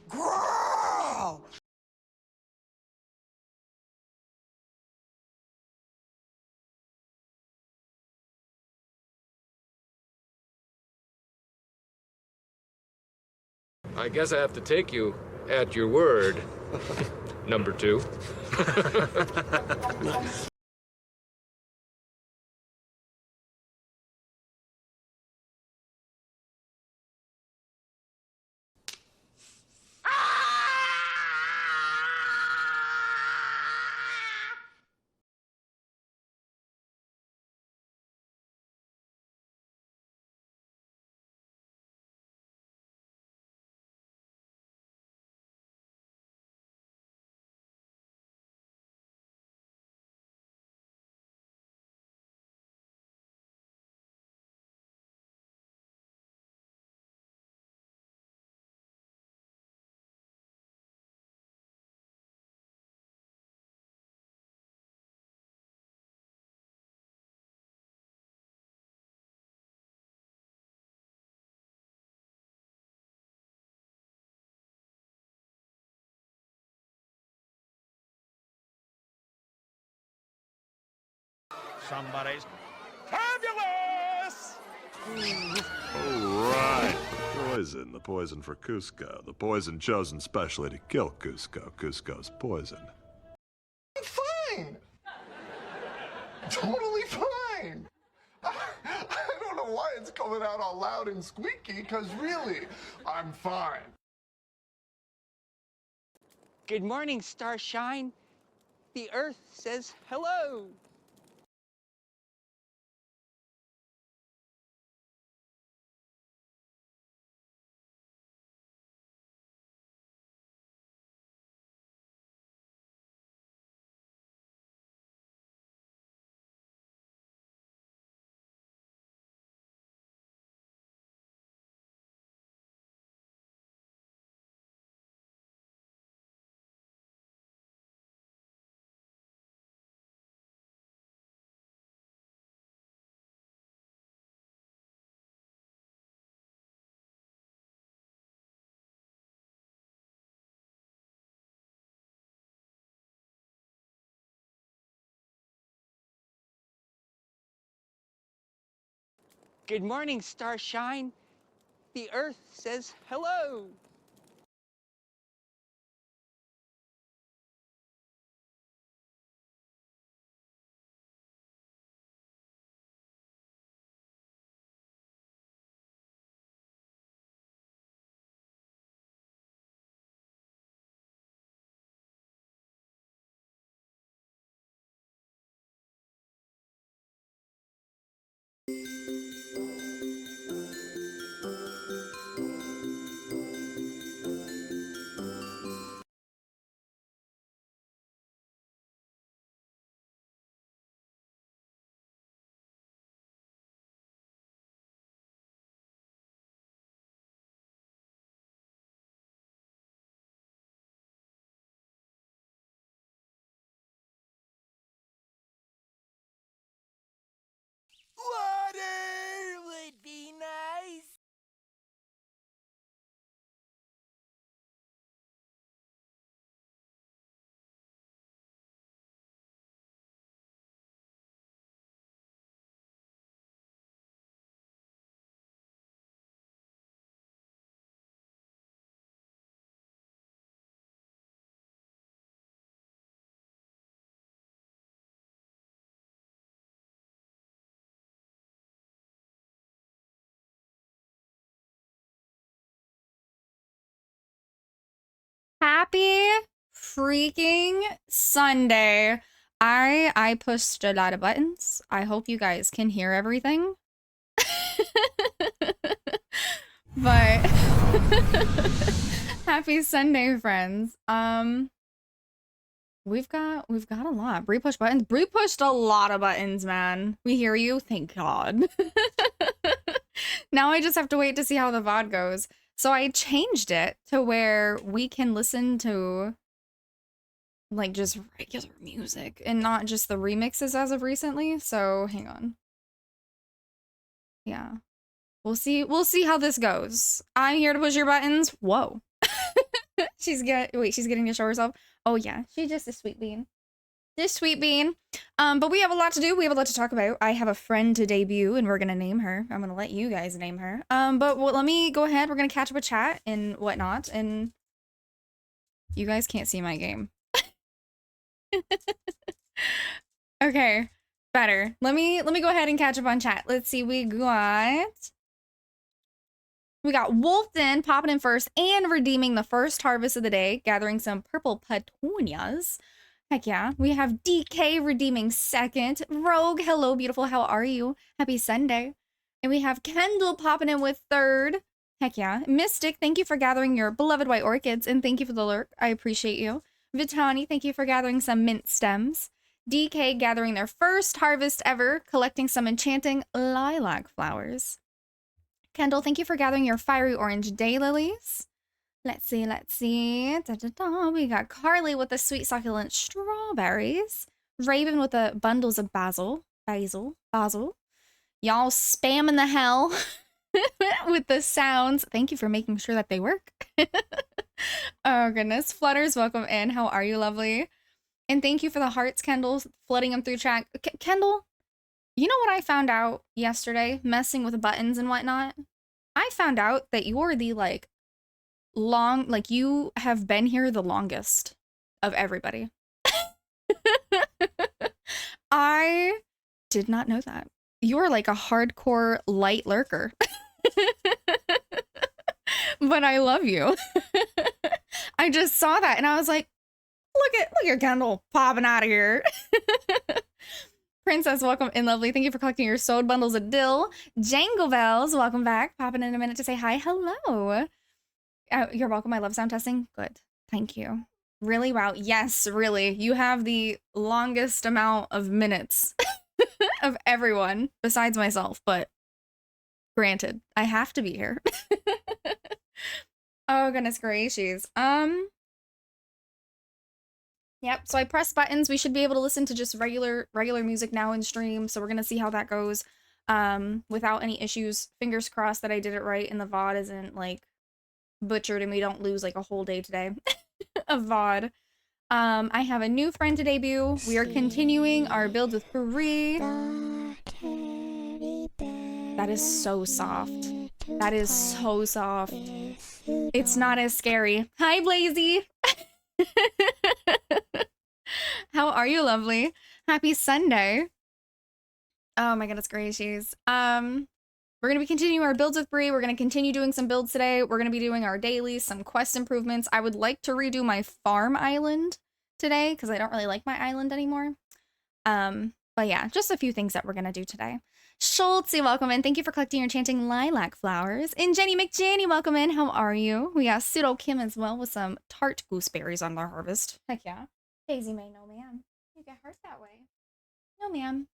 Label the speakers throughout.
Speaker 1: Growl!
Speaker 2: I guess I have to take you at your word, number 2.
Speaker 3: Somebody's fabulous!
Speaker 4: All right. Poison. The poison for Cusco. The poison chosen specially to kill Cusco. Cusco's poison.
Speaker 1: I'm fine. Totally fine. I don't know why it's coming out all loud and squeaky, because really, I'm fine.
Speaker 5: Good morning, Starshine. The Earth says hello. Good morning, Starshine. The Earth says hello.
Speaker 1: Water would be nice.
Speaker 6: Happy freaking Sunday. I pushed a lot of buttons. I hope you guys can hear everything. But happy Sunday, friends. We've got a lot. Bree pushed buttons. Bree pushed a lot of buttons, man. We hear you. Thank God. Now I just have to wait to see how the VOD goes. So I changed it to where we can listen to like just regular music and not just the remixes as of recently. So hang on. Yeah. We'll see how this goes. I'm here to push your buttons. Whoa. she's getting to show herself. Oh yeah, she's just a sweet bean. This sweet bean. But we have a lot to do. We have a lot to talk about. I have a friend to debut, and we're gonna name her. I'm gonna let you guys name her. But let me go ahead. We're gonna catch up with chat and whatnot. And you guys can't see my game. Okay, better. Let me go ahead and catch up on chat. Let's see. We got Wolfden popping in first and redeeming the first harvest of the day, gathering some purple petunias. Heck yeah. We have DK redeeming second. Rogue, hello, beautiful. How are you? Happy Sunday. And we have Kendall popping in with third. Heck yeah. Mystic, thank you for gathering your beloved white orchids, and thank you for the lurk. I appreciate you. Vitani, thank you for gathering some mint stems. DK gathering their first harvest ever, collecting some enchanting lilac flowers. Kendall, thank you for gathering your fiery orange daylilies. Let's see. We got Carly with the sweet succulent strawberries. Raven with the bundles of basil. Y'all spamming the hell with the sounds. Thank you for making sure that they work. Oh goodness. Flutters, welcome in. How are you, lovely? And thank you for the hearts, Kendall, flooding them through chat. Kendall, you know what I found out yesterday, messing with buttons and whatnot? I found out that you're the, you have been here the longest of everybody. I did not know that. You're like a hardcore light lurker. But I love you. I just saw that and I was like, look at Kendall popping out of here. Princess, welcome in, lovely. Thank you for collecting your sewed bundles of dill. Jangle Bells, welcome back. Popping in a minute to say hi. Hello. You're welcome. I love sound testing. Good. Thank you. Really? Wow. Yes, really. You have the longest amount of minutes of everyone besides myself, but granted, I have to be here. Oh, goodness gracious. Yep, so I pressed buttons. We should be able to listen to just regular music now in stream, so we're gonna see how that goes without any issues. Fingers crossed that I did it right and the VOD isn't, butchered and we don't lose, a whole day today of VOD. I have a new friend to debut. We are continuing our build with Puri. That is so soft. That is so soft. It's not as scary. Hi, Blazy! How are you, lovely? Happy Sunday. Oh my goodness gracious. We're gonna be continuing our builds with Bree. We're gonna continue doing some builds today. We're gonna be doing our dailies, some quest improvements. I would like to redo my farm island today because I don't really like my island anymore. But yeah, just a few things that we're gonna do today. Schultzy, welcome in. Thank you for collecting your enchanting lilac flowers. And Jenny McJanny, welcome in. How are you? We got Pseudo Kim as well with some tart gooseberries on their harvest. Heck yeah. Daisy May, no ma'am. You get hurt that way. No ma'am.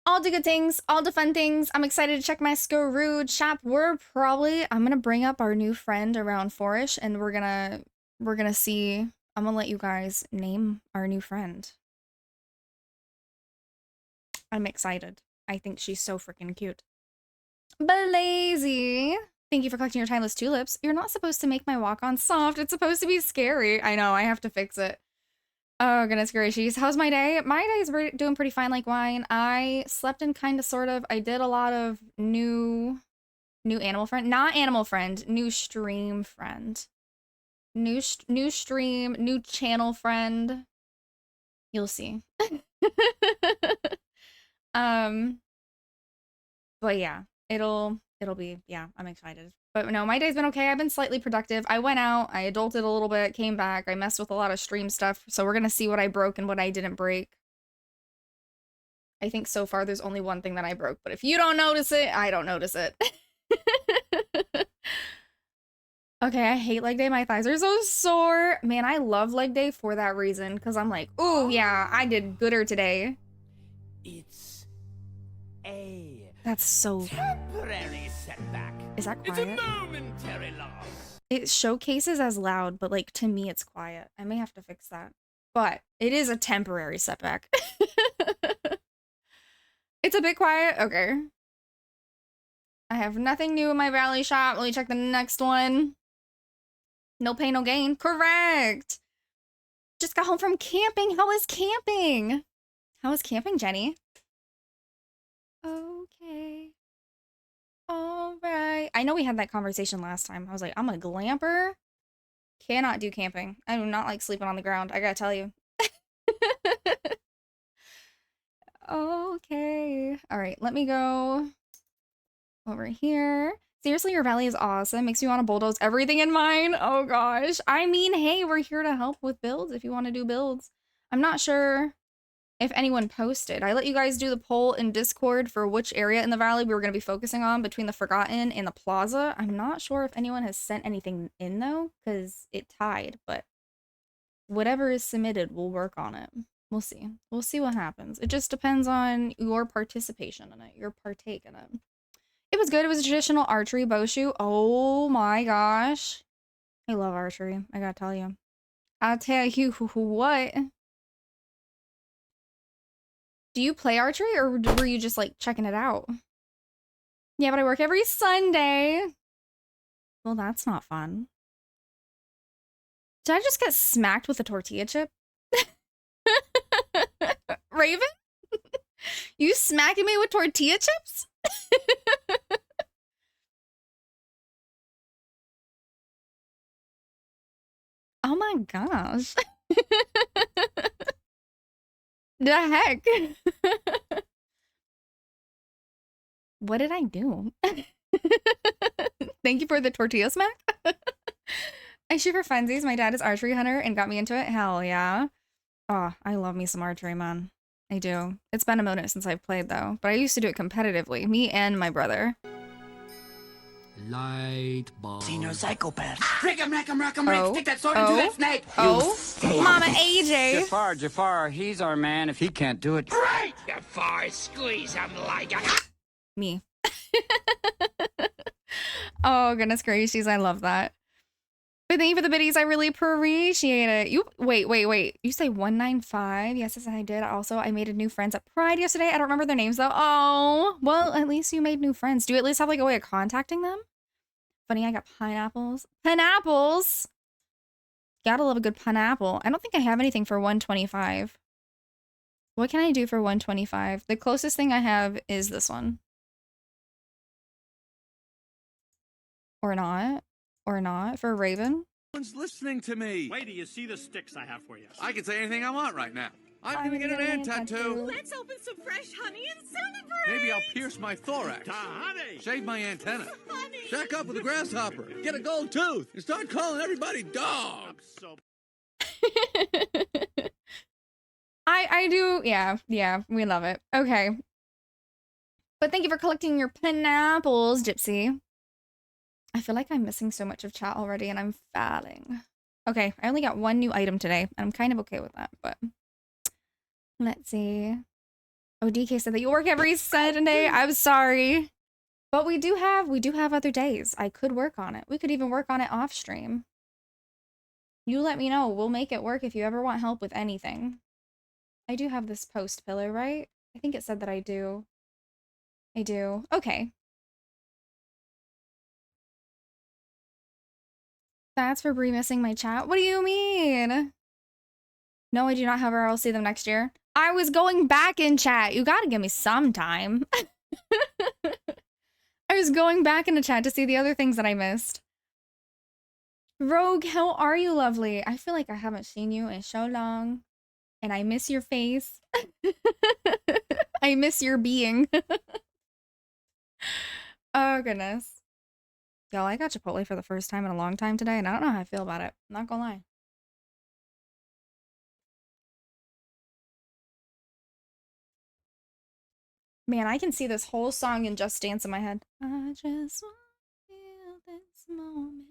Speaker 6: All the good things, all the fun things. I'm excited to check my Skarood shop. I'm gonna bring up our new friend around 4ish and we're gonna see. I'm gonna let you guys name our new friend. I'm excited. I think she's so freaking cute. Blazy, thank you for collecting your timeless tulips. You're not supposed to make my walk-on soft. It's supposed to be scary. I know, I have to fix it. Oh, goodness gracious. How's my day? My day is doing pretty fine like wine. I slept in kind of, sort of. I did a lot of new animal friend. Not animal friend. New stream friend. New stream. New channel friend. You'll see. But yeah, it'll be, yeah, I'm excited. But no, my day's been okay. I've been slightly productive. I went out, I adulted a little bit, came back, I messed with a lot of stream stuff. So we're gonna see what I broke and what I didn't break. I think so far there's only one thing that I broke, but if you don't notice it, I don't notice it. Okay, I hate leg day. My thighs are so sore. Man, I love leg day for that reason, because I'm like, ooh, yeah, I did gooder today.
Speaker 3: It's a
Speaker 6: That's so
Speaker 3: temporary setback.
Speaker 6: Is that
Speaker 3: It's
Speaker 6: quiet?
Speaker 3: a momentary loss.
Speaker 6: It showcases as loud, but to me it's quiet. I may have to fix that. But it is a temporary setback. It's a bit quiet? Okay. I have nothing new in my Valley shop. Let me check the next one. No pain, no gain. Correct. Just got home from camping. How was camping? How was camping, Jenny? Okay. All right. I know we had that conversation last time. I was like, I'm a glamper. Cannot do camping. I do not like sleeping on the ground. I gotta tell you. Okay. All right. Let me go over here. Seriously, your valley is awesome. Makes me want to bulldoze everything in mine. Oh gosh. I mean, hey, we're here to help with builds if you want to do builds. I'm not sure if anyone posted. I let you guys do the poll in Discord for which area in the valley we were going to be focusing on between the Forgotten and the Plaza. I'm not sure if anyone has sent anything in though, because it tied, but whatever is submitted, we'll work on it. We'll see. We'll see what happens. It just depends on your participation in it, your partake in it. It was good. It was a traditional archery bow shoot. Oh my gosh. I love archery. I gotta tell you. I'll tell you what. Do you play archery or were you just like checking it out? Yeah, but I work every Sunday. Well, that's not fun. Did I just get smacked with a tortilla chip? Raven? You smacking me with tortilla chips? Oh my gosh. The heck? What did I do? Thank you for the tortilla smack. I shoot for funsies. My dad is archery hunter and got me into it. Hell yeah. Oh, I love me some archery, man. I do. It's been a minute since I've played though, but I used to do it competitively. Me and my brother.
Speaker 7: Light bulb.
Speaker 3: Senior psychopath.
Speaker 6: Stick that sword into that snake. Oh, Mama AJ.
Speaker 7: Jafar, he's our man if he can't do it.
Speaker 3: Right! Jafar, squeeze him like a...
Speaker 6: Me. Oh, goodness gracious. I love that. But thank you for the biddies. I really appreciate it. You wait. You say 195? Yes, I did. Also, I made a new friends at Pride yesterday. I don't remember their names though. Oh, well, at least you made new friends. Do you at least have like a way of contacting them? Funny, I got pineapples. Pineapples! Gotta love a good pineapple. I don't think I have anything for 125. What can I do for 125? The closest thing I have is this one. Or not. Or not for Raven.
Speaker 8: No one's listening to me.
Speaker 9: Wait till you see the sticks I have for you.
Speaker 8: I can say anything I want right now. I'm gonna get an ant tattoo.
Speaker 10: Let's open some fresh honey and celebrate.
Speaker 8: Maybe I'll pierce my thorax.
Speaker 9: Honey!
Speaker 8: Shave my antenna.
Speaker 10: Honey.
Speaker 8: Shack up with a grasshopper. Get a gold tooth. And start calling everybody dog.
Speaker 9: I'm so...
Speaker 6: I do. Yeah. We love it. Okay. But thank you for collecting your pineapples, Gypsy. I feel like I'm missing so much of chat already and I'm failing. Okay, I only got one new item today, and I'm kind of okay with that, but let's see. Oh, DK said that you work every Sunday. I'm sorry. But we do have other days. I could work on it. We could even work on it off stream. You let me know. We'll make it work if you ever want help with anything. I do have this post pillar, right? I think it said that I do. I do. Okay. That's for Brie missing my chat. What do you mean? No, I do not have her. I'll see them next year. I was going back in chat. You gotta give me some time. I was going back into chat to see the other things that I missed. Rogue, how are you, lovely? I feel like I haven't seen you in so long. And I miss your face. I miss your being. Oh, goodness. Y'all, I got Chipotle for the first time in a long time today, and I don't know how I feel about it. I'm not gonna lie. Man, I can see this whole song in Just Dance in my head. I just want to feel this moment.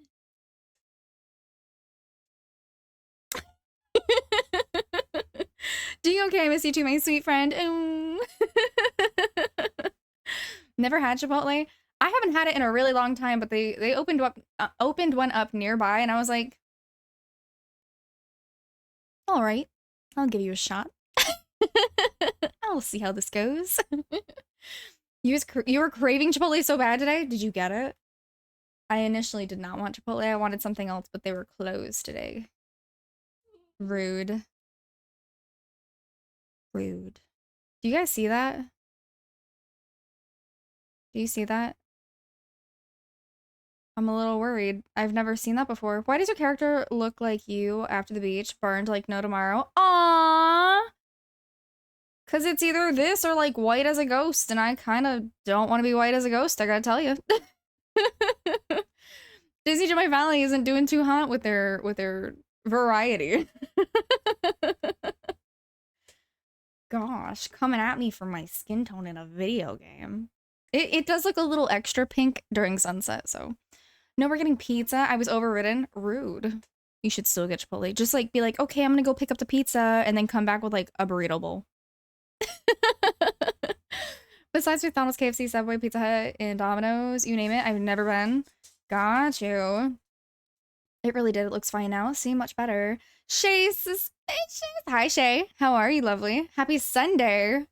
Speaker 6: Doing okay, I miss you too, my sweet friend. Never had Chipotle. I haven't had it in a really long time, but they opened one up nearby, and I was like, all right, I'll give you a shot. I'll see how this goes. You were craving Chipotle so bad today. Did you get it? I initially did not want Chipotle. I wanted something else, but they were closed today. Rude. Rude. Do you guys see that? Do you see that? I'm a little worried. I've never seen that before. Why does your character look like you after the beach? Burned like no tomorrow. Aww! Because it's either this or like white as a ghost, and I kind of don't want to be white as a ghost, I gotta tell you. Disney Jedi Valley isn't doing too hot with their variety. Gosh, coming at me for my skin tone in a video game. It does look a little extra pink during sunset, so. No, we're getting pizza. I was overridden. Rude. You should still get Chipotle. Just like be like, okay, I'm gonna go pick up the pizza and then come back with like a burrito bowl. Besides McDonald's, KFC, Subway, Pizza Hut, and Domino's, you name it, I've never been. Got you. It really did. It looks fine now. See, much better. Shay Suspicious. Hi, Shay. How are you, lovely? Happy Sunday.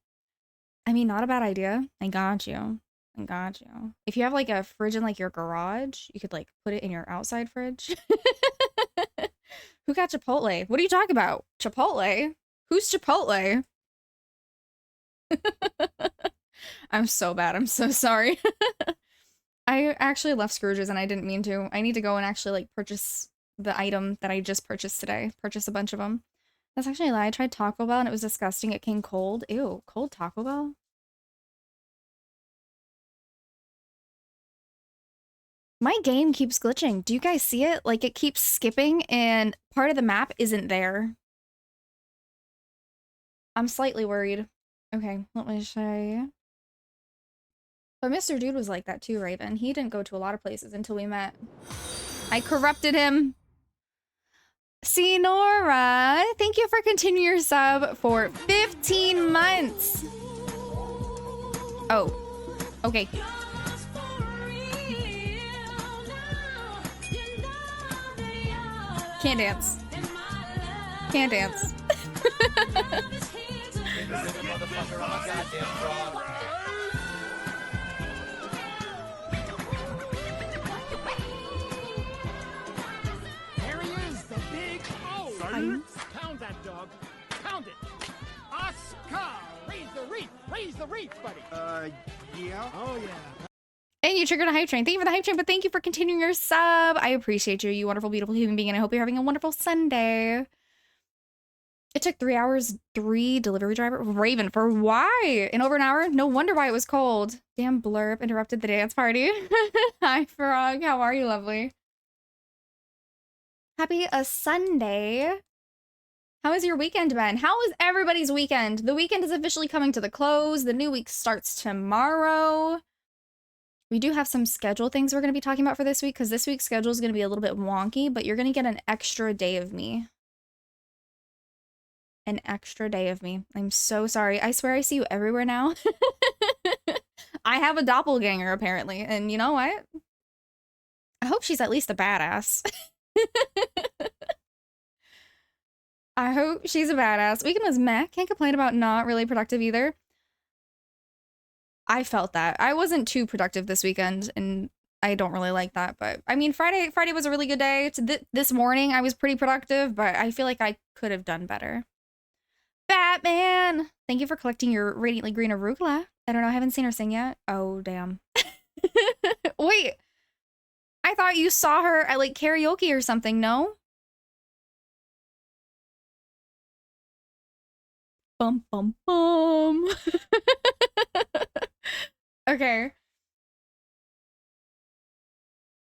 Speaker 6: I mean, not a bad idea. I got you. I got you. If you have like a fridge in like your garage, you could like put it in your outside fridge. Who got Chipotle? What are you talking about? Chipotle? Who's Chipotle? I'm so bad. I'm so sorry. I actually left Scrooge's and I didn't mean to. I need to go and actually like purchase the item that I just purchased today. Purchase a bunch of them. That's actually a lie. I tried Taco Bell and it was disgusting. It came cold. Ew, cold Taco Bell? My game keeps glitching. Do you guys see it? Like it keeps skipping and part of the map isn't there. I'm slightly worried. Okay, let me show you. But Mr. Dude was like that too, Raven. He didn't go to a lot of places until we met. I corrupted him. See, Nora, thank you for continuing your sub for 15 months. Oh, okay. Can't dance. Can't dance.
Speaker 3: There he is, the big O. Pound that dog. Pound it. Oscar! Raise the reef, buddy. Yeah? Oh, yeah.
Speaker 6: And you triggered a hype train. Thank you for the hype train, but thank you for continuing your sub. I appreciate you, you wonderful, beautiful human being, and I hope you're having a wonderful Sunday. It took 3 hours, 3 delivery driver. Raven, for why? In over an hour? No wonder why it was cold. Damn blurb interrupted the dance party. Hi, Frog. How are you, lovely? Happy a Sunday. How has your weekend been? How was everybody's weekend? The weekend is officially coming to the close. The new week starts tomorrow. We do have some schedule things we're going to be talking about for this week because this week's schedule is going to be a little bit wonky, but you're going to get an extra day of me. An extra day of me. I'm so sorry. I swear I see you everywhere now. I have a doppelganger apparently, and you know what? I hope she's at least a badass. I hope she's a badass. Weekend was meh. Can't complain about not really productive either. I felt that. I wasn't too productive this weekend, and I don't really like that. But I mean, Friday was a really good day. This morning, I was pretty productive, but I feel like I could have done better. Batman! Thank you for collecting your Radiantly Green Arugula. I don't know. I haven't seen her sing yet. Oh, damn. Wait. I thought you saw her at, like, karaoke or something, no? Bum, bum, bum. Okay.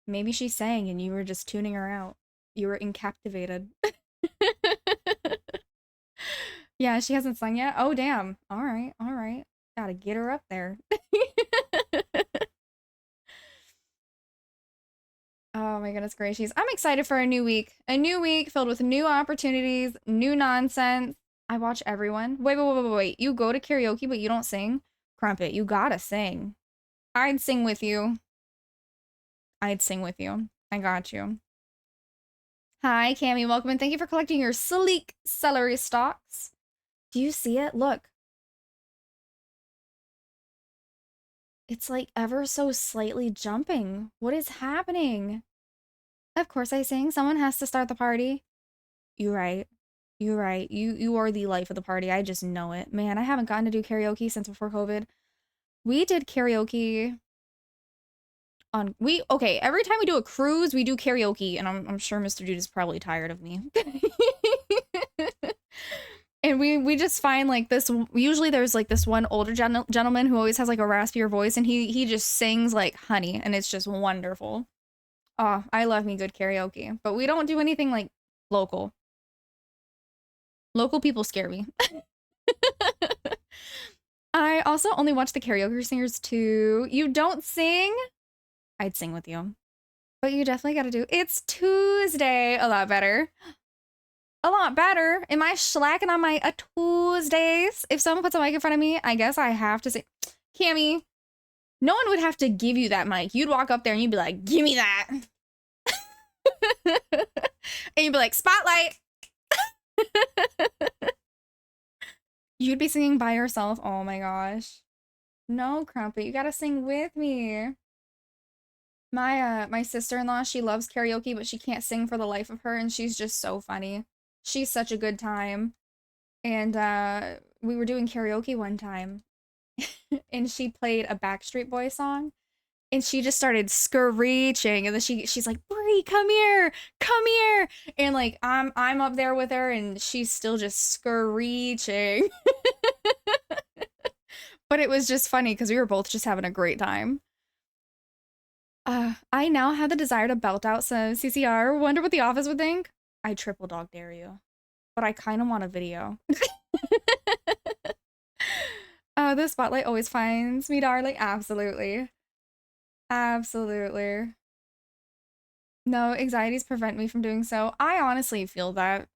Speaker 6: Maybe she sang and you were just tuning her out. You were incaptivated. Yeah, she hasn't sung yet? Oh, damn. All right, all right. Gotta get her up there. Oh my goodness gracious. I'm excited for a new week. A new week filled with new opportunities, new nonsense. I watch everyone. Wait. You go to karaoke, but you don't sing? Crumpet, you gotta sing. I'd sing with you. I'd sing with you. I got you. Hi, Cammy. Welcome and thank you for collecting your sleek celery stalks. Do you see it? Look. It's like ever so slightly jumping. What is happening? Of course I sing. Someone has to start the party. You're right. You're right. You are the life of the party. I just know it. Man, I haven't gotten to do karaoke since before COVID. We did karaoke on okay, every time we do a cruise, we do karaoke, and I'm sure Mr. Dude is probably tired of me. And we just find like this, usually there's like this one older gentleman who always has like a raspier voice, and he just sings like honey, and it's just wonderful. Oh, I love me good karaoke, but we don't do anything like local. Local people scare me. I also only watch the karaoke singers too. You don't sing? I'd sing with you. But you definitely gotta do It's Tuesday. A lot better. A lot better. Am I slacking on my Tuesdays? If someone puts a mic in front of me, I guess I have to say, Cammy, no one would have to give you that mic. You'd walk up there and you'd be like, give me that. And you'd be like, spotlight. You'd be singing by yourself. Oh my gosh. No, Crumpet, you gotta sing with me. My sister-in-law, she loves karaoke, but she can't sing for the life of her, and she's just so funny. She's such a good time. And we were doing karaoke one time, and she played a Backstreet Boy song, and she just started screeching, and then she's like, Brie, come here, and like I'm up there with her, and she's still just screeching. But it was just funny because we were both just having a great time. I now have the desire to belt out some CCR. Wonder what the office would think. I triple dog dare you, but I kind of want a video. The spotlight always finds me, darling. Absolutely. Absolutely. No, anxieties prevent me from doing so. I honestly feel that.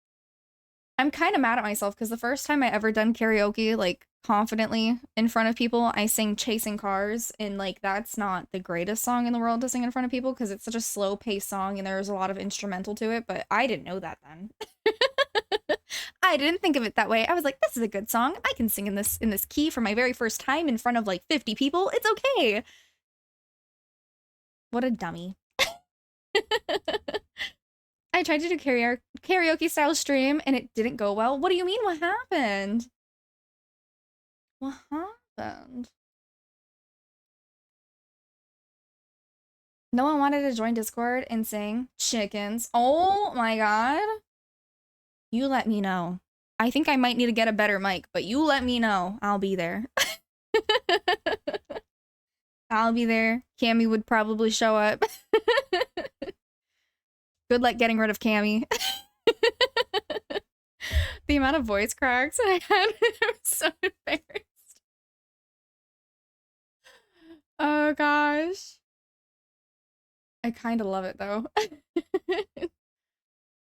Speaker 6: I'm kind of mad at myself because the first time I ever done karaoke, like, confidently in front of people, I sang Chasing Cars, and, like, that's not the greatest song in the world to sing in front of people because it's such a slow-paced song and there's a lot of instrumental to it, but I didn't know that then. I didn't think of it that way. I was like, this is a good song. I can sing in this key for my very first time in front of, like, 50 people. It's okay. What a dummy. I tried to do karaoke style stream and it didn't go well. What do you mean? What happened? What happened? No one wanted to join Discord and sing chickens. Oh my god. You let me know. I think I might need to get a better mic, but you let me know. I'll be there. I'll be there. Cammy would probably show up. Good luck getting rid of Cammy. The amount of voice cracks I had, I was so embarrassed. Oh gosh. I kind of love it though.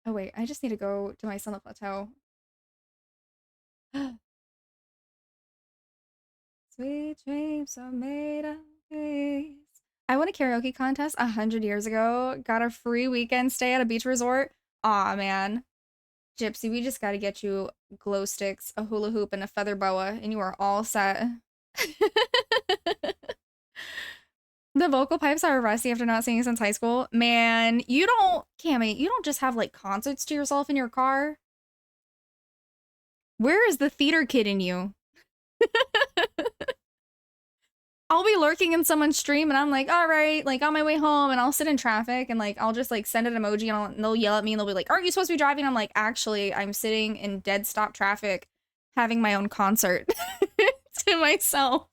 Speaker 6: Oh wait, I just need to go to my Sunlit Plateau. Sweet dreams are made of these. I won a karaoke contest 100 years ago. Got a free weekend stay at a beach resort. Aw, man. Gypsy, we just gotta get you glow sticks, a hula hoop, and a feather boa, and you are all set. The vocal pipes are rusty after not singing since high school. Man, you don't, Cammy, you don't just have, like, concerts to yourself in your car. Where is the theater kid in you? I'll be lurking in someone's stream and I'm like, all right, like on my way home, and I'll sit in traffic and like, I'll just like send an emoji and they'll yell at me and they'll be like, aren't you supposed to be driving? I'm like, actually, I'm sitting in dead stop traffic having my own concert to myself.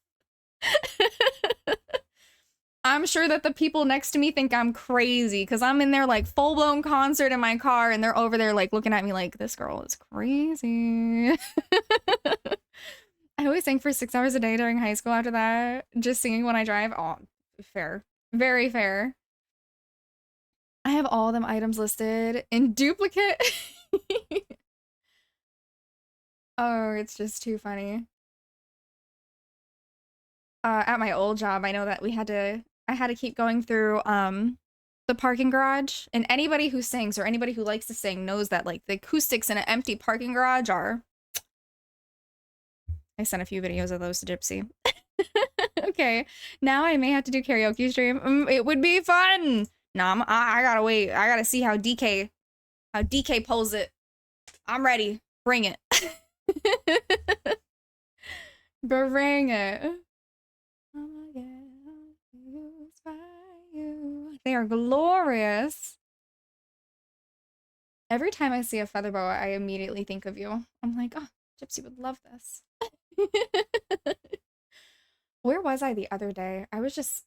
Speaker 6: I'm sure that the people next to me think I'm crazy because I'm in their like full-blown concert in my car and they're over there like looking at me like, this girl is crazy. I always sang for 6 hours a day during high school after that. Just singing when I drive. Oh, fair. Very fair. I have all them items listed in duplicate. Oh, it's just too funny. At my old job, I know that I had to keep going through the parking garage, and anybody who sings or anybody who likes to sing knows that like the acoustics in an empty parking garage are. I sent a few videos of those to Gypsy. Okay, now I may have to do karaoke stream. It would be fun. No, I gotta wait. I gotta see how DK pulls it. I'm ready. Bring it. Bring it. They are glorious. Every time I see a feather boa, I immediately think of you. I'm like, oh, Gypsy would love this. Where was I the other day? I was just,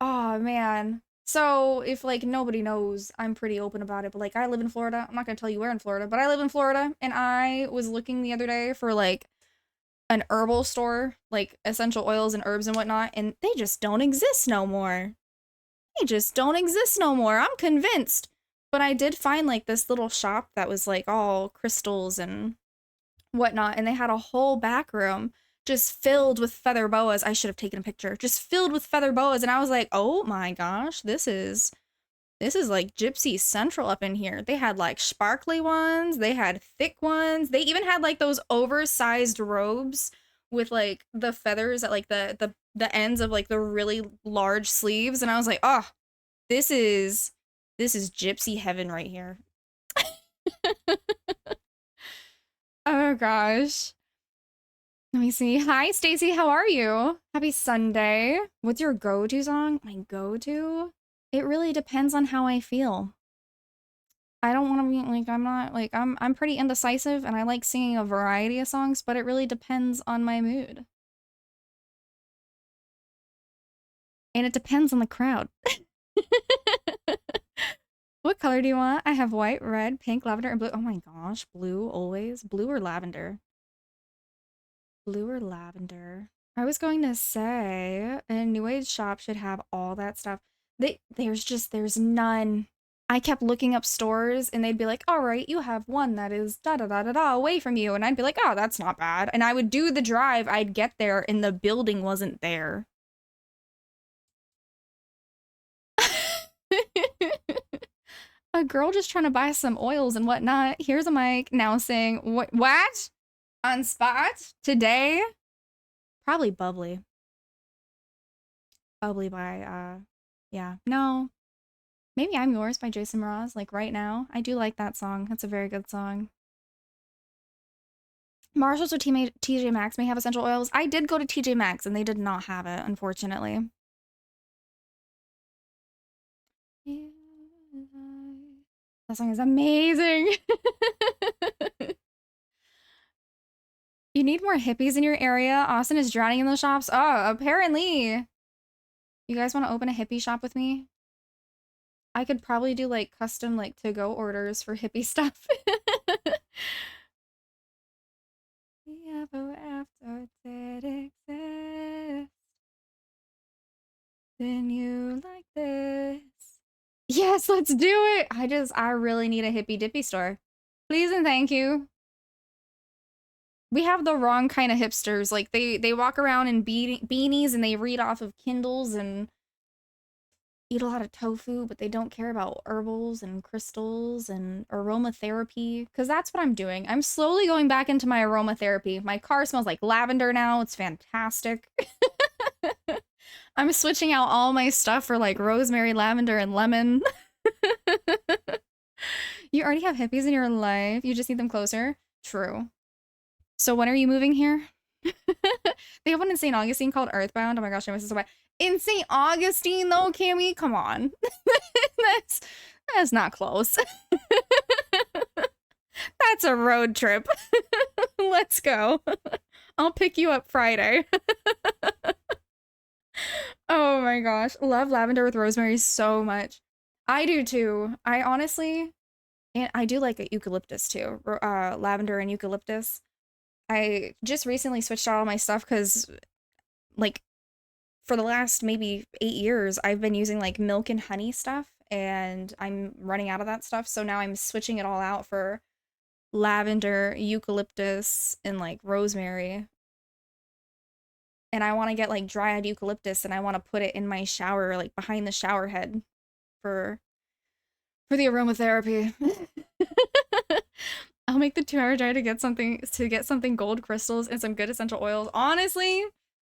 Speaker 6: oh man. So if like nobody knows, I'm pretty open about it, but like I live in Florida. I'm not gonna tell you where in Florida, but I live in Florida, and I was looking the other day for like an herbal store, like essential oils and herbs and whatnot, and they just don't exist no more. They just don't exist no more. I'm convinced. But I did find like this little shop that was like all crystals and whatnot, and they had a whole back room just filled with feather boas. I should have taken a picture. Just filled with feather boas, and I was like, oh my gosh, this is like Gypsy Central up in here. They had like sparkly ones, they had thick ones, they even had like those oversized robes with like the feathers at like the ends of like the really large sleeves, and I was like, oh, this is Gypsy heaven right here. Oh gosh. Let me see. Hi, Stacy. How are you? Happy Sunday. What's your go-to song? My go-to? It really depends on how I feel. I don't want to be like, I'm not like, I'm pretty indecisive and I like singing a variety of songs, but it really depends on my mood. And it depends on the crowd. What color do you want? I have white, red, pink, lavender, and blue. Oh my gosh, blue always. Blue or lavender? Blue or lavender? I was going to say a new age shop should have all that stuff. There's none. I kept looking up stores and they'd be like, all right, you have one that is da-da-da-da-da away from you. And I'd be like, oh, that's not bad. And I would do the drive, I'd get there and the building wasn't there. A girl just trying to buy some oils and whatnot. Here's a mic now saying, what? On spot? Today? Probably Bubbly. Bubbly by, yeah. No. Maybe I'm Yours by Jason Mraz, like right now. I do like that song. That's a very good song. Marshalls or TJ Maxx may have essential oils. I did go to TJ Maxx and they did not have it, unfortunately. That song is amazing. You need more hippies in your area. Austin is drowning in those shops. Oh, apparently. You guys want to open a hippie shop with me? I could probably do like custom like to-go orders for hippie stuff. The ever after did exist. Then you like this. Yes, let's do it. I really need a hippie dippy store. Please and thank you. We have the wrong kind of hipsters. Like they walk around in beanies and they read off of Kindles and eat a lot of tofu, but they don't care about herbals and crystals and aromatherapy, because that's what I'm doing. I'm slowly going back into my aromatherapy. My car smells like lavender now. It's fantastic. I'm switching out all my stuff for like rosemary, lavender, and lemon. You already have hippies in your life. You just need them closer. True. So when are you moving here? They have one in St. Augustine called Earthbound. Oh my gosh, I miss it so bad. In St. Augustine though, Cammy? Come on. That's not close. That's a road trip. Let's go. I'll pick you up Friday. Oh my gosh. Love lavender with rosemary so much. I do too. I honestly, and I do like a eucalyptus too. Lavender and eucalyptus. I just recently switched out all my stuff because, like, for the last maybe 8 years, I've been using, like, milk and honey stuff, and I'm running out of that stuff, so now I'm switching it all out for lavender, eucalyptus, and, like, rosemary. And I want to get, like, dry-eyed eucalyptus, and I want to put it in my shower, like, behind the shower head for the aromatherapy. I'll make the 2-hour drive to get something gold crystals and some good essential oils. Honestly,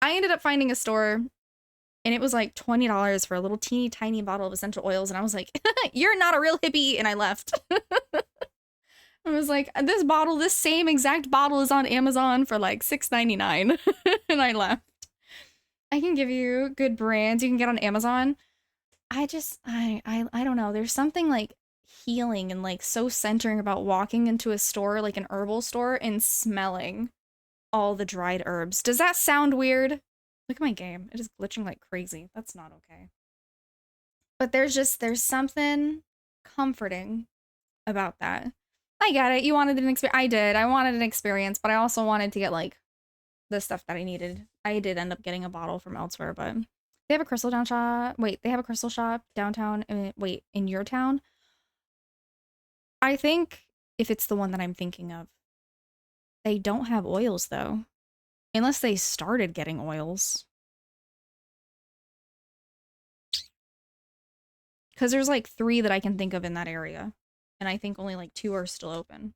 Speaker 6: I ended up finding a store and it was like $20 for a little teeny tiny bottle of essential oils. And I was like, you're not a real hippie. And I left. I was like, this same exact bottle is on Amazon for like $6.99. And I left. I can give you good brands you can get on Amazon. I don't know. There's something like healing and like so centering about walking into a store, like an herbal store, and smelling all the dried herbs. Does that sound weird? Look at my game. It is glitching like crazy. That's not okay. But there's something comforting about that. I get it. You wanted an experience. I did. I wanted an experience, but I also wanted to get like the stuff that I needed. I did end up getting a bottle from elsewhere, but they have a crystal shop. Wait, they have a crystal shop downtown. Wait, in your town? I think if it's the one that I'm thinking of, they don't have oils though. Unless they started getting oils. Because there's like 3 that I can think of in that area. And I think only like 2 are still open.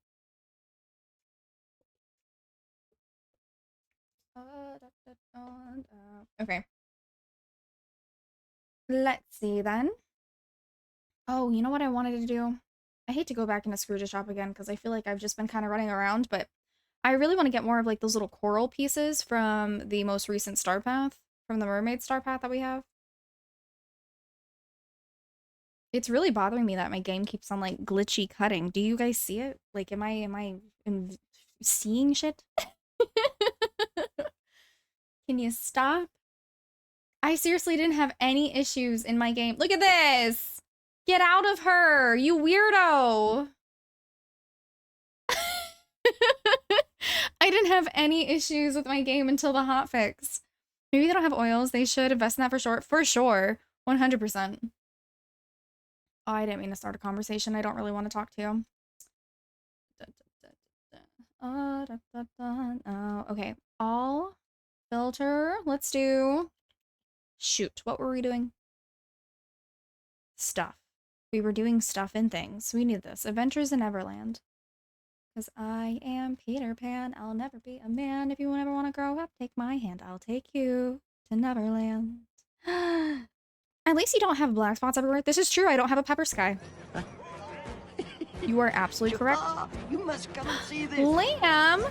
Speaker 6: Okay. Let's see then. Oh, you know what I wanted to do? I hate to go back into Scrooge's shop again because I feel like I've just been kind of running around, but I really want to get more of like those little coral pieces from the most recent star path, from the mermaid star path that we have. It's really bothering me that my game keeps on like glitchy cutting. Do you guys see it? Like, am I seeing shit? Can you stop? I seriously didn't have any issues in my game. Look at this! Get out of her, you weirdo! I didn't have any issues with my game until the hotfix. Maybe they don't have oils. They should invest in that for sure. For sure. 100%. Oh, I didn't mean to start a conversation. I don't really want to talk to you. Oh, okay. All filter. Let's do... Shoot. What were we doing? Stuff. We were doing stuff and things. We need this. Adventures in Neverland. Because I am Peter Pan. I'll never be a man. If you ever want to grow up, take my hand. I'll take you to Neverland. At least you don't have black spots everywhere. This is true. I don't have a pepper sky. You are absolutely correct.
Speaker 11: You must come and see this.
Speaker 6: Liam!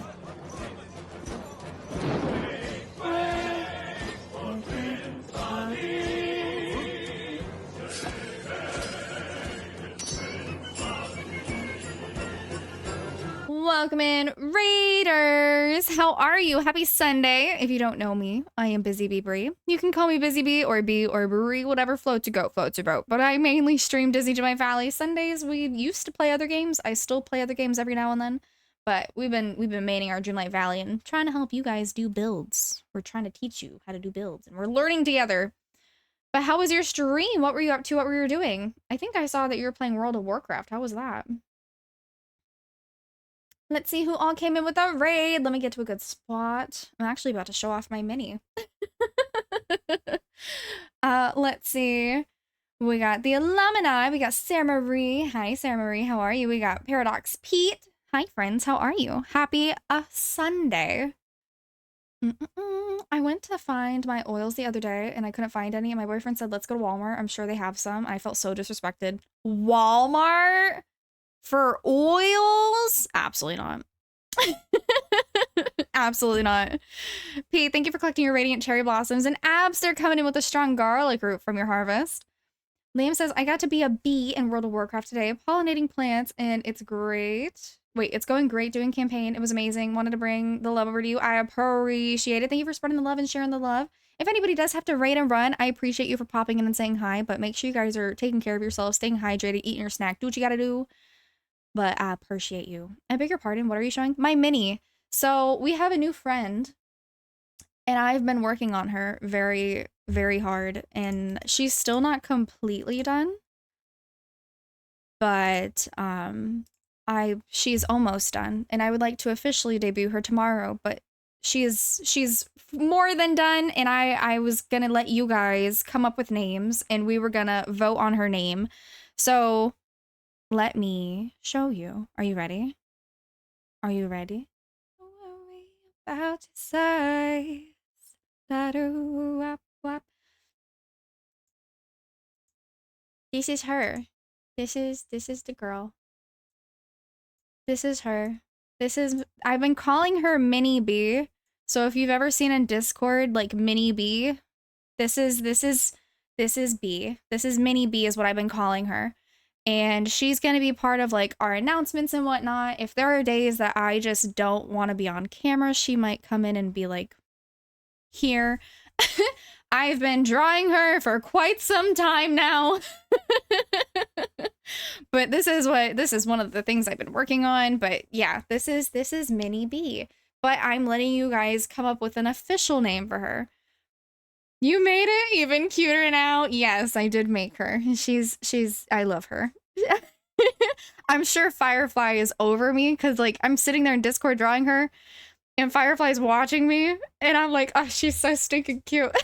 Speaker 6: Welcome in, Raiders! How are you? Happy Sunday. If you don't know me, I am Busy Bee Bree. You can call me Busy Bee or Bee or Bree, whatever floats your goat, floats your boat. But I mainly stream Disney to my Valley. Sundays, we used to play other games. I still play other games every now and then. But we've been maining our Dreamlight Valley and trying to help you guys do builds. We're trying to teach you how to do builds, and we're learning together. But how was your stream? What were you up to? What were you doing? I think I saw that you were playing World of Warcraft. How was that? Let's see who all came in with a raid. Let me get to a good spot. I'm actually about to show off my mini. Let's see. We got the alumni. We got Sarah Marie. Hi, Sarah Marie. How are you? We got Paradox Pete. Hi, friends. How are you? Happy Sunday. I went to find my oils the other day and I couldn't find any. And my boyfriend said, let's go to Walmart. I'm sure they have some. I felt so disrespected. Walmart? For oils? Absolutely not. Absolutely not. Pete, thank you for collecting your radiant cherry blossoms. And Abs, they're coming in with a strong garlic root from your harvest. Liam says, I got to be a bee in World of Warcraft today, pollinating plants, and it's great. Wait, it's going great doing campaign. It was amazing. Wanted to bring the love over to you. I appreciate it. Thank you for spreading the love and sharing the love. If anybody does have to raid and run, I appreciate you for popping in and saying hi, but make sure you guys are taking care of yourselves, staying hydrated, eating your snack, do what you gotta do. But I appreciate you. I beg your pardon. What are you showing? My mini. So we have a new friend and I've been working on her very, very hard and she's still not completely done. But she's almost done and I would like to officially debut her tomorrow, but she's more than done and I was gonna let you guys come up with names and we were gonna vote on her name. So let me show you. Are you ready? Are you ready? What are we about to say? Wap. This is her. This is the girl. This is her. I've been calling her Mini B. So if you've ever seen in Discord like Mini B, this is B. This is Mini B is what I've been calling her. And she's going to be part of like our announcements and whatnot. If there are days that I just don't want to be on camera, she might come in and be like, here. I've been drawing her for quite some time now. But this is one of the things I've been working on. But yeah, this is Mini B. But I'm letting you guys come up with an official name for her. You made it even cuter now. Yes, I did make her. I love her. I'm sure Firefly is over me because like I'm sitting there in Discord drawing her and Firefly's watching me and I'm like, oh, she's so stinking cute.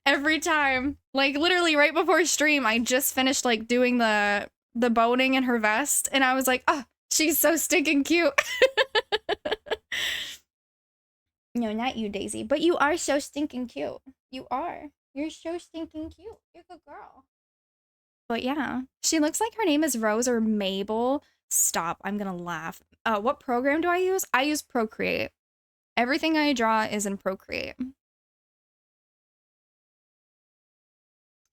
Speaker 6: Every time. Like literally right before stream, I just finished like doing the boning in her vest and I was like, oh, she's so stinking cute. No, not you, Daisy. But you are so stinking cute. You are. You're so stinking cute. You're a good girl. But yeah, she looks like her name is Rose or Mabel. Stop. I'm gonna laugh. What program do I use? I use Procreate. Everything I draw is in Procreate.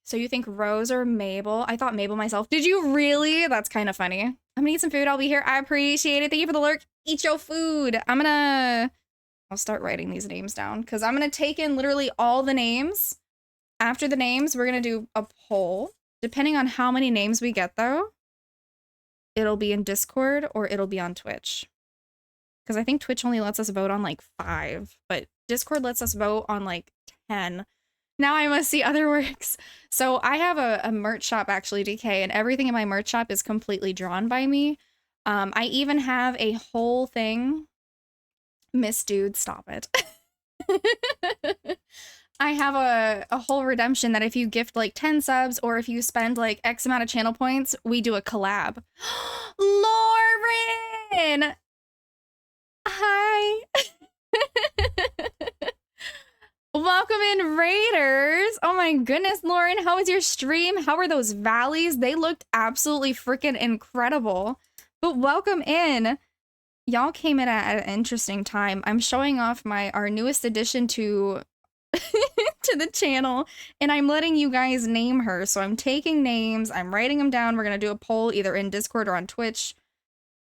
Speaker 6: So you think Rose or Mabel? I thought Mabel myself. Did you really? That's kind of funny. I'm gonna eat some food. I'll be here. I appreciate it. Thank you for the lurk. Eat your food. I'll start writing these names down because I'm going to take in literally all the names. After the names, we're going to do a poll. Depending on how many names we get, though, it'll be in Discord or it'll be on Twitch. Because I think Twitch only lets us vote on like 5, but Discord lets us vote on like 10. Now I must see other works. So I have a merch shop, actually, DK, and everything in my merch shop is completely drawn by me. I even have a whole thing... Miss Dude, stop it. I have a whole redemption that if you gift like 10 subs or if you spend like X amount of channel points, we do a collab. Lauren! Hi! Welcome in, Raiders! Oh my goodness, Lauren, how was your stream? How were those valleys? They looked absolutely freaking incredible. But welcome in. Y'all came in at an interesting time. I'm showing off our newest addition to to the channel, and I'm letting you guys name her. So I'm taking names, I'm writing them down. We're gonna do a poll either in Discord or on Twitch.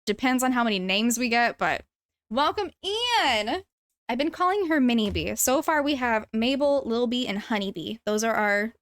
Speaker 6: Depends on how many names we get, but welcome in! I've been calling her Mini Bee. So far we have Mabel, Lil Bee, and Honeybee. Those are our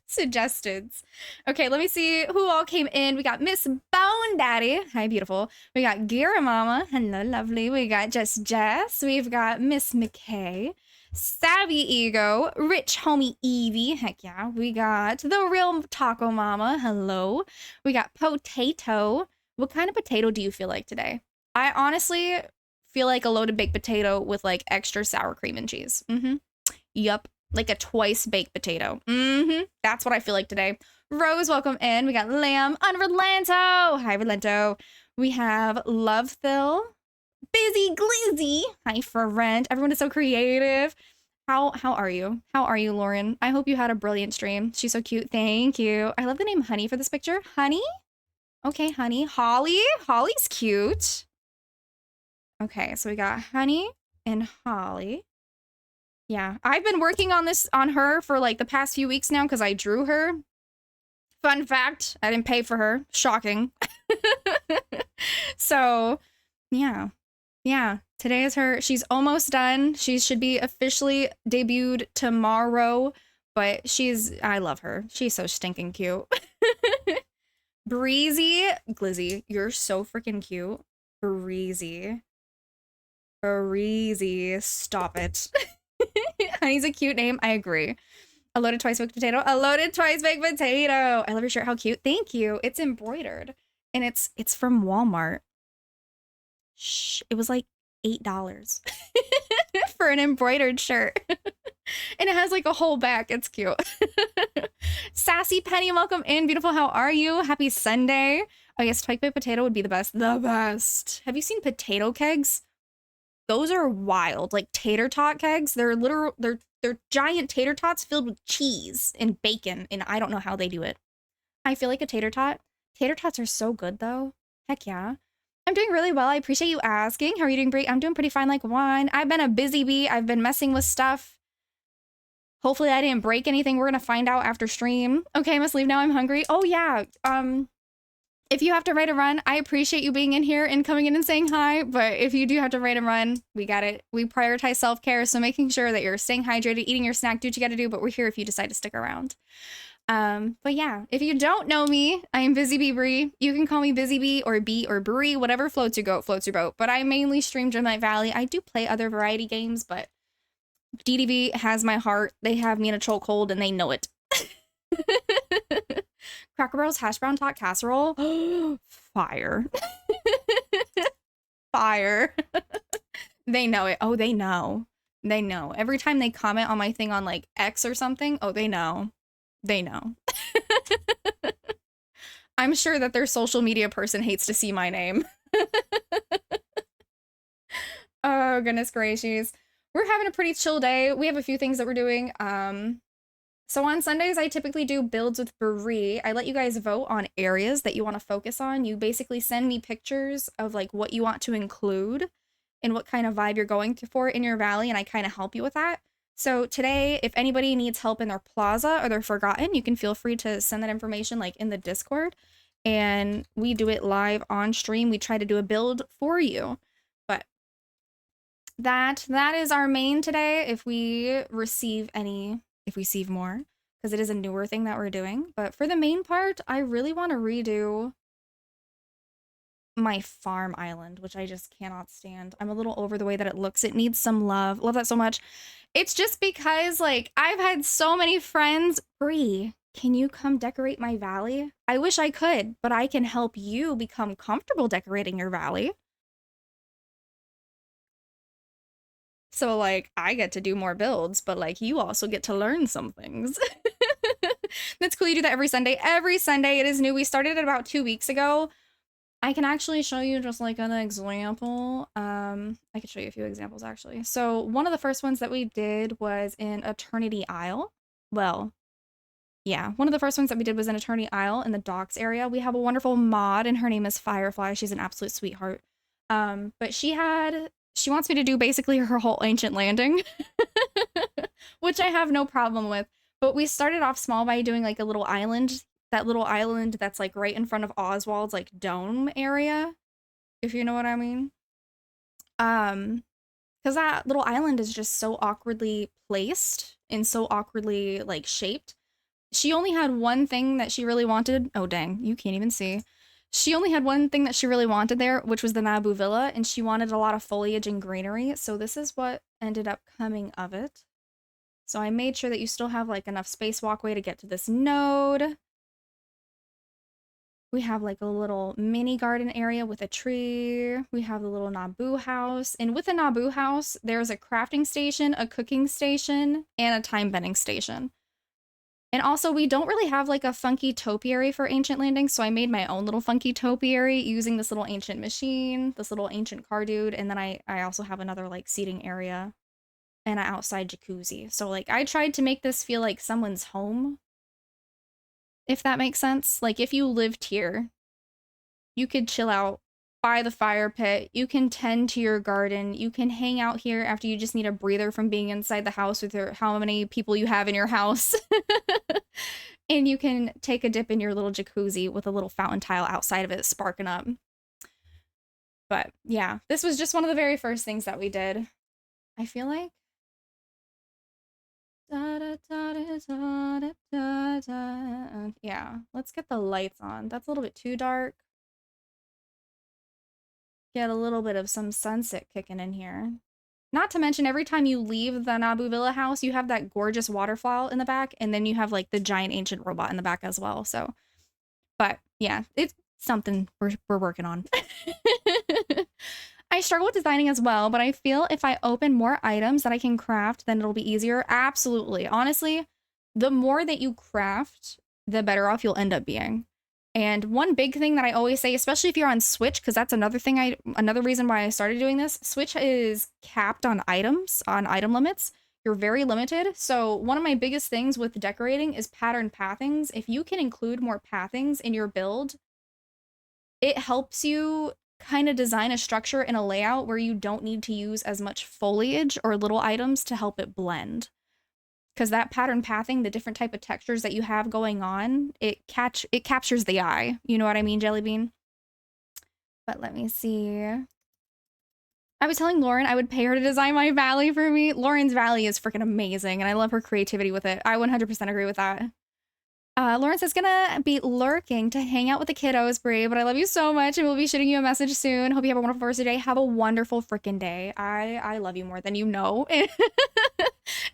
Speaker 6: suggestions. Okay, let me see who all came in. We got Miss Bone Daddy. Hi, beautiful. We got Gira Mama. Hello, lovely. We got Just Jess. We've got Miss McKay. Savvy Ego. Rich Homie Evie. Heck yeah. We got The Real Taco Mama. Hello. We got Potato. What kind of potato do you feel like today? I honestly feel like a loaded baked potato with like extra sour cream and cheese. Yup. Like a twice baked potato. That's what I feel like today. Rose, welcome in. We got Lamb on Relento. Hi, Relento. We have Love Phil. Busy Glizzy. Hi, friend. Everyone is so creative. How are you? How are you, Lauren? I hope you had a brilliant stream. She's so cute. Thank you. I love the name Honey for this picture. Honey? Okay, Honey. Holly? Holly's cute. Okay, so we got Honey and Holly. Yeah, I've been working on her for like the past few weeks now because I drew her. Fun fact, I didn't pay for her. Shocking. So, yeah. Today is she's almost done. She should be officially debuted tomorrow, but I love her. She's so stinking cute. Breezy. Glizzy, you're so freaking cute. Breezy, stop it. Honey's a cute name. I agree. A loaded twice baked potato. A loaded twice baked potato. I love your shirt. How cute. Thank you. It's embroidered. And it's from Walmart. Shh. It was like $8 for an embroidered shirt. And it has like a whole back. It's cute. Sassy Penny, welcome in. Beautiful, how are you? Happy Sunday. Oh yes, spiked baked potato would be the best. The best. Have you seen potato kegs? Those are wild. Like tater tot kegs. They're literal. They're giant tater tots filled with cheese and bacon, and I don't know how they do it. I feel like a tater tot. Tater tots are so good though. Heck yeah. I'm doing really well. I appreciate you asking. How are you doing, Brie? I'm doing pretty fine like wine. I've been a busy bee. I've been messing with stuff. Hopefully I didn't break anything. We're gonna find out after stream. Okay, I must leave now. I'm hungry. Oh yeah. If you have to write a run, I appreciate you being in here and coming in and saying hi. But if you do have to write a run, we got it. We prioritize self-care, so making sure that you're staying hydrated, eating your snack, do what you gotta do, but we're here if you decide to stick around. But yeah, if you don't know me, I am Busy Bee Bree. You can call me Busy Bee or Bee or Bree, whatever floats your goat, floats your boat. But I mainly stream Dreamlight Valley. I do play other variety games, but DDV has my heart. They have me in a chokehold and they know it. Cracker Barrel's hash brown tot casserole. Fire. Fire. They know it. Oh, they know. They know. Every time they comment on my thing on like X or something, oh, they know. They know. I'm sure that their social media person hates to see my name. Oh, goodness gracious. We're having a pretty chill day. We have a few things that we're doing. So on Sundays, I typically do builds with Brie. I let you guys vote on areas that you want to focus on. You basically send me pictures of like what you want to include and what kind of vibe you're going for in your valley, and I kind of help you with that. So today, if anybody needs help in their plaza or they're forgotten, you can feel free to send that information like in the Discord, and we do it live on stream. We try to do a build for you. But that is our main today. If we receive more, because it is a newer thing that we're doing. But for the main part, I really want to redo my farm island, which I just cannot stand. I'm a little over the way that it looks. It needs some love. Love that so much. It's just because like I've had so many friends. Bree, can you come decorate my valley? I wish I could, but I can help you become comfortable decorating your valley. So like I get to do more builds, but like you also get to learn some things. That's cool. You do that every Sunday. Every Sunday. It is new. We started it about 2 weeks ago. I can actually show you just like an example. I could show you a few examples actually. So one of the first ones that we did was in Eternity Isle. Well, yeah, one of the first ones that we did was in Eternity Isle in the docks area. We have a wonderful mod and her name is Firefly. She's an absolute sweetheart. But she wants me to do basically her whole ancient landing, which I have no problem with. But we started off small by doing like a little island. That little island that's like right in front of Oswald's like dome area, if you know what I mean. Because that little island is just so awkwardly placed and so awkwardly like shaped. She only had one thing that she really wanted. Oh dang, you can't even see. She only had one thing that she really wanted there, which was the Naboo Villa, and she wanted a lot of foliage and greenery. So this is what ended up coming of it. So I made sure that you still have like enough space walkway to get to this node. We have like a little mini garden area with a tree. We have the little Naboo house. And with the Naboo house, there's a crafting station, a cooking station, and a time bending station. And also, we don't really have like a funky topiary for ancient landing, so I made my own little funky topiary using this little ancient machine, this little ancient car dude, and then I also have another like seating area and an outside jacuzzi. So like I tried to make this feel like someone's home, if that makes sense. Like if you lived here, you could chill out by the fire pit, you can tend to your garden, you can hang out here after you just need a breather from being inside the house with how many people you have in your house. And you can take a dip in your little jacuzzi with a little fountain tile outside of it sparking up. But yeah, this was just one of the very first things that we did. I feel like yeah, let's get the lights on. That's a little bit too dark. Get a little bit of some sunset kicking in here. Not to mention, every time you leave the Naboo Villa house, you have that gorgeous waterfall in the back, and then you have like the giant ancient robot in the back as well. So, but yeah, it's something we're working on. I struggle with designing as well, but I feel if I open more items that I can craft, then it'll be easier. Absolutely. Honestly, the more that you craft, the better off you'll end up being. And one big thing that I always say, especially if you're on Switch, because that's another thing another reason why I started doing this, Switch is capped on items, on item limits. You're very limited. So one of my biggest things with decorating is pattern pathings. If you can include more pathings in your build, it helps you kind of design a structure and a layout where you don't need to use as much foliage or little items to help it blend. Because that pattern pathing, the different type of textures that you have going on, it captures the eye. You know what I mean, Jellybean? But let me see. I was telling Lauren I would pay her to design my valley for me. Lauren's valley is freaking amazing, and I love her creativity with it. I 100% agree with that. Lauren says, gonna be lurking to hang out with the kiddos, Brie, but I love you so much, and we'll be shooting you a message soon. Hope you have a wonderful first day. Have a wonderful freaking day. I love you more than you know.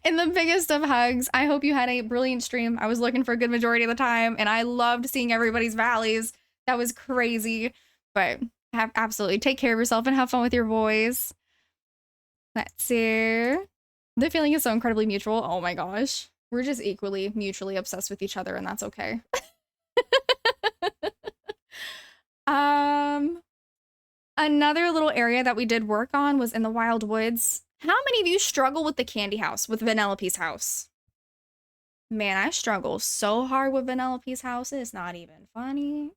Speaker 6: In the biggest of hugs. I hope you had a brilliant stream. I was looking for a good majority of the time, and I loved seeing everybody's valleys. That was crazy. But absolutely take care of yourself and have fun with your boys. Let's see. The feeling is so incredibly mutual. Oh my gosh. We're just equally mutually obsessed with each other, and that's okay. Another little area that we did work on was in the Wild Woods. How many of you struggle with the candy house, with Vanellope's house? Man, I struggle so hard with Vanellope's house. It's not even funny.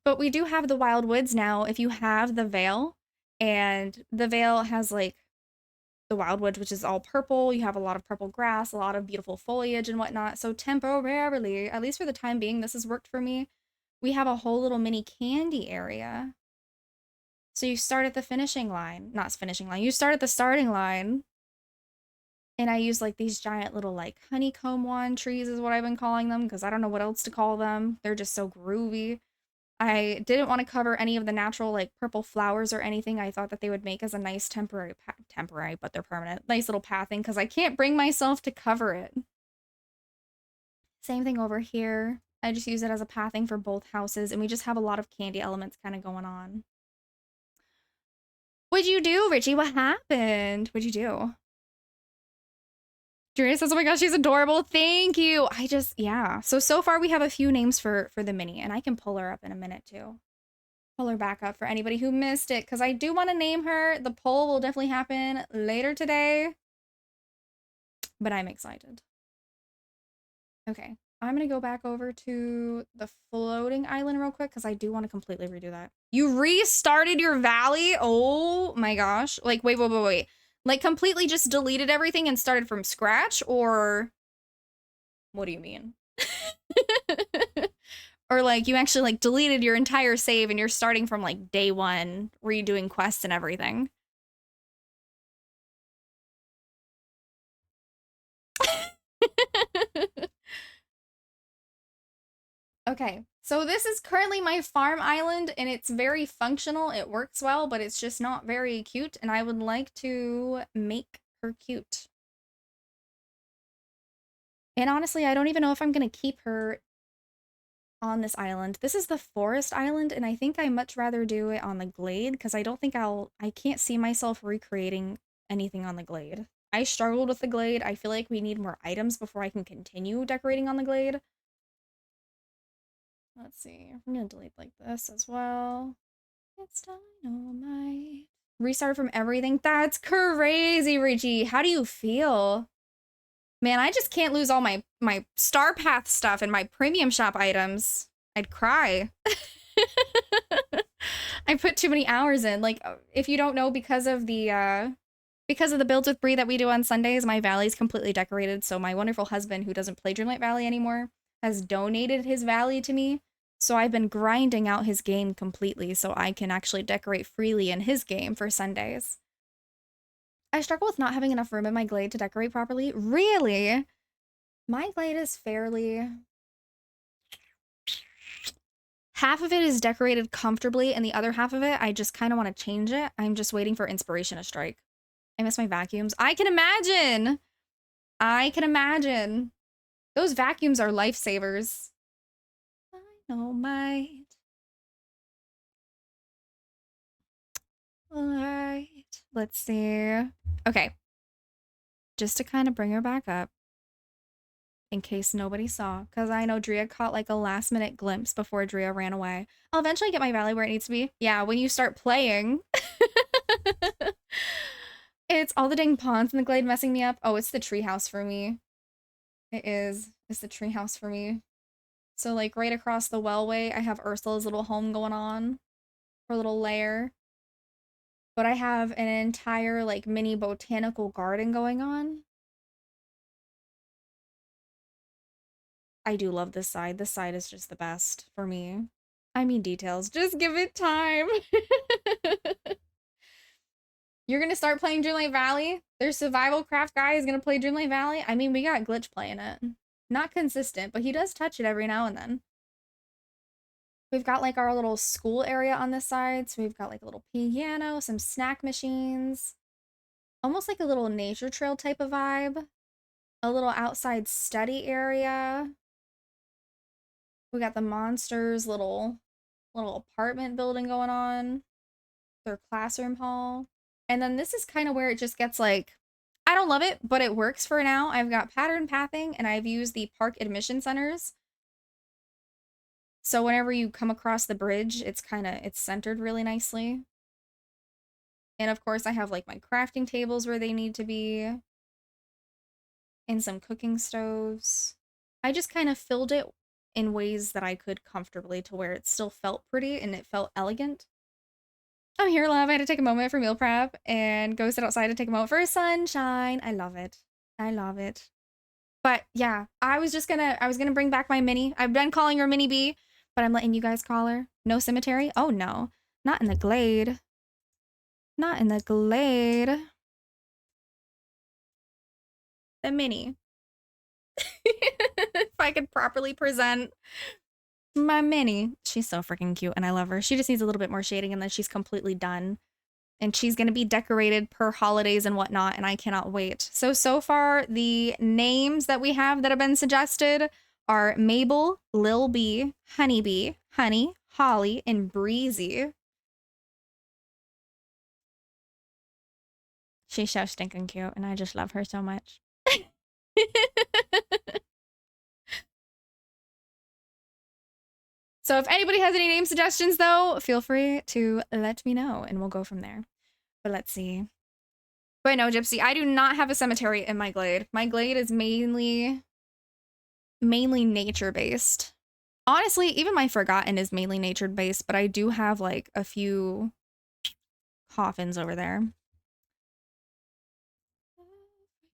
Speaker 6: But we do have the Wild Woods now. If you have the Veil, and the Veil has like the Wildwood, which is all purple. You have a lot of purple grass, a lot of beautiful foliage and whatnot. So temporarily, at least for the time being, this has worked for me. We have a whole little mini candy area. So you start at the finishing line, not finishing line, you start at the starting line. And I use like these giant little like honeycomb wand trees is what I've been calling them, because I don't know what else to call them. They're just so groovy. I didn't want to cover any of the natural like purple flowers or anything. I thought that they would make as a nice temporary, but they're permanent, nice little pathing, because I can't bring myself to cover it. Same thing over here. I just use it as a pathing for both houses, and we just have a lot of candy elements kind of going on. What'd you do, Richie? What happened? What'd you do? Julia says, oh my gosh, she's adorable. Thank you. Yeah. So far we have a few names for the mini, and I can pull her up in a minute too. Pull her back up for anybody who missed it, because I do want to name her. The poll will definitely happen later today, but I'm excited. Okay. I'm going to go back over to the floating island real quick, because I do want to completely redo that. You restarted your valley? Oh my gosh. Like, wait. Like, completely just deleted everything and started from scratch, or what do you mean? Or, like, you actually, like, deleted your entire save and you're starting from, like, day one, redoing quests and everything. Okay, so this is currently my farm island, and it's very functional. It works well, but it's just not very cute, and I would like to make her cute. And honestly, I don't even know if I'm going to keep her on this island. This is the forest island, and I think I much rather do it on the glade, because I don't think I can't see myself recreating anything on the glade. I struggled with the glade. I feel like we need more items before I can continue decorating on the glade. Let's see. I'm gonna delete like this as well. It's dynamite. Restart from everything. That's crazy, Richie. How do you feel? Man, I just can't lose all my Star Path stuff and my premium shop items. I'd cry. I put too many hours in. Like, if you don't know, because of the builds with Brie that we do on Sundays, my valley's completely decorated. So my wonderful husband, who doesn't play Dreamlight Valley anymore, has donated his valley to me. So I've been grinding out his game completely so I can actually decorate freely in his game for Sundays. I struggle with not having enough room in my glade to decorate properly. Really? My glade is fairly... Half of it is decorated comfortably, and the other half of it, I just kind of want to change it. I'm just waiting for inspiration to strike. I miss my vacuums. I can imagine! I can imagine. Those vacuums are lifesavers. Dynamite. Let's see. Okay. Just to kind of bring her back up. In case nobody saw. Because I know Drea caught like a last minute glimpse before Drea ran away. I'll eventually get my valley where it needs to be. Yeah, when you start playing. It's all the dang ponds in the glade messing me up. Oh, it's the treehouse for me. It is. It's the treehouse for me. So like right across the wellway, I have Ursula's little home going on. Her little lair. But I have an entire like mini botanical garden going on. I do love this side. This side is just the best for me. I mean details. Just give it time. You're gonna start playing Dreamlight Valley? Their survival craft guy is gonna play Dreamlight Valley? I mean, we got Glitch playing it. Not consistent, but he does touch it every now and then. We've got like our little school area on this side. So we've got like a little piano, some snack machines. Almost like a little nature trail type of vibe. A little outside study area. We got the monsters little apartment building going on. Their classroom hall. And then this is kind of where it just gets like, I don't love it, but it works for now. I've got pattern pathing and I've used the park admission centers. So whenever you come across the bridge, it's centered really nicely. And of course I have like my crafting tables where they need to be. And some cooking stoves. I just kind of filled it in ways that I could comfortably to where it still felt pretty and it felt elegant. I'm here, love. I had to take a moment for meal prep and go sit outside to take a moment for sunshine. I love it. I love it. But yeah, I was gonna bring back my mini. I've been calling her Mini B, but I'm letting you guys call her. No cemetery? Oh no. Not in the glade. Not in the glade. The mini. If I could properly present my mini. She's so freaking cute and I love her. She just needs a little bit more shading and then she's completely done. And she's going to be decorated per holidays and whatnot, and I cannot wait. So far, the names that we have that have been suggested are Mabel, Lil B, Honeybee, Honey, Holly, and Breezy. She's so stinking cute, and I just love her so much. So if anybody has any name suggestions, though, feel free to let me know, and we'll go from there. But let's see. But no, Gypsy, I do not have a cemetery in my glade. My glade is mainly nature-based. Honestly, even my Forgotten is mainly nature-based, but I do have, like, a few coffins over there.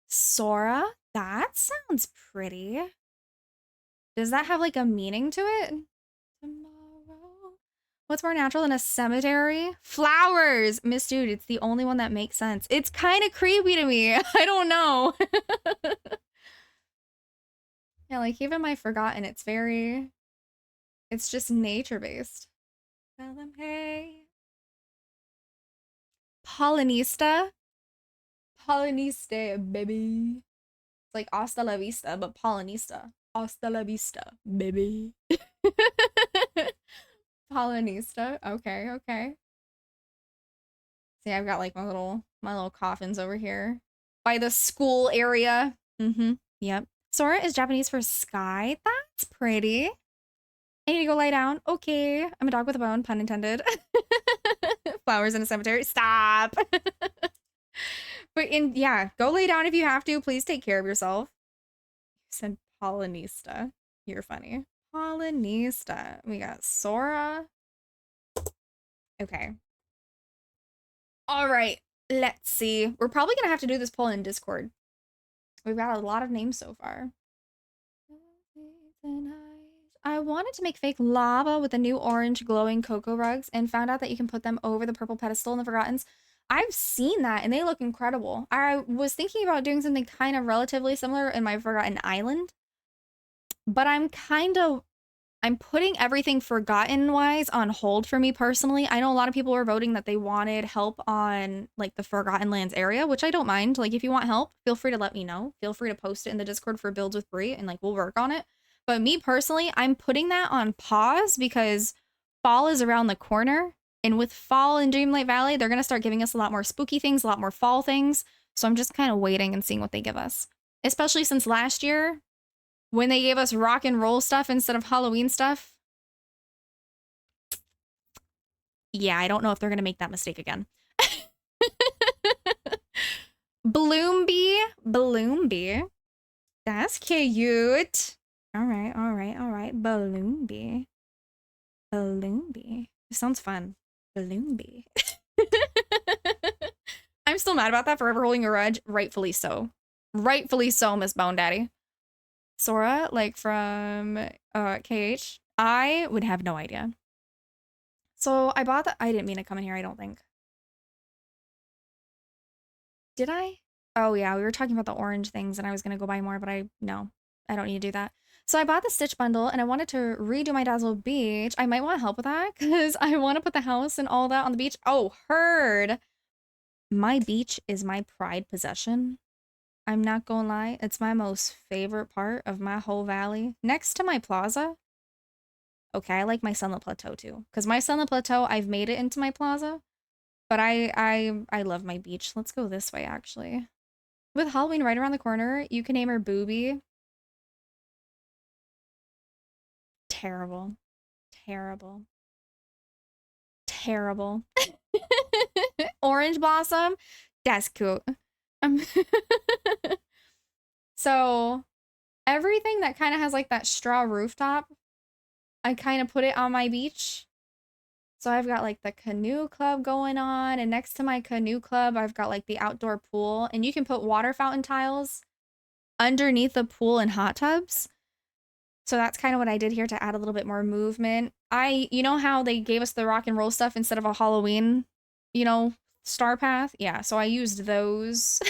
Speaker 6: Sora? That sounds pretty. Does that have, like, a meaning to it? Tomorrow. What's more natural than a cemetery? Flowers! Miss Dude, it's the only one that makes sense. It's kind of creepy to me. I don't know. Yeah, like even my Forgotten, it's just nature-based. Tell them, hey. Polonista? Polonista, baby. It's like hasta la vista, but Polonista. Hasta la vista, baby. Polonista. Okay, okay. See, I've got like my little coffins over here by the school area. Yep. Sora is Japanese for sky. That's pretty. I need to go lie down. Okay. I'm a dog with a bone, pun intended. Flowers in a cemetery. Stop. But yeah, go lay down if you have to. Please take care of yourself. You said Polonista. You're funny. Polonista. We got Sora. Okay. All right. Let's see. We're probably going to have to do this poll in Discord. We've got a lot of names so far. I wanted to make fake lava with the new orange glowing cocoa rugs and found out that you can put them over the purple pedestal in the Forgottens. I've seen that and they look incredible. I was thinking about doing something kind of relatively similar in my Forgotten Island, but I'm putting everything Forgotten wise on hold for me personally. I know a lot of people were voting that they wanted help on like the Forgotten Lands area, which I don't mind. Like if you want help, feel free to let me know. Feel free to post it in the Discord for Builds with Brie and like we'll work on it. But me personally, I'm putting that on pause because fall is around the corner And with fall in Dreamlight Valley, they're going to start giving us a lot more spooky things, a lot more fall things. So I'm just kind of waiting and seeing what they give us. Especially since last year, when they gave us rock and roll stuff instead of Halloween stuff. Yeah, I don't know if they're going to make that mistake again. Bloomby. That's cute. All right. Bloomby. It sounds fun. Bloomby. I'm still mad about that, forever holding a grudge. Rightfully so. Rightfully so, Miss Bone Daddy. Sora, like from KH, I would have no idea. So I bought I didn't mean to come in here, I don't think. Did I? Oh yeah, we were talking about the orange things and I was gonna go buy more, but no, I don't need to do that. So I bought the Stitch bundle and I wanted to redo my Dazzle Beach. I might want to help with that because I want to put the house and all that on the beach. Oh, heard. My beach is my pride possession. I'm not gonna lie, it's my most favorite part of my whole valley. Next to my plaza. Okay, I like my Sunlit Plateau too. Because my Sunlit Plateau, I've made it into my plaza. But I love my beach. Let's go this way, actually. With Halloween right around the corner, you can name her Booby. Terrible. Orange Blossom. That's cute. So, everything that kind of has like that straw rooftop, I kind of put it on my beach. So I've got like the canoe club going on, and next to my canoe club, I've got like the outdoor pool, and you can put water fountain tiles underneath the pool and hot tubs. So that's kind of what I did here to add a little bit more movement. You know how they gave us the rock and roll stuff instead of a Halloween, star path? Yeah, so I used those.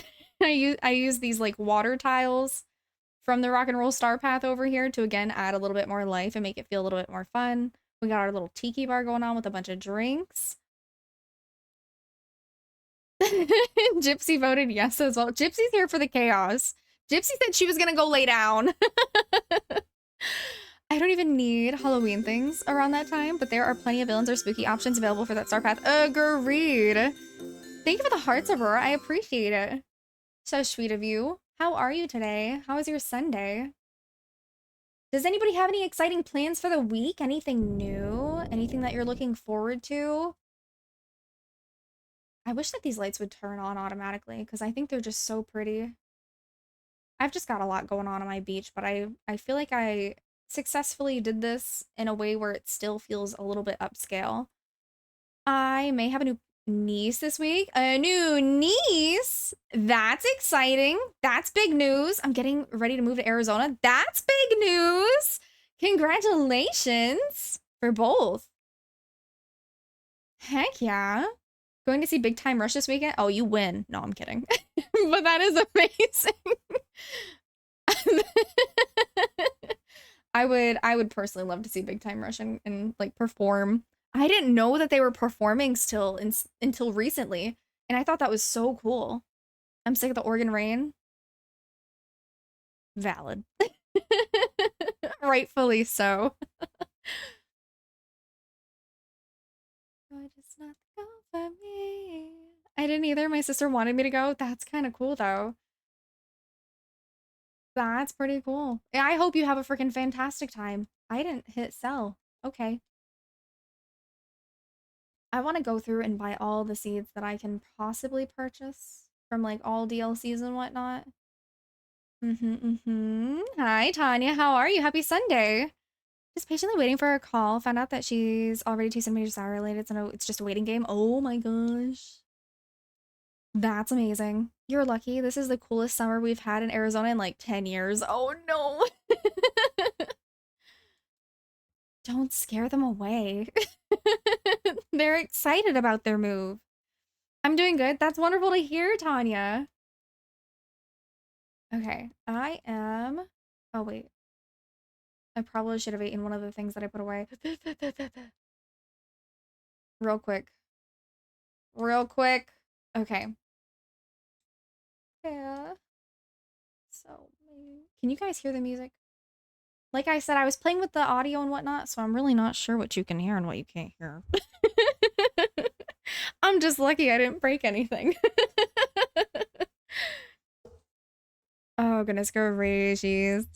Speaker 6: I used these like water tiles from the rock and roll star path over here to again add a little bit more life and make it feel a little bit more fun. We got our little tiki bar going on with a bunch of drinks. Gypsy voted yes as well. Gypsy's here for the chaos. Gypsy said she was gonna go lay down. I don't even need Halloween things around that time, but there are plenty of villains or spooky options available for that star path. Agreed. Thank you for the hearts, Aurora. I appreciate it. So sweet of you. How are you today? How was your Sunday? Does anybody have any exciting plans for the week? Anything new? Anything that you're looking forward to? I wish that these lights would turn on automatically because I think they're just so pretty. I've just got a lot going on my beach, but I feel like I successfully did this in a way where it still feels a little bit upscale. I may have a new niece this week. A new niece? That's exciting. That's big news. I'm getting ready to move to Arizona. That's big news. Congratulations for both. Heck yeah. Going to see Big Time Rush this weekend? Oh, you win. No, I'm kidding. But that is amazing. I would personally love to see Big Time Rush and like perform. I didn't know that they were performing still until recently, and I thought that was so cool. I'm sick of the Oregon rain. Valid. Rightfully so. Just not go for me. I didn't either. My sister wanted me to go. That's kind of cool though. That's pretty cool. I hope you have a freaking fantastic time. I didn't hit sell. Okay. I want to go through and buy all the seeds that I can possibly purchase from like all DLCs and whatnot. Hi, Tanya. How are you? Happy Sunday. Just patiently waiting for a call. Found out that she's already 2 centimeters sour related, so no, it's just a waiting game. Oh my gosh. That's amazing. You're lucky. This is the coolest summer we've had in Arizona in like 10 years. Oh no. Don't scare them away. They're excited about their move. I'm doing good. That's wonderful to hear, Tanya. Okay, I am... Oh, wait. I probably should have eaten one of the things that I put away. Real quick. Okay. Yeah. So, can you guys hear the music? Like I said, I was playing with the audio and whatnot, so I'm really not sure what you can hear and what you can't hear. I'm just lucky I didn't break anything. Oh, goodness gracious.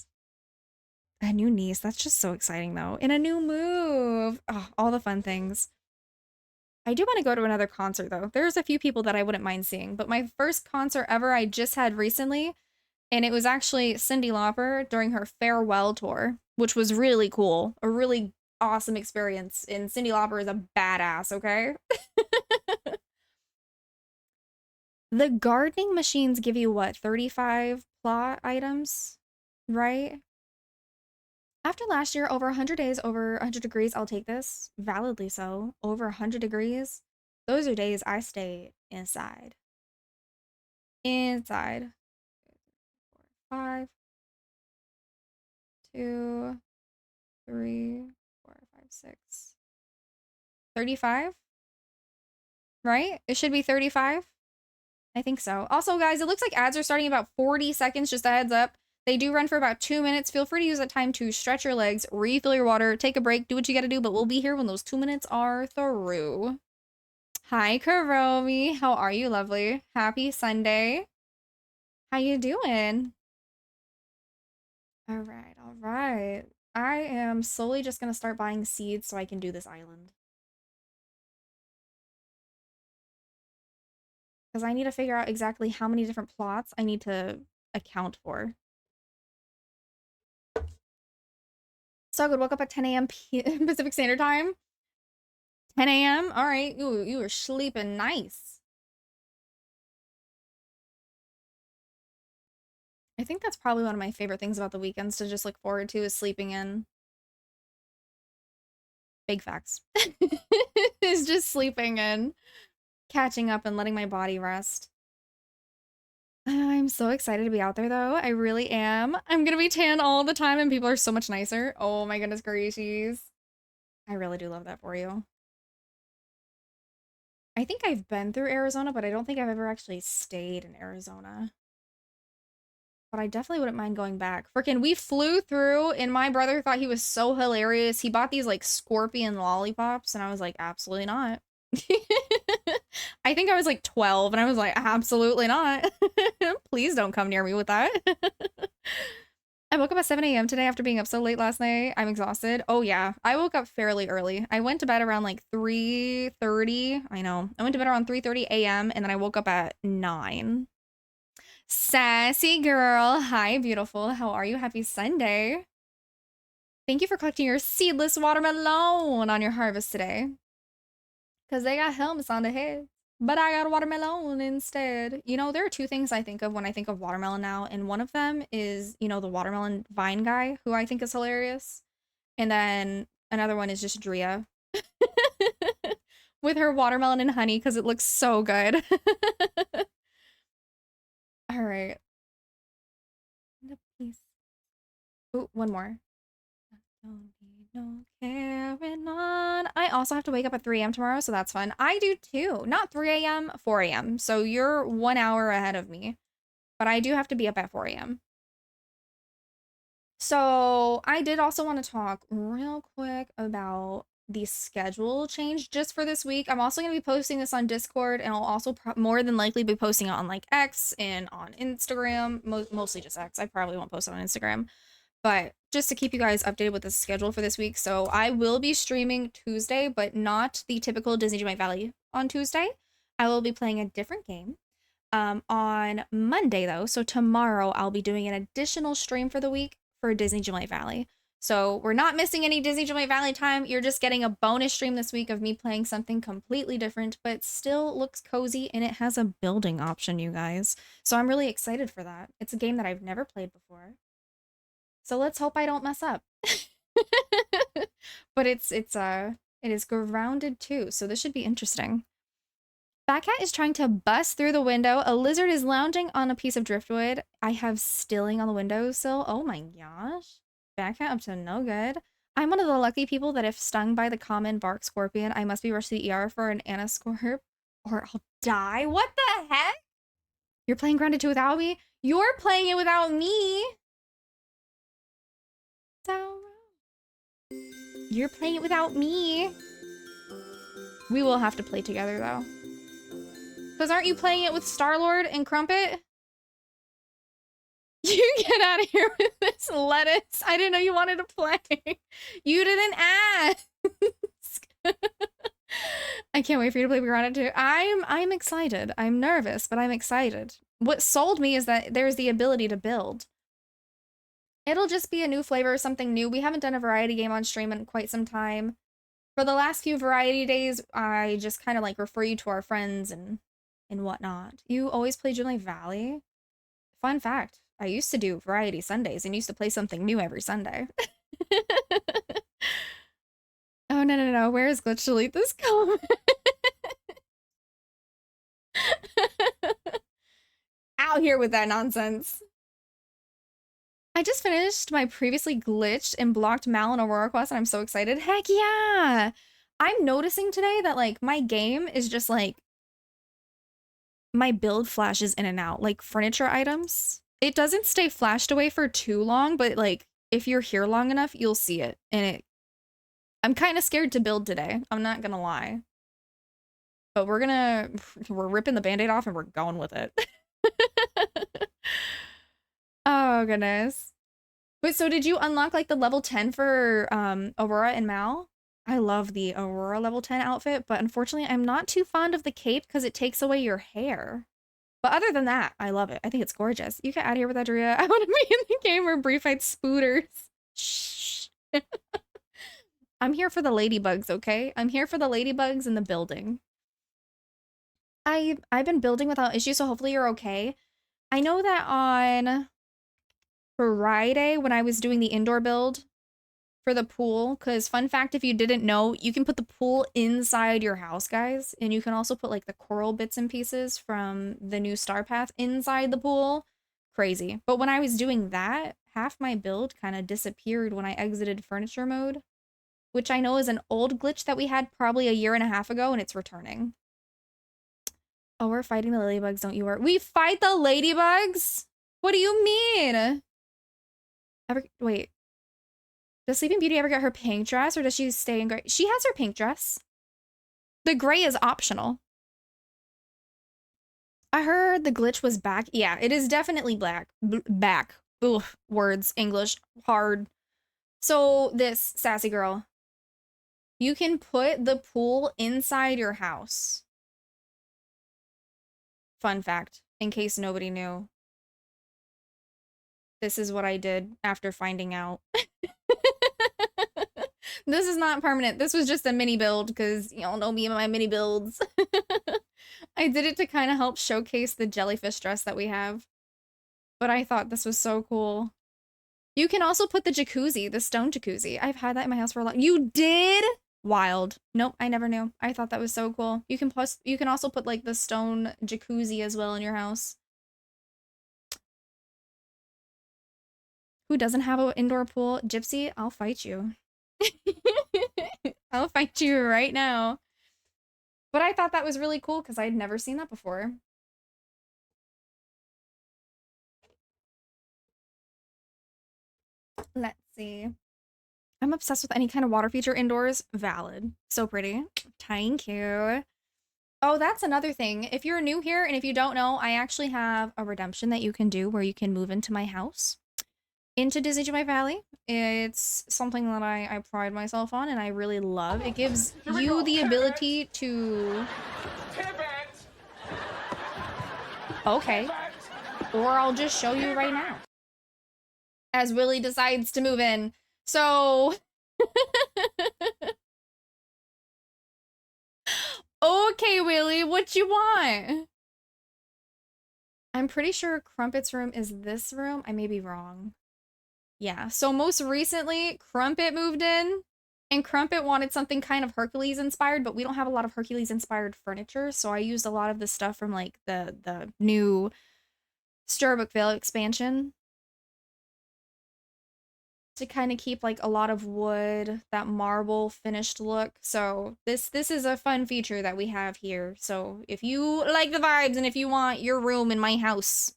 Speaker 6: A new niece. That's just so exciting, though. And a new move. Oh, all the fun things. I do want to go to another concert, though. There's a few people that I wouldn't mind seeing. But my first concert ever I just had recently, and it was actually Cyndi Lauper during her farewell tour, which was really cool. A really awesome experience. And Cyndi Lauper is a badass, okay? The gardening machines give you, what, 35 plot items? Right? After last year, over 100 days, over 100 degrees, I'll take this. Validly so. Over 100 degrees. Those are days I stayed inside. Inside. 5, 2, 3, 4, 5, 6. 35? Right? It should be 35? I think so. Also, guys, it looks like ads are starting about 40 seconds, just a heads up. They do run for about 2 minutes. Feel free to use that time to stretch your legs, refill your water, take a break, do what you gotta do, but we'll be here when those 2 minutes are through. Hi, Karomi. How are you, lovely? Happy Sunday. How you doing? All right, all right. I am slowly just gonna start buying seeds so I can do this island. Because I need to figure out exactly how many different plots I need to account for. So good. Woke up at 10 a.m. Pacific Standard Time. 10 a.m. All right. You were sleeping nice. I think that's probably one of my favorite things about the weekends to just look forward to is sleeping in. Big facts. Is just sleeping in, catching up and letting my body rest. I'm so excited to be out there though. I really am. I'm gonna be tan all the time and people are so much nicer. Oh my goodness gracious. I really do love that for you. I think I've been through Arizona, but I don't think I've ever actually stayed in Arizona. But I definitely wouldn't mind going back. Freaking, we flew through and my brother thought he was so hilarious. He bought these like scorpion lollipops and I was like, absolutely not. I think I was like 12 and I was like, absolutely not. Please don't come near me with that. I woke up at 7 a.m. today after being up so late last night. I'm exhausted. Oh yeah, I woke up fairly early. I went to bed around like 3:30. I know. I went to bed around 3:30 a.m. and then I woke up at 9. Sassy girl. Hi, beautiful. How are you? Happy Sunday. Thank you for collecting your seedless watermelon on your harvest today. Because they got helmets on the head. But I got watermelon instead. You know, there are two things I think of when I think of watermelon now. And one of them is, you know, the watermelon vine guy, who I think is hilarious. And then another one is just Drea. With her watermelon and honey, because it looks so good. All right. Please. Oh, one more. Don't need no carrying on. I also have to wake up at 3 a.m. tomorrow, so that's fun. I do too. Not 3 a.m., 4 a.m. So you're 1 hour ahead of me. But I do have to be up at 4 a.m. So I did also want to talk real quick about the schedule change just for this week. I'm also going to be posting this on Discord, and I'll also more than likely be posting it on like X and on Instagram. Mostly just X. I probably won't post it on Instagram. But just to keep you guys updated with the schedule for this week. So I will be streaming Tuesday, but not the typical Disney Dreamlight Valley on Tuesday. I will be playing a different game on Monday, though. So tomorrow I'll be doing an additional stream for the week for Disney Dreamlight Valley. So we're not missing any Disney Dreamlight Valley time. You're just getting a bonus stream this week of me playing something completely different, but still looks cozy, and it has a building option, you guys. So I'm really excited for that. It's a game that I've never played before. So let's hope I don't mess up. But it is grounded too, so this should be interesting. Batcat is trying to bust through the window. A lizard is lounging on a piece of driftwood. I have stilling on the windowsill. Oh my gosh. Batcat up to no good. I'm one of the lucky people that if stung by the common bark scorpion, I must be rushed to the ER for an anascorp or I'll die. What the heck? You're playing Grounded 2 without me? You're playing it without me. So you're playing it without me. We will have to play together though. Because aren't you playing it with Star-Lord and Crumpet? You get out of here with this lettuce. I didn't know you wanted to play. You didn't ask. I can't wait for you to play Piranha 2. I'm excited. I'm nervous, but I'm excited. What sold me is that there's the ability to build. It'll just be a new flavor, something new. We haven't done a variety game on stream in quite some time. For the last few variety days, I just kind of like refer you to our friends and whatnot. You always play Jubilee Valley? Fun fact, I used to do variety Sundays and used to play something new every Sunday. Oh, no. Where is Glitch? Delete this comment. Out here with that nonsense. I just finished my previously glitched and blocked Mal and Aurora quest and I'm so excited. Heck yeah! I'm noticing today that like my game is just like my build flashes in and out, like furniture items. It doesn't stay flashed away for too long, but like if you're here long enough, you'll see it. And I'm kind of scared to build today. I'm not gonna lie. But we're ripping the band-aid off and we're going with it. Oh, goodness. Wait, so did you unlock, like, the level 10 for, Aurora and Mal? I love the Aurora level 10 outfit, but unfortunately, I'm not too fond of the cape because it takes away your hair. But other than that, I love it. I think it's gorgeous. You get out of here with that, Drea. I want to be in the game where Bree fights spooters. Shh. I'm here for the ladybugs, okay? I'm here for the ladybugs in the building. I've been building without issue, so hopefully you're okay. I know that on Friday when I was doing the indoor build for the pool, because fun fact, if you didn't know, you can put the pool inside your house, guys, and you can also put like the coral bits and pieces from the new Star Path inside the pool. Crazy. But when I was doing that, half my build kind of disappeared when I exited furniture mode, which I know is an old glitch that we had probably a year and a half ago, and it's returning. Oh, we're fighting the ladybugs, don't you worry. We fight the ladybugs? What do you mean? Wait. Does Sleeping Beauty ever get her pink dress, or does she stay in gray? She has her pink dress. The gray is optional. I heard the glitch was back. Yeah, it is definitely back. Oof, words, English, hard. So this, sassy girl, you can put the pool inside your house. Fun fact, in case nobody knew. This is what I did after finding out. This is not permanent. This was just a mini build because y'all know me and my mini builds. I did it to kind of help showcase the jellyfish dress that we have. But I thought this was so cool. You can also put the jacuzzi, the stone jacuzzi. I've had that in my house for a long. You did? Wild. Nope, I never knew. I thought that was so cool. You can also put like the stone jacuzzi as well in your house. Who doesn't have an indoor pool? Gypsy, I'll fight you. I'll fight you right now. But I thought that was really cool because I'd never seen that before. Let's see. I'm obsessed with any kind of water feature indoors. Valid. So pretty. Thank you. Oh, that's another thing. If you're new here and if you don't know, I actually have a redemption that you can do where you can move into my house. Into Disney Jubilee Valley. It's something that I pride myself on and I really love. It gives you the ability to... Okay. Or I'll just show you right now. As Willie decides to move in. So... Okay, Willie, what you want? I'm pretty sure Crumpet's room is this room. I may be wrong. Yeah, so most recently, Crumpet moved in, and Crumpet wanted something kind of Hercules-inspired, but we don't have a lot of Hercules-inspired furniture, so I used a lot of the stuff from, like, the new Storybook Vale expansion to kind of keep, like, a lot of wood, that marble finished look. So this is a fun feature that we have here. So if you like the vibes and if you want your room in my house,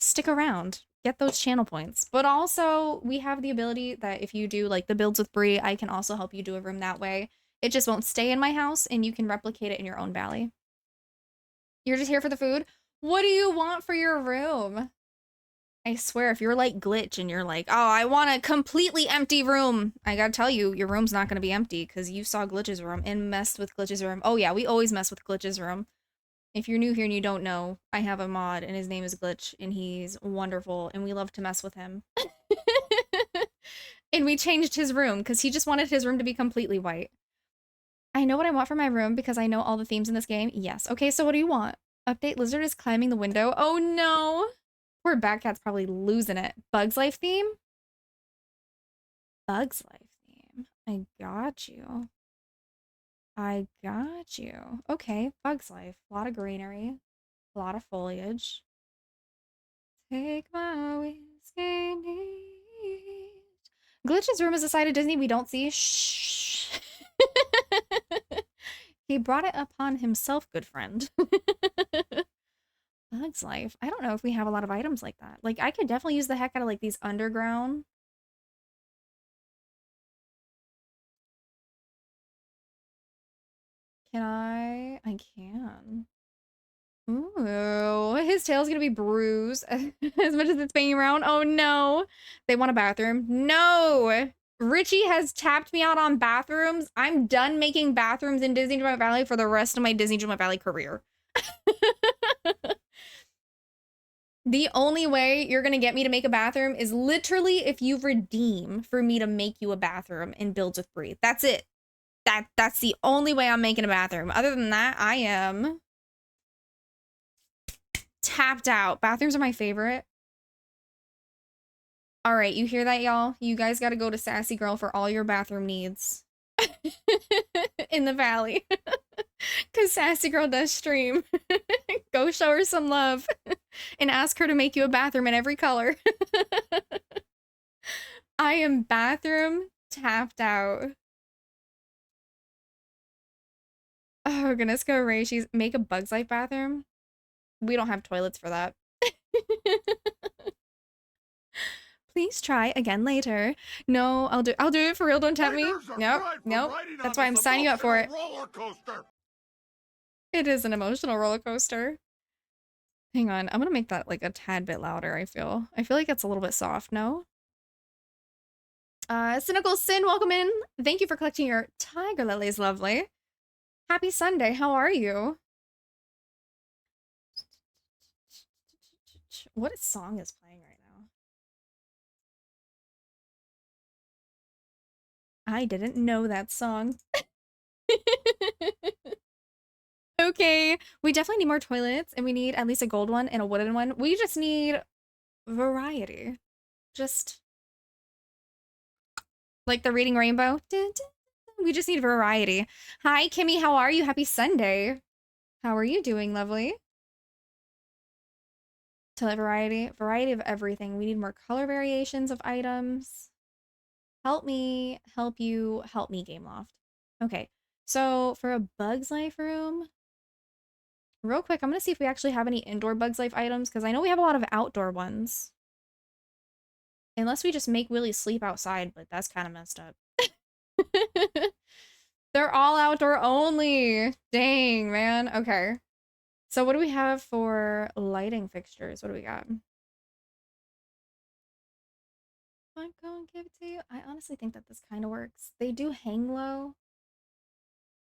Speaker 6: stick around. Get those channel points. But also, we have the ability that if you do, like, the builds with Bree, I can also help you do a room that way. It just won't stay in my house, and you can replicate it in your own valley. You're just here for the food? What do you want for your room? I swear, if you're like Glitch and you're like, oh, I want a completely empty room, I gotta tell you, your room's not gonna be empty because you saw Glitch's room and messed with Glitch's room. Oh yeah, we always mess with Glitch's room. If you're new here and you don't know, I have a mod and his name is Glitch and he's wonderful and we love to mess with him. And we changed his room because he just wanted his room to be completely white. I know what I want for my room because I know all the themes in this game. Yes. Okay, so what do you want? Update Lizard is climbing the window. Oh no! Poor Batcat's probably losing it. Bugs Life theme? Bugs Life theme. I got you. I got you. Okay, Bugs Life. A lot of greenery. A lot of foliage. Take my whiskey neat. Glitch's room is a side of Disney we don't see. Shh. He brought it upon himself, good friend. Bugs Life. I don't know if we have a lot of items like that. Like, I could definitely use the heck out of, like, these underground. Can I? I can. Ooh, his tail's gonna be bruised as much as it's banging around. Oh no. They want a bathroom. No! Richie has tapped me out on bathrooms. I'm done making bathrooms in Disney Dreamlight Valley for the rest of my Disney Dreamlight Valley career. The only way you're gonna get me to make a bathroom is literally if you redeem for me to make you a bathroom in Builds with Breathe. That's it. That's the only way I'm making a bathroom. Other than that, I am tapped out. Bathrooms are my favorite. All right, you hear that, y'all? You guys got to go to Sassy Girl for all your bathroom needs in the valley. Because Sassy Girl does stream. Go show her some love and ask her to make you a bathroom in every color. I am bathroom tapped out. Oh, goodness, go Ray. She's make a Bugs Life bathroom. We don't have toilets for that. Please try again later. No, I'll do it for real. Don't tempt me. Nope. That's why I'm signing you up for it. It is an emotional roller coaster. Hang on, I'm gonna make that like a tad bit louder. I feel like it's a little bit soft. No. Cynical Sin, welcome in. Thank you for collecting your tiger lilies. Lovely. Happy Sunday. How are you? What song is playing right now? I didn't know that song. Okay, we definitely need more toilets, and we need at least a gold one and a wooden one. We just need variety. Just like the Reading Rainbow. We just need variety. Hi, Kimmy. How are you? Happy Sunday. How are you doing, lovely? Toilet variety. Variety of everything. We need more color variations of items. Help me, help you, help me, Game Loft. Okay, so for a Bugs Life room, real quick, I'm going to see if we actually have any indoor Bugs Life items, because I know we have a lot of outdoor ones. Unless we just make Willie sleep outside, but that's kind of messed up. They're all outdoor only. Dang, man. Okay. So what do we have for lighting fixtures? What do we got? I'm going to give it to you. I honestly think that this kind of works. They do hang low,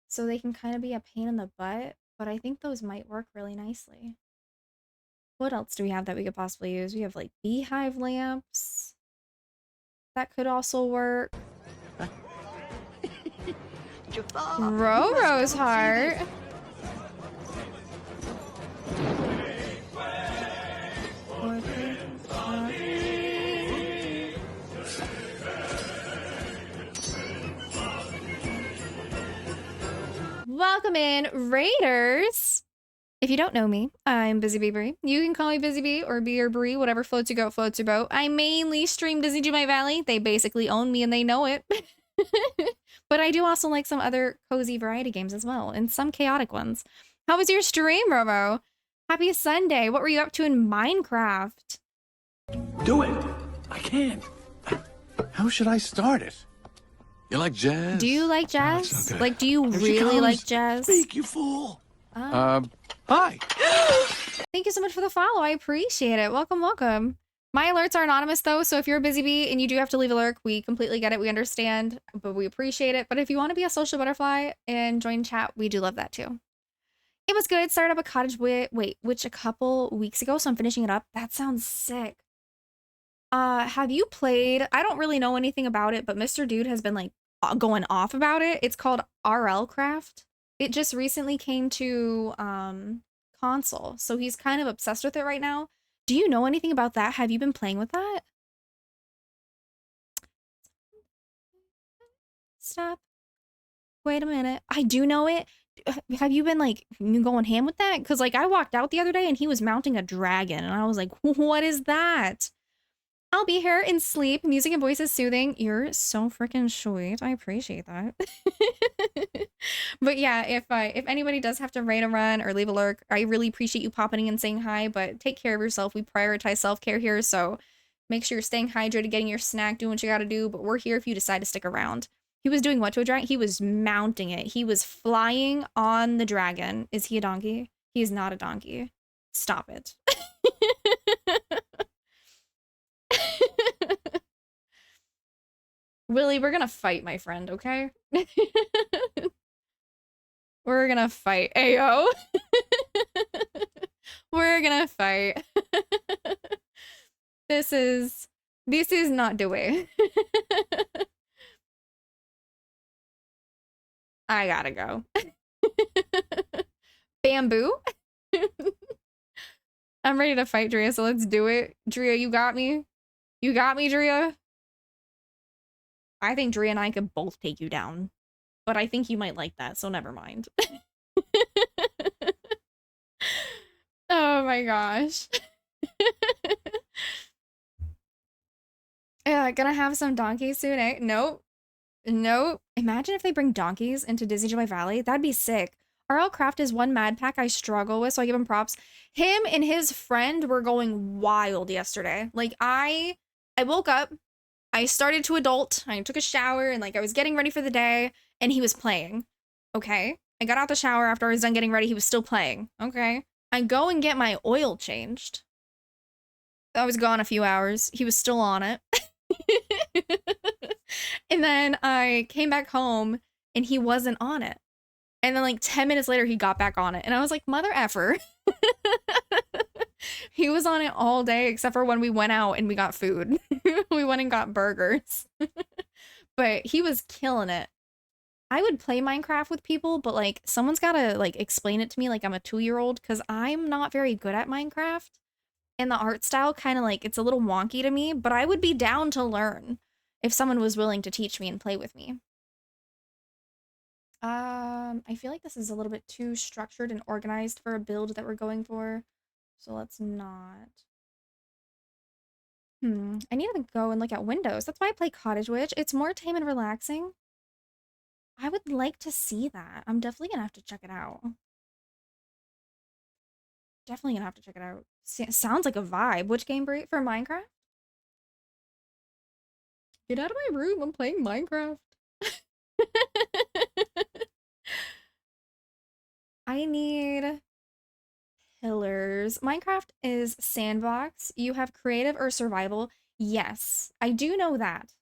Speaker 6: so they can kind of be a pain in the butt, but I think those might work really nicely. What else do we have that we could possibly use? We have like beehive lamps. That could also work. Roro's heart. Welcome in, Raiders! If you don't know me, I'm Busy Bee Bree. You can call me Busy Bee or Bee or Bree, whatever floats your goat, floats your boat. I mainly stream Disney Dreamlight Valley. They basically own me and they know it. But I do also like some other cozy variety games as well, and some chaotic ones. How was your stream, Romo? Happy Sunday. What were you up to in Minecraft?
Speaker 8: Do it. I can't. How should I start it? You like jazz?
Speaker 6: Do you like jazz?
Speaker 8: so good.
Speaker 6: Like, do you
Speaker 8: Here she
Speaker 6: really
Speaker 8: comes.
Speaker 6: like jazz?
Speaker 8: Speak, you fool.
Speaker 6: Hi. Thank you so much for the follow. I appreciate it. Welcome, welcome. My alerts are anonymous though, so if you're a busy bee and you do have to leave a lurk, we completely get it. We understand, but we appreciate it. But if you want to be a social butterfly and join chat, we do love that too. It was good. Started up a cottage witch a couple weeks ago, so I'm finishing it up. That sounds sick. Have you played? I don't really know anything about it, but Mr. Dude has been like going off about it. It's called RL Craft. It just recently came to console, so he's kind of obsessed with it right now. Do you know anything about that? Have you been playing with that? Stop. Wait a minute. I do know it. Have you been like going ham with that? Because like I walked out the other day and he was mounting a dragon and I was like, what is that? I'll be here in sleep. Music and voice is soothing. You're so freaking sweet. I appreciate that. But yeah, if anybody does have to raid a run or leave a lurk, I really appreciate you popping in and saying hi, but take care of yourself. We prioritize self-care here, so make sure you're staying hydrated, getting your snack, doing what you gotta do, but we're here if you decide to stick around. He was doing what to a dragon? He was mounting it. He was flying on the dragon. Is he a donkey? He is not a donkey. Stop it. Willie, we're gonna fight, my friend, okay? We're gonna fight. Ayo. We're gonna fight. This is not the way. I gotta go. Bamboo? I'm ready to fight, Drea, so let's do it. Drea, you got me? You got me, Drea? I think Drea and I could both take you down. But I think you might like that, so never mind. Oh my gosh. Yeah, gonna have some donkeys soon, eh? Nope. Nope. Imagine if they bring donkeys into Disney Joy Valley. That'd be sick. RL Craft is one mad pack I struggle with, so I give him props. Him and his friend were going wild yesterday. Like, I woke up, I started to adult, I took a shower, and like I was getting ready for the day, and he was playing. Okay. I got out the shower after I was done getting ready, he was still playing. Okay. I go and get my oil changed. I was gone a few hours. He was still on it. And then I came back home and he wasn't on it. And then like 10 minutes later, he got back on it. And I was like, mother effer. He was on it all day except for when we went out and we got food. We went and got burgers. But he was killing it. I would play Minecraft with people, but like someone's gotta like explain it to me like I'm a 2-year-old because I'm not very good at Minecraft. And the art style kind of like, it's a little wonky to me, but I would be down to learn if someone was willing to teach me and play with me. I feel like this is a little bit too structured and organized for a build that we're going for. So let's not. I need to go and look at windows. That's why I play Cottage Witch. It's more tame and relaxing. I would like to see that. I'm definitely gonna have to check it out. Definitely gonna have to check it out. Sounds like a vibe. Which game for Minecraft? Get out of my room. I'm playing Minecraft. I need pillars. Minecraft is sandbox. You have creative or survival. Yes, I do know that.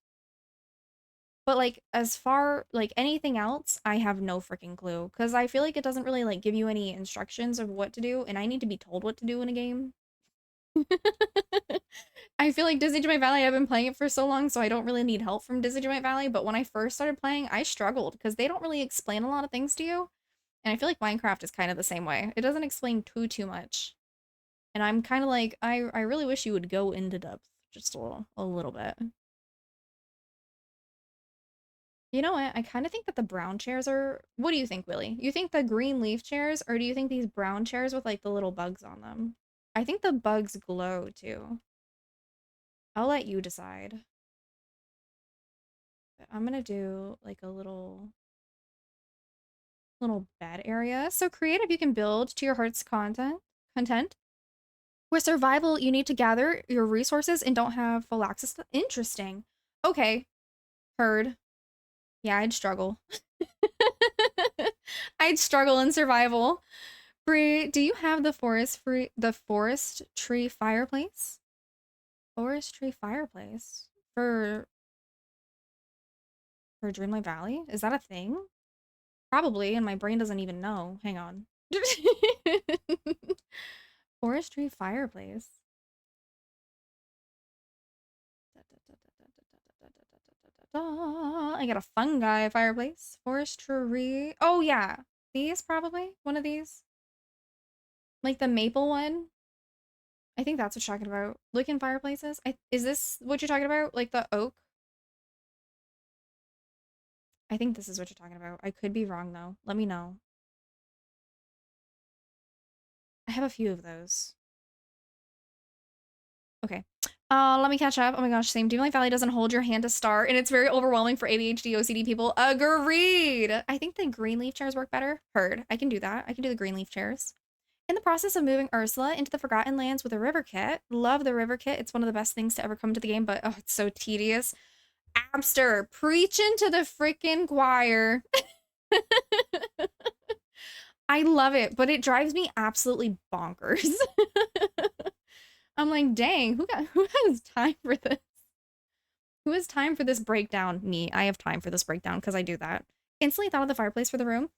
Speaker 6: But like as far like anything else, I have no freaking clue because I feel like it doesn't really like give you any instructions of what to do, and I need to be told what to do in a game. I feel like Disney Joy Valley, I've been playing it for so long, so I don't really need help from Disney Joy Valley, but when I first started playing, I struggled because they don't really explain a lot of things to you. And I feel like Minecraft is kind of the same way. It doesn't explain too much. And I'm kind of like, I really wish you would go into depth just a little bit. You know what? I kind of think that the brown chairs are... What do you think, Willie? You think the green leaf chairs, or do you think these brown chairs with like the little bugs on them? I think the bugs glow too. I'll let you decide. But I'm gonna do like a little bed area. So creative, you can build to your heart's content. With survival, you need to gather your resources and don't have full access to... Interesting. Okay. Heard. Yeah, I'd struggle. I'd struggle in survival. Bree, do you have the forest tree fireplace? Forest tree fireplace for Dreamlight Valley? Is that a thing? Probably, and my brain doesn't even know. Hang on. Forestry fireplace. I got a fungi fireplace. Forestry. Oh, yeah. These, probably. One of these. Like the maple one. I think that's what you're talking about. Looking fireplaces. Is this what you're talking about? Like the oak? I think this is what you're talking about. I could be wrong, though. Let me know. I have a few of those. Okay. Let me catch up. Oh my gosh, same. Dreamlight Valley doesn't hold your hand to start, and it's very overwhelming for ADHD, OCD people. Agreed! I think the green leaf chairs work better. Heard. I can do that. I can do the green leaf chairs. In the process of moving Ursula into the Forgotten Lands with a river kit. Love the river kit. It's one of the best things to ever come to the game, but oh, it's so tedious. Abster, preaching to the freaking choir. I love it, but it drives me absolutely bonkers. I'm like, dang, who has time for this? Who has time for this breakdown? Me. I have time for this breakdown because I do that. Instantly thought of the fireplace for the room.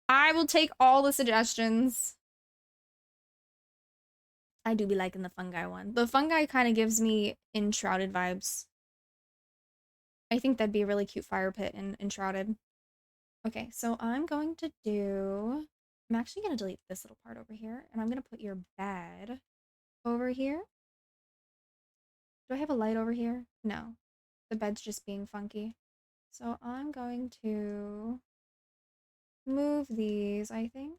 Speaker 6: I will take all the suggestions. I do be liking the fungi one. The fungi kind of gives me Enshrouded vibes. I think that'd be a really cute fire pit in Enshrouded. Okay, so I'm going to do... I'm actually going to delete this little part over here, and I'm going to put your bed over here. Do I have a light over here? No. The bed's just being funky. So I'm going to move these, I think.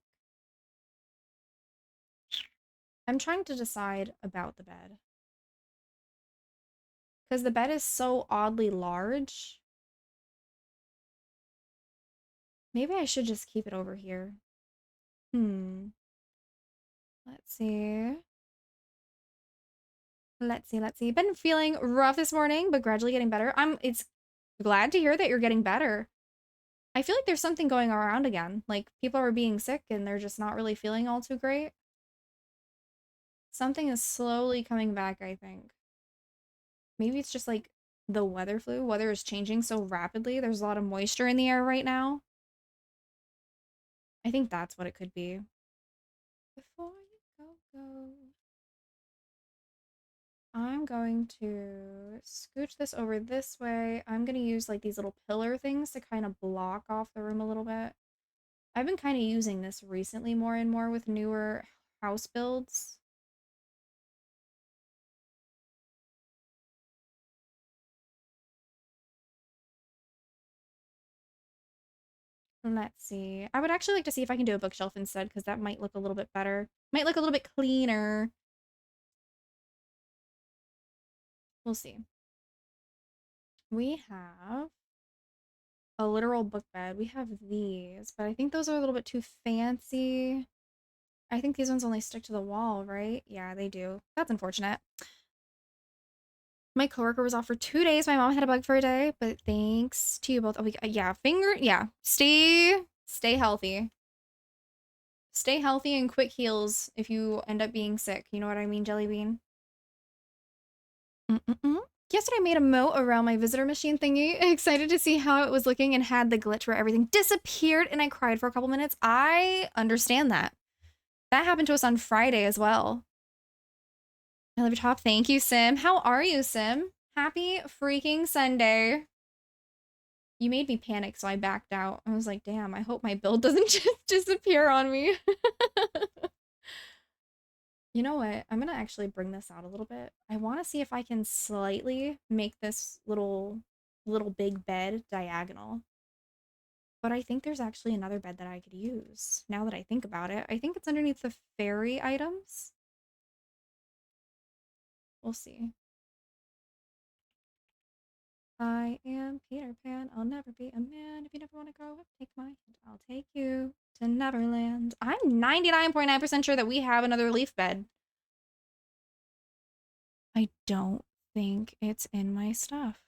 Speaker 6: I'm trying to decide about the bed. Because the bed is so oddly large. Maybe I should just keep it over here. Let's see. Let's see. Been feeling rough this morning, but gradually getting better. It's glad to hear that you're getting better. I feel like there's something going around again. Like, people are being sick and they're just not really feeling all too great. Something is slowly coming back, I think. Maybe it's just like the weather flu. Weather is changing so rapidly. There's a lot of moisture in the air right now. I think that's what it could be. Before you go. I'm going to scooch this over this way. I'm going to use like these little pillar things to kind of block off the room a little bit. I've been kind of using this recently more and more with newer house builds. Let's see. I would actually like to see if I can do a bookshelf instead, because that might look a little bit better. Might look a little bit cleaner. We'll see. We have a literal book bed. We have these, but I think those are a little bit too fancy. I think these ones only stick to the wall, right? Yeah, they do. That's unfortunate. My coworker was off for 2 days. My mom had a bug for a day, but thanks to you both. Oh, yeah, yeah. Stay healthy. Stay healthy and quick heals if you end up being sick. You know what I mean, Jellybean? Yesterday I made a moat around my visitor machine thingy. Excited to see how it was looking and had the glitch where everything disappeared and I cried for a couple minutes. I understand that. That happened to us on Friday as well. I love your top. Thank you, Sim. How are you, Sim? Happy freaking Sunday. You made me panic, so I backed out. I was like, damn, I hope my build doesn't just disappear on me. You know what? I'm gonna actually bring this out a little bit. I want to see if I can slightly make this little big bed diagonal. But I think there's actually another bed that I could use, now that I think about it. I think it's underneath the fairy items. We'll see. I am Peter Pan. I'll never be a man. If you never want to grow up, take my hand. I'll take you to Neverland. I'm 99.9% sure that we have another leaf bed. I don't think it's in my stuff.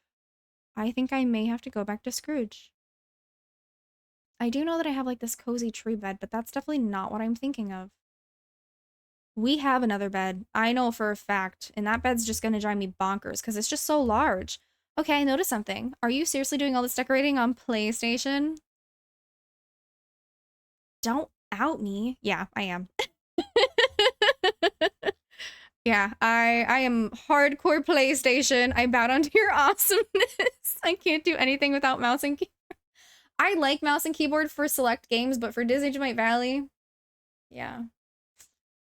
Speaker 6: I think I may have to go back to Scrooge. I do know that I have like this cozy tree bed, but that's definitely not what I'm thinking of. We have another bed. I know for a fact, and that bed's just gonna drive me bonkers because it's just so large. Okay, I noticed something. Are you seriously doing all this decorating on PlayStation? Don't out me. Yeah, I am. Yeah, I am hardcore PlayStation. I bow down to your awesomeness. I can't do anything without mouse and keyboard. I like mouse and keyboard for select games, but for Disney Giant Valley, yeah.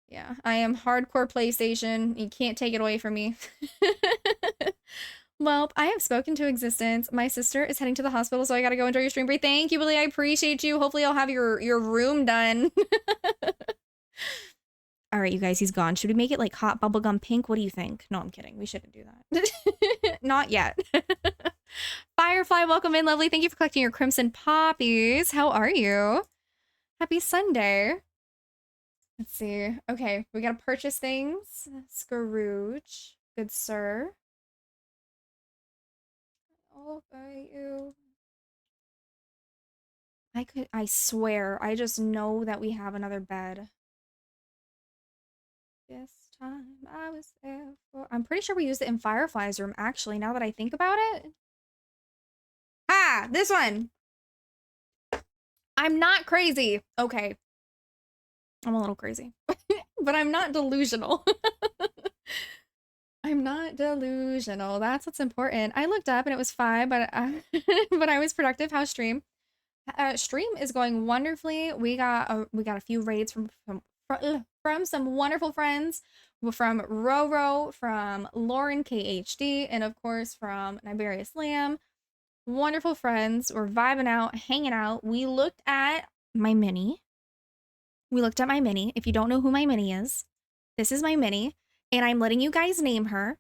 Speaker 6: Yeah, I am hardcore PlayStation. You can't take it away from me. Well, I have spoken to existence. My sister is heading to the hospital, so I gotta go enjoy your stream break. Thank you, Billy. I appreciate you. Hopefully I'll have your room done. All right, you guys, he's gone. Should we make it like hot bubblegum pink? What do you think? No, I'm kidding. We shouldn't do that. Not yet. Firefly, welcome in, lovely. Thank you for collecting your crimson poppies. How are you? Happy Sunday. Let's see. Okay, we gotta purchase things. Scrooge. Good sir. Oh, you. I swear, I just know that we have another bed. This time I was there for... I'm pretty sure we used it in Firefly's room, actually, now that I think about it. Ah, this one. I'm not crazy. Okay. I'm a little crazy, but I'm not delusional. I'm not delusional. That's what's important. I looked up and it was 5, but but I was productive. How's stream? Stream is going wonderfully. We got a few raids from some wonderful friends, from Roro, from Lauren KHD, and of course from Niberius Lamb. Wonderful friends. We're vibing out, hanging out. We looked at my mini. If you don't know who my mini is, this is my mini, and I'm letting you guys name her.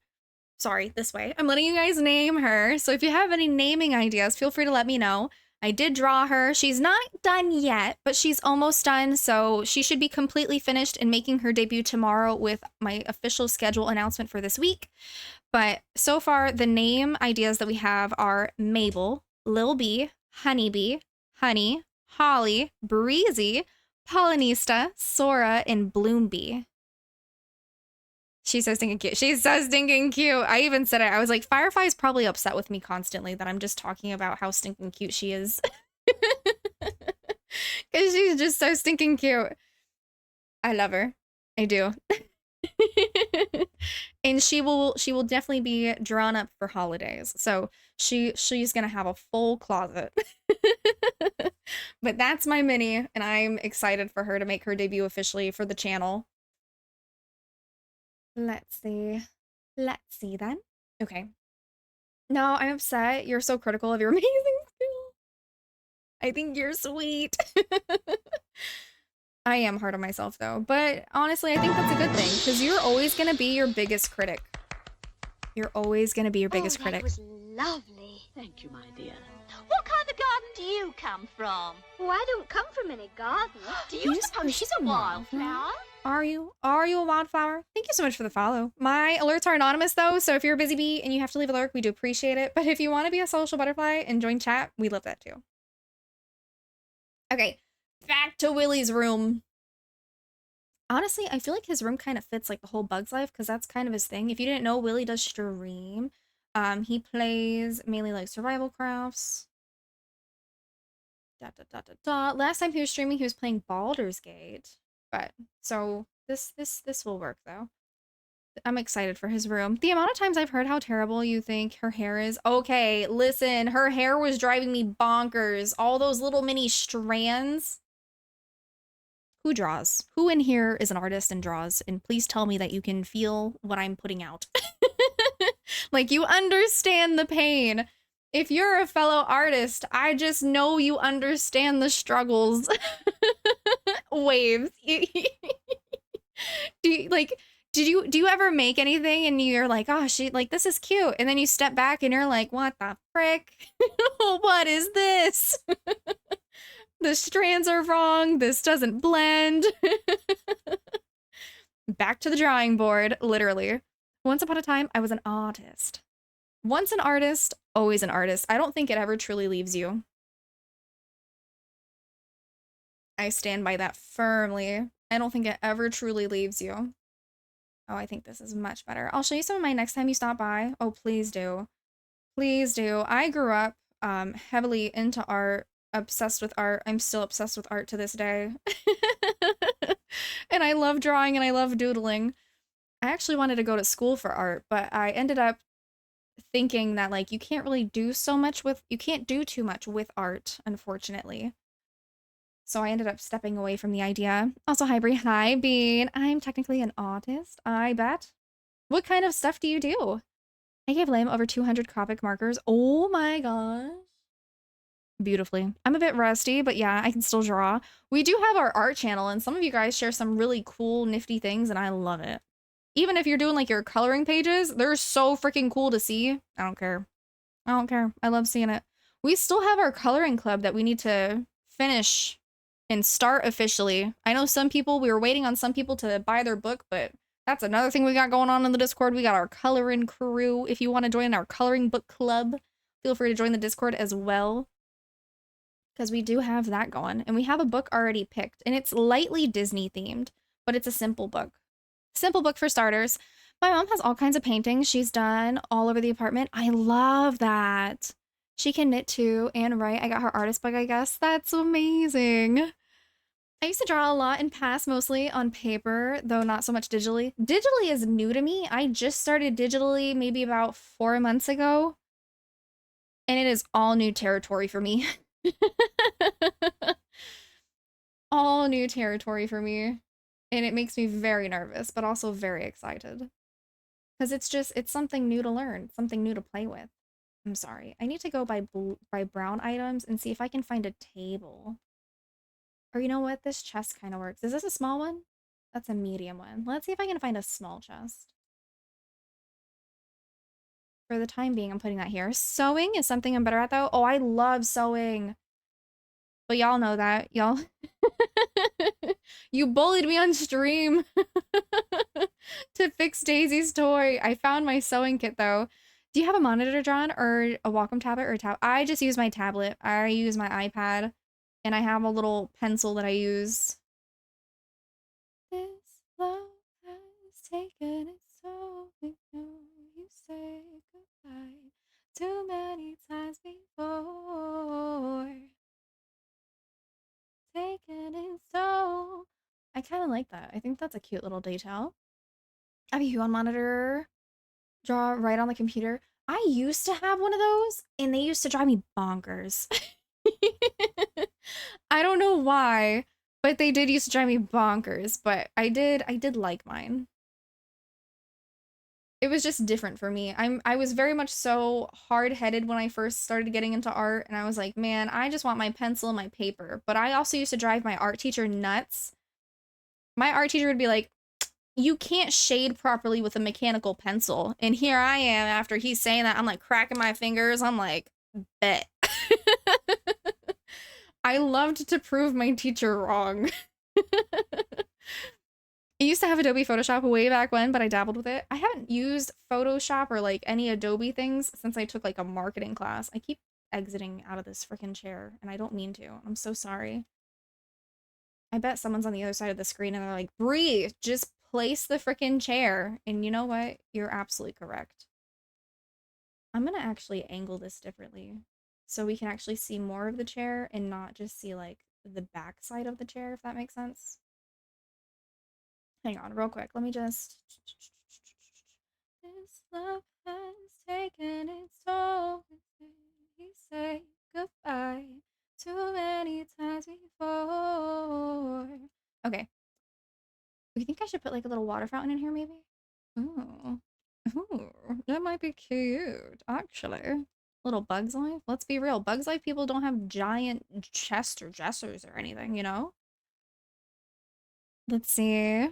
Speaker 6: Sorry, this way. I'm letting you guys name her. So if you have any naming ideas, feel free to let me know. I did draw her. She's not done yet, but she's almost done. So she should be completely finished and making her debut tomorrow with my official schedule announcement for this week. But so far, the name ideas that we have are Mabel, Lil Bee, Honeybee, Honey, Holly, Breezy, Polonista, Sora, and Bloombee. She's so stinking cute. She's so stinking cute. I even said it. I was like, Firefly's probably upset with me constantly that I'm just talking about how stinking cute she is. Because she's just so stinking cute. I love her. I do. And she will definitely be drawn up for holidays. So she's gonna have a full closet. But that's my mini, and I'm excited for her to make her debut officially for the channel. Let's see then. Okay. No, I'm upset. You're so critical of your amazing skill. I think you're sweet. I am hard on myself though, but honestly, I think that's a good thing because you're always gonna be your biggest critic. You're always gonna be your biggest critic.
Speaker 10: That was lovely.
Speaker 11: Thank you, my dear.
Speaker 10: What kind of garden do you come from?
Speaker 12: Oh, I don't come from any garden.
Speaker 10: Do you suppose she's a wildflower?
Speaker 6: Are you a wildflower? Thank you so much for the follow. My alerts are anonymous though, so if you're a busy bee and you have to leave a lurk, we do appreciate it. But if you want to be a social butterfly and join chat, we love that too. Okay, back to Willie's room. Honestly, I feel like his room kind of fits like the whole Bug's Life because that's kind of his thing. If you didn't know, Willie does stream. He plays mainly like survival crafts. Last time he was streaming, he was playing Baldur's Gate. But so this will work though. I'm excited for his room. The amount of times I've heard how terrible you think her hair is. Okay, listen, her hair was driving me bonkers. All those little mini strands. Who draws? Who in here is an artist and draws? And please tell me that you can feel what I'm putting out. Like you understand the pain. If you're a fellow artist, I just know you understand the struggles. Waves. Do you ever make anything and you're like, oh, this is cute, and then you step back and you're like, what the frick? What is this? The strands are wrong. This doesn't blend. Back to the drawing board, literally. Once upon a time, I was an artist. Once an artist, always an artist. I don't think it ever truly leaves you. I stand by that firmly. I don't think it ever truly leaves you. Oh, I think this is much better. I'll show you some of my next time you stop by. Oh, please do. Please do. I grew up heavily into art, obsessed with art. I'm still obsessed with art to this day. And I love drawing and I love doodling. I actually wanted to go to school for art, but I ended up thinking that like you can't really do so much with, you can't do too much with art, unfortunately. So I ended up stepping away from the idea. Also, hi Brie, hi Bean. I'm technically an artist, I bet. What kind of stuff do you do? I gave Lamb over 200 Copic markers. Oh my gosh. Beautifully. I'm a bit rusty, but yeah, I can still draw. We do have our art channel, and some of you guys share some really cool, nifty things, and I love it. Even if you're doing like your coloring pages, they're so freaking cool to see. I don't care. I don't care. I love seeing it. We still have our coloring club that we need to finish and start officially. I know some people, we were waiting on some people to buy their book, but that's another thing we got going on in the Discord. We got our coloring crew. If you want to join our coloring book club, feel free to join the Discord as well. Because we do have that going. And we have a book already picked. And it's lightly Disney themed, but it's a simple book. Simple book for starters. My mom has all kinds of paintings she's done all over the apartment. I love that. She can knit too and write. I got her artist book, I guess. That's amazing. I used to draw a lot in past, mostly on paper, though not so much digitally. Digitally is new to me. I just started digitally maybe about 4 months ago. And it is all new territory for me. All new territory for me. And it makes me very nervous, but also very excited. Because it's something new to learn, something new to play with. I'm sorry. I need to go by brown items and see if I can find a table. Or you know what? This chest kind of works. Is this a small one? That's a medium one. Let's see if I can find a small chest. For the time being, I'm putting that here. Sewing is something I'm better at, though. Oh, I love sewing. But y'all know that. Y'all... You bullied me on stream to fix Daisy's toy. I found my sewing kit, though. Do you have a monitor, John, or a Wacom tablet or a tab? I just use my tablet. I use my iPad, and I have a little pencil that I use. This love has taken its toll. We know you say goodbye too many times before. Taken its toll. I kind of like that. I think that's a cute little detail. I have a Huon monitor. Draw right on the computer. I used to have one of those, and they used to drive me bonkers. I don't know why, but they did used to drive me bonkers, but I did like mine. It was just different for me. I was very much so hard-headed when I first started getting into art, and I was like, man, I just want my pencil and my paper. But I also used to drive my art teacher nuts. My art teacher would be like, you can't shade properly with a mechanical pencil. And here I am, after he's saying that, I'm like cracking my fingers. I'm like, bet. I loved to prove my teacher wrong. I used to have Adobe Photoshop way back when, but I dabbled with it. I haven't used Photoshop or like any Adobe things since I took like a marketing class. I keep exiting out of this freaking chair, and I don't mean to. I'm so sorry. I bet someone's on the other side of the screen and they're like, Bree, just place the freaking chair. And you know what? You're absolutely correct. I'm gonna actually angle this differently so we can actually see more of the chair and not just see like the back side of the chair, if that makes sense. Hang on, real quick. Let me just... This love has taken its toll. He say goodbye too many times before. Okay. You think I should put like a little water fountain in here, maybe? Ooh. Ooh, that might be cute, actually. Little Bugs Life? Let's be real. Bugs Life people don't have giant chests or dressers or anything, you know? Let's see.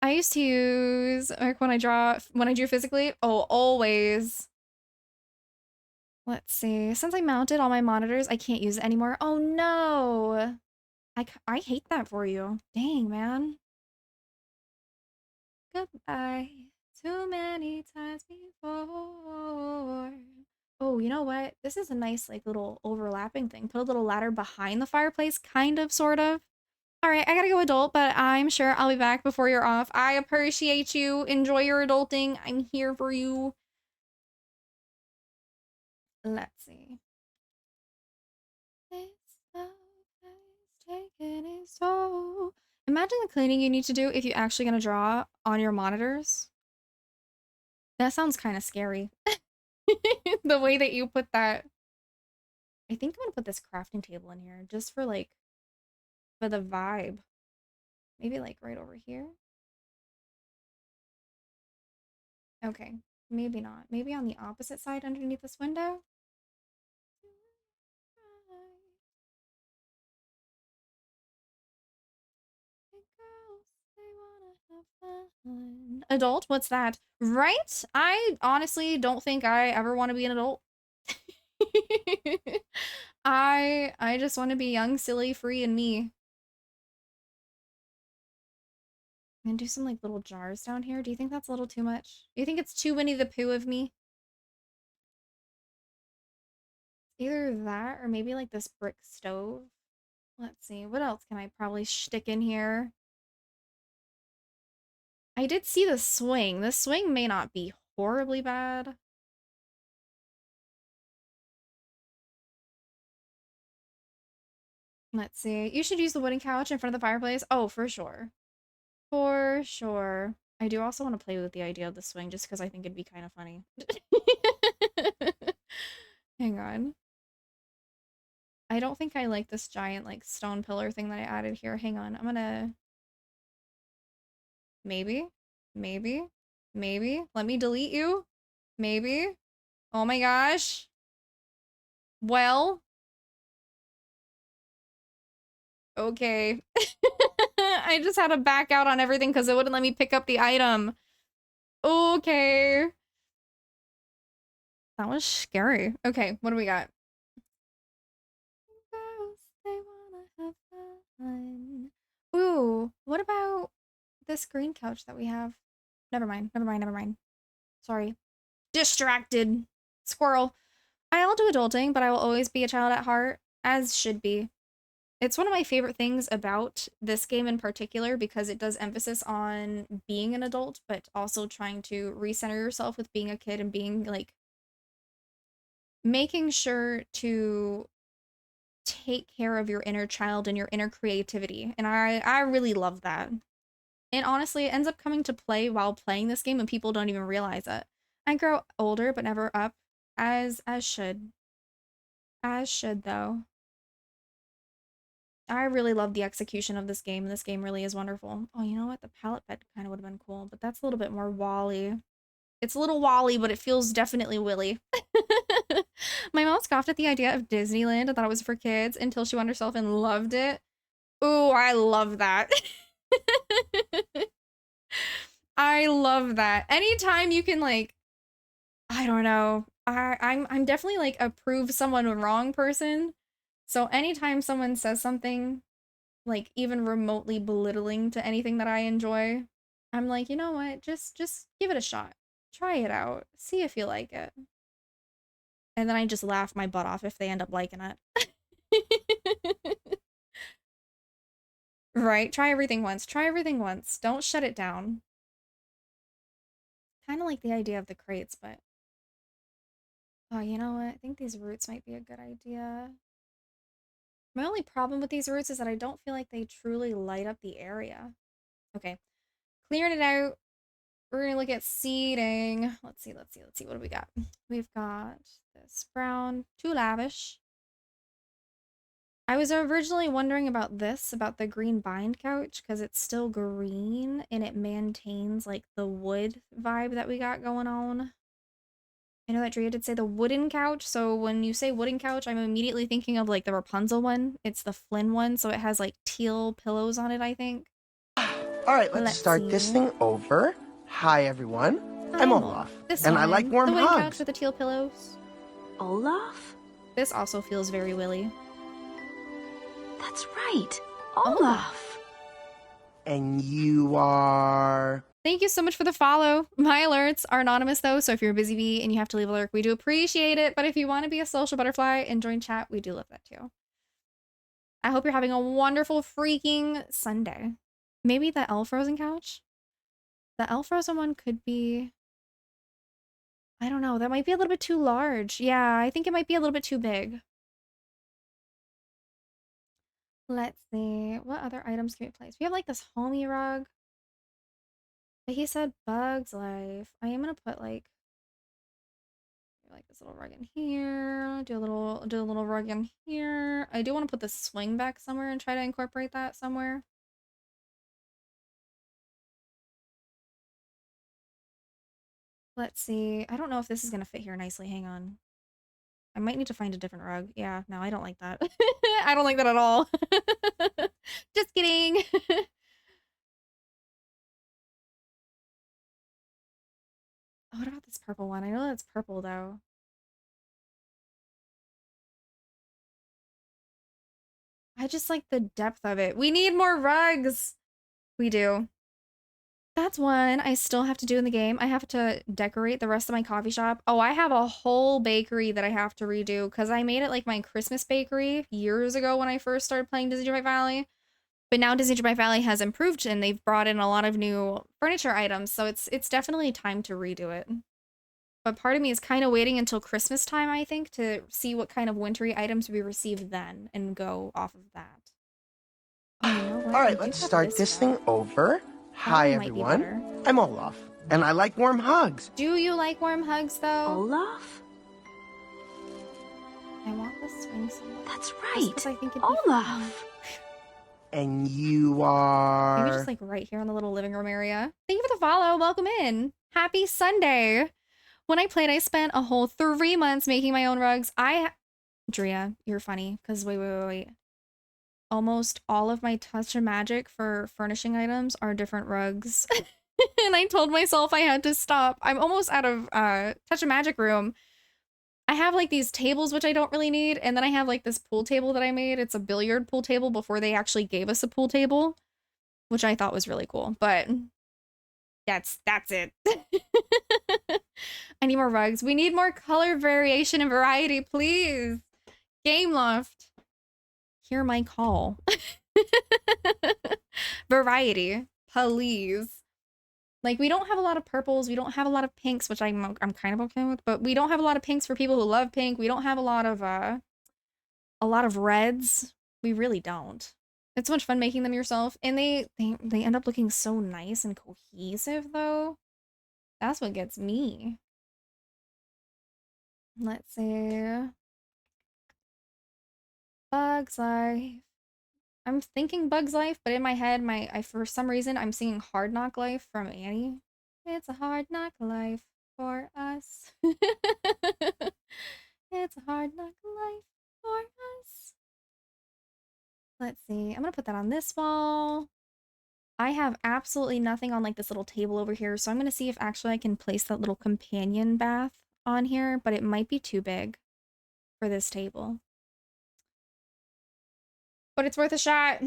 Speaker 6: I used to use, like, when I drew physically. Oh, always. Let's see. Since I mounted all my monitors, I can't use it anymore. Oh, no. I hate that for you. Dang, man. Goodbye. Too many times before. Oh, you know what? This is a nice, like, little overlapping thing. Put a little ladder behind the fireplace, kind of, sort of. All right, I gotta go adult, but I'm sure I'll be back before you're off. I appreciate you. Enjoy your adulting. I'm here for you. Let's see. Imagine the cleaning you need to do if you're actually gonna draw on your monitors. That sounds kind of scary. The way that you put that. I think I'm gonna put this crafting table in here just for like, for the vibe. Maybe like right over here. Okay, maybe not. Maybe on the opposite side underneath this window. Adult? What's that? Right? I honestly don't think I ever want to be an adult. I just want to be young, silly, free, and me. And do some like little jars down here. Do you think that's a little too much? Do you think it's too Winnie the Pooh of me? Either that or maybe like this brick stove. Let's see. What else can I probably stick in here? I did see the swing. The swing may not be horribly bad. Let's see. You should use the wooden couch in front of the fireplace. Oh, for sure. For sure. I do also want to play with the idea of the swing just because I think it'd be kind of funny. Hang on. I don't think I like this giant like stone pillar thing that I added here. Hang on. I'm gonna... Maybe? Maybe? Maybe? Let me delete you? Maybe? Oh my gosh. Well... Okay. I just had to back out on everything because it wouldn't let me pick up the item. Okay. That was scary. Okay, what do we got? Ooh, what about this green couch that we have? Never mind, never mind, never mind. Sorry. Distracted. Squirrel. I'll do adulting, but I will always be a child at heart, as should be. It's one of my favorite things about this game in particular because it does emphasis on being an adult, but also trying to recenter yourself with being a kid and being like making sure to take care of your inner child and your inner creativity. And I really love that. And honestly, it ends up coming to play while playing this game and people don't even realize it. I grow older but never up, as should. As should though. I really love the execution of this game. This game really is wonderful. Oh, you know what? The pallet bed kind of would have been cool, but that's a little bit more Wall-Y. It's a little Wall-Y, but it feels definitely Willy. My mom scoffed at the idea of Disneyland and thought it was for kids until she went herself and loved it. Ooh, I love that. I love that. Anytime you can like, I don't know. I'm definitely like a prove someone wrong person. So anytime someone says something like even remotely belittling to anything that I enjoy, I'm like, you know what? Just give it a shot. Try it out. See if you like it. And then I just laugh my butt off if they end up liking it. Right? Try everything once. Try everything once. Don't shut it down. Kind of like the idea of the crates, but... Oh, you know what? I think these roots might be a good idea. My only problem with these roots is that I don't feel like they truly light up the area. Okay. Clearing it out. We're gonna look at seeding. Let's see. What do we got? We've got this brown, too lavish. I was originally wondering about this, about the green bind couch, because it's still green and it maintains like the wood vibe that we got going on. I know that Drea did say the wooden couch, so when you say wooden couch, I'm immediately thinking of like the Rapunzel one. It's the Flynn one, so it has like teal pillows on it, I think.
Speaker 11: Alright, let's start this thing over. Hi, everyone. I'm Olaf,
Speaker 6: this
Speaker 11: and
Speaker 6: one,
Speaker 11: I like warm
Speaker 6: the wooden
Speaker 11: hugs.
Speaker 6: couch with the teal pillows.
Speaker 10: Olaf?
Speaker 6: This also feels very Willy.
Speaker 10: That's right. Olaf.
Speaker 11: And you are...
Speaker 6: Thank you so much for the follow. My alerts are anonymous though, so if you're a busy bee and you have to leave a lurk, we do appreciate it. But if you want to be a social butterfly and join chat, we do love that too. I hope you're having a wonderful freaking Sunday. Maybe the L Frozen couch? The L Frozen one could be... I don't know. That might be a little bit too large. Yeah, I think it might be a little bit too big. Let's see. What other items can we place? We have like this homey rug. But he said Bug's Life. I am gonna put like this little rug in here. Do a little rug in here. I do want to put the swing back somewhere and try to incorporate that somewhere. Let's see. I don't know if this is gonna fit here nicely. Hang on. I might need to find a different rug. Yeah, no, I don't like that. I don't like that at all. Just kidding. Oh, what about this purple one? I know that's purple though. I just like the depth of it. We need more rugs. We do. That's one I still have to do in the game. I have to decorate the rest of my coffee shop. Oh, I have a whole bakery that I have to redo because I made it like my Christmas bakery years ago when I first started playing Disney Dreamlight Valley. But now Disney Dreamlight Valley has improved and they've brought in a lot of new furniture items. So it's definitely time to redo it. But part of me is kind of waiting until Christmas time, I think, to see what kind of wintry items we receive then and go off of that. Oh, you know what?
Speaker 11: All right, let's start this thing over. Hi, everyone. I'm Olaf, and I like warm hugs.
Speaker 6: Do you like warm hugs, though?
Speaker 10: Olaf?
Speaker 6: I want the swing so much.
Speaker 10: That's right.
Speaker 6: I think it'd be
Speaker 10: Olaf.
Speaker 11: And you are...
Speaker 6: Maybe just like right here in the little living room area. Thank you for the follow. Welcome in. Happy Sunday. When I played, I spent a whole 3 months making my own rugs. Drea, you're funny, because wait. Almost all of my Touch of Magic for furnishing items are different rugs. And I told myself I had to stop. I'm almost out of Touch of Magic room. I have like these tables, which I don't really need. And then I have like this pool table that I made. It's a billiard pool table before they actually gave us a pool table, which I thought was really cool. But that's it. I need more rugs. We need more color variation and variety, please. Game Loft. Hear my call. Variety, please. Like, we don't have a lot of purples. We don't have a lot of pinks, which I'm kind of okay with. But we don't have a lot of pinks for people who love pink. We don't have a lot of reds. We really don't. It's so much fun making them yourself, and they end up looking so nice and cohesive, though. That's what gets me. Let's see. Bug's Life. I'm thinking Bug's Life, but in my head, for some reason, I'm singing Hard Knock Life from Annie. It's a hard knock life for us. It's a hard knock life for us. Let's see. I'm gonna put that on this wall. I have absolutely nothing on like this little table over here, so I'm gonna see if actually I can place that little companion bath on here, but it might be too big for this table. But it's worth a shot.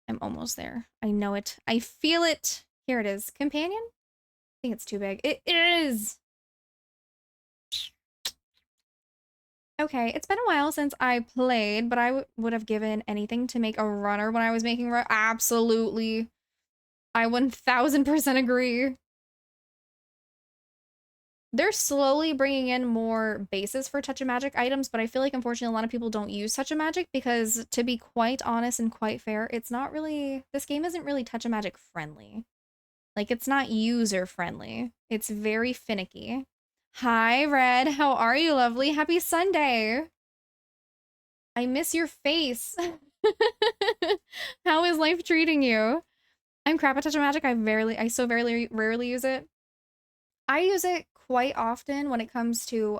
Speaker 6: I'm almost there. I know it. I feel it. Here it is. Companion? I think it's too big. It is! Okay, it's been a while since I played, but I would have given anything to make a runner when I was making absolutely. I 1000% agree. They're slowly bringing in more bases for Touch of Magic items, but I feel like unfortunately a lot of people don't use Touch of Magic because, to be quite honest and quite fair, it's not really, this game isn't really Touch of Magic friendly. Like, it's not user friendly. It's very finicky. Hi, Red. How are you, lovely? Happy Sunday. I miss your face. How is life treating you? I'm crap at Touch of Magic. I so very rarely use it. I use it quite often when it comes to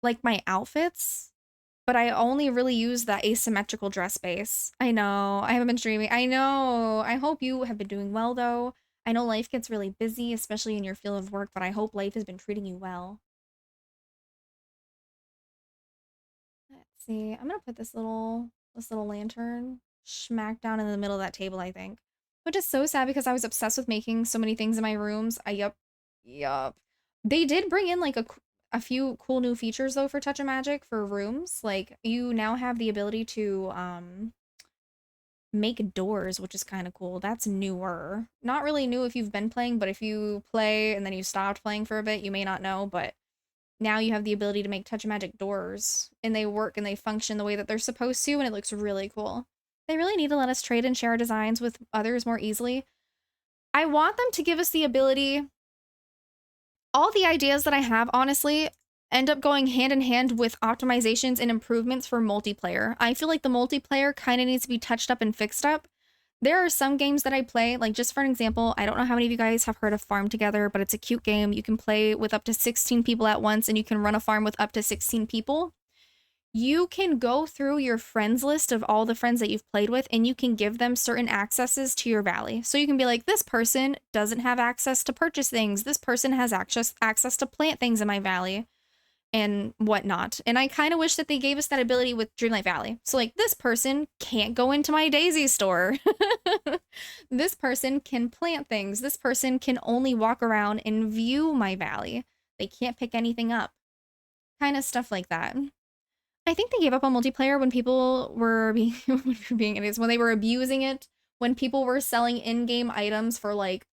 Speaker 6: like my outfits, but I only really use the asymmetrical dress base. I know, I haven't been streaming. I know. I hope you have been doing well though. I know life gets really busy, especially in your field of work, but I hope life has been treating you well. Let's see. I'm gonna put this little lantern smack down in the middle of that table, I think. Which is so sad because I was obsessed with making so many things in my rooms. Yup. They did bring in like a few cool new features though for Touch of Magic for rooms. Like you now have the ability to make doors, which is kind of cool. That's newer. Not really new if you've been playing, but if you play and then you stopped playing for a bit, you may not know, but now you have the ability to make Touch of Magic doors, and they work and they function the way that they're supposed to, and it looks really cool. They really need to let us trade and share our designs with others more easily. I want them to give us the ability. All the ideas that I have, honestly, end up going hand in hand with optimizations and improvements for multiplayer. I feel like the multiplayer kind of needs to be touched up and fixed up. There are some games that I play, like just for an example, I don't know how many of you guys have heard of Farm Together, but it's a cute game. You can play with up to 16 people at once, and you can run a farm with up to 16 people. You can go through your friends list of all the friends that you've played with, and you can give them certain accesses to your valley. So you can be like, this person doesn't have access to purchase things. This person has access to plant things in my valley and whatnot. And I kind of wish that they gave us that ability with Dreamlight Valley. So like, this person can't go into my Daisy store. This person can plant things. This person can only walk around and view my valley. They can't pick anything up. Kind of stuff like that. I think they gave up on multiplayer when people were being idiots, when they were abusing it, when people were selling in-game items for like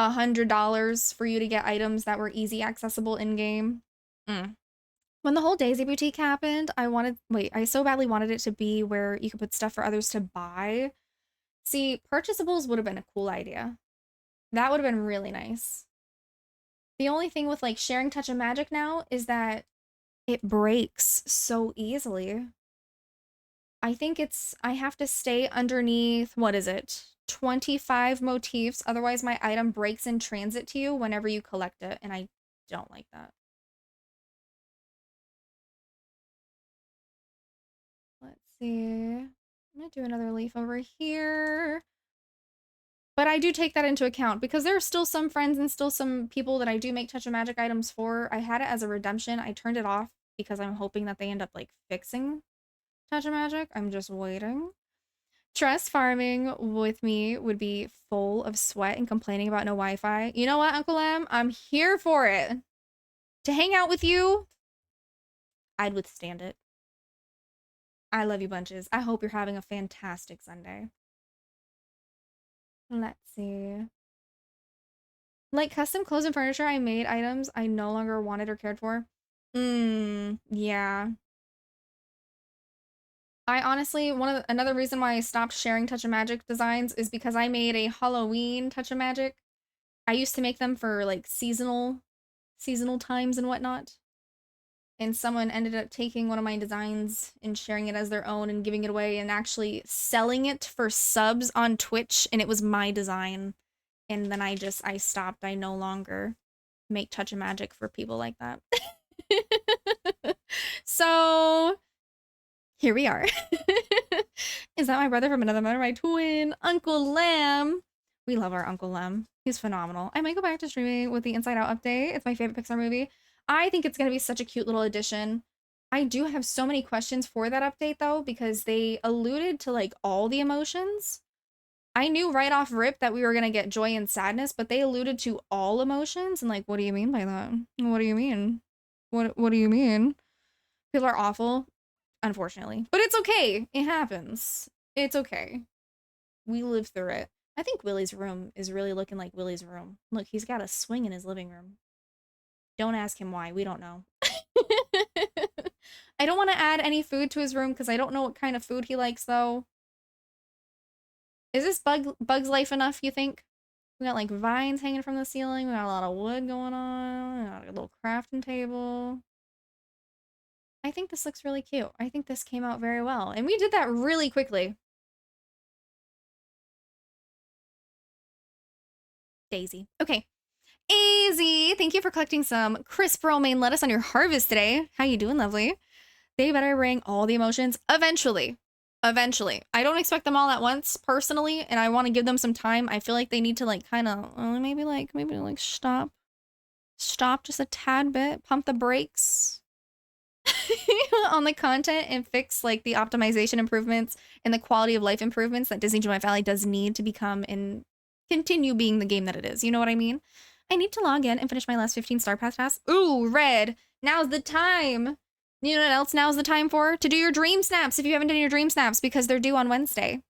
Speaker 6: $100 for you to get items that were easy accessible in-game. When the whole Daisy Boutique happened, I so badly wanted it to be where you could put stuff for others to buy. See, purchasables would have been a cool idea. That would have been really nice. The only thing with like sharing Touch of Magic now is that it breaks so easily. I think I have to stay underneath, what is it? 25 motifs, otherwise my item breaks in transit to you whenever you collect it, and I don't like that. Let's see. I'm gonna do another leaf over here. But I do take that into account because there are still some friends and still some people that I do make Touch of Magic items for. I had it as a redemption. I turned it off because I'm hoping that they end up like fixing Touch of Magic. I'm just waiting. Trust farming with me would be full of sweat and complaining about no Wi-Fi. You know what, Uncle Em? I'm here for it. To hang out with you, I'd withstand it. I love you bunches. I hope you're having a fantastic Sunday. Let's see. Like custom clothes and furniture, I made items I no longer wanted or cared for. Yeah. I honestly, another reason why I stopped sharing Touch of Magic designs is because I made a Halloween Touch of Magic. I used to make them for like seasonal times and whatnot. And someone ended up taking one of my designs and sharing it as their own and giving it away and actually selling it for subs on Twitch, and it was my design. And then I stopped. I no longer make Touch of Magic for people like that. So here we are. Is that my brother from another mother? My twin, Uncle Lem. We love our Uncle Lem. He's phenomenal. I might go back to streaming with the Inside Out update. It's my favorite Pixar movie. I think it's going to be such a cute little addition. I do have so many questions for that update, though, because they alluded to, like, all the emotions. I knew right off rip that we were going to get joy and sadness, but they alluded to all emotions. And, like, what do you mean by that? What do you mean? What do you mean? People are awful, unfortunately. But it's okay. It happens. It's okay. We live through it. I think Willie's room is really looking like Willie's room. Look, he's got a swing in his living room. Don't ask him why. We don't know. I don't want to add any food to his room because I don't know what kind of food he likes, though. Is this Bug's Life enough, you think? We got, like, vines hanging from the ceiling. We got a lot of wood going on. We got a little crafting table. I think this looks really cute. I think this came out very well. And we did that really quickly. Daisy. Okay. Easy. Thank you for collecting some crisp romaine lettuce on your harvest today. How you doing, lovely? They better bring all the emotions eventually. Eventually. I don't expect them all at once, personally, and I want to give them some time. I feel like they need to, like, kind of, maybe stop just a tad bit, pump the brakes on the content and fix, like, the optimization improvements and the quality of life improvements that Disney Dreamlight Valley does need to become and continue being the game that it is. You know what I mean? I need to log in and finish my last 15 Star Pass tasks. Ooh, red. Now's the time. You know what else now's the time for? To do your dream snaps if you haven't done your dream snaps because they're due on Wednesday.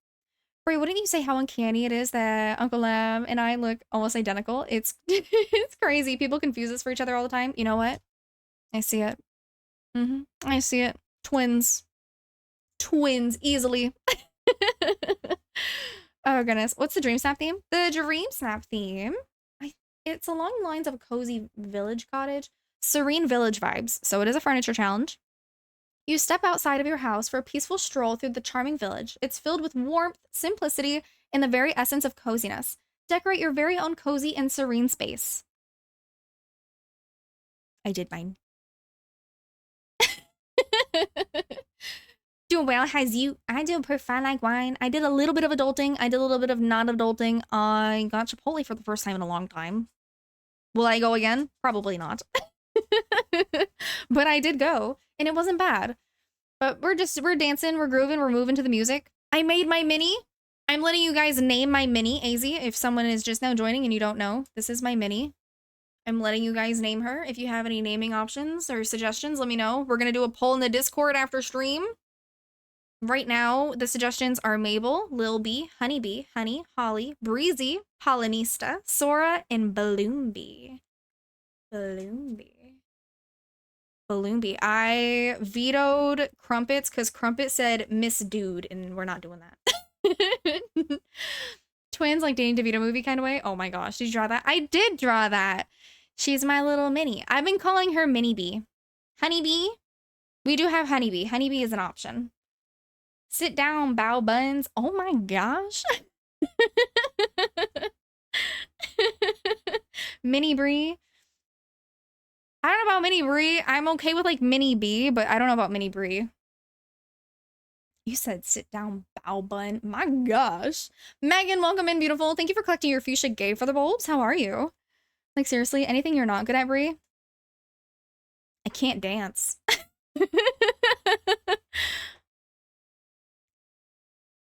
Speaker 6: Brie, wouldn't you say how uncanny it is that Uncle Lam and I look almost identical? It's it's crazy. People confuse us for each other all the time. You know what? I see it. I see it. Twins. Twins, easily. Oh, goodness. What's the Dream Snap theme? The Dream Snap theme. It's along the lines of a cozy village cottage. Serene village vibes. So it is a furniture challenge. You step outside of your house for a peaceful stroll through the charming village. It's filled with warmth, simplicity, and the very essence of coziness. Decorate your very own cozy and serene space. I did mine. Doing well, has you? I do prefer like wine. I did a little bit of adulting. I did a little bit of not adulting. I got Chipotle for the first time in a long time. Will I go again? Probably not. But I did go, and it wasn't bad. But we're dancing, we're grooving, we're moving to the music. I made my mini. I'm letting you guys name my mini, AZ. If someone is just now joining and you don't know, this is my mini. I'm letting you guys name her. If you have any naming options or suggestions, let me know. We're gonna do a poll in the Discord after stream. Right now, the suggestions are Mabel, Lil B, Honeybee, Honey, Holly, Breezy, Polonista, Sora, and Balloonbee. Balloonbee. I vetoed Crumpets because Crumpet said Miss Dude, and we're not doing that. Twins like Danny DeVito movie kind of way. Oh my gosh, did you draw that? I did draw that. She's my little mini. I've been calling her Minnie Bee. Honeybee. We do have Honeybee. Honeybee is an option. Sit down, bow buns. Oh my gosh. Mini Bree. I don't know about Mini Bree. I'm okay with like Mini B, but I don't know about Mini Bree. You said sit down, bow bun. My gosh. Megan, welcome in, beautiful. Thank you for collecting your fuchsia gay for the bulbs. How are you? Like, seriously, anything you're not good at, Bree? I can't dance.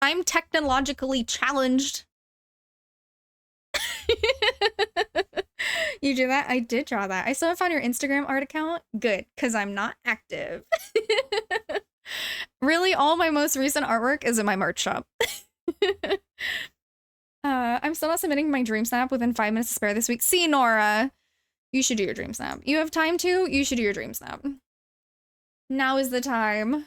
Speaker 6: I'm technologically challenged. You do that? I did draw that. I still haven't found your Instagram art account. Good, because I'm not active. Really, all my most recent artwork is in my merch shop. I'm still not submitting my Dream Snap within 5 minutes to spare this week. See, Nora, you should do your Dream Snap. You have time to? You should do your Dream Snap. Now is the time. Oh,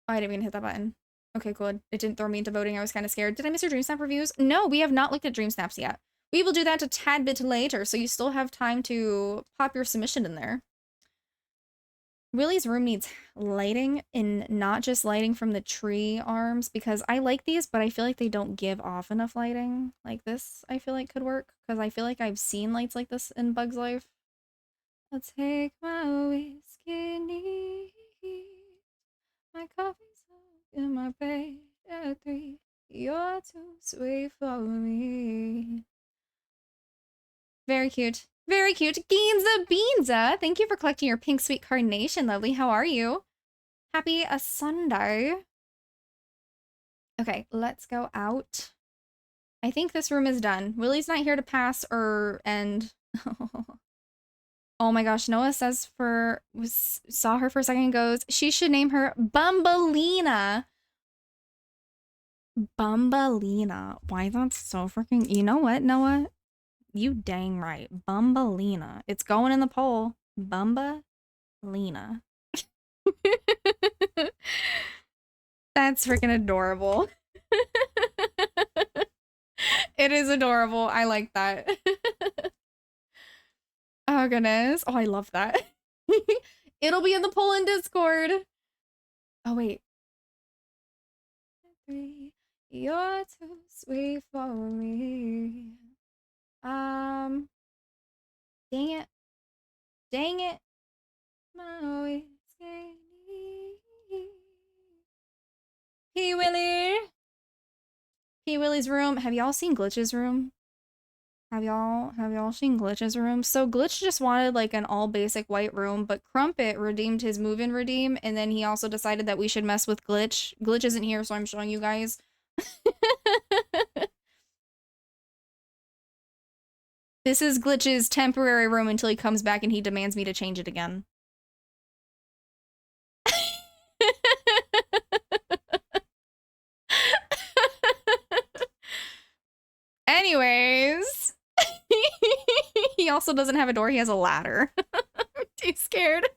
Speaker 6: I didn't even hit that button. Okay, cool. It didn't throw me into voting. I was kind of scared. Did I miss your Dream Snap reviews? No, we have not looked at Dream Snaps yet. We will do that a tad bit later, so you still have time to pop your submission in there. Willie's room needs lighting, and not just lighting from the tree arms, because I like these, but I feel like they don't give off enough lighting. Like this, I feel like could work, because I feel like I've seen lights like this in Bug's Life. I'll take my whiskey neat, my coffee's in my bed at 3. You're too sweet for me. Very cute. Very cute. Ginza Beanza, thank you for collecting your pink sweet carnation, lovely. How are you? Happy a Sunday. Okay, let's go out. I think this room is done. Willie's not here to pass or end. Oh my gosh, Noah says saw her for a second and goes, she should name her Bumbleina. Bumbleina. Why that's so freaking... You know what, Noah? You dang right. Bumbleina. It's going in the poll. Bumbleina. That's freaking adorable. It is adorable. I like that. Oh, goodness. Oh, I love that. It'll be in the poll in Discord. Oh, wait. You're too sweet for me. Dang it. Dang it. My whiskey. P. Willie. P. Willie's room. Have y'all seen Glitch's room? Have y'all seen Glitch's room? So Glitch just wanted like an all basic white room, but Crumpet redeemed his move-in redeem, and then he also decided that we should mess with Glitch. Glitch isn't here, so I'm showing you guys. This is Glitch's temporary room until he comes back and he demands me to change it again. Anyways. He also doesn't have a door, he has a ladder. I'm too scared.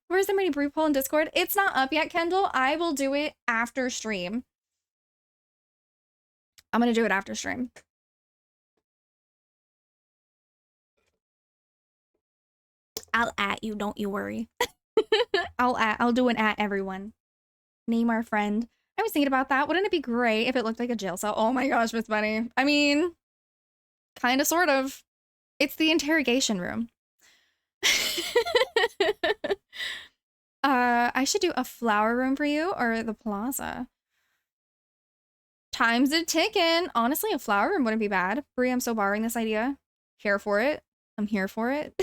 Speaker 6: Where's the mini brief poll in Discord? It's not up yet, Kendall. I will do it after stream. I'm gonna do it after stream. I'll at you, don't you worry. I'll do an at everyone. Name our friend. I was thinking about that. Wouldn't it be great if it looked like a jail cell? Oh my gosh, Miss Bunny. I mean, kind of, sort of. It's the interrogation room. I should do a flower room for you or the plaza. Time's a ticking. Honestly, a flower room wouldn't be bad. Brie, I'm so borrowing this idea. Here for it. I'm here for it.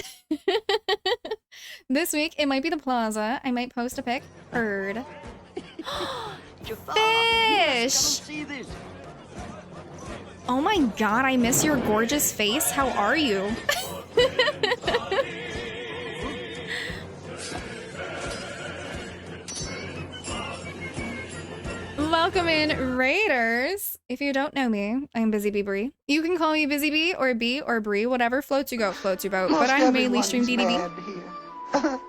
Speaker 6: This week, it might be the plaza. I might post a pic. Bird. Fish! Oh my god, I miss your gorgeous face. How are you? Welcome in, Raiders. If you don't know me, I'm Busy Bee Bree. You can call me Busy Bee or Bee or Bree, whatever floats your goat, floats your boat. But I'm mainly stream DDB.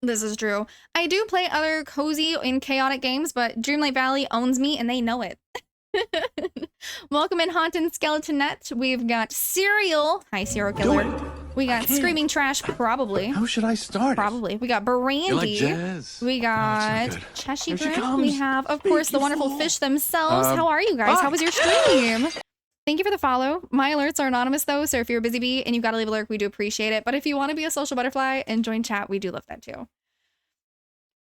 Speaker 6: This is true. I do play other cozy and chaotic games, but Dreamlight Valley owns me and they know it. Welcome in, Haunted Skeletonette. We've got Serial. Hi, Serial Killer. We got Screaming Trash, probably.
Speaker 8: How should I start?
Speaker 6: Probably. We got Brandy.
Speaker 8: Like jazz?
Speaker 6: We got Cheshire. We have, of course, the wonderful fish themselves. How are you guys? How was your stream? Thank you for the follow. My alerts are anonymous, though, so if you're a busy bee and you've got to leave a lurk, we do appreciate it. But if you want to be a social butterfly and join chat, we do love that, too.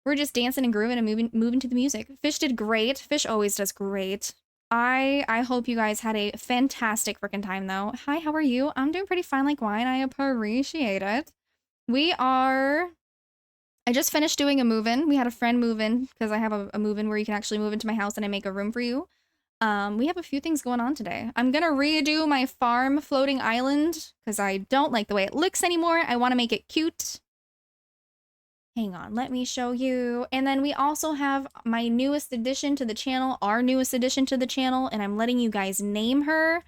Speaker 6: We're just dancing and grooving and moving to the music. Fish did great. Fish always does great. I hope you guys had a fantastic freaking time, though. Hi, how are you? I'm doing pretty fine like wine. I appreciate it. I just finished doing a move-in. We had a friend move in because I have a move-in where you can actually move into my house and I make a room for you. We have a few things going on today. I'm gonna redo my farm floating island because I don't like the way it looks anymore. I want to make it cute. Hang on, let me show you. And then we also have my newest addition to the channel, our newest addition to the channel, and I'm letting you guys name her.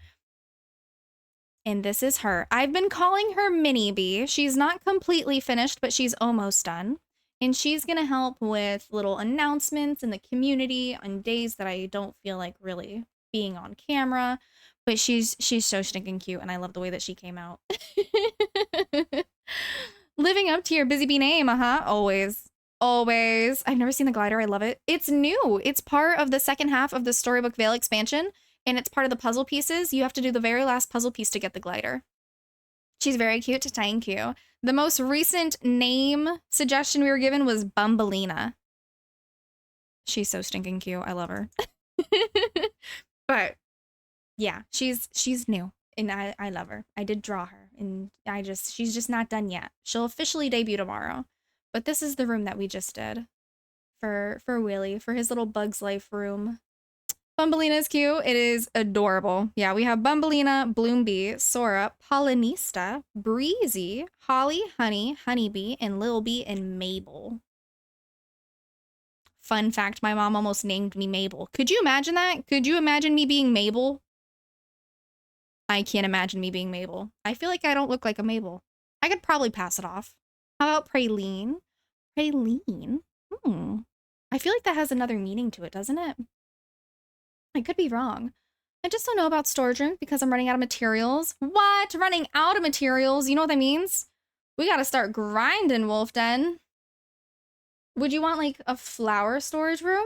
Speaker 6: And this is her. I've been calling her Mini Bee. She's not completely finished, but she's almost done. And she's gonna help with little announcements in the community on days that I don't feel like really being on camera. But she's so stinking cute, and I love the way that she came out. Living up to your busy bee name, always. Always. I've never seen the glider, I love it. It's new. It's part of the second half of the Storybook Vale expansion, and it's part of the puzzle pieces. You have to do the very last puzzle piece to get the glider. She's very cute, thank you. The most recent name suggestion we were given was Bumbleina. She's so stinking cute, I love her. But, yeah, she's new. And I love her. I did draw her, and she's just not done yet. She'll officially debut tomorrow. But this is the room that we just did for Willy, for his little Bug's Life room. Bumbleina is cute. It is adorable. Yeah, we have Bumbleina, Bloombee, Sora, Pollinista, Breezy, Holly, Honey, Honeybee, and Lil Bee, and Mabel. Fun fact, my mom almost named me Mabel. Could you imagine that? Could you imagine me being Mabel? I can't imagine me being Mabel. I feel like I don't look like a Mabel. I could probably pass it off. How about Praline? Praline? I feel like that has another meaning to it, doesn't it? I could be wrong. I just don't know about storage room because I'm running out of materials. What? Running out of materials? You know what that means? We gotta start grinding, Wolf Den. Would you want, like, a flower storage room?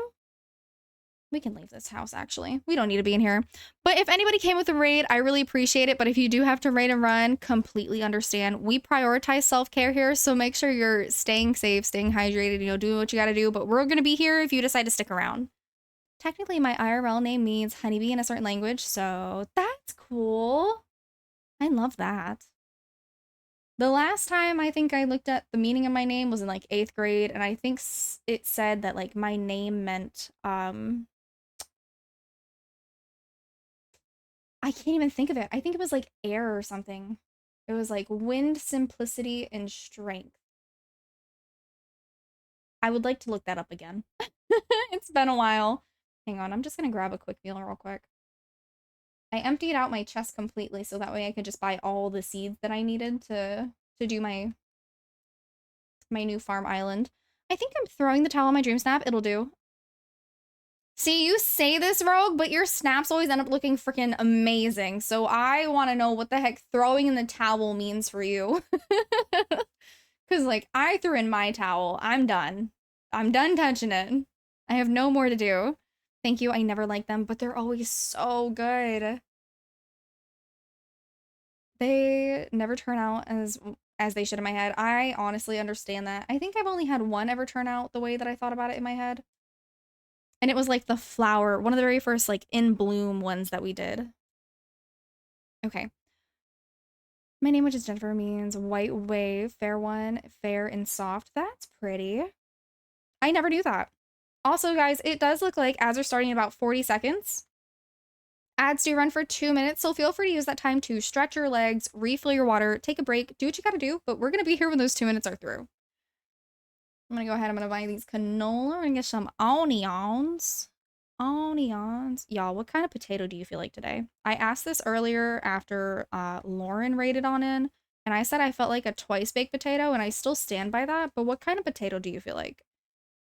Speaker 6: We can leave this house, actually. We don't need to be in here. But if anybody came with a raid, I really appreciate it. But if you do have to raid and run, completely understand. We prioritize self-care here, so make sure you're staying safe, staying hydrated, you know, doing what you gotta do. But we're gonna be here if you decide to stick around. Technically, my IRL name means honeybee in a certain language, so that's cool. I love that. The last time I think I looked at the meaning of my name was in, like, 8th grade, and I think it said that, like, my name meant, I can't even think of it. I think it was like air or something. It was like wind, simplicity, and strength. I would like to look that up again. It's been a while. Hang on, I'm just gonna grab a quick meal real quick. I emptied out my chest completely so that way I could just buy all the seeds that I needed to do my new farm island. I think I'm throwing the towel on my dream snap. It'll do. See, you say this, Rogue, but your snaps always end up looking freaking amazing. So I want to know what the heck throwing in the towel means for you. Because, like, I threw in my towel. I'm done. I'm done touching it. I have no more to do. Thank you. I never like them, but they're always so good. They never turn out as they should in my head. I honestly understand that. I think I've only had one ever turn out the way that I thought about it in my head. And it was like the flower, one of the very first like in bloom ones that we did. Okay. My name, which is Jennifer, means white wave, fair one, fair and soft. That's pretty. I never knew that. Also, guys, it does look like ads are starting in about 40 seconds. Ads do run for 2 minutes, so feel free to use that time to stretch your legs, refill your water, take a break, do what you gotta do, but we're gonna be here when those 2 minutes are through. I'm gonna go ahead, I'm gonna buy these canola, and get some onions. Onions. Y'all, what kind of potato do you feel like today? I asked this earlier after Lauren rated on in, and I said I felt like a twice-baked potato, and I still stand by that, but what kind of potato do you feel like?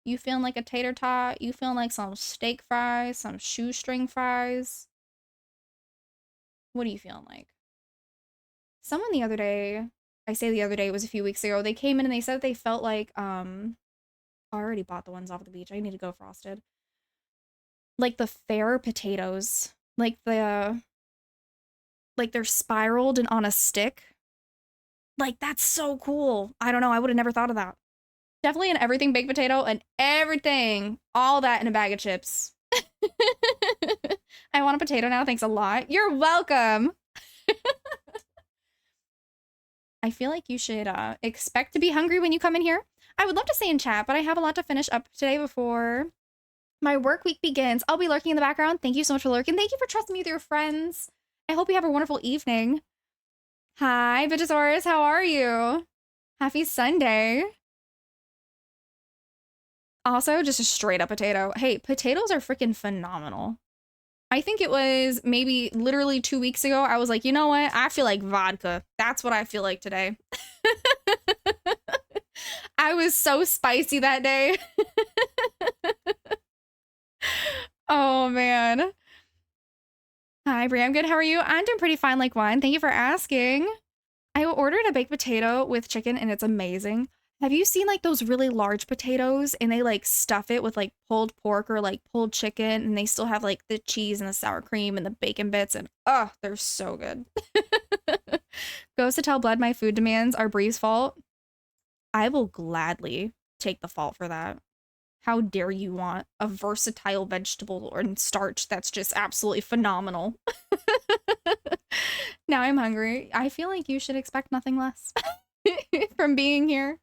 Speaker 6: You feeling like a tater tot? You feeling like some steak fries? Some shoestring fries? What are you feeling like? Someone the other day, I say the other day, it was a few weeks ago, they came in and they said they felt like, I already bought the ones off the beach. I need to go frosted. Like the fair potatoes. Like they're spiraled and on a stick. Like, that's so cool. I don't know, I would have never thought of that. Definitely an everything baked potato and everything. All that in a bag of chips. I want a potato now, thanks a lot. You're welcome. I feel like you should expect to be hungry when you come in here. I would love to stay in chat, but I have a lot to finish up today before my work week begins. I'll be lurking in the background. Thank you so much for lurking. Thank you for trusting me with your friends. I hope you have a wonderful evening. Hi, Vegasaurus. How are you? Happy Sunday. Also, just a straight up potato. Hey, potatoes are freaking phenomenal. I think it was maybe literally 2 weeks ago. I was like, you know what? I feel like vodka. That's what I feel like today. I was so spicy that day. Oh, man. Hi, Brie. I'm good. How are you? I'm doing pretty fine like wine. Thank you for asking. I ordered a baked potato with chicken, and it's amazing. Have you seen like those really large potatoes and they like stuff it with like pulled pork or like pulled chicken and they still have like the cheese and the sour cream and the bacon bits and oh, they're so good. Goes to tell Blood my food demands are Bree's fault. I will gladly take the fault for that. How dare you want a versatile vegetable or starch that's just absolutely phenomenal. Now I'm hungry. I feel like you should expect nothing less from being here.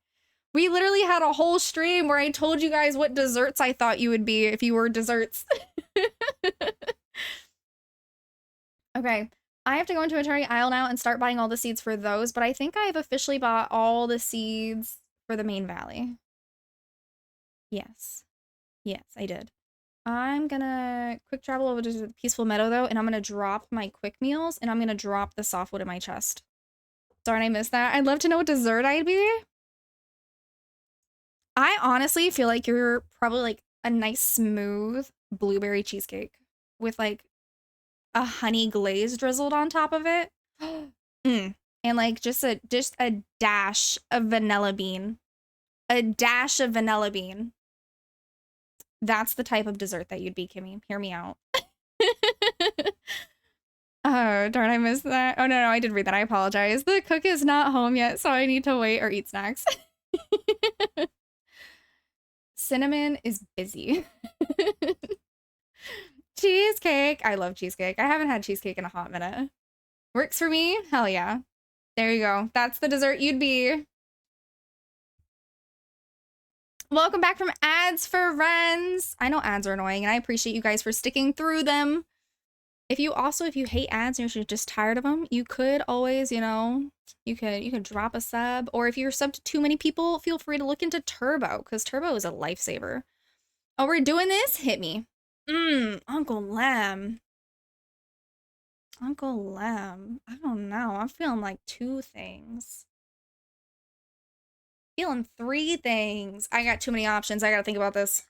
Speaker 6: We literally had a whole stream where I told you guys what desserts I thought you would be if you were desserts. Okay, I have to go into Attorney Aisle now and start buying all the seeds for those, but I think I have officially bought all the seeds for the main valley. Yes. Yes, I did. I'm gonna quick travel over to the Peaceful Meadow, though, and I'm gonna drop my quick meals, and I'm gonna drop the softwood in my chest. Darn, I missed that. I'd love to know what dessert I'd be. I honestly feel like you're probably like a nice smooth blueberry cheesecake with like a honey glaze drizzled on top of it. And like just a dash of vanilla bean. A dash of vanilla bean. That's the type of dessert that you'd be, Kimmy. Hear me out. Oh, darn, I missed that. Oh, no, I did read that. I apologize. The cook is not home yet, so I need to wait or eat snacks. Cinnamon is busy. Cheesecake. I love cheesecake. I haven't had cheesecake in a hot minute. Works for me? Hell yeah. There you go. That's the dessert you'd be. Welcome back from Ads for Friends. I know ads are annoying, and I appreciate you guys for sticking through them. If you hate ads and you're just tired of them, you could always, you know, you could drop a sub, or if you're subbed to too many people, feel free to look into Turbo, because Turbo is a lifesaver. Oh, we're doing this? Hit me. Uncle Lem. Uncle Lem. I don't know. I'm feeling like 2 things. Feeling 3 things. I got too many options. I gotta think about this.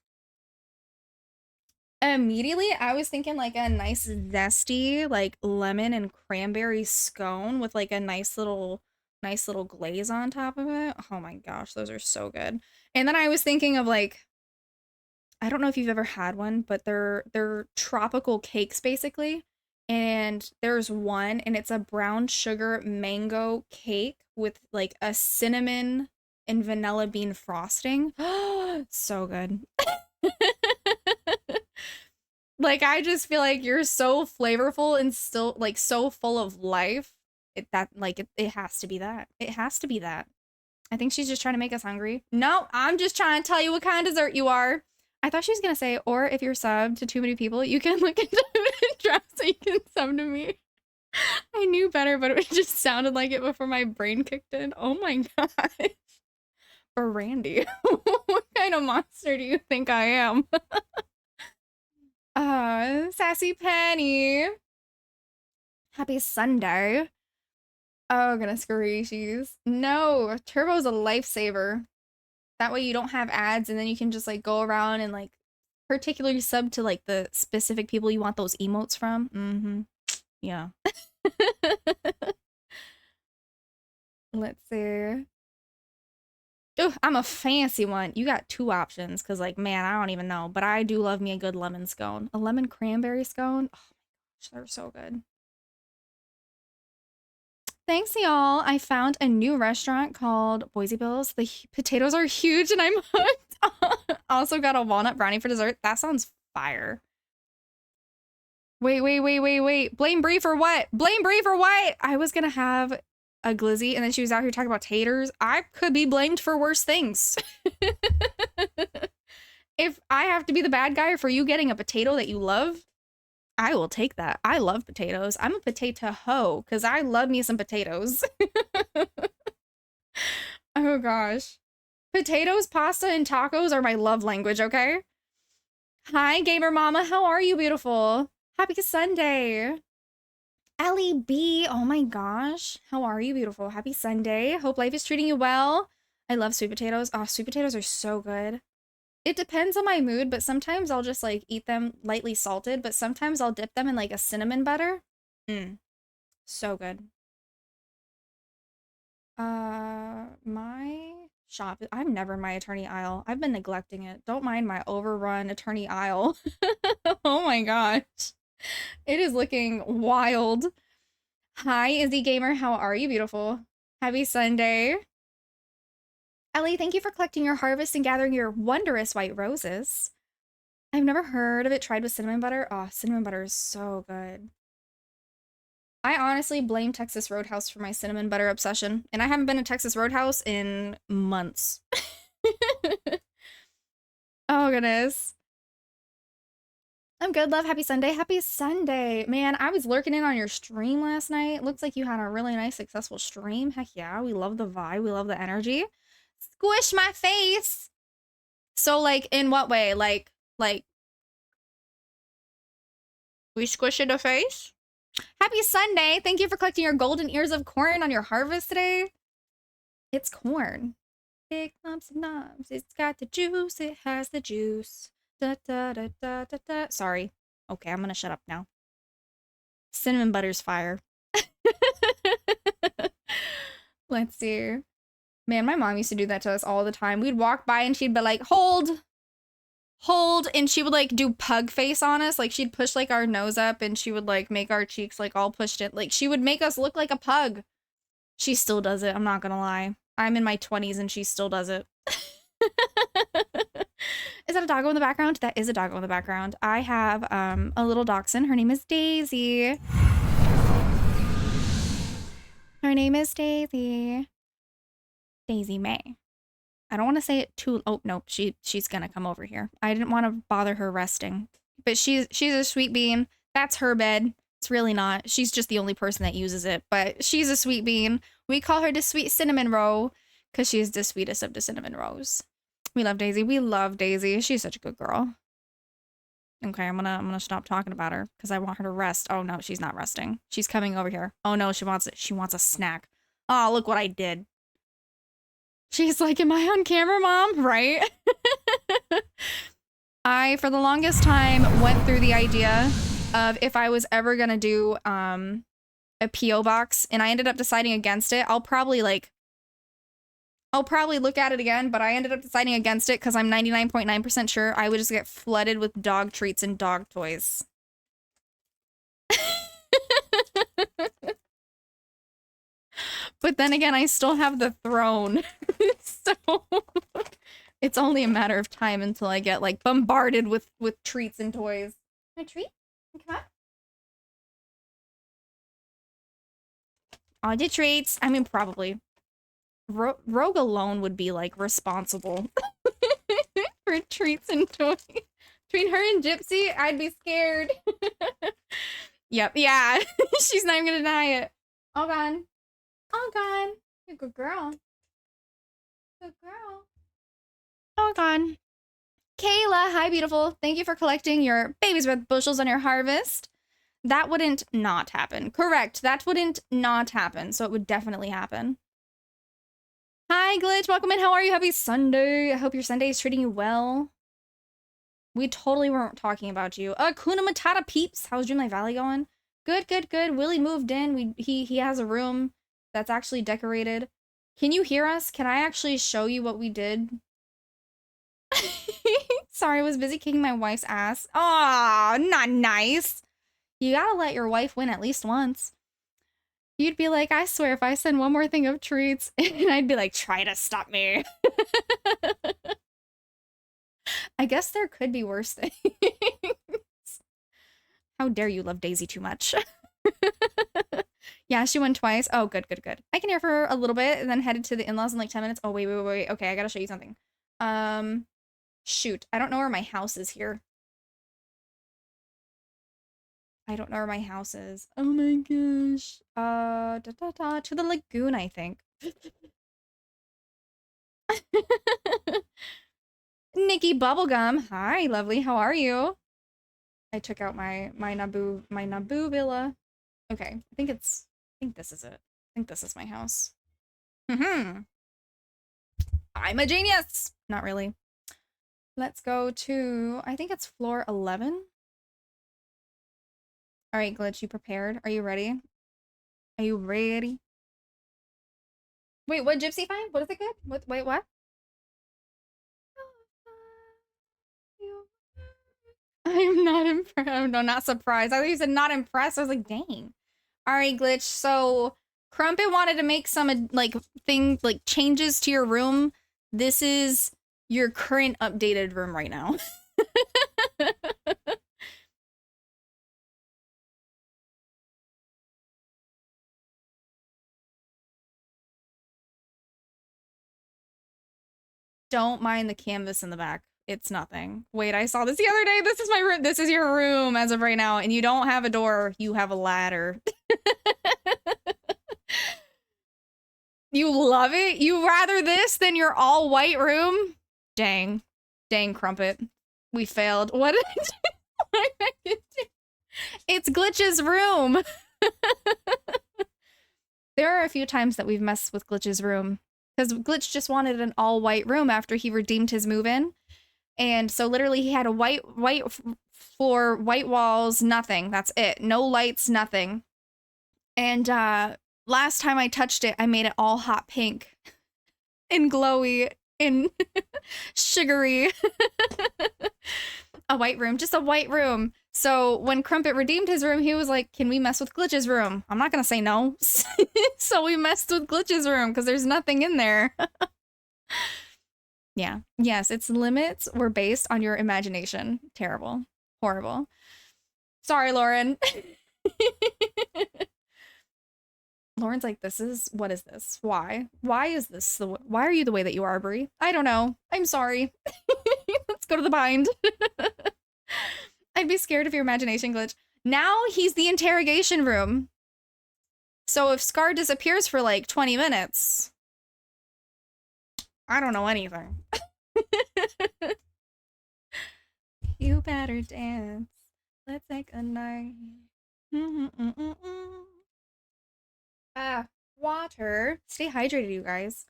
Speaker 6: Immediately, I was thinking like a nice zesty, like lemon and cranberry scone with like a nice little glaze on top of it. Oh my gosh, those are so good. And then I was thinking of like, I don't know if you've ever had one, but they're tropical cakes basically. And there's one, and it's a brown sugar mango cake with like a cinnamon and vanilla bean frosting. So good. Like, I just feel like you're so flavorful and still like so full of life. It has to be that. It has to be that. I think she's just trying to make us hungry. No, I'm just trying to tell you what kind of dessert you are. I thought she was gonna say, or if you're subbed to too many people, you can look into the draft so you can sub to me. I knew better, but it just sounded like it before my brain kicked in. Oh my gosh. Or Randy. What kind of monster do you think I am? Sassy Penny. Happy Sunday. Oh, goodness gracious. No, Turbo's a lifesaver. That way you don't have ads, and then you can just like go around and like particularly sub to like the specific people you want those emotes from. Yeah. Let's see. Oh, I'm a fancy one. You got 2 options because like, man, I don't even know, but I do love me a good lemon scone. A lemon cranberry scone. Oh my gosh, they're so good. Thanks, y'all. I found a new restaurant called Boise Bills. The potatoes are huge and I'm hooked. Also got a walnut brownie for dessert. That sounds fire. Wait. Blame Brie for what? Blame Brie for what? I was gonna have a glizzy and then she was out here talking about taters. I could be blamed for worse things. If I have to be the bad guy for you getting a potato that you love, I will take that. I love potatoes. I'm a potato hoe because I love me some potatoes. Oh gosh. Potatoes, pasta, and tacos are my love language, okay? Hi, Gamer Mama. How are you, beautiful? Happy Sunday. Ellie B. Oh my gosh. How are you, beautiful? Happy Sunday. Hope life is treating you well. I love sweet potatoes. Oh, sweet potatoes are so good. It depends on my mood, but sometimes I'll just like eat them lightly salted, but sometimes I'll dip them in like a cinnamon butter. So good. My shop, I'm never in my attorney aisle. I've been neglecting it. Don't mind my overrun attorney aisle. Oh my gosh. It is looking wild. Hi, Izzy Gamer. How are you, beautiful? Happy Sunday. Ellie, thank you for collecting your harvest and gathering your wondrous white roses. I've never heard of it tried with cinnamon butter. Oh, cinnamon butter is so good. I honestly blame Texas Roadhouse for my cinnamon butter obsession, and I haven't been to Texas Roadhouse in months. Oh, goodness. I'm good, love. Happy Sunday. Happy Sunday. Man, I was lurking in on your stream last night. Looks like you had a really nice, successful stream. Heck yeah, we love the vibe. We love the energy. Squish my face. So, like, in what way? Like, we squish in the face? Happy Sunday. Thank you for collecting your golden ears of corn on your harvest today. It's corn. Big lumps and knobs. It's got the juice. It has the juice. Da, da, da, da, da, da. Sorry. Okay, I'm gonna shut up now. Cinnamon butter's fire. Let's see. Man, my mom used to do that to us all the time. We'd walk by and she'd be like, hold, and she would like do pug face on us. Like she'd push like our nose up and she would like make our cheeks like all pushed in. Like she would make us look like a pug. She still does it, I'm not gonna lie. I'm in my 20s and she still does it. Is that a doggo in the background? That is a doggo in the background. I have a little dachshund. Her name is Daisy. Her name is Daisy. Daisy May. I don't want to say it too. Oh no, she's gonna come over here. I didn't want to bother her resting, but she's a sweet bean. That's her bed. It's really not. She's just the only person that uses it, but she's a sweet bean. We call her the sweet cinnamon roll because she's the sweetest of the cinnamon rolls. We love Daisy. We love Daisy. She's such a good girl. Okay, I'm gonna stop talking about her because I want her to rest. Oh no, she's not resting. She's coming over here. Oh no, she wants it. She wants a snack. Oh, look what I did. She's like, am I on camera, Mom? Right? I, for the longest time, went through the idea of if I was ever gonna do a P.O. box, and I ended up deciding against it. I'll probably look at it again, but I ended up deciding against it because I'm 99.9% sure I would just get flooded with dog treats and dog toys. But then again, I still have the throne. So it's only a matter of time until I get like bombarded with treats and toys. A treat? Come on. All the treats. I mean, probably. Rogue alone would be like responsible for treats and toys. Between her and Gypsy, I'd be scared. Yep, yeah. She's not even gonna deny it. All gone. All gone. You're a good girl. Good girl. All gone. Kayla, hi beautiful. Thank you for collecting your baby's breath bushels on your harvest. That wouldn't not happen. Correct. That wouldn't not happen. So it would definitely happen. Hi, Glitch. Welcome in. How are you? Happy Sunday. I hope your Sunday is treating you well. We totally weren't talking about you. Kuna Matata peeps. How's Dreamlight Valley going? Good, good, good. Willie moved in. He has a room that's actually decorated. Can you hear us? Can I actually show you what we did? Sorry, I was busy kicking my wife's ass. Aw, not nice. You gotta let your wife win at least once. You'd be like, I swear, if I send one more thing of treats, and I'd be like, try to stop me. I guess there could be worse things. How dare you love Daisy too much? Yeah, she won twice. Oh, good, good, good. I can hear for a little bit and then headed to the in-laws in like 10 minutes. Oh, wait, wait, wait. Okay, I gotta show you something. Shoot. I don't know where my house is here. I don't know where my house is. Oh my gosh. To the lagoon, I think. Nikki Bubblegum. Hi, lovely. How are you? I took out my Naboo villa. Okay, I think this is it. I think this is my house. I'm a genius. Not really. Let's go to, I think it's floor 11. All right, Glitch, you prepared? Are you ready? Are you ready? Wait, what Gypsy find? What is it good? What? Wait, what? I'm not impressed. No, not surprised. I thought you said not impressed. I was like, dang. All right, Glitch. So Crumpet wanted to make some like changes to your room. This is your current updated room right now. Don't mind the canvas in the back. It's nothing. Wait, I saw this the other day. This is my room. This is your room as of right now. And you don't have a door. You have a ladder. You love it? You rather this than your all white room? Dang. Dang, Crumpet. We failed. What did I do? It's Glitch's room. There are a few times that we've messed with Glitch's room. Because Glitch just wanted an all-white room after he redeemed his move-in. And so literally he had a white floor, white walls, nothing. That's it. No lights, nothing. And last time I touched it, I made it all hot pink. And glowy. And sugary. A white room. Just a white room. So when Crumpet redeemed his room, he was like, can we mess with Glitch's room? I'm not gonna say no. So we messed with Glitch's room because there's nothing in there. Yeah. Yes, its limits were based on your imagination. Terrible. Horrible. Sorry, Lauren. Lauren's like, what is this? Why? Why is this? Why are you the way that you are, Brie? I don't know. I'm sorry. Let's go to the bind. I'd be scared of your imagination, Glitch. Now he's the interrogation room. So if Scar disappears for like 20 minutes, I don't know anything. You better dance. Let's take a night. Water. Stay hydrated, you guys.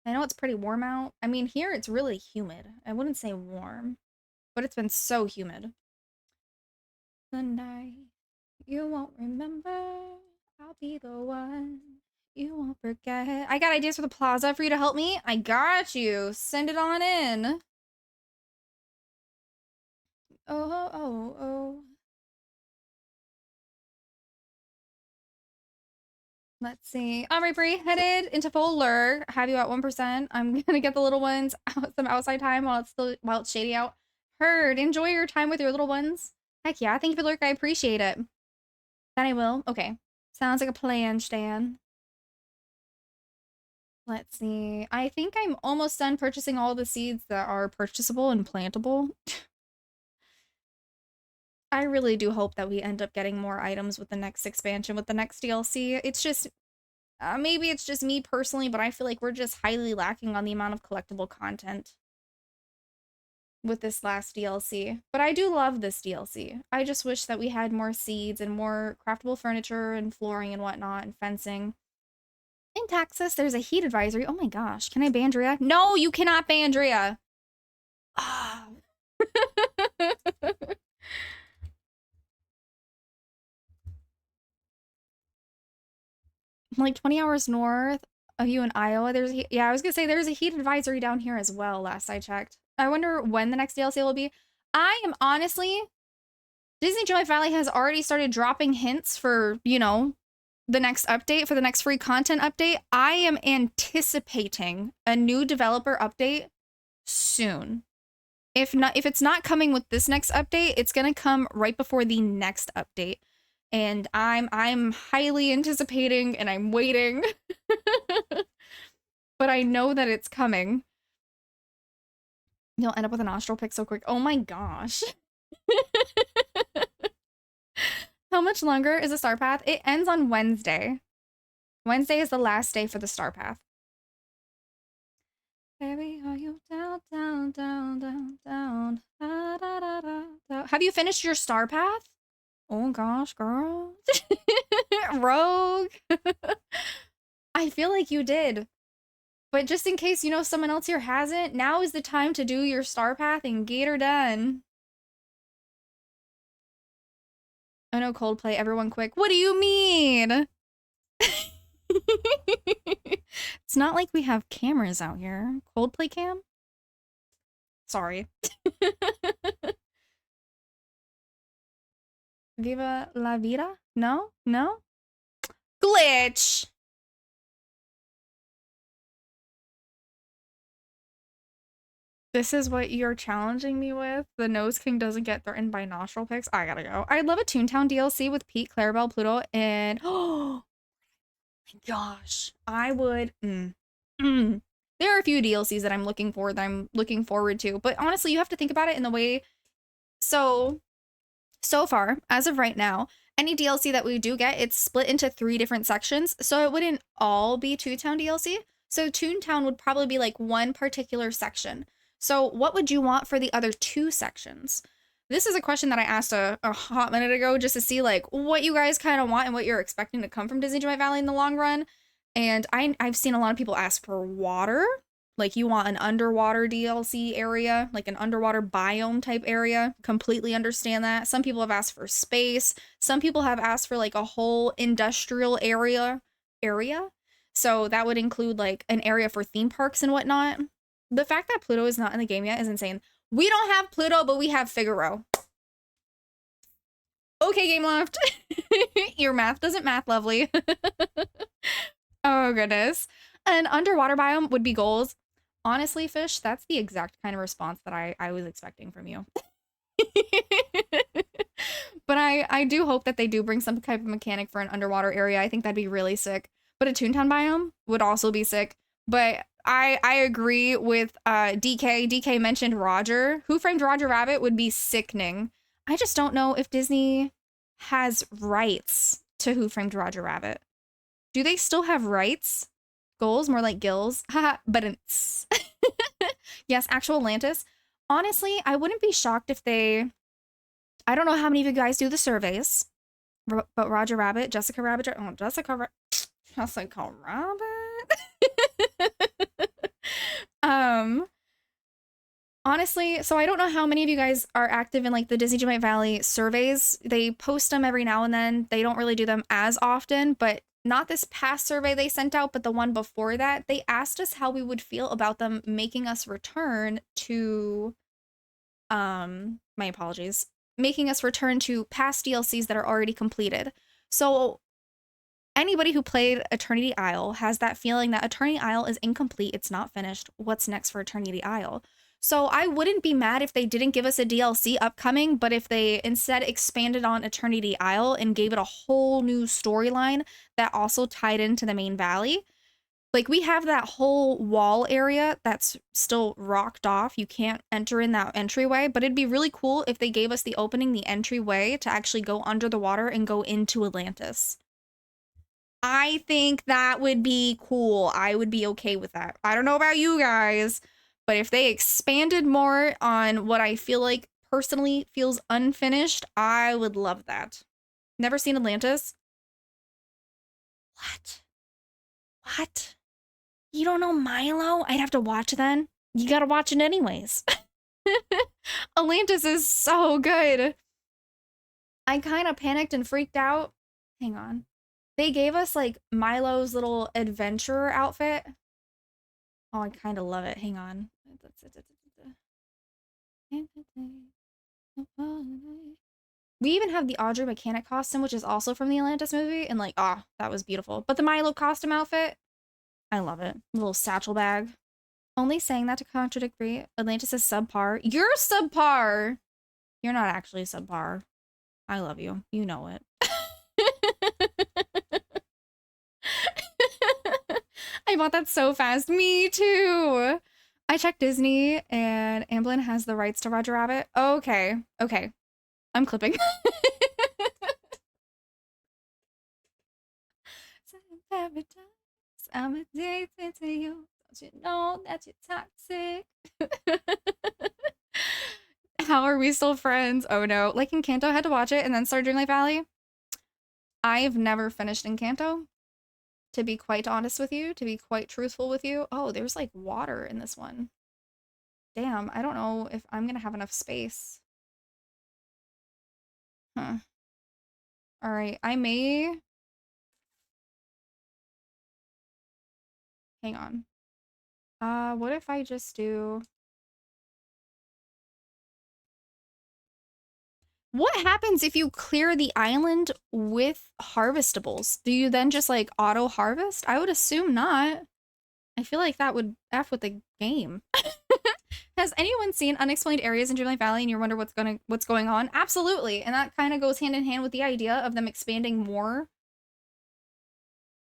Speaker 6: I know it's pretty warm out. I mean, here it's really humid. I wouldn't say warm, but it's been so humid. The night you won't remember, I'll be the one you won't forget. I got ideas for the plaza for you to help me. I got you. Send it on in. Oh. Let's see. Omri Bree headed into full lure. Have you at 1%. I'm gonna get the little ones out some outside time while it's shady out. Heard. Enjoy your time with your little ones. Heck yeah. Thank you for the lurk. I appreciate it. That I will. Okay. Sounds like a plan, Stan. Let's see. I think I'm almost done purchasing all the seeds that are purchasable and plantable. I really do hope that we end up getting more items with the next expansion, with the next DLC. It's just, maybe it's just me personally, but I feel like we're just highly lacking on the amount of collectible content with this last DLC. But I do love this DLC. I just wish that we had more seeds and more craftable furniture and flooring and whatnot and fencing. In Texas, there's a heat advisory. Oh my gosh, can I ban Drea? No, you cannot ban Drea. Ah. Like 20 hours north of you in Iowa, yeah, I was gonna say there's a heat advisory down here as well, last I checked. I wonder when the next DLC will be. I am honestly, Disney Joy Valley has already started dropping hints for, you know, the next update, for the next free content update. I am anticipating a new developer update soon. If it's not coming with this next update, it's gonna come right before the next update. And I'm highly anticipating and I'm waiting. But I know that it's coming. You'll end up with a nostril pick so quick. Oh my gosh. How much longer is the Star Path? It ends on Wednesday. Wednesday is the last day for the Star Path. Baby, are you down, down, down, down, down, da, da, da, da, da. Have you finished your Star Path? Oh gosh, girl. Rogue. I feel like you did. But just in case, you know, someone else here hasn't, now is the time to do your Star Path and get her done. Oh no, Coldplay, everyone quick. What do you mean? It's not like we have cameras out here. Coldplay cam? Sorry. Viva la vida? No? No? Glitch! This is what you're challenging me with? The Nose King doesn't get threatened by nostril picks? I gotta go. I'd love a Toontown DLC with Pete, Clarabelle, Pluto, and... Oh my gosh. I would... There are a few DLCs that I'm looking forward to. But honestly, you have to think about it in the way... So far, as of right now, any DLC that we do get, it's split into 3 different sections. So it wouldn't all be Toontown DLC. So Toontown would probably be like one particular section. So what would you want for the other 2 sections? This is a question that I asked a hot minute ago just to see like what you guys kind of want and what you're expecting to come from Disney Joy Valley in the long run. And I've seen a lot of people ask for water. Like you want an underwater DLC area, like an underwater biome type area. Completely understand that. Some people have asked for space. Some people have asked for like a whole industrial area. So that would include like an area for theme parks and whatnot. The fact that Pluto is not in the game yet is insane. We don't have Pluto, but we have Figaro. Okay, Game Loft. Your math doesn't math, lovely. Oh, goodness. An underwater biome would be goals. Honestly, Fish, that's the exact kind of response that I was expecting from you. But I do hope that they do bring some type of mechanic for an underwater area. I think that'd be really sick. But a Toontown biome would also be sick. But I agree with DK. DK mentioned Roger. Who Framed Roger Rabbit would be sickening. I just don't know if Disney has rights to Who Framed Roger Rabbit. Do they still have rights? Goals? More like gills. Haha, but it's... Yes, actual Atlantis. Honestly, I wouldn't be shocked if they... I don't know how many of you guys do the surveys, but Roger Rabbit, Jessica Rabbit... Oh, Jessica Rabbit. Honestly, so I don't know how many of you guys are active in like the Disney Giant Valley surveys. They post them every now and then. They don't really do them as often, but not this past survey they sent out, but the one before that. They asked us how we would feel about them making us return to, my apologies, making us return to past DLCs that are already completed. So anybody who played Eternity Isle has that feeling that Eternity Isle is incomplete. It's not finished. What's next for Eternity Isle? So I wouldn't be mad if they didn't give us a DLC upcoming, but if they instead expanded on Eternity Isle and gave it a whole new storyline that also tied into the main valley. Like, we have that whole wall area that's still rocked off. You can't enter in that entryway, but it'd be really cool if they gave us the opening, the entryway, to actually go under the water and go into Atlantis. I think that would be cool. I would be okay with that. I don't know about you guys, but if they expanded more on what I feel like personally feels unfinished, I would love that. Never seen Atlantis? What? What? You don't know Milo? I'd have to watch then. You gotta watch it anyways. Atlantis is so good. I kind of panicked and freaked out. Hang on. They gave us like Milo's little adventurer outfit. Oh, I kind of love it. Hang on. We even have the Audrey mechanic costume, which is also from the Atlantis movie. And like, ah, that was beautiful. But the Milo costume outfit, I love it. A little satchel bag. Only saying that to contradict Brie. Atlantis is subpar. You're subpar! You're not actually subpar. I love you. You know it. I bought that so fast. Me too. I checked Disney and Amblin has the rights to Roger Rabbit. Okay. Okay. I'm clipping. I'm addicted to you. Don't you know that you're toxic? How are we still friends? Oh no. Like Encanto, I had to watch it and then start Dreamlight Valley. I've never finished Encanto. To be quite honest with you, to be quite truthful with you. Oh, there's like water in this one. Damn, I don't know if I'm gonna have enough space. Huh. Alright, I may... Hang on. What if I just do... What happens if you clear the island with harvestables? Do you then just like auto harvest? I would assume not. I feel like that would F with the game. Has anyone seen Unexplained Areas in Dreamlight Valley and you wonder what's going on? Absolutely. And that kind of goes hand in hand with the idea of them expanding more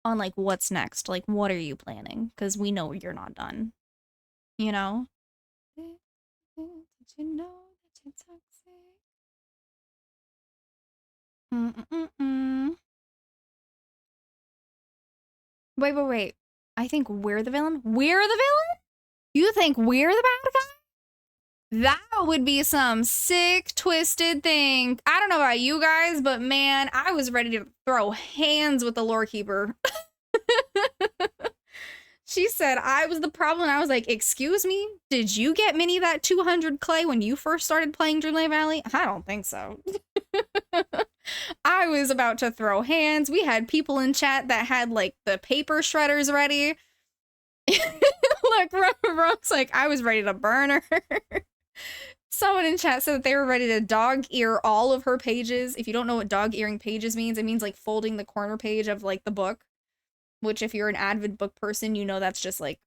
Speaker 6: on like what's next. Like, what are you planning? Because we know you're not done. You know? Did you know that you're toxic? Wait. I think we're the villain? We're the villain? You think we're the bad guy? That would be some sick, twisted thing. I don't know about you guys, but man, I was ready to throw hands with the lore keeper. She said I was the problem, and I was like, excuse me? Did you get Minnie that 200 clay when you first started playing Dreamlight Valley? I don't think so. I was about to throw hands. We had people in chat that had, like, the paper shredders ready. Look, Rome's like, I was ready to burn her. Someone in chat said that they were ready to dog ear all of her pages. If you don't know what dog earing pages means, it means, like, folding the corner page of, like, the book. Which, if you're an avid book person, you know that's just, like,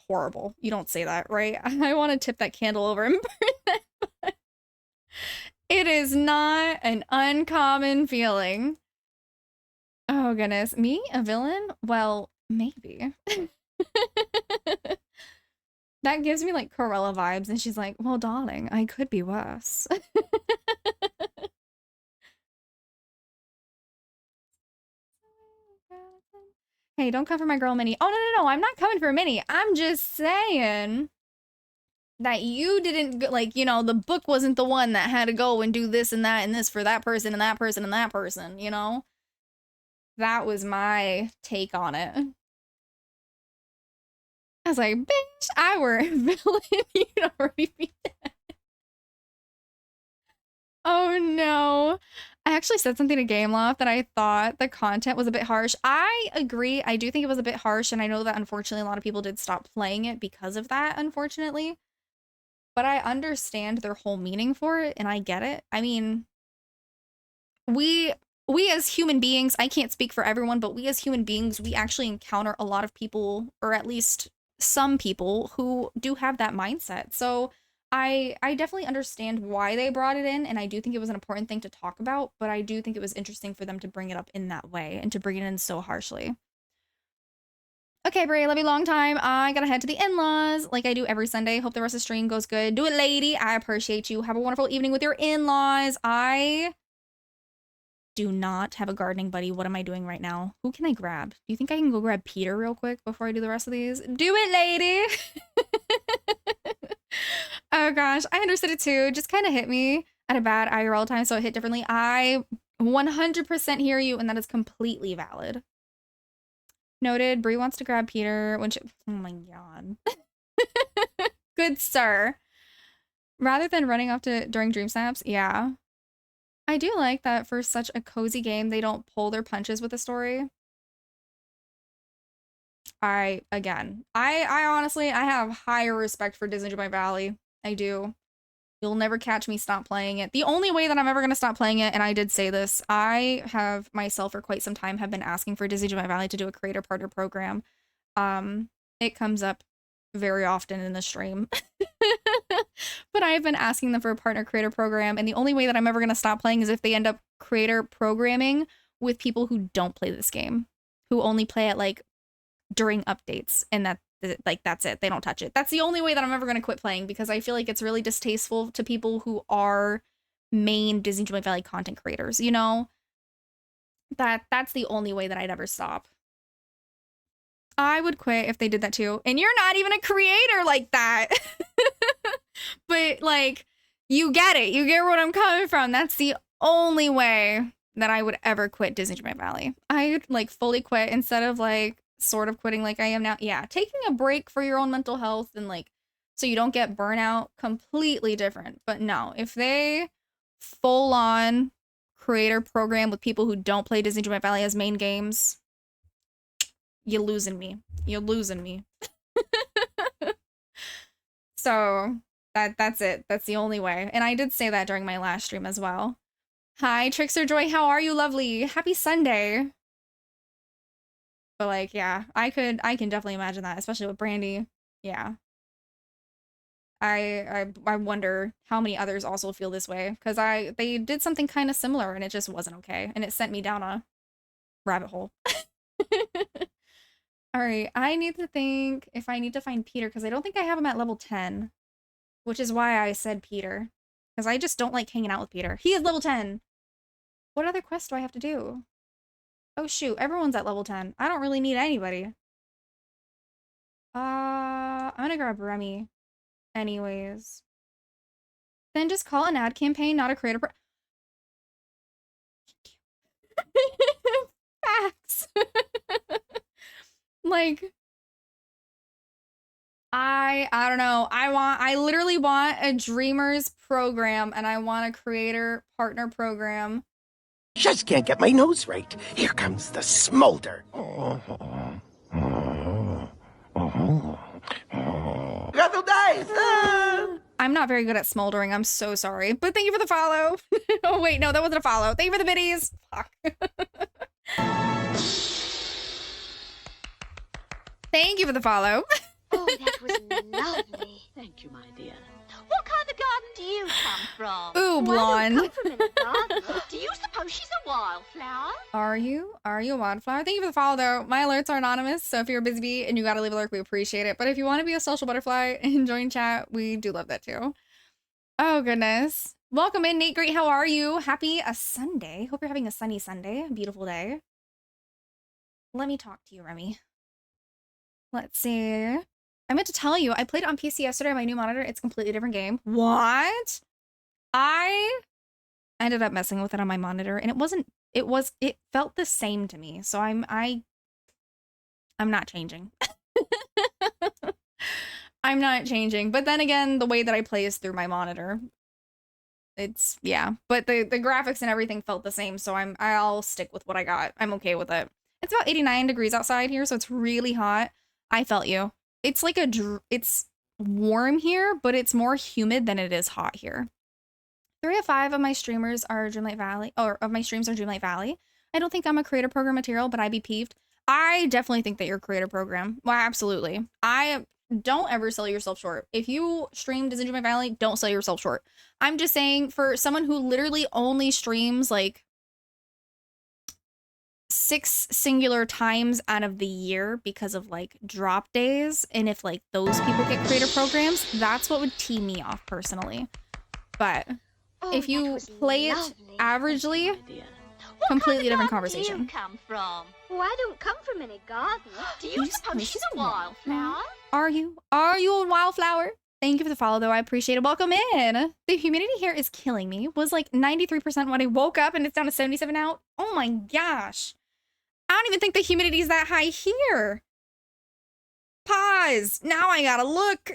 Speaker 6: horrible. You don't say that, right? I want to tip that candle over and burn that book. It is not an uncommon feeling. Oh, goodness. Me? A villain? Well, maybe. That gives me, like, Corella vibes, and she's like, well, darling, I could be worse. Hey, don't come for my girl Minnie. Oh, no. I'm not coming for Minnie. I'm just saying that you didn't, like, you know, the book wasn't the one that had to go and do this and that and this for that person and that person and that person, you know? That was my take on it. I was like, bitch, I were a villain. You'd already be dead. Oh no. I actually said something to Gameloft that I thought the content was a bit harsh. I agree. I do think it was a bit harsh, and I know that unfortunately a lot of people did stop playing it because of that, unfortunately. But I understand their whole meaning for it, and I get it. I mean, we as human beings, I can't speak for everyone, but we as human beings, we actually encounter a lot of people, or at least some people, who do have that mindset. So I definitely understand why they brought it in, and I do think it was an important thing to talk about, but I do think it was interesting for them to bring it up in that way and to bring it in so harshly. Okay, Brie, love you long time. I gotta head to the in-laws like I do every Sunday. Hope the rest of the stream goes good. Do it, lady. I appreciate you. Have a wonderful evening with your in-laws. I do not have a gardening buddy. What am I doing right now? Who can I grab? Do you think I can go grab Peter real quick before I do the rest of these? Do it, lady. Oh gosh, I understood it too. Just kind of hit me at a bad IRL time, so it hit differently. I 100% hear you, and that is completely valid. Noted. Brie wants to grab Peter when she... Oh my god. Good sir. Rather than running off to during dream snaps, yeah. I do like that for such a cozy game, they don't pull their punches with the story. I honestly, I have higher respect for Disney Joy Valley. I do. You'll never catch me stop playing it. The only way that I'm ever going to stop playing it, and I did say this, I have myself for quite some time have been asking for Disney Joy Valley to do a creator partner program. It comes up very often in the stream. But I've been asking them for a partner creator program, and the only way that I'm ever going to stop playing is if they end up creator programming with people who don't play this game, who only play it like during updates, and that's it. They don't touch it. That's the only way that I'm ever going to quit playing, because I feel like it's really distasteful to people who are main Disney Joy Valley content creators, you know? That's the only way that I'd ever stop. I would quit if they did that too. And you're not even a creator like that. But like, you get it. You get where I'm coming from. That's the only way that I would ever quit Disney Joy Valley. I'd like fully quit instead of like sort of quitting like I am now. Yeah, taking a break for your own mental health and like so you don't get burnout, completely different. But no, if they full on creator program with people who don't play Disney Joy Valley as main games, you're losing me. You're losing me. So that's it. That's the only way. And I did say that during my last stream as well. Hi, Trickster Joy. How are you, lovely? Happy Sunday. But like, yeah, I can definitely imagine that, especially with Brandy. Yeah. I wonder how many others also feel this way, because they did something kind of similar and it just wasn't okay, and it sent me down a rabbit hole. All right, I need to think if I need to find Peter, because I don't think I have him at level 10, which is why I said Peter, because I just don't like hanging out with Peter. He is level 10. What other quest do I have to do? Oh shoot, everyone's at level 10. I don't really need anybody. I'm gonna grab Remy anyways. Then just call an ad campaign, not a creator Facts. Like, I don't know. I literally want a Dreamers program, and I want a creator partner program.
Speaker 11: Just can't get my nose right. Here comes the smolder. Gato dice!
Speaker 6: I'm not very good at smoldering. I'm so sorry. But thank you for the follow. Oh, wait. No, that wasn't a follow. Thank you for the biddies. Fuck. Thank you for the follow.
Speaker 12: Oh, that was lovely.
Speaker 10: Thank you, my dear.
Speaker 12: What kind of garden do you come from?
Speaker 6: Ooh, blonde.
Speaker 12: Well, I don't come from any garden. Do you suppose she's a wildflower?
Speaker 6: Are you? Are you a wildflower? Thank you for the follow, though. My alerts are anonymous, so if you're a busy bee and you gotta leave a lurk, we appreciate it. But if you want to be a social butterfly and join chat, we do love that too. Oh, goodness. Welcome in, Nate. Great. How are you? Happy Sunday. Hope you're having a sunny Sunday. A beautiful day. let me talk to you, Remy. Let's see. I meant to tell you, I played it on PC yesterday on my new monitor. It's a completely different game. What? I ended up messing with it on my monitor, and it felt the same to me. So I'm not changing. I'm not changing. But then again, the way that I play is through my monitor. It's, yeah. But the graphics and everything felt the same, so I'll stick with what I got. I'm okay with it. It's about 89 degrees outside here, so it's really hot. I felt you. It's like it's warm here, but it's more humid than it is hot here. 3 of 5 of my streamers are Dreamlight Valley, or of my streams are Dreamlight Valley. I don't think I'm a creator program material, but I'd be peeved. I definitely think that you're a creator program. Well, absolutely. I don't ever sell yourself short. If you stream Disney Dreamlight Valley, don't sell yourself short. I'm just saying, for someone who literally only streams like 6 singular times out of the year because of like drop days, and if like those people get creator programs, that's what would tee me off personally. But if you play it averagely, completely different conversation.
Speaker 12: Where do you come from?
Speaker 13: Oh, I don't come from any garden.
Speaker 12: Do you suppose she's a wildflower?
Speaker 6: Are you a wildflower? Thank you for the follow, though. I appreciate it. Welcome in. The humidity here is killing me. It was like 93% when I woke up, and it's down to 77 now. Oh my gosh. I don't even think the humidity is that high here. Pause. Now I gotta look.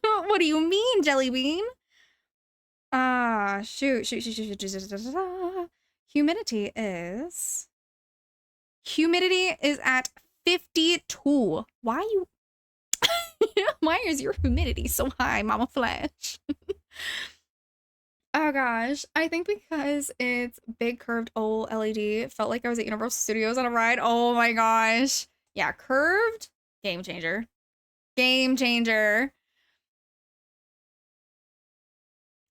Speaker 6: What do you mean, Jelly Bean? Shoot. Humidity is at 52. Why is your humidity so high, Mama Flash? Oh gosh, I think because it's big curved old LED, felt like I was at Universal Studios on a ride. Oh my gosh. Yeah, curved, game changer. Game changer.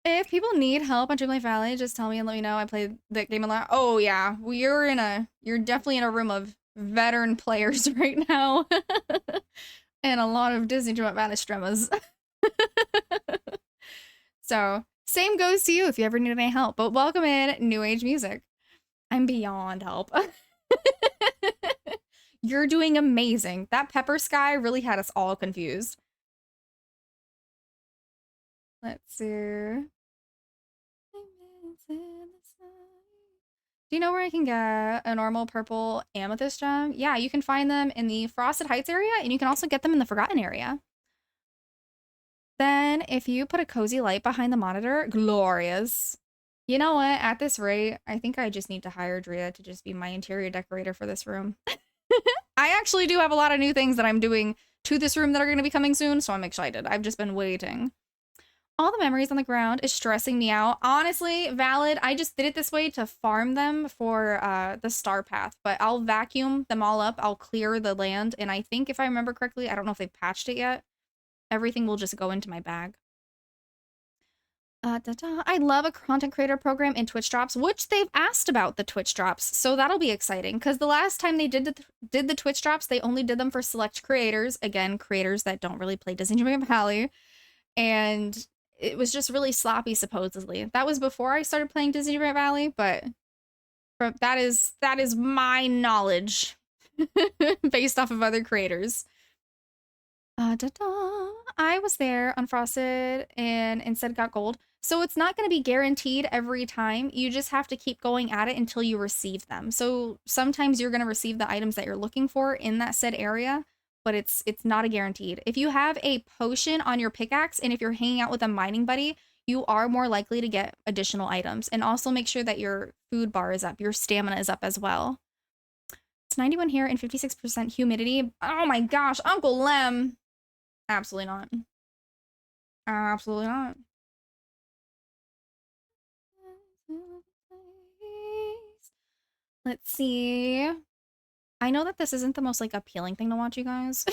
Speaker 6: If people need help on Dreamlight Valley, just tell me and let me know. I played that game a lot. Oh yeah, you're definitely in a room of veteran players right now. And a lot of Disney Dreamlight Valley streamers. So, same goes to you if you ever need any help. But welcome in, New Age Music. I'm beyond help. You're doing amazing. That pepper sky really had us all confused. Let's see. Do you know where I can get a normal purple amethyst gem? Yeah, you can find them in the Frosted Heights area, and you can also get them in the Forgotten area. Then, if you put a cozy light behind the monitor, glorious. You know what? At this rate, I think I just need to hire Drea to just be my interior decorator for this room. I actually do have a lot of new things that I'm doing to this room that are going to be coming soon, so I'm excited. I've just been waiting. All the memories on the ground is stressing me out. Honestly, valid. I just did it this way to farm them for the star path, but I'll vacuum them all up. I'll clear the land, and I think if I remember correctly, I don't know if they've patched it yet, everything will just go into my bag. I love a content creator program in Twitch drops, which they've asked about the Twitch drops, so that'll be exciting, because the last time they did the Twitch drops, they only did them for select creators, again, creators that don't really play Disney Dreamlight Valley, and it was just really sloppy, supposedly. That was before I started playing Disney Dreamlight Valley, but that is my knowledge based off of other creators. I was there on Frosted and instead got gold. So it's not going to be guaranteed every time. You just have to keep going at it until you receive them. So sometimes you're going to receive the items that you're looking for in that said area, but it's not a guaranteed. If you have a potion on your pickaxe and if you're hanging out with a mining buddy, you are more likely to get additional items. And also make sure that your food bar is up, your stamina is up as well. It's 91 here and 56% humidity. Oh my gosh, Uncle Lem. Absolutely not. Absolutely not. Let's see. I know that this isn't the most like appealing thing to watch, you guys.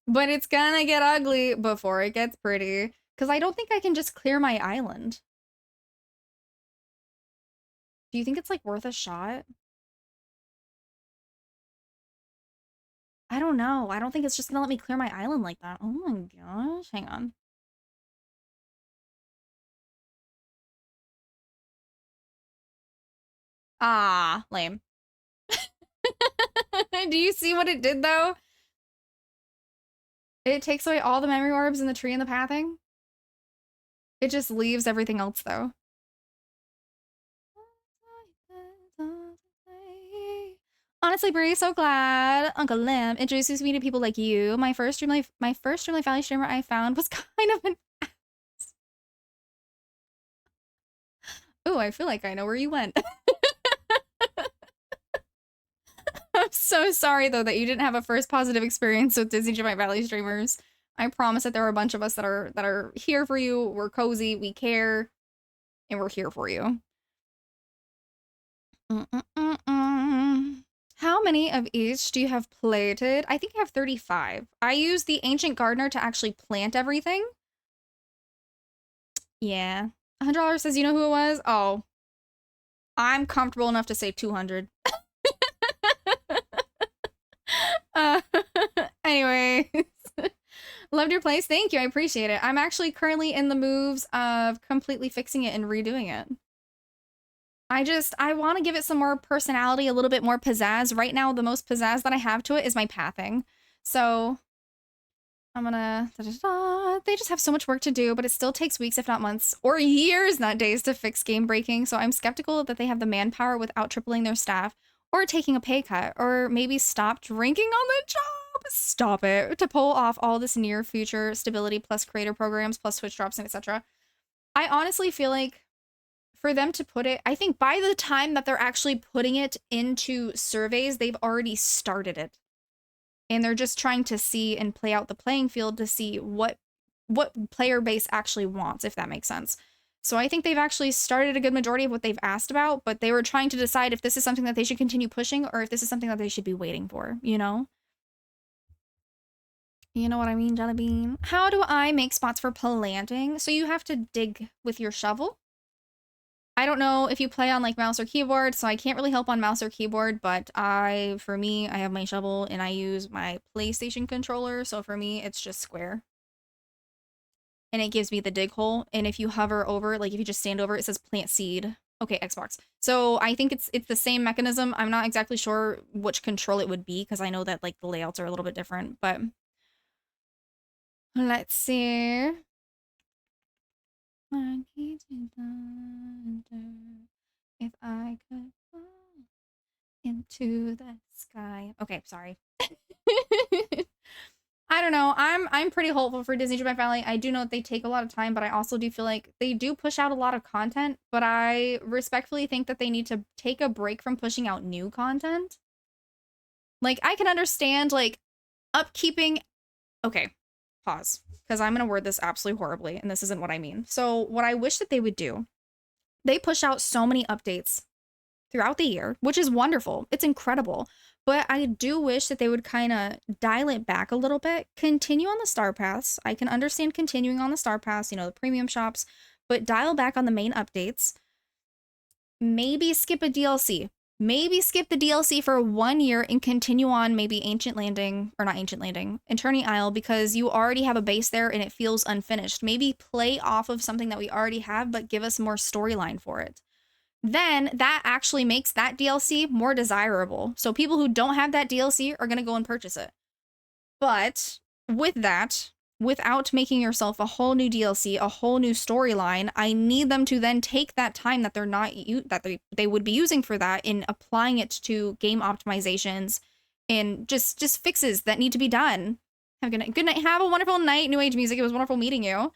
Speaker 6: But it's gonna get ugly before it gets pretty. Because I don't think I can just clear my island. Do you think it's like worth a shot? I don't know. I don't think it's just gonna let me clear my island like that. Oh my gosh. Hang on. Ah, lame. Do you see what it did, though? It takes away all the memory orbs in the tree and the pathing. It just leaves everything else, though. Honestly, Brie, so glad Uncle Lim introduces me to people like you. My first Streamlight Valley streamer I found was kind of an ass. Ooh, I feel like I know where you went. I'm so sorry, though, that you didn't have a first positive experience with Disney Streamlight Valley streamers. I promise that there are a bunch of us that are here for you. We're cozy, we care, and we're here for you. How many of each do you have planted? I think I have 35. I use the Ancient Gardener to actually plant everything. Yeah. $100 says, you know who it was? Oh. I'm comfortable enough to say 200. Anyways. Loved your place. Thank you. I appreciate it. I'm actually currently in the moves of completely fixing it and redoing it. I want to give it some more personality, a little bit more pizzazz. Right now, the most pizzazz that I have to it is my pathing. So I'm gonna, they just have so much work to do, but it still takes weeks, if not months, or years, not days, to fix game breaking. So I'm skeptical that they have the manpower without tripling their staff, or taking a pay cut, or maybe stop drinking on the job. Stop it. To pull off all this near future stability plus creator programs plus Twitch drops and etc. I honestly feel like for them to put it, I think by the time that they're actually putting it into surveys, they've already started it. And they're just trying to see and play out the playing field to see what player base actually wants, if that makes sense. So I think they've actually started a good majority of what they've asked about, but they were trying to decide if this is something that they should continue pushing or if this is something that they should be waiting for, you know? You know what I mean, Jelly Bean? How do I make spots for planting? So you have to dig with your shovel. I don't know if you play on like mouse or keyboard, so I can't really help on mouse or keyboard, but for me, I have my shovel and I use my PlayStation controller, so for me, it's just square. And it gives me the dig hole, and if you hover over, like if you just stand over, it says plant seed. Okay, Xbox. So I think it's the same mechanism. I'm not exactly sure which control it would be, because I know that like the layouts are a little bit different, but let's see. If I could fall into the sky. Okay, sorry. I don't know. I'm pretty hopeful for Disney Dreamlight Valley. I do know that they take a lot of time, but I also do feel like they do push out a lot of content, but I respectfully think that they need to take a break from pushing out new content. Like, I can understand, like, upkeeping... Okay, pause. Because I'm going to word this absolutely horribly, and this isn't what I mean. So, what I wish that they would do, they push out so many updates throughout the year, which is wonderful. It's incredible. But I do wish that they would kind of dial it back a little bit. Continue on the Star Pass. I can understand continuing on the Star Pass, you know, the premium shops, but dial back on the main updates. Maybe skip a DLC. Maybe skip the DLC for 1 year and continue on maybe Ancient Landing, or not Ancient Landing, Eternity Isle, because you already have a base there and it feels unfinished. Maybe play off of something that we already have, but give us more storyline for it. Then that actually makes that DLC more desirable. So people who don't have that DLC are going to go and purchase it. But with that, without making yourself a whole new DLC, a whole new storyline, I need them to then take that time that they're not they would be using for that in applying it to game optimizations and just fixes that need to be done. Have a good night. Good night. Have a wonderful night, New Age Music. It was wonderful meeting you.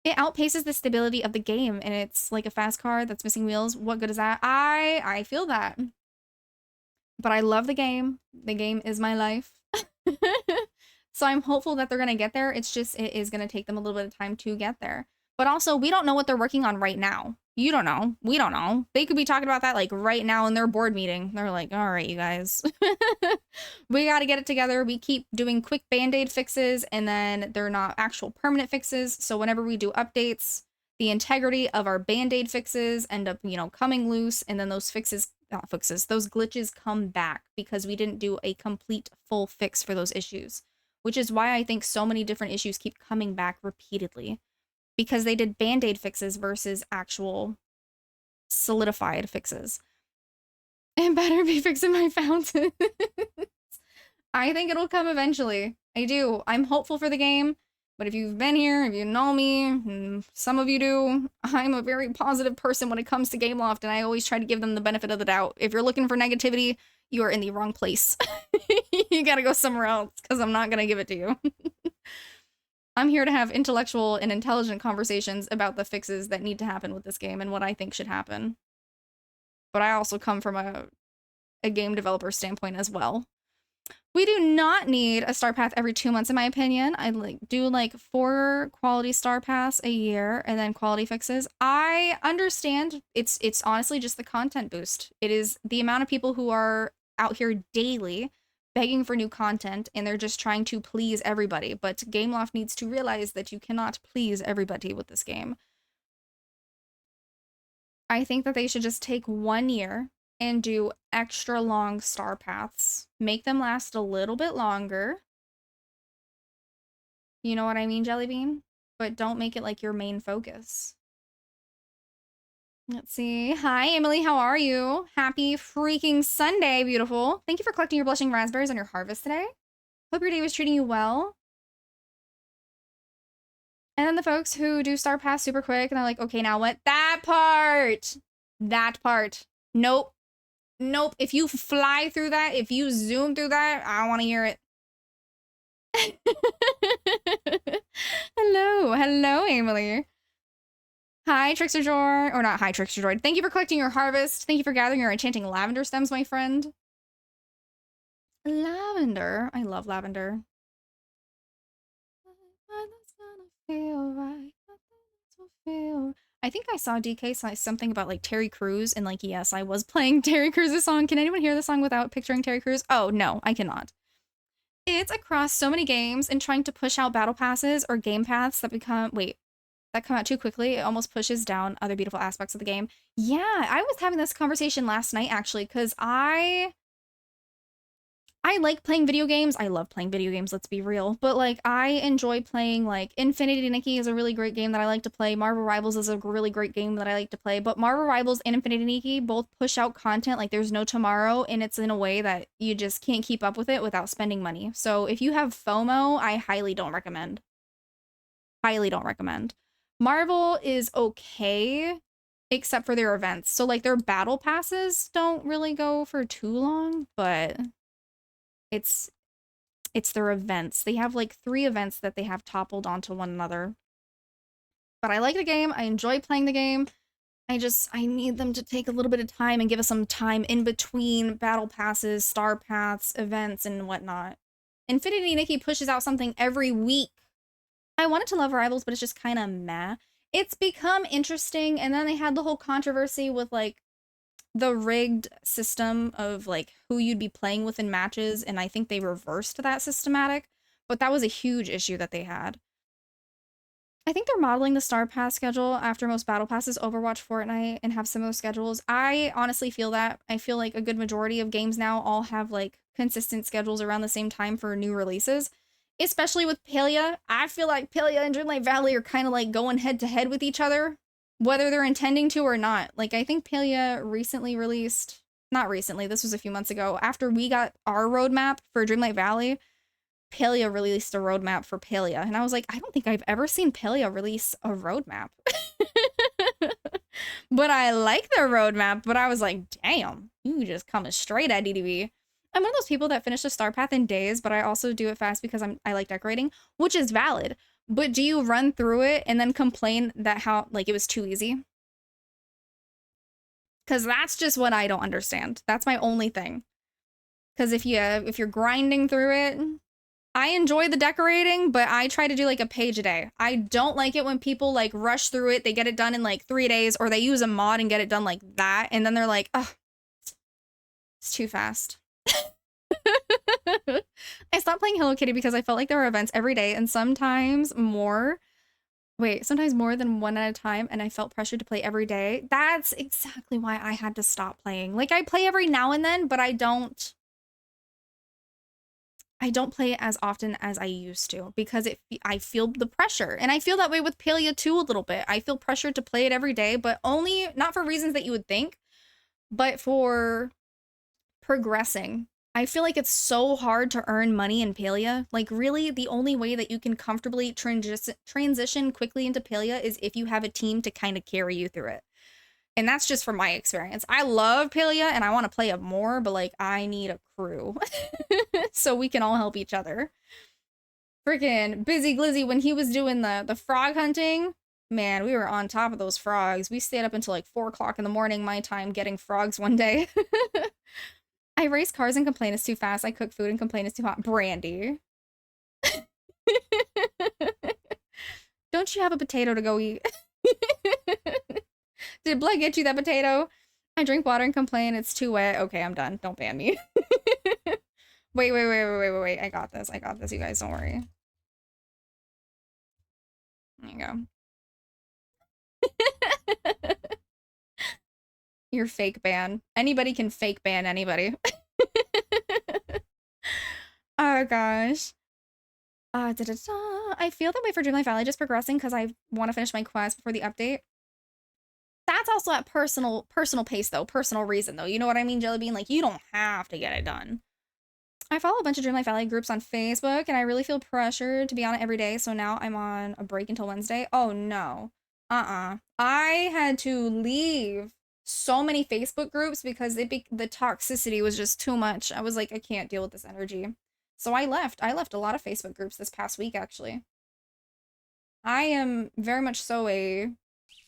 Speaker 6: It outpaces the stability of the game, and it's like a fast car that's missing wheels. What good is that? I feel that. But I love the game. The game is my life. So I'm hopeful that they're going to get there. It's just, it is going to take them a little bit of time to get there. But also, we don't know what they're working on right now. You don't know. We don't know. They could be talking about that like right now in their board meeting. They're like, all right, you guys. We got to get it together. We keep doing quick band-aid fixes, and then they're not actual permanent fixes. So whenever we do updates, the integrity of our band-aid fixes end up, you know, coming loose, and then those those glitches come back because we didn't do a complete full fix for those issues. Which is why I think so many different issues keep coming back repeatedly. Because they did band-aid fixes versus actual solidified fixes. It better be fixing my fountain. I think it'll come eventually. I do. I'm hopeful for the game. But if you've been here, if you know me, and some of you do, I'm a very positive person when it comes to Gameloft, and I always try to give them the benefit of the doubt. If you're looking for negativity, you are in the wrong place. You gotta go somewhere else, because I'm not gonna give it to you. I'm here to have intellectual and intelligent conversations about the fixes that need to happen with this game and what I think should happen. But I also come from a game developer standpoint as well. We do not need a star path every 2 months, in my opinion. I do 4 quality star paths a year and then quality fixes. I understand it's honestly just the content boost. It is the amount of people who are out here daily begging for new content, and they're just trying to please everybody. But Gameloft needs to realize that you cannot please everybody with this game. I think that they should just take 1 year and do extra long star paths. Make them last a little bit longer. You know what I mean, Jellybean? But don't make it like your main focus. Let's see. Hi, Emily. How are you? Happy freaking Sunday, beautiful. Thank you for collecting your blushing raspberries on your harvest today. Hope your day was treating you well. And then the folks who do star pass super quick and they're like, okay, now what? That part. Nope. If you fly through that, if you zoom through that, I want to hear it. Hello, Emily. Hi, Trickster Droid. Or not hi, Trickster Droid. Thank you for collecting your harvest. Thank you for gathering your enchanting lavender stems, my friend. Lavender. I love lavender. I think I saw DK say something about Terry Crews, and yes, I was playing Terry Crews' song. Can anyone hear the song without picturing Terry Crews? Oh, no, I cannot. It's across so many games, and trying to push out battle passes or game paths that come out too quickly, it almost pushes down other beautiful aspects of the game. Yeah, I was having this conversation last night, actually, because I like playing video games. I love playing video games, let's be real. But I enjoy playing Infinity Nikki is a really great game that I like to play. Marvel Rivals is a really great game that I like to play. But Marvel Rivals and Infinity Nikki both push out content like there's no tomorrow, and it's in a way that you just can't keep up with it without spending money. So if you have FOMO, I highly don't recommend. Highly don't recommend. Marvel is okay, except for their events. So their battle passes don't really go for too long, but it's their events. They have 3 events that they have toppled onto one another. But I like the game. I enjoy playing the game. I need them to take a little bit of time and give us some time in between battle passes, star paths, events, and whatnot. Infinity Nikki pushes out something every week. I wanted to love Rivals, but it's just kind of meh. It's become interesting, and then they had the whole controversy with the rigged system of who you'd be playing with in matches, and I think they reversed that systematic, but that was a huge issue that they had. I think they're modeling the star pass schedule after most battle passes, Overwatch, Fortnite, and have similar schedules. I honestly feel that. I feel like a good majority of games now all have consistent schedules around the same time for new releases, especially with Palia. I feel like Palia and Dreamlight Valley are kind of going head to head with each other, whether they're intending to or not. I think Palia recently released, not recently, this was a few months ago, after we got our roadmap for Dreamlight Valley, Palia released a roadmap for Palia. And I was like, I don't think I've ever seen Palia release a roadmap. But I like their roadmap, but I was like, damn, you just coming straight at DDV. I'm one of those people that finish a star path in days, but I also do it fast because I like decorating, which is valid. But do you run through it and then complain that it was too easy? Because that's just what I don't understand. That's my only thing. Because if you're grinding through it, I enjoy the decorating, but I try to do a page a day. I don't like it when people rush through it, they get it done in 3 days, or they use a mod and get it done like that, and then they're like, oh, it's too fast. I stopped playing Hello Kitty because I felt like there were events every day, and sometimes more than one at a time, and I felt pressured to play every day. That's exactly why I had to stop playing. I play every now and then, but I don't play it as often as I used to because I feel the pressure. And I feel that way with Palia too a little bit. I feel pressured to play it every day, but only not for reasons that you would think, but for progressing. I feel like it's so hard to earn money in Palia. Like, really, the only way that you can comfortably transition quickly into Palia is if you have a team to kind of carry you through it. And that's just from my experience. I love Palia and I want to play it more, but like, I need a crew so we can all help each other. Freaking Busy Glizzy, when he was doing the frog hunting, man, we were on top of those frogs. We stayed up until like 4 o'clock in the morning, my time, getting frogs one day. I race cars and complain it's too fast. I cook food and complain it's too hot. Brandy. Don't you have a potato to go eat? Did Blood get you that potato? I drink water and complain it's too wet. Okay, I'm done. Don't ban me. Wait. I got this. You guys, don't worry. There you go. You're fake ban. Anybody can fake ban anybody. Oh gosh. I feel that way for Dreamlight Valley, just progressing because I want to finish my quest before the update. That's also at personal pace though, personal reason though. You know what I mean, Jellybean? Like, you don't have to get it done. I follow a bunch of Dreamlight Valley groups on Facebook and I really feel pressured to be on it every day. So now I'm on a break until Wednesday. Oh no. I had to leave so many Facebook groups because the toxicity was just too much. I was like, I can't deal with this energy. So I left a lot of Facebook groups this past week, actually. I am very much so a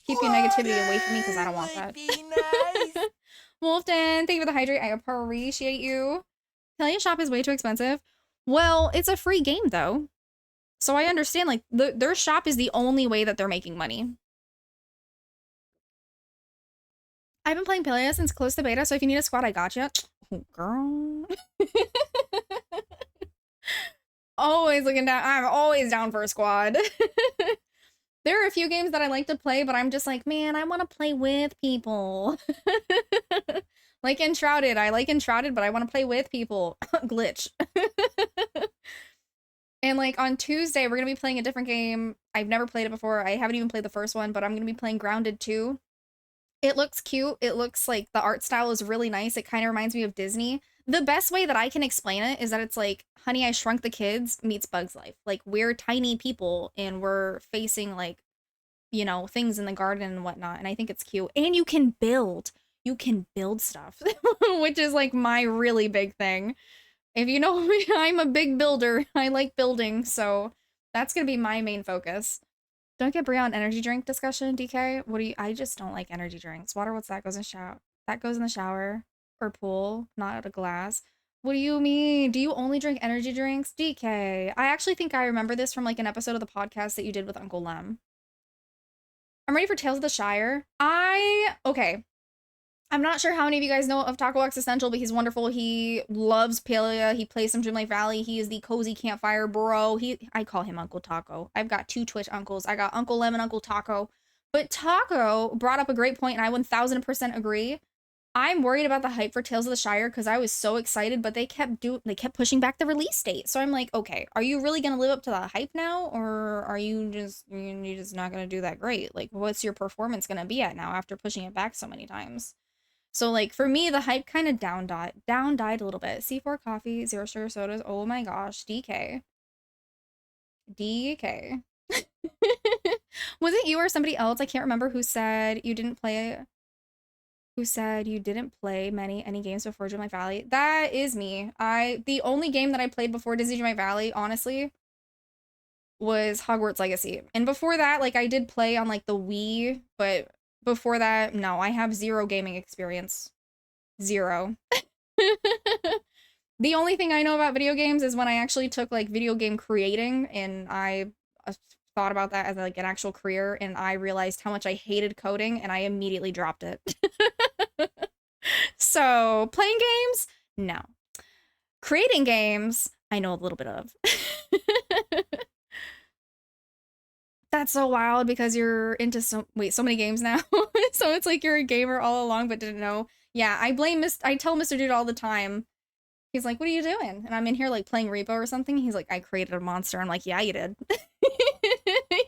Speaker 6: keep your negativity away from me because I don't want that. Nice. Wolfden, thank you for the hydrate. I appreciate you. Palia shop is way too expensive. Well, it's a free game though. So I understand, like, their shop is the only way that they're making money. I've been playing Palia since close to beta, so if you need a squad, I gotcha. Oh, girl. Always looking down. I'm always down for a squad. There are a few games that I like to play, but I'm just like, man, I want to play with people. Like Enshrouded. I like Enshrouded, but I want to play with people. Glitch. And like on Tuesday, we're going to be playing a different game. I've never played it before. I haven't even played the first one, but I'm going to be playing Grounded 2. It looks cute. It looks like the art style is really nice. It kind of reminds me of Disney. The best way that I can explain it is that it's like Honey, I Shrunk the Kids meets Bug's Life. Like, we're tiny people and we're facing like, you know, things in the garden and whatnot. And I think it's cute. And you can build. You can build stuff, which is like my really big thing. If you know me, I'm a big builder. I like building. So that's going to be my main focus. Don't get Brie on energy drink discussion, DK. What do you? I just don't like energy drinks. Water, what's that? Goes in shower. That goes in the shower or pool, not out of glass. What do you mean? Do you only drink energy drinks? DK. I actually think I remember this from like an episode of the podcast that you did with Uncle Lem. I'm ready for Tales of the Shire. Okay. I'm not sure how many of you guys know of Taco Existential, but he's wonderful. He loves Palia. He plays some Dreamlight Valley. He is the cozy campfire bro. I call him Uncle Taco. I've got 2 Twitch uncles. I got Uncle Lem and Uncle Taco. But Taco brought up a great point, and I 1000% agree. I'm worried about the hype for Tales of the Shire because I was so excited, but they kept pushing back the release date. So I'm like, okay, are you really gonna live up to the hype now, or are you just not gonna do that great? Like, what's your performance gonna be at now after pushing it back so many times? So, like, for me, the hype kind of down died a little bit. C4 coffee, 0 sugar sodas. Oh my gosh, DK. DK. Was it you or somebody else? I can't remember who said you didn't play any games before Dreamlight Valley. That is me. The only game that I played before Disney Dreamlight Valley, honestly, was Hogwarts Legacy. And before that, like, I did play on, like, the Wii, but before that, no, I have 0 gaming experience. 0. The only thing I know about video games is when I actually took, like, video game creating, and I thought about that as, like, an actual career, and I realized how much I hated coding, and I immediately dropped it. So, playing games? No. Creating games? I know a little bit of. That's so wild because you're into so many games now. So it's like you're a gamer all along but didn't know. Yeah, I tell Mr. Dude all the time. He's like, what are you doing? And I'm in here like playing Repo or something. He's like, I created a monster. I'm like, yeah, you did.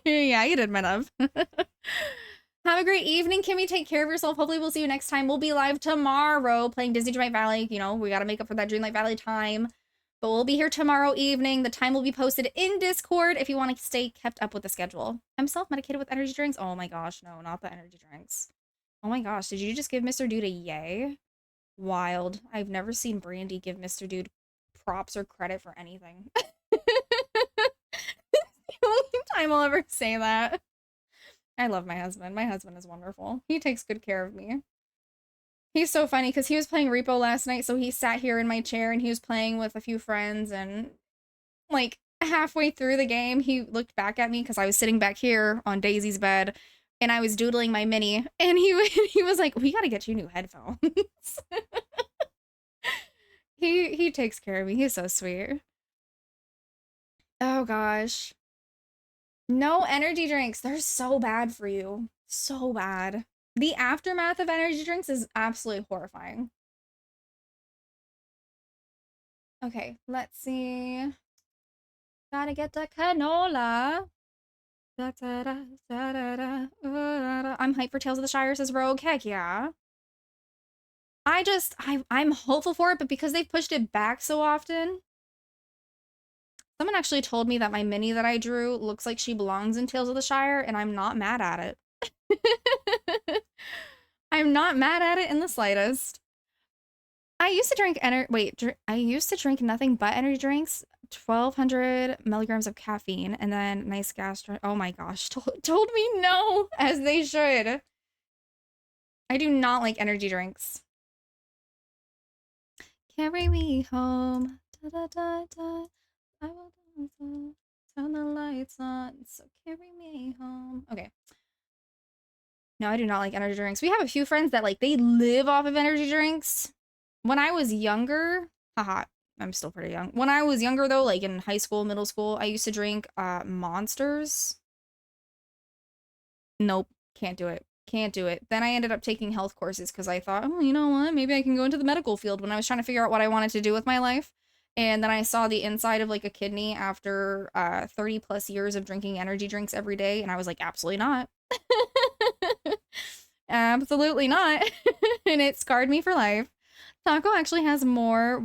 Speaker 6: Yeah, you did, my love. Have a great evening, Kimmy. Take care of yourself. Hopefully we'll see you next time. We'll be live tomorrow playing Disney Dreamlight Valley. You know, we got to make up for that Dreamlight Valley time. But we'll be here tomorrow evening. The time will be posted in Discord if you want to stay kept up with the schedule. I'm self-medicated with energy drinks. Oh my gosh, no, not the energy drinks. Oh my gosh, did you just give Mr. Dude a yay? Wild. I've never seen Brandy give Mr. Dude props or credit for anything. It's the only time I'll ever say that. I love my husband. My husband is wonderful. He takes good care of me. He's so funny because he was playing Repo last night, so he sat here in my chair and he was playing with a few friends, and like halfway through the game, he looked back at me because I was sitting back here on Daisy's bed and I was doodling my mini, and he was like, "We gotta get you new headphones." He takes care of me. He's so sweet. Oh gosh. No energy drinks. They're so bad for you. So bad. The aftermath of energy drinks is absolutely horrifying. Okay, let's see. Gotta get the canola. Da, da, da, da, da, da, da. I'm hyped for Tales of the Shire, says Rogue. Heck yeah. I'm hopeful for it, but because they've pushed it back so often. Someone actually told me that my mini that I drew looks like she belongs in Tales of the Shire, and I'm not mad at it. I'm not mad at it in the slightest. I used to drink I used to drink nothing but energy drinks, 1,200 milligrams of caffeine, and then nice gastro. Oh my gosh, told me no, as they should. I do not like energy drinks. Carry me home. Da, da, da, da. I will turn the lights on, so carry me home. Okay. No, I do not like energy drinks. We have a few friends that, like, they live off of energy drinks. When I was younger, haha, I'm still pretty young. When I was younger, though, like in high school, middle school, I used to drink Monsters. Nope, can't do it. Can't do it. Then I ended up taking health courses because I thought, oh, you know what? Maybe I can go into the medical field when I was trying to figure out what I wanted to do with my life. And then I saw the inside of like a kidney after 30 plus years of drinking energy drinks every day. And I was like, absolutely not. Absolutely not. And it scarred me for life. Taco actually has me more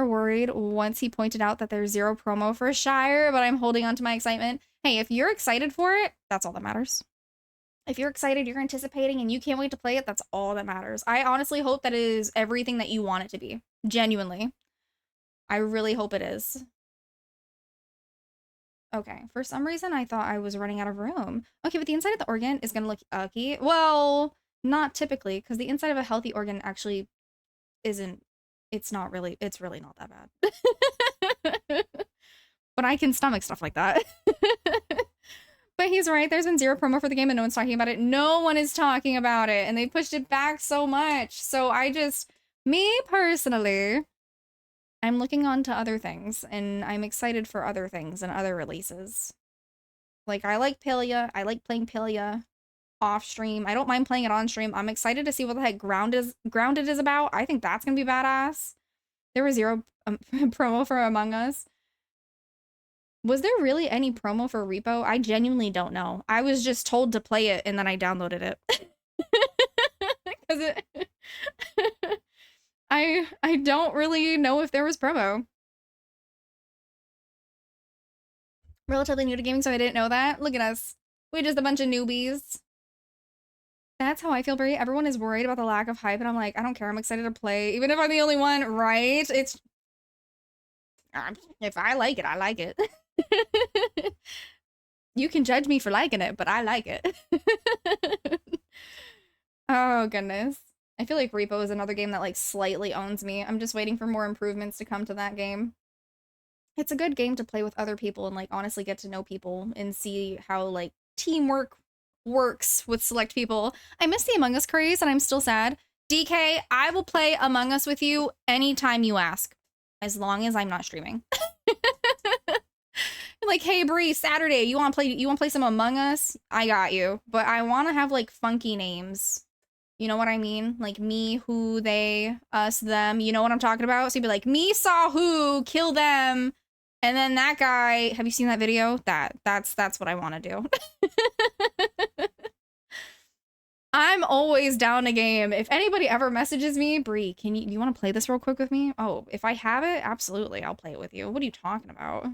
Speaker 6: worried once he pointed out that there's zero promo for Shire, but I'm holding on to my excitement. Hey, if you're excited for it, that's all that matters. If you're excited, you're anticipating, and you can't wait to play it, that's all that matters. I honestly hope that it is everything that you want it to be. Genuinely. I really hope it is. Okay, for some reason, I thought I was running out of room. Okay, but the inside of the organ is going to look yucky. Well, not typically, because the inside of a healthy organ actually isn't, it's really not that bad. But I can stomach stuff like that. But he's right, there's been zero promo for the game and no one's talking about it. No one is talking about it, and they pushed it back so much. So me personally, I'm looking on to other things, and I'm excited for other things and other releases. Like, I like Palia. I like playing Palia off stream. I don't mind playing it on stream. I'm excited to see what the heck Grounded is about. I think that's gonna be badass. There was zero promo for Among Us. Was there really any promo for Repo? I genuinely don't know. I was just told to play it, and then I downloaded it. Because I don't really know if there was promo. Relatively new to gaming, so I didn't know that. Look at us. We're just a bunch of newbies. That's how I feel, Brie. Everyone is worried about the lack of hype, and I'm like, I don't care. I'm excited to play. Even if I'm the only one, right? It's... if I like it, I like it. You can judge me for liking it, but I like it. Oh, goodness. I feel like Repo is another game that, like, slightly owns me. I'm just waiting for more improvements to come to that game. It's a good game to play with other people and, like, honestly get to know people and see how, like, teamwork works with select people. I miss the Among Us craze, and I'm still sad. DK, I will play Among Us with you anytime you ask, as long as I'm not streaming. Like, hey Bree, Saturday, you want to play some Among Us? I got you. But I want to have like funky names. You know what I mean? Like me, who, they, us, them. You know what I'm talking about? So you'd be like, me saw who, kill them, and then that guy. Have you seen that video? That's what I want to do. I'm always down a game. If anybody ever messages me, Bree, do you want to play this real quick with me? Oh, if I have it, absolutely, I'll play it with you. What are you talking about?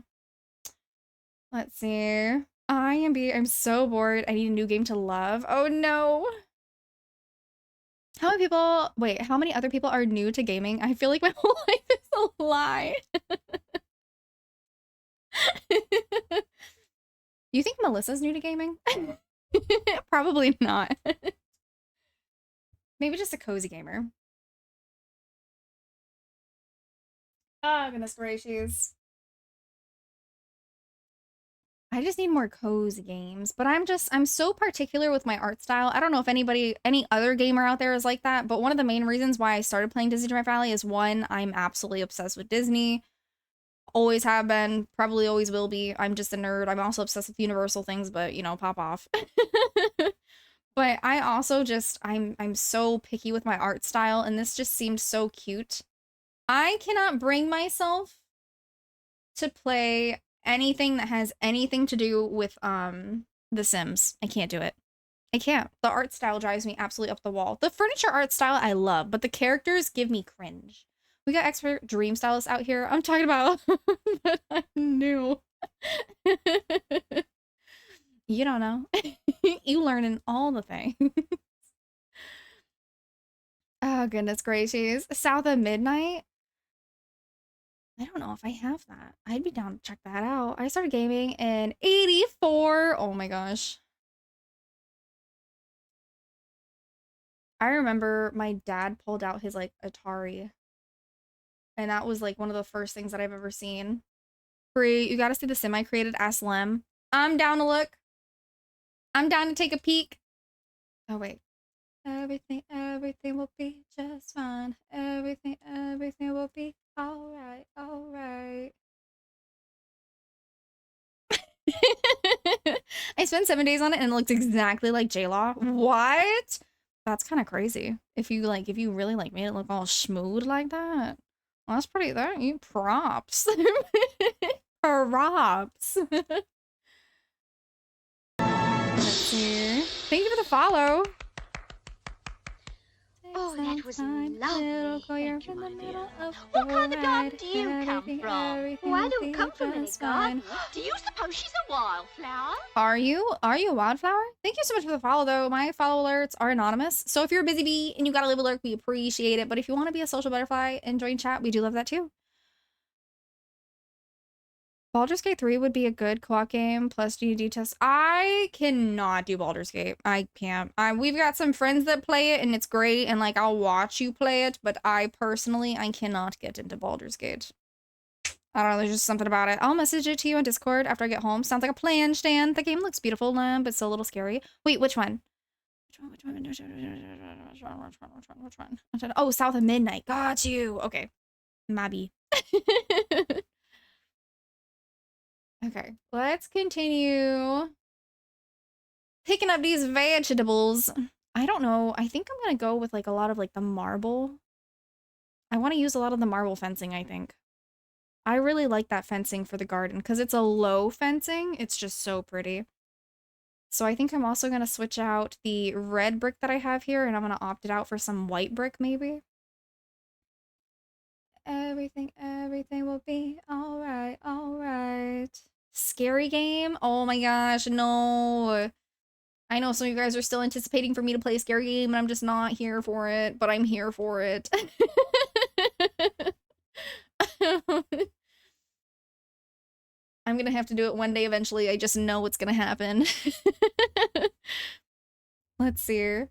Speaker 6: Let's see. I'm so bored. I need a new game to love. Oh no. How many other people are new to gaming? I feel like my whole life is a lie. You think Melissa's new to gaming? Probably not. Maybe just a cozy gamer. Oh, goodness gracious. I just need more cozy games, but I'm so particular with my art style. I don't know if any other gamer out there is like that, but one of the main reasons why I started playing Disney Dreamlight Valley is one, I'm absolutely obsessed with Disney. Always have been, probably always will be. I'm just a nerd. I'm also obsessed with Universal things, but you know, pop off. But I also I'm so picky with my art style, and this just seemed so cute. I cannot bring myself to play anything that has anything to do with The Sims. I can't do it. I can't. The art style drives me absolutely up the wall. The furniture art style I love, but the characters give me cringe. We got expert dream stylists out here. I'm talking about that I'm new. You don't know. You learning all the things. Oh, goodness gracious. South of Midnight? I don't know if I have that. I'd be down to check that out. I started gaming in 84. Oh my gosh. I remember my dad pulled out his like Atari. And that was like one of the first things that I've ever seen. Bree, you gotta see the sim I created, Ask Lem. I'm down to look. I'm down to take a peek. Oh wait. Everything will be just fine. Everything will be alright, alright. I spent 7 days on it and it looked exactly like J-Law. What? That's kind of crazy. If you really like made it look all smooth like that. Well, that's pretty, you props. Props. Let's see. Thank you for the follow.
Speaker 13: Oh, that was lovely. Thank you, my dear. What kind of garden do you come from? Oh, I don't come from any garden. Do you suppose she's a wildflower?
Speaker 6: Are you a wildflower? Thank you so much for the follow, though. My follow alerts are anonymous. So if you're a busy bee and you got a live alert, we appreciate it. But if you want to be a social butterfly and join chat, we do love that too. Baldur's Gate 3 would be a good co-op game plus D&D test. I cannot do Baldur's Gate. I can't. We've got some friends that play it and it's great and like I'll watch you play it, but I cannot get into Baldur's Gate. I don't know, there's just something about it. I'll message it to you on Discord after I get home. Sounds like a plan, Stan. The game looks beautiful, but it's a little scary. Wait, which one? Which one? Oh, South of Midnight. Got you. Okay. Mabby. Okay, let's continue picking up these vegetables. I don't know. I think I'm gonna go with like a lot of like the marble. I want to use a lot of the marble fencing, I think. I really like that fencing for the garden because it's a low fencing. It's just so pretty. So I think I'm also going to switch out the red brick that I have here and I'm going to opt it out for some white brick maybe. Everything will be alright, alright. Scary game? Oh my gosh, no. I know some of you guys are still anticipating for me to play a scary game and I'm just not here for it, but I'm here for it. I'm gonna have to do it one day eventually. I just know what's gonna happen. Let's see.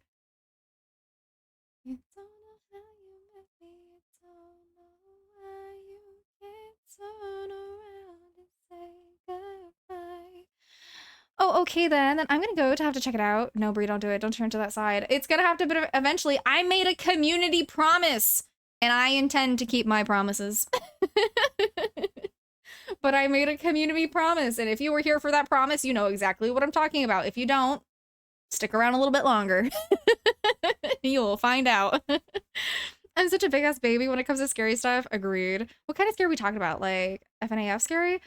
Speaker 6: Oh, okay then I'm gonna go to have to check it out. No, Brie, don't do it. Don't turn to that side. It's gonna have to be eventually. I made a community promise and I intend to keep my promises. But I made a community promise, and if you were here for that promise, you know exactly what I'm talking about. If you don't, stick around a little bit longer. You will find out. I'm such a big-ass baby when it comes to scary stuff. Agreed. What kind of scary are we talking about? Like, FNAF scary?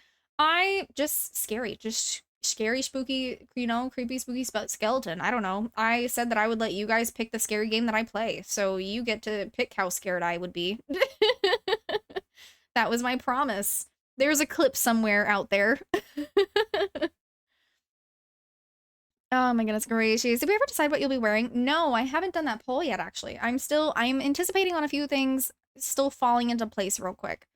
Speaker 6: Just scary. Just scary, spooky, you know, creepy, spooky skeleton. I don't know. I said that I would let you guys pick the scary game that I play, so you get to pick how scared I would be. That was my promise. There's a clip somewhere out there. Oh my goodness gracious. Did we ever decide what you'll be wearing? No, I haven't done that poll yet, actually. I'm anticipating on a few things still falling into place real quick.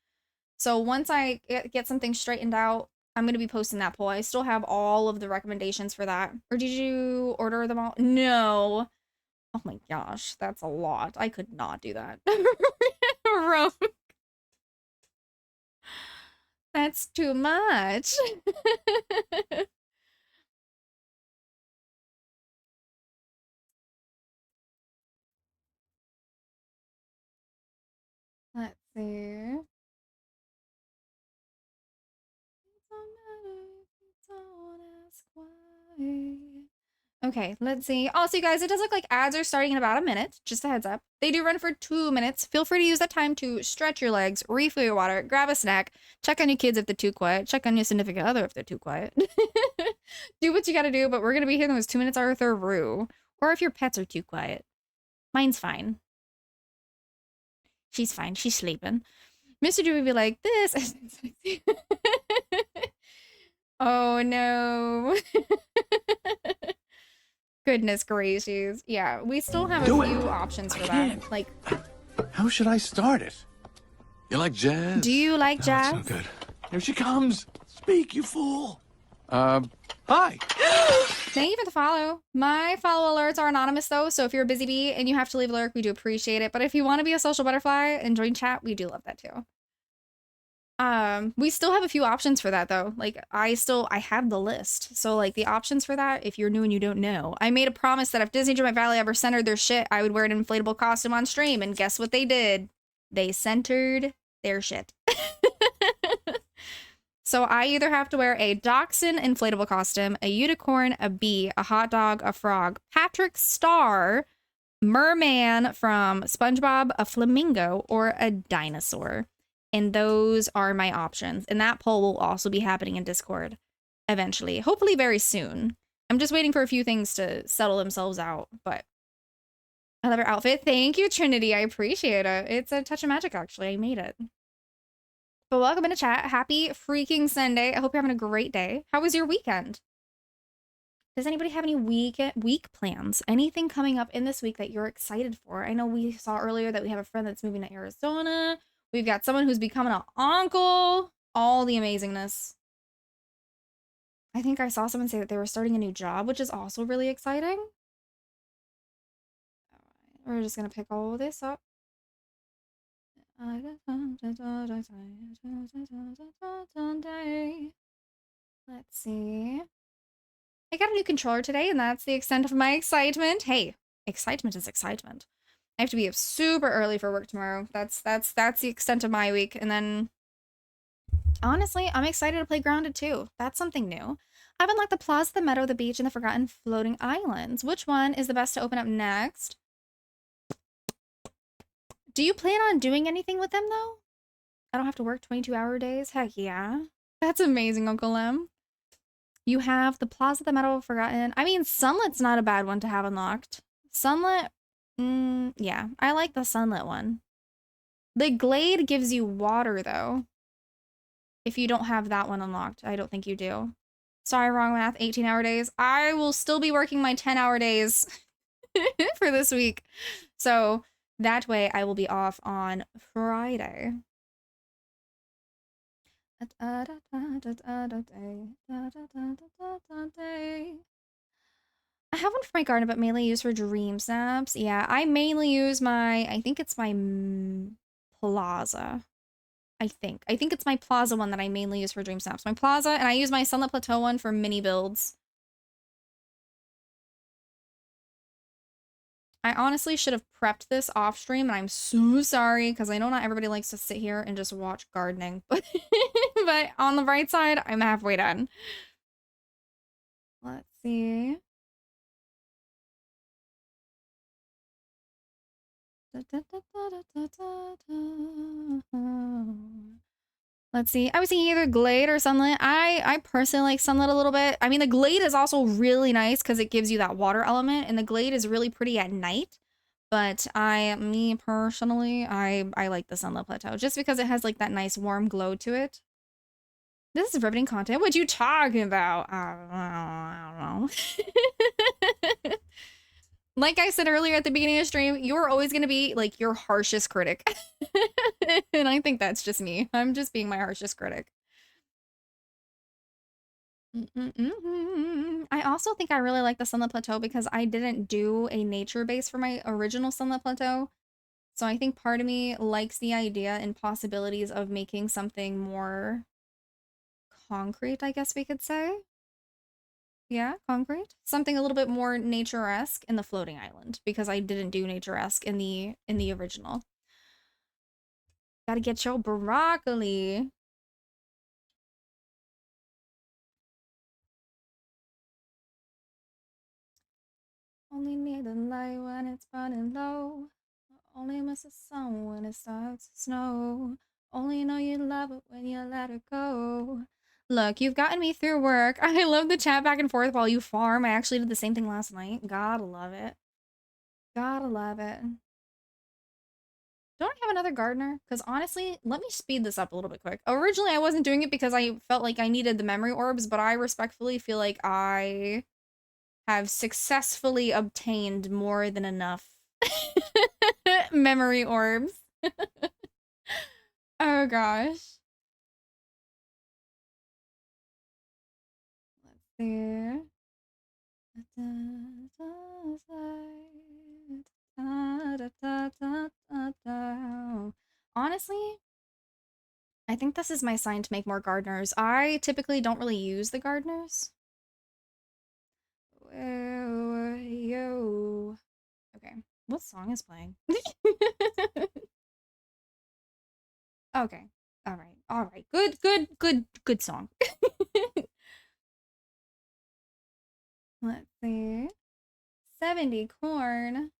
Speaker 6: So once I get some things straightened out, I'm going to be posting that poll. I still have all of the recommendations for that. Or did you order them all? No. Oh my gosh, that's a lot. I could not do that. Rogue. That's too much. Let's see. Okay, let's see. Also, you guys, it does look like ads are starting in about a minute. Just a heads up. They do run for 2 minutes. Feel free to use that time to stretch your legs, refill your water, grab a snack, check on your kids if they're too quiet, check on your significant other if they're too quiet. Do what you gotta do, but we're gonna be here in those 2 minutes are through. Or if your pets are too quiet. Mine's fine. She's fine. She's sleeping. Mr. Drew would be like, this. Oh no. Goodness gracious. Yeah, we still have a few options for that. Like,
Speaker 8: How should I start it?
Speaker 4: You like jazz?
Speaker 6: do you like jazz?
Speaker 4: So good.
Speaker 8: Here she comes. Speak, you fool. Hi.
Speaker 6: Thank you for the follow. My follow alerts are anonymous though, so if you're a busy bee and you have to leave a lurk, we do appreciate it. But if you want to be a social butterfly and join chat, we do love that too. We still have a few options for that though. Like I have the list. So like the options for that, if you're new and you don't know, I made a promise that if Disney Dreamlight Valley ever centered their shit, I would wear an inflatable costume on stream. And guess what they did? They centered their shit. So I either have to wear a dachshund inflatable costume, a unicorn, a bee, a hot dog, a frog, Patrick Star, merman from SpongeBob, a flamingo, or a dinosaur. And those are my options. And that poll will also be happening in Discord eventually, hopefully very soon. I'm just waiting for a few things to settle themselves out, but I love her outfit. Thank you, Trinity. I appreciate it. It's a touch of magic, actually. I made it. But welcome into chat. Happy freaking Sunday. I hope you're having a great day. How was your weekend? Does anybody have any week plans? Anything coming up in this week that you're excited for? I know we saw earlier that we have a friend that's moving to Arizona. We've got someone who's becoming an uncle. All the amazingness. I think I saw someone say that they were starting a new job, which is also really exciting. All right, we're just going to pick all of this up. Let's see. I got a new controller today, and that's the extent of my excitement. Hey, excitement is excitement. I have to be up super early for work tomorrow. That's the extent of my week. And then, honestly, I'm excited to play Grounded too. That's something new. I've unlocked the Plaza, the Meadow, the Beach, and the Forgotten Floating Islands. Which one is the best to open up next? Do you plan on doing anything with them, though? I don't have to work 22-hour days? Heck yeah. That's amazing, Uncle M. You have the Plaza, the Meadow, Forgotten. I mean, Sunlet's not a bad one to have unlocked. Sunlet, yeah. I like the Sunlet one. The Glade gives you water, though. If you don't have that one unlocked. I don't think you do. Sorry, wrong math. 18-hour days. I will still be working my 10-hour days for this week. So that way I will be off on Friday. I have one for my garden, but mainly used for dream snaps. Yeah, I mainly use I think it's my Plaza. I think it's my Plaza one that I mainly use for dream snaps. My Plaza, and I use my Sunlit Plateau one for mini builds. I honestly should have prepped this off stream, and I'm so sorry, because I know not everybody likes to sit here and just watch gardening, but on the bright side, I'm halfway done. Let's see. Let's see. I was thinking either Glade or Sunlit. I personally like Sunlit a little bit. I mean, the Glade is also really nice because it gives you that water element, and the Glade is really pretty at night. But me personally, I like the Sunlit Plateau just because it has like that nice warm glow to it. This is riveting content. What you talking about? I don't know. Like I said earlier at the beginning of the stream, you're always going to be like your harshest critic. And I think that's just me. I'm just being my harshest critic. I also think I really like the Sunlit Plateau because I didn't do a nature base for my original Sunlit Plateau. So I think part of me likes the idea and possibilities of making something more concrete, I guess we could say. Yeah, concrete. Something a little bit more nature-esque in the floating island because I didn't do nature-esque in the original. Gotta get your broccoli. Only need the light when it's burning low. Only miss the sun when it starts to snow. Only know you love it when you let it go. Look, you've gotten me through work. I love the chat back and forth while you farm. I actually did the same thing last night. Gotta love it. Gotta love it. Don't I have another gardener? Because honestly, let me speed this up a little bit quick. Originally, I wasn't doing it because I felt like I needed the memory orbs, but I respectfully feel like I have successfully obtained more than enough memory orbs. Oh gosh. Let's see. Honestly, I think this is my sign to make more gardeners. I typically don't really use the gardeners. Yo. Okay. What song is playing? Okay. All right. All right. Good song. Let's see. 70 corn.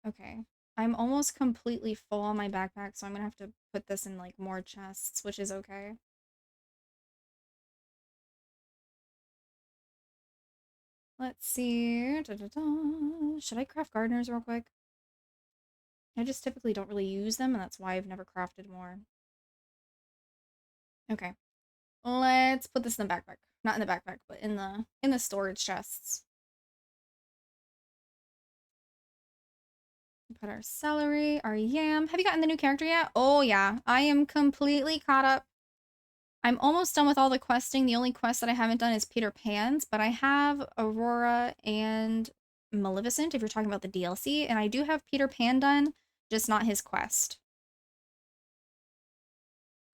Speaker 6: Okay. I'm almost completely full on my backpack, so I'm gonna have to put this in like more chests, which is okay. Let's see. Should I craft gardeners real quick? I just typically don't really use them, and that's why I've never crafted more. Okay. Let's put this in the backpack. Not in the backpack, but in the storage chests. Put our celery, our yam. Have you gotten the new character yet? Oh yeah, I am completely caught up. I'm almost done with all the questing. The only quest that I haven't done is Peter Pan's, but I have Aurora and Maleficent, if you're talking about the DLC, and I do have Peter Pan done, just not his quest.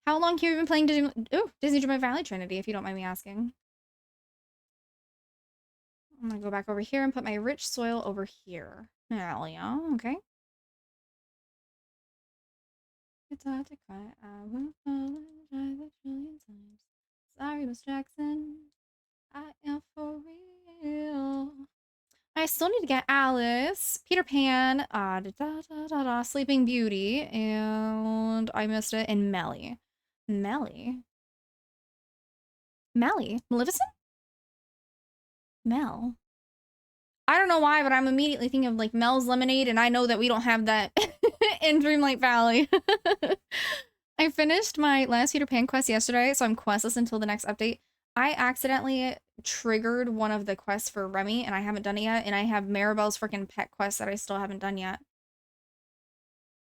Speaker 6: How long have you been playing Disney Dreamlight Valley Trinity, if you don't mind me asking? I'm gonna go back over here and put my rich soil over here. Hell yeah, okay. It's hard to cry. I will apologize a trillion times. Sorry, Miss Jackson. I am for real. I still need to get Alice, Peter Pan, Sleeping Beauty, and I missed it, and Melly. Melly? Maleficent? Mel. I don't know why, but I'm immediately thinking of like Mel's Lemonade, and I know that we don't have that in Dreamlight Valley. I finished my last Peter Pan quest yesterday, so I'm questless until the next update. I accidentally triggered one of the quests for Remy, and I haven't done it yet, and I have Maribel's freaking pet quest that I still haven't done yet.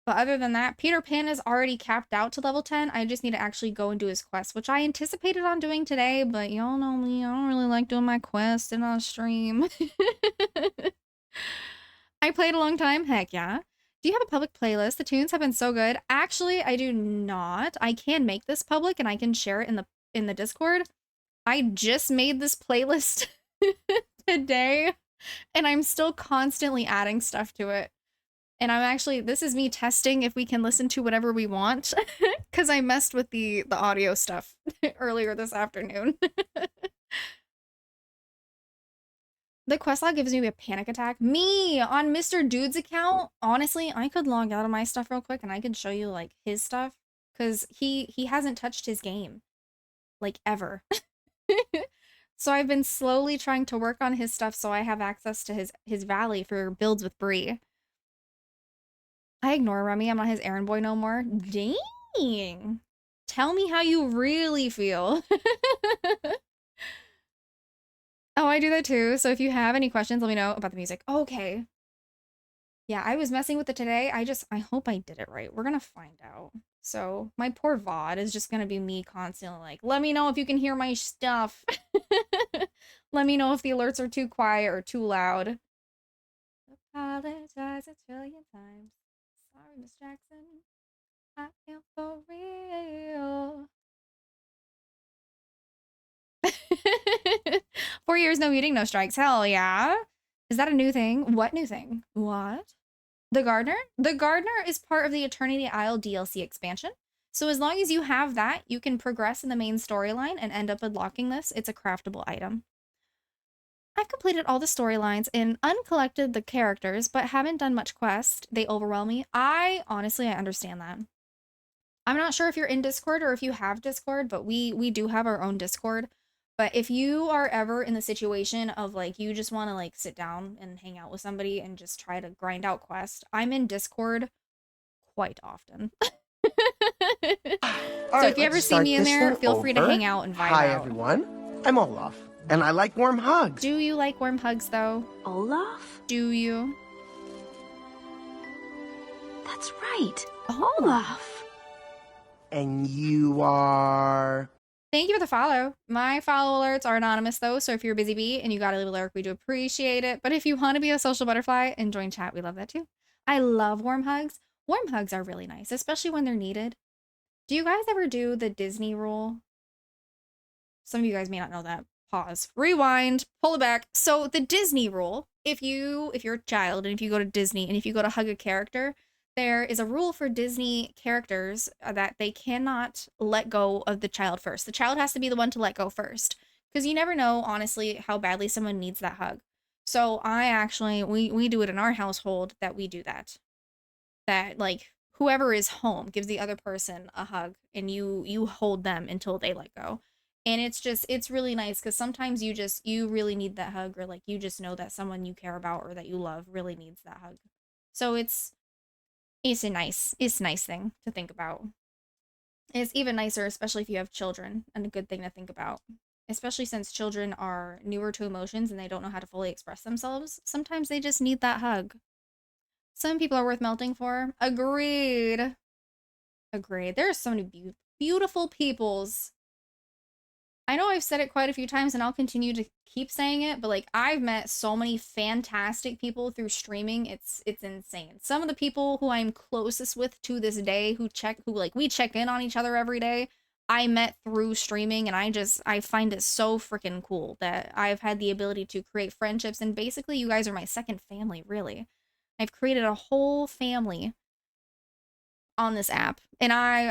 Speaker 6: But other than that, Peter Pan is already capped out to level 10. I just need to actually go and do his quest, which I anticipated on doing today, but y'all know me, I don't really like doing my quest in a stream. I played a long time? Heck yeah. Do you have a public playlist? The tunes have been so good. Actually, I do not. I can make this public and I can share it in the Discord. I just made this playlist today, and I'm still constantly adding stuff to it. And I'm actually, this is me testing if we can listen to whatever we want, because I messed with the audio stuff earlier this afternoon. The quest log gives me a panic attack. Me on Mr. Dude's account. Honestly, I could log out of my stuff real quick and I can show you like his stuff because he hasn't touched his game like ever. So I've been slowly trying to work on his stuff so I have access to his valley for builds with Bree. I ignore Remy. I'm not his errand boy no more. Dang. Tell me how you really feel. Oh, I do that too. So if you have any questions, let me know about the music. Okay. Yeah, I was messing with it today. I hope I did it right. We're gonna find out. So my poor VOD is just gonna be me constantly like, let me know if you can hear my stuff. Let me know if the alerts are too quiet or too loud. Apologize a trillion times. Sorry, Miss Jackson. I am for real. 4 years, no muting, no strikes. Hell yeah. Is that a new thing? What new thing? What? The Gardener? The Gardener is part of the Eternity Isle DLC expansion. So as long as you have that, you can progress in the main storyline and end up unlocking this. It's a craftable item. I've completed all the storylines and uncollected the characters, but haven't done much quest. They overwhelm me. Honestly, I understand that. I'm not sure if you're in Discord or if you have Discord, but we do have our own Discord. But if you are ever in the situation of like you just want to like sit down and hang out with somebody and just try to grind out quest, I'm in Discord quite often. So if you ever see me in there, feel free to hang out and vibe out.
Speaker 11: Hi everyone, I'm Olaf, and I like warm hugs.
Speaker 6: Do you like warm hugs though?
Speaker 10: Olaf?
Speaker 6: Do you?
Speaker 10: That's right.
Speaker 6: Oh.
Speaker 10: Olaf.
Speaker 11: And you are...
Speaker 6: Thank you for the follow. My follow alerts are anonymous though, so if you're a busy bee and you gotta leave a lurk, we do appreciate it. But if you want to be a social butterfly and join chat, we love that too. I love warm hugs. Warm hugs are really nice, especially when they're needed. Do you guys ever do the Disney rule? Some of you guys may not know that. Pause. Rewind. Pull it back. So the Disney rule, if you're a child and if you go to Disney and if you go to hug a character, there is a rule for Disney characters that they cannot let go of the child first. The child has to be the one to let go first. Because you never know, honestly, how badly someone needs that hug. So we do it in our household that we do that. That, like, whoever is home gives the other person a hug and you hold them until they let go. And it's really nice because sometimes you really need that hug, or like you just know that someone you care about or that you love really needs that hug. So it's a nice thing to think about. It's even nicer, especially if you have children, and a good thing to think about. Especially since children are newer to emotions and they don't know how to fully express themselves. Sometimes they just need that hug. Some people are worth melting for. Agreed. Agreed. There are so many beautiful peoples. I know I've said it quite a few times and I'll continue to keep saying it, but like I've met so many fantastic people through streaming. It's insane. Some of the people who I'm closest with to this day who we check in on each other every day, I met through streaming, and I find it so freaking cool that I've had the ability to create friendships, and basically you guys are my second family, really. I've created a whole family on this app, and I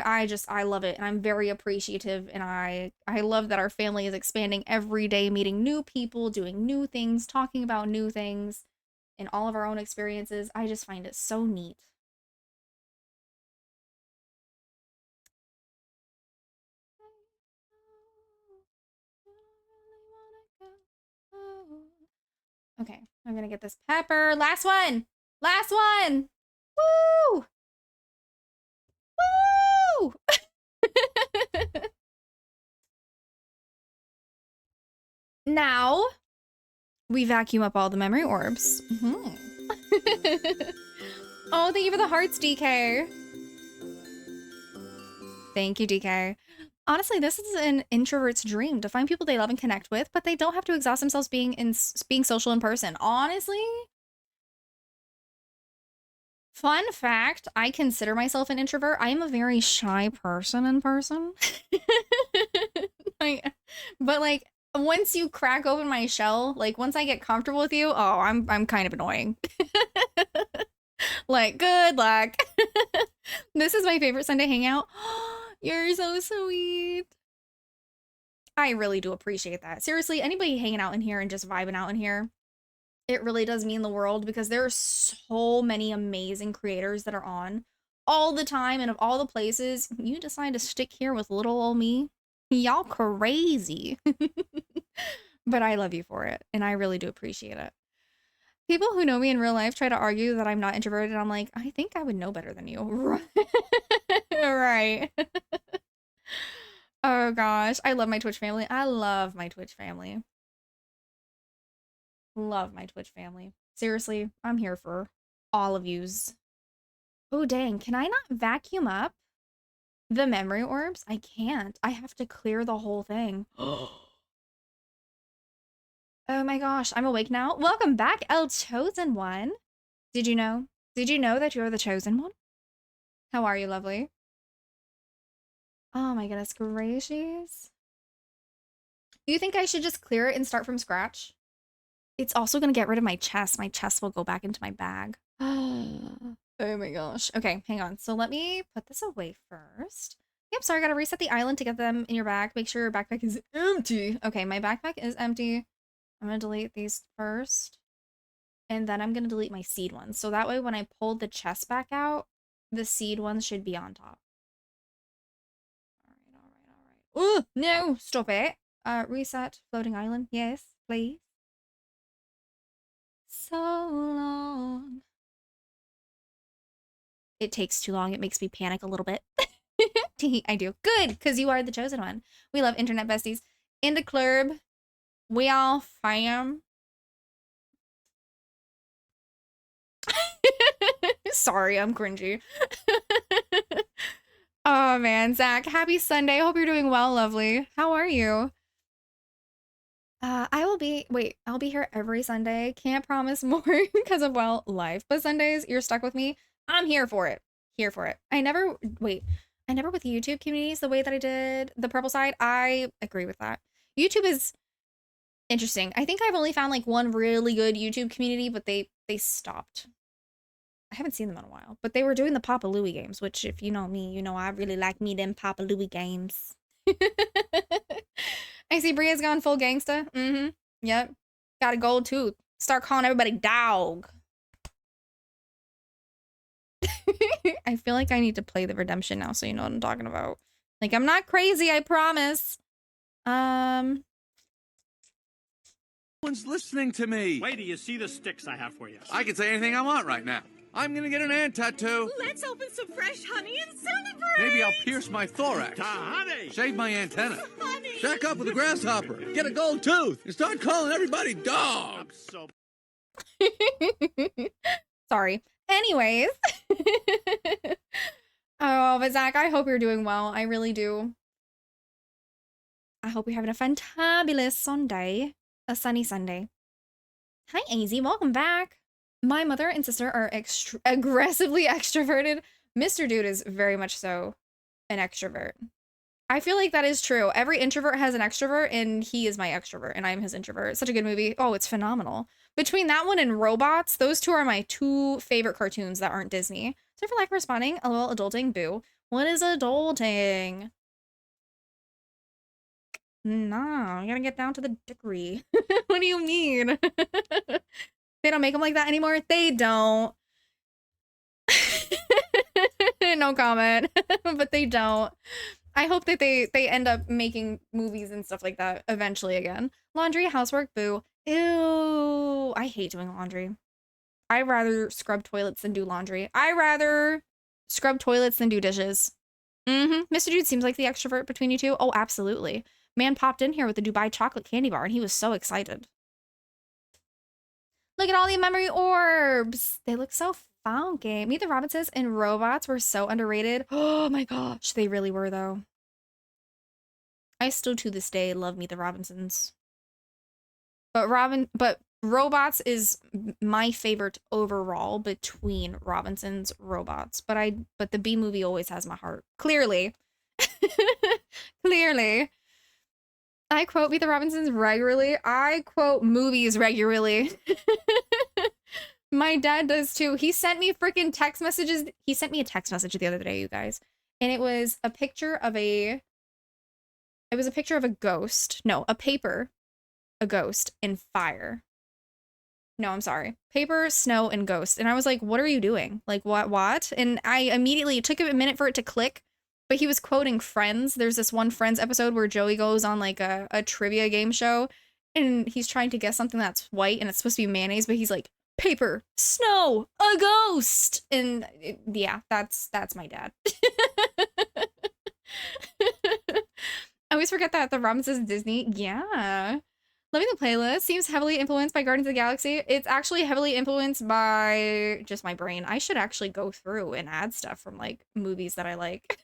Speaker 6: love it, and I'm very appreciative, and I love that our family is expanding every day, meeting new people, doing new things, talking about new things, and all of our own experiences. I just find it so neat. Okay, I'm gonna get this pepper. Last one! Last one! Woo! Woo! Now, we vacuum up all the memory orbs. Oh, thank you for the hearts, DK. Thank you, DK. Honestly, this is an introvert's dream, to find people they love and connect with, but they don't have to exhaust themselves being social in person. Honestly, fun fact, I consider myself an introvert. I am a very shy person in person. But like, once you crack open my shell, like once I get comfortable with you, oh, I'm kind of annoying. Like, good luck. This is my favorite Sunday hangout. You're so sweet. I really do appreciate that. Seriously, anybody hanging out in here and just vibing out in here, It really does mean the world because there are so many amazing creators that are on all the time, and of all the places, you decide to stick here with little old me. Y'all crazy. But I love you for it, and I really do appreciate it. People who know me in real life try to argue that I'm not introverted. I'm like, I think I would know better than you. Right. Oh gosh, I love my Twitch family. I love my Twitch family. Love my Twitch family. Seriously, I'm here for all of yous. Oh dang, can I not vacuum up the memory orbs? I can't. I have to clear the whole thing. Oh my gosh, I'm awake now. Welcome back, El Chosen One. Did you know? Did you know that you're the chosen one? How are you, lovely? Oh my goodness gracious. You think I should just clear it and start from scratch? It's also going to get rid of my chest. My chest will go back into my bag. Oh my gosh. Okay, hang on. So let me put this away first. Yep, sorry, I gotta reset the island to get them in your bag. Make sure your backpack is empty. Okay, my backpack is empty. I'm gonna delete these first. And then I'm gonna delete my seed ones. So that way when I pull the chest back out, the seed ones should be on top. Alright. Ooh, no, stop it. Reset floating island. Yes, please. So long. It takes too long. It makes me panic a little bit. I do. Good, because you are the chosen one. We love internet besties. In the club. We all fam. Sorry, I'm cringy. Oh man, Zach, happy Sunday. Hope you're doing well, lovely. How are you? I'll be here every Sunday. Can't promise more because of, well, life. But Sundays, you're stuck with me. I'm here for it. Here for it. I never with YouTube communities the way that I did the purple side. I agree with that. YouTube is interesting. I think I've only found like one really good YouTube community, but they stopped. I haven't seen them in a while, but they were doing the Papa Louie games, which if you know me, you know I really like me them Papa Louie games. I see Bria's gone full gangsta. Yep. Got a gold tooth. Start calling everybody dog. I feel like I need to play the redemption now so you know what I'm talking about. Like, I'm not crazy, I promise.
Speaker 8: No one's listening to me.
Speaker 9: Wait till you see the sticks I have for you.
Speaker 8: I can say anything I want right now. I'm gonna get an ant tattoo.
Speaker 12: Let's open some fresh honey and celebrate!
Speaker 8: Maybe I'll pierce my thorax.
Speaker 9: Honey!
Speaker 8: Shave my antenna.
Speaker 12: Honey!
Speaker 8: Shack up with a grasshopper. Get a gold tooth. And start calling everybody dog.
Speaker 9: I'm so...
Speaker 6: Sorry. Anyways. Oh, but Zach, I hope you're doing well. I really do. I hope you're having a fantabulous Sunday. A sunny Sunday. Hi, AZ. Welcome back. My mother and sister are aggressively extroverted. Mr. Dude is very much so an extrovert. I feel like that is true. Every introvert has an extrovert, and he is my extrovert, and I'm his introvert. Such a good movie. Oh, it's phenomenal. Between that one and Robots, those two are my two favorite cartoons that aren't Disney. So for lack of responding, a little adulting, boo. What is adulting? Nah, I gotta get down to the degree. What do you mean? They don't make them like that anymore? They don't. No comment. But they don't. I hope that they end up making movies and stuff like that eventually again. Laundry, housework, boo. Ew. I hate doing laundry. I'd rather scrub toilets than do laundry. I'd rather scrub toilets than do dishes. Mr. Dude seems like the extrovert between you two. Oh, absolutely. Man popped in here with the Dubai chocolate candy bar and he was so excited. Look at all the memory orbs. They look so funky. Meet the Robinsons and Robots were so underrated. Oh my gosh. They really were, though. I still to this day love Meet the Robinsons. But Robots is my favorite overall between Robinsons Robots. But the B movie always has my heart. Clearly. Clearly. I quote Meet the Robinsons regularly. I quote movies regularly. My dad does too. He sent me freaking text messages. He sent me a text message the other day, you guys. And it was a picture of a ghost. No, a paper. A ghost in fire. No, I'm sorry. Paper, snow, and ghost. And I was like, what are you doing? Like, what? And I immediately, it took a minute for it to click, but he was quoting Friends. There's this one Friends episode where Joey goes on like a trivia game show and he's trying to guess something that's white and it's supposed to be mayonnaise, but he's like, paper, snow, a ghost. And yeah, that's my dad. I always forget that the Robin says Disney. Yeah. Loving the playlist. Seems heavily influenced by Guardians of the Galaxy. It's actually heavily influenced by just my brain. I should actually go through and add stuff from like movies that I like.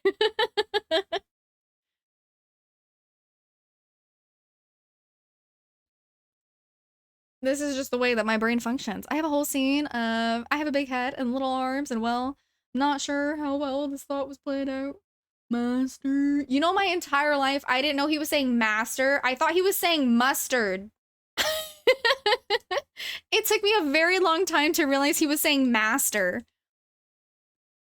Speaker 6: This is just the way that my brain functions. I have a whole scene of I have a big head and little arms and well, not sure how well this thought was played out. Master. You know, my entire life, I didn't know he was saying master. I thought he was saying mustard. It took me a very long time to realize he was saying master.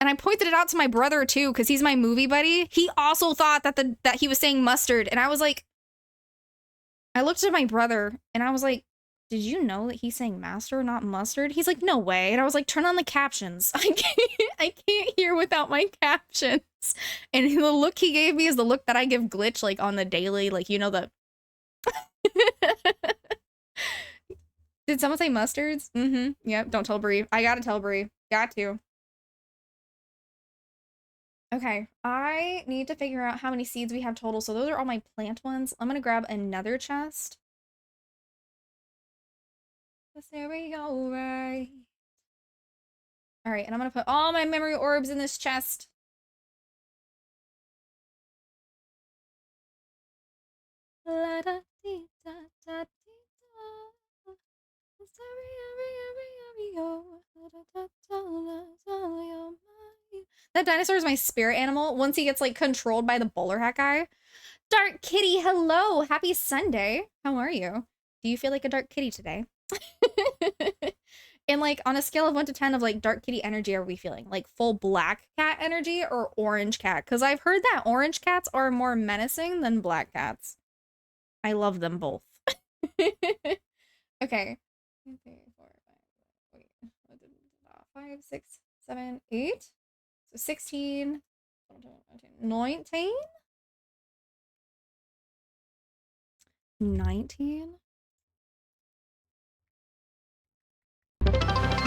Speaker 6: And I pointed it out to my brother too, because he's my movie buddy. He also thought that he was saying mustard. And I was like, I looked at my brother and I was like, did you know that he's saying master, not mustard? He's like, no way. And I was like, turn on the captions. I can't hear without my captions. And the look he gave me is the look that I give Glitch, like, on the daily, like, you know, the... Did someone say mustards? Mm-hmm. Yep, don't tell Brie. I gotta tell Brie. Got to. Okay, I need to figure out how many seeds we have total. So those are all my plant ones. I'm gonna grab another chest. There we go, right. All right, and I'm gonna put all my memory orbs in this chest. That dinosaur is my spirit animal. Once he gets like controlled by the bowler hat guy. Dark Kitty, hello, happy Sunday. How are you? Do you feel like a dark kitty today? And like on a scale of 1 to 10 of like dark kitty energy, are we feeling like full black cat energy or orange cat? Because I've heard that orange cats are more menacing than black cats. I love them both. Okay. 2, 3, 4, 5, wait, 5, 6, 7, 8. So 16, 19, 19.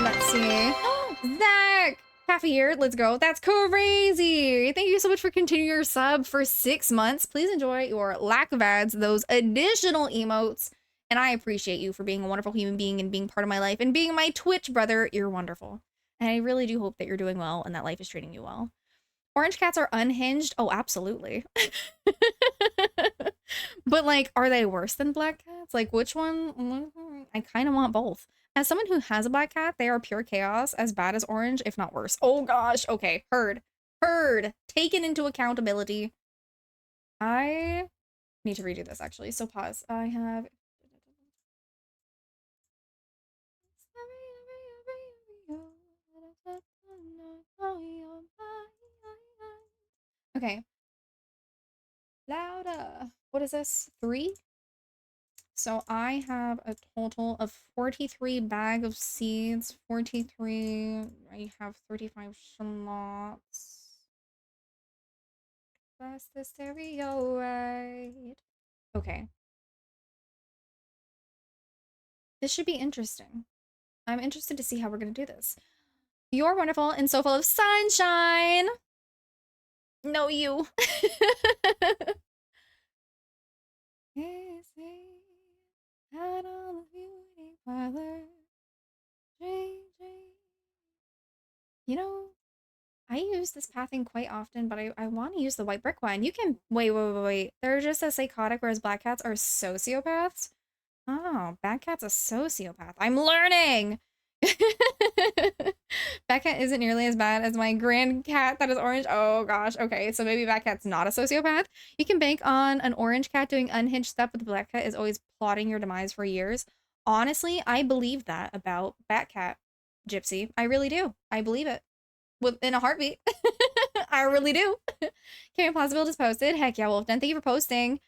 Speaker 6: Let's see. Zach! Half a year. Let's go. That's crazy. Thank you so much for continuing your sub for 6 months. Please enjoy your lack of ads, those additional emotes. And I appreciate you for being a wonderful human being and being part of my life and being my Twitch brother. You're wonderful. And I really do hope that you're doing well and that life is treating you well. Orange cats are unhinged. Oh, absolutely. But like, are they worse than black cats? Like, which one? I kind of want both. As someone who has a black cat, they are pure chaos, as bad as orange, if not worse. Oh gosh, okay, heard. Taken into accountability. I need to redo this actually, so pause. I have... Okay. Louder. What is this? 3? So I have a total of 43 bag of seeds. 43. I have 35 slots. That's the stereo, right? Okay. This should be interesting. I'm interested to see how we're going to do this. You're wonderful and so full of sunshine. No, you. You know, I use this pathing quite often, but I want to use the white brick one. You can... Wait. They're just as psychotic, whereas black cats are sociopaths? Oh, black cat's a sociopath. I'm learning! Black cat isn't nearly as bad as my grand cat that is orange. Oh gosh, okay, so maybe black cat's not a sociopath. You can bank on an orange cat doing unhinged stuff, but the black cat is always plotting your demise for years. Honestly, I believe that about Batcat, Gypsy. I really do. I believe it. Within a heartbeat. I really do. Karen Plaza Build is posted. Heck yeah, Wolfden. Thank you for posting.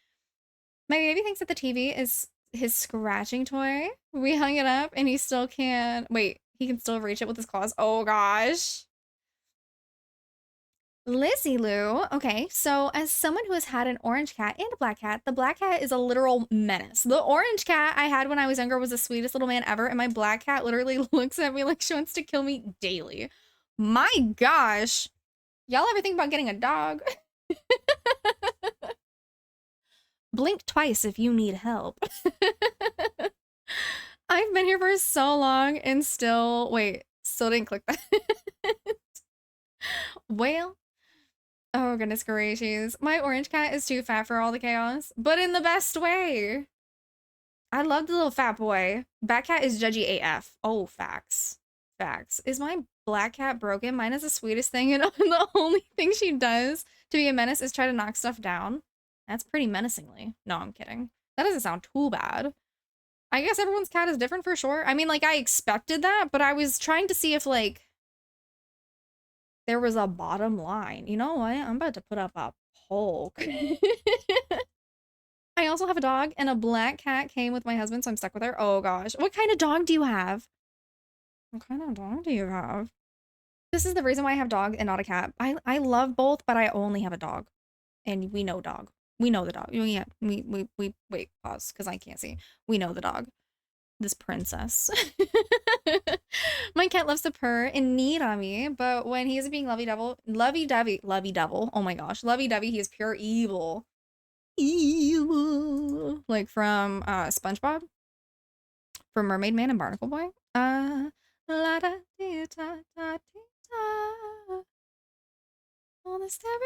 Speaker 6: My baby thinks that the TV is his scratching toy. We hung it up and he still can't wait, he can still reach it with his claws. Oh gosh. Lizzie Lou. Okay, so as someone who has had an orange cat and a black cat, the black cat is a literal menace. The orange cat I had when I was younger was the sweetest little man ever, and my black cat literally looks at me like she wants to kill me daily. My gosh. Y'all ever think about getting a dog? Blink twice if you need help. I've been here for so long and still, wait, still didn't click that. Well, oh goodness gracious. My orange cat is too fat for all the chaos, but in the best way. I love the little fat boy. Black cat is judgy AF. Oh, facts. Facts. Is my black cat broken? Mine is the sweetest thing, and the only thing she does to be a menace is try to knock stuff down. That's pretty menacingly. No, I'm kidding. That doesn't sound too bad. I guess everyone's cat is different for sure. I mean, like, I expected that, but I was trying to see if, like, there was a bottom line. You know what? I'm about to put up a poll. I also have a dog, and a black cat came with my husband, so I'm stuck with her. Oh, gosh. What kind of dog do you have? What kind of dog do you have? This is the reason why I have dog and not a cat. I love both, but I only have a dog. And we know dog. We know the dog. Yeah, we wait, pause, because I can't see. We know the dog. This princess. My cat loves to purr and knead on me, but when he is being lovey-dovey, oh my gosh, lovey-dovey, he is pure evil. Evil. Like from SpongeBob? From Mermaid Man and Barnacle Boy? La da dee da da dee da. On the stereo.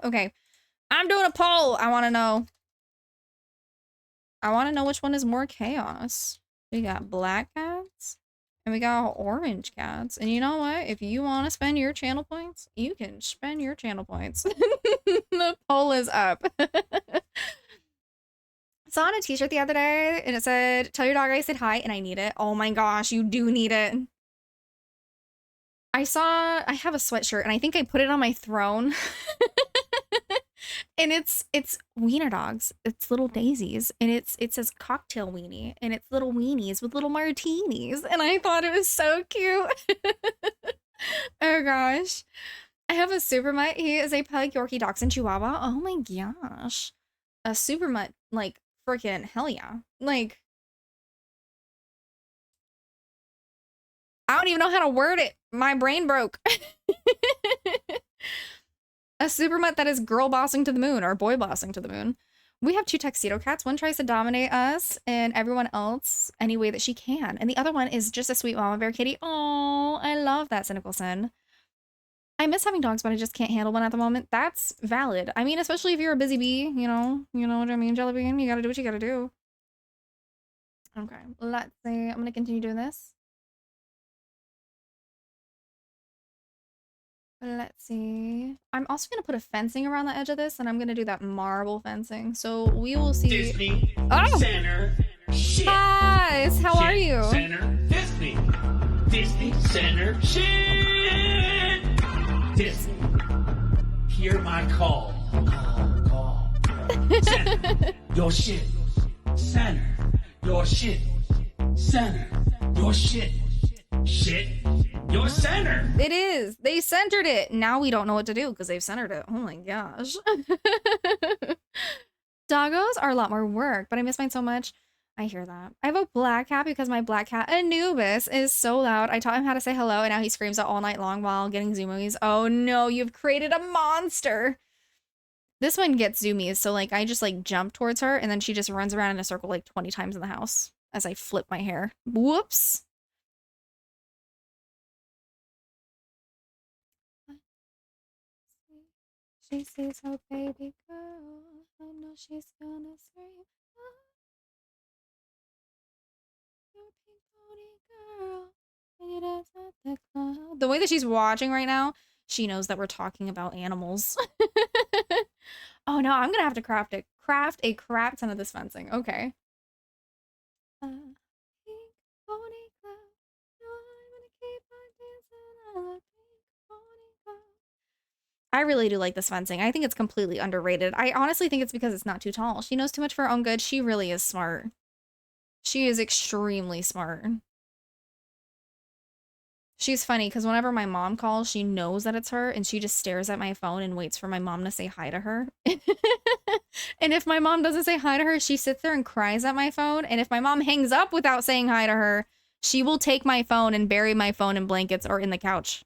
Speaker 6: Okay. I'm doing a poll. I want to know. I want to know which one is more chaos. We got black cats and we got orange cats. And you know what? If you want to spend your channel points, you can spend your channel points. The poll is up. Saw on a t-shirt the other day and it said, tell your dog I said hi and I need it. Oh my gosh, you do need it. I have a sweatshirt and I think I put it on my throne. And it's wiener dogs. It's little daisies. And it says cocktail weenie. And it's little weenies with little martinis. And I thought it was so cute. Oh gosh. I have a super mutt. He is a pug, Yorkie, Dachshund, Chihuahua. Oh my gosh. A super mutt, like, freaking hell yeah. Like, I don't even know how to word it. My brain broke. A super mutt that is girl bossing to the moon or boy bossing to the moon. We have two tuxedo cats. One tries to dominate us and everyone else any way that she can. And the other one is just a sweet mama bear kitty. Oh, I love that, Cynical Sin. I miss having dogs, but I just can't handle one at the moment. That's valid. I mean, especially if you're a busy bee, you know what I mean, Jellybean? You gotta do what you gotta do. Okay, let's see. I'm gonna continue doing this. Let's see. I'm also going to put a fencing around the edge of this, and I'm going to do that marble fencing. So we will see.
Speaker 3: Disney
Speaker 6: oh!
Speaker 3: Center shit.
Speaker 6: Guys, how are you?
Speaker 3: Center Disney. Disney Center shit. Disney. Hear my call. Call. Center. Your shit. Center. Your shit. Center. Your shit. Shit. Your center.
Speaker 6: It is. They centered it. Now we don't know what to do because they've centered it. Oh my gosh. Doggos are a lot more work, but I miss mine so much. I hear that. I have a black cat because my black cat, Anubis, is so loud. I taught him how to say hello, and now he screams out all night long while getting zoomies. Oh no, you've created a monster. This one gets zoomies, so like I just like jump towards her, and then she just runs around in a circle like 20 times in the house as I flip my hair. Whoops. She sees her baby girl. I know she's gonna scream. Oh, your pink pony girl. And you dance at the club. The way that she's watching right now, she knows that we're talking about animals. Oh no, I'm gonna have to craft a crap ton of this fencing. Okay. Pink pony girl. No, I'm gonna keep on dancing on a pink pony girl. I really do like this fencing. I think it's completely underrated. I honestly think it's because it's not too tall. She knows too much for her own good. She really is smart. She is extremely smart. She's funny because whenever my mom calls, she knows that it's her and she just stares at my phone and waits for my mom to say hi to her. And if my mom doesn't say hi to her, she sits there and cries at my phone. And if my mom hangs up without saying hi to her, she will take my phone and bury my phone in blankets or in the couch.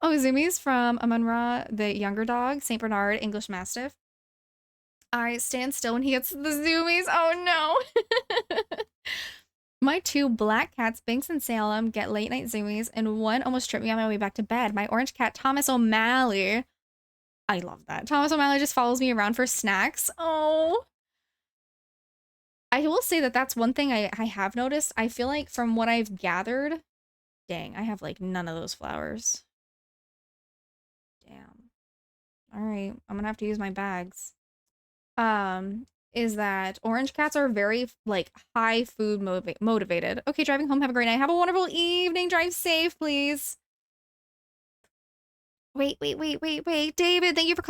Speaker 6: Oh, Zumi's from Amun-Ra, the younger dog, St. Bernard, English Mastiff. I stand still when he gets the Zoomies. Oh no. My 2 black cats, Binks and Salem, get late night Zoomies, and one almost tripped me on my way back to bed. My orange cat, Thomas O'Malley. I love that. Thomas O'Malley just follows me around for snacks. Oh. I will say that that's one thing I have noticed. I feel like from what I've gathered, dang, I have like none of those flowers. Damn. All right, I'm gonna have to use my bags. Is that orange cats are very like high food motivated. Okay, driving home. Have a great night. Have a wonderful evening. Drive safe, please. Wait. David, thank you for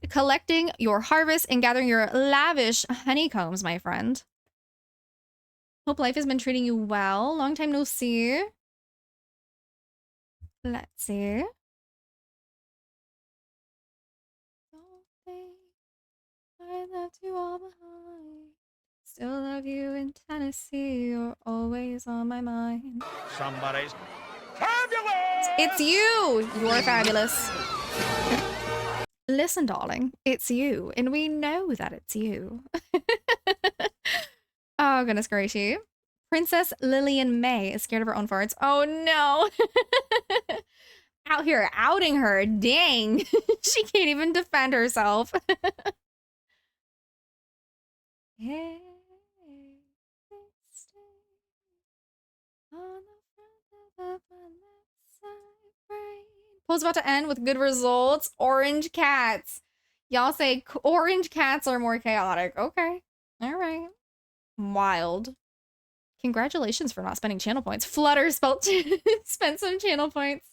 Speaker 6: collecting your harvest and gathering your lavish honeycombs, my friend. Hope life has been treating you well. Long time no see. Let's see. I left you all behind. Still love you in Tennessee. You're always on my mind.
Speaker 3: Somebody's fabulous!
Speaker 6: It's you! You're fabulous. Listen, darling, it's you, and we know that it's you. Oh, goodness gracious. Princess Lillian May is scared of her own farts. Oh, no. Out here outing her. Dang. She can't even defend herself. Hey, stay on the front of my left side brain. Poll's about to end with good results. Orange cats. Y'all say orange cats are more chaotic. Okay. All right. Wild. Congratulations for not spending channel points. Flutter spent some channel points.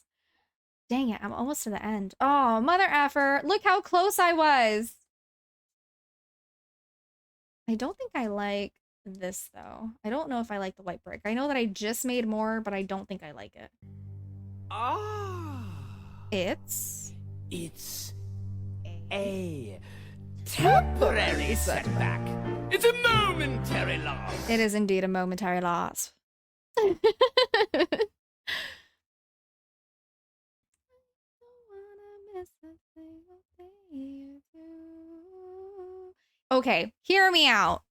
Speaker 6: Dang it, I'm almost to the end. Oh, mother effer. Look how close I was. I don't think I like this, though. I don't know if I like the white brick. I know that I just made more, but I don't think I like it. It's
Speaker 7: a temporary setback. It's a momentary loss.
Speaker 6: It is indeed a momentary loss. Okay, hear me out.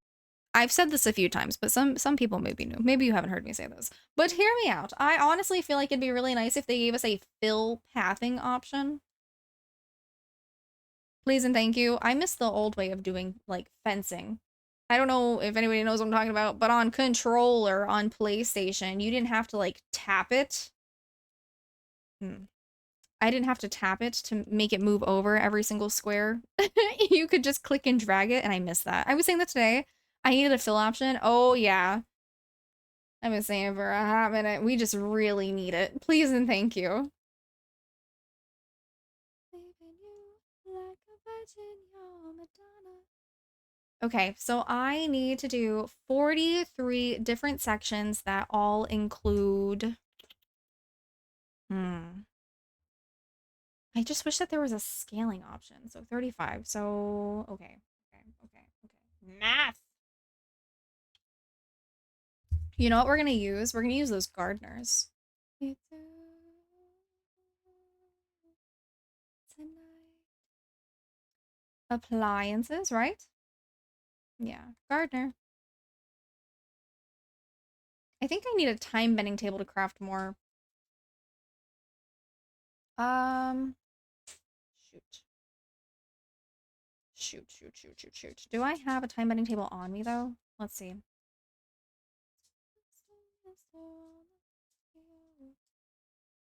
Speaker 6: I've said this a few times, but some people may be new. Maybe you haven't heard me say this. But hear me out. I honestly feel like it'd be really nice if they gave us a fill pathing option. Please and thank you. I miss the old way of doing, like, fencing. I don't know if anybody knows what I'm talking about, but on controller, on PlayStation, you didn't have to, like, tap it. I didn't have to tap it to make it move over every single square. You could just click and drag it, and I miss that. I was saying that today. I needed a fill option. Oh, yeah. I've been saying it for a hot minute. We just really need it. Please and thank you. Okay, so I need to do 43 different sections that all include... I just wish that there was a scaling option. So 35. So, okay. Math! You know what we're gonna use? We're gonna use those gardeners. Appliances, right? Yeah, gardener. I think I need a time bending table to craft more. Shoot. Do I have a time bending table on me though? Let's see.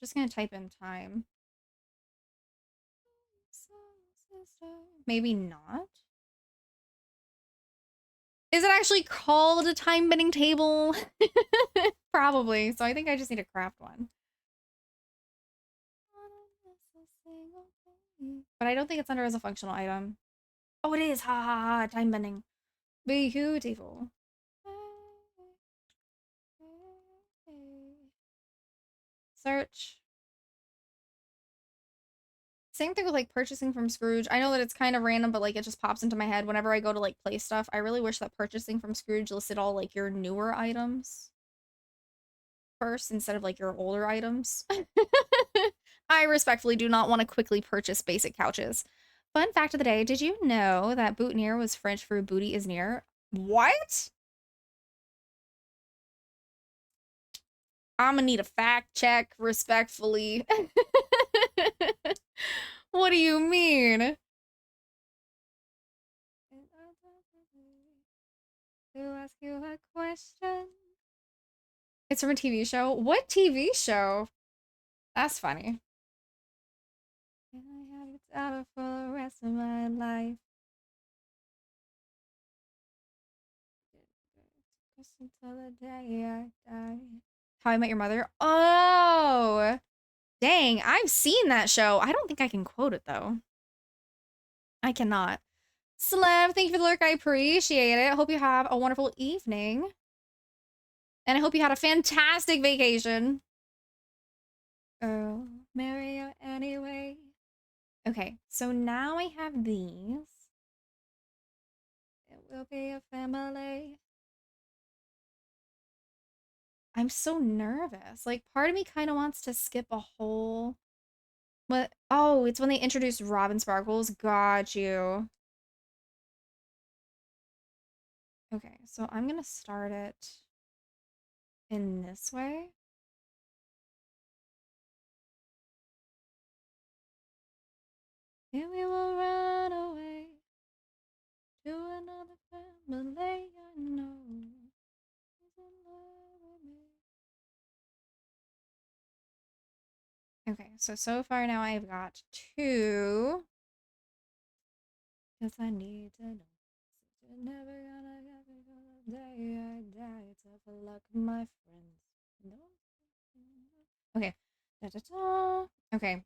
Speaker 6: Just gonna type in time. Maybe not. Is it actually called a time bending table? Probably. So I think I just need to craft one. But I don't think it's under as a functional item. Oh, it is. Ha ha ha. Time bending. Beautiful. Search. Same thing with like purchasing from Scrooge. I know that it's kind of random, but like it just pops into my head whenever I go to like play stuff. I really wish that purchasing from Scrooge listed all like your newer items first instead of like your older items. I respectfully do not want to quickly purchase basic couches. Fun fact of the day, did you know that boutonniere was French for booty is near? What? I'm gonna need a fact check respectfully. What do you mean? To ask you a question. It's from a TV show. What TV show? That's funny. Can I have your daughter for the rest of my life? Until the day I die. How I Met Your Mother? Oh! Dang, I've seen that show. I don't think I can quote it, though. I cannot. Slev, thank you for the lurk. I appreciate it. Hope you have a wonderful evening. And I hope you had a fantastic vacation. Oh, marry you anyway. Okay, so now I have these. It will be a family. I'm so nervous. Like, part of me kind of wants to skip a whole... What? Oh, it's when they introduced Robin Sparkles. Got you. Okay, so I'm gonna start it in this way. And we will run away to another family I know. Okay, so far now I've got 2. Because I need to know. You're never gonna get me from the day I die. Tough luck, my friends. No. Okay. Da, da, da. Okay.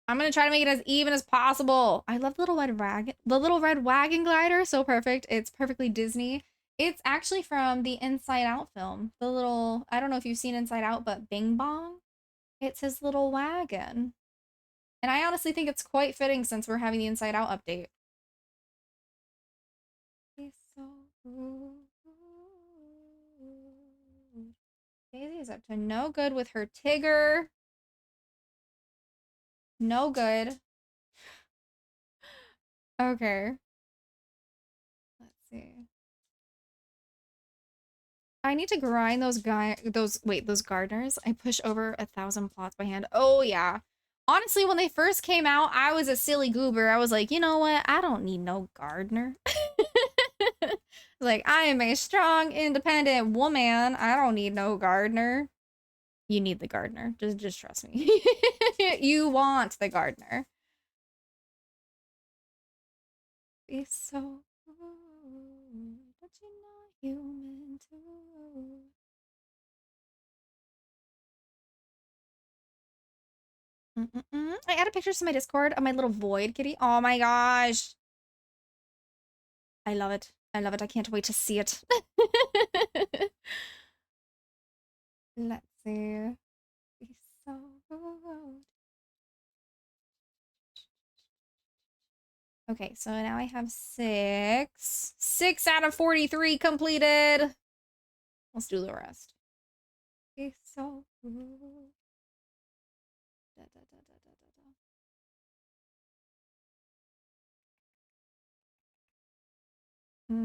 Speaker 6: I'm gonna try to make it as even as possible. I love the little red wagon glider. So perfect. It's perfectly Disney. It's actually from the Inside Out film. The little, I don't know if you've seen Inside Out, but Bing Bong. It's his little wagon. And I honestly think it's quite fitting since we're having the Inside Out update. Daisy is up to no good with her Tigger. No good. Okay. Let's see. I need to grind those gardeners. I push over 1,000 plots by hand. Oh yeah. Honestly, when they first came out, I was a silly goober. I was like, you know what? I don't need no gardener. Like, I am a strong, independent woman. I don't need no gardener. You need the gardener. Just trust me. You want the gardener. Be so rude, but you're not human too. I added pictures to my Discord of my little void kitty. Oh my gosh. I love it. I love it. I can't wait to see it. Let's see. Be so rude. Okay, so now I have 6. 6 out of 43 completed. Let's do the rest. Be so rude. Da, da, da, da, da, da.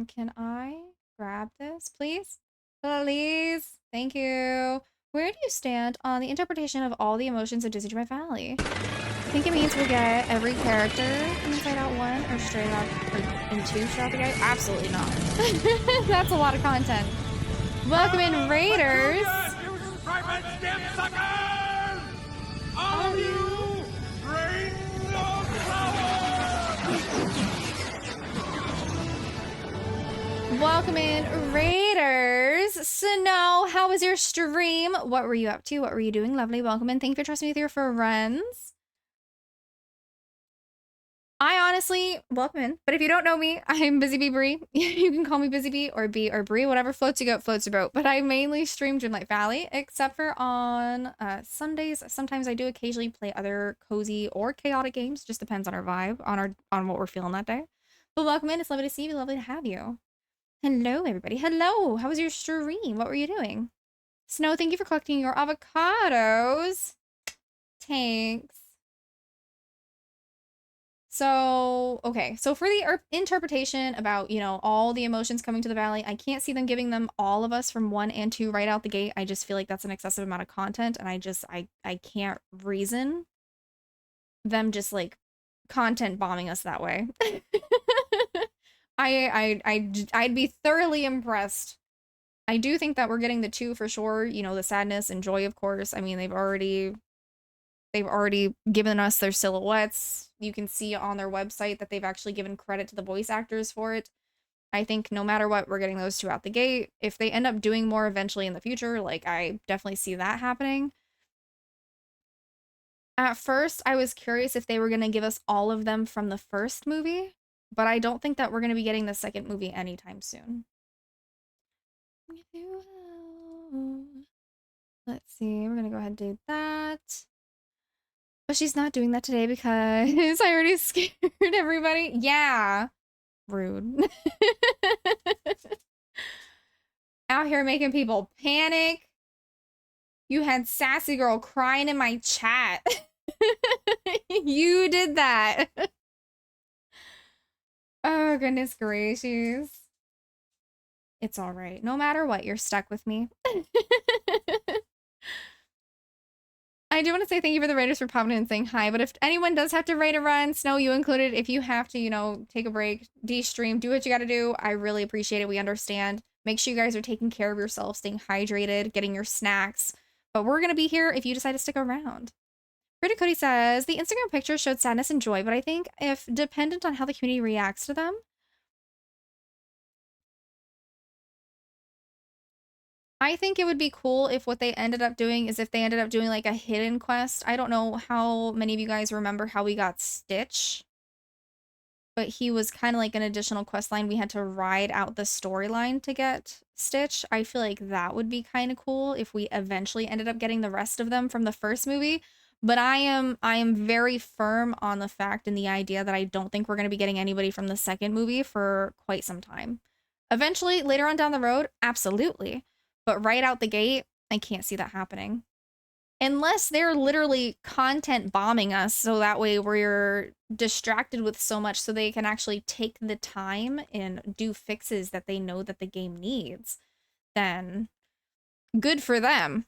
Speaker 6: Can I grab this, please? Please. Thank you. Where do you stand on the interpretation of all the emotions of Disney Dream Valley? I think it means we'll get every character in Inside Out 1 or straight up in 2 throughout the game? Absolutely not. That's a lot of content. Welcome in, Raiders!
Speaker 3: All of you, bring the
Speaker 6: Welcome in, Raiders! Snow, how was your stream? What were you up to? What were you doing? Lovely. Welcome in. Thank you for trusting me with your friends. I honestly, welcome in. But if you don't know me, I'm Busy Bee Bree. You can call me Busy Bee or Bee or Bree, whatever floats your goat, floats your boat. But I mainly stream Dreamlight Valley, except for on Sundays. Sometimes I do occasionally play other cozy or chaotic games. Just depends on our vibe, on what we're feeling that day. But welcome in. It's lovely to see you. Lovely to have you. Hello, everybody. Hello. How was your stream? What were you doing? Snow, thank you for collecting your avocados. Thanks. So, okay. So for the interpretation about, you know, all the emotions coming to the valley, I can't see them giving them all of us from 1 and 2 right out the gate. I just feel like that's an excessive amount of content, and I can't reason them just like content bombing us that way. I'd be thoroughly impressed. I do think that we're getting the 2 for sure, you know, the sadness and joy, of course. I mean, they've already given us their silhouettes. You can see on their website that they've actually given credit to the voice actors for it. I think no matter what, we're getting those 2 out the gate. If they end up doing more eventually in the future, like, I definitely see that happening. At first, I was curious if they were going to give us all of them from the first movie, but I don't think that we're going to be getting the second movie anytime soon. Let's see, we're going to go ahead and do that. But she's not doing that today because I already scared everybody. Yeah. Rude. Out here making people panic. You had Sassy Girl crying in my chat. You did that. Oh, goodness gracious. It's all right. No matter what, you're stuck with me. I do want to say thank you for the Raiders for popping in and saying hi, but if anyone does have to raid a run, Snow, you included, if you have to, you know, take a break, de-stream, do what you got to do, I really appreciate it. We understand. Make sure you guys are taking care of yourself, staying hydrated, getting your snacks. But we're going to be here if you decide to stick around. Pretty Cody says, the Instagram picture showed sadness and joy, but I think if dependent on how the community reacts to them, I think it would be cool if what they ended up doing is if they ended up doing like a hidden quest. I don't know how many of you guys remember how we got Stitch, but he was kind of like an additional quest line. We had to ride out the storyline to get Stitch. I feel like that would be kind of cool if we eventually ended up getting the rest of them from the first movie. But I am very firm on the fact and the idea that I don't think we're going to be getting anybody from the second movie for quite some time. Eventually, later on down the road, absolutely. But right out the gate, I can't see that happening. Unless they're literally content bombing us, so that way we're distracted with so much so they can actually take the time and do fixes that they know that the game needs, then good for them.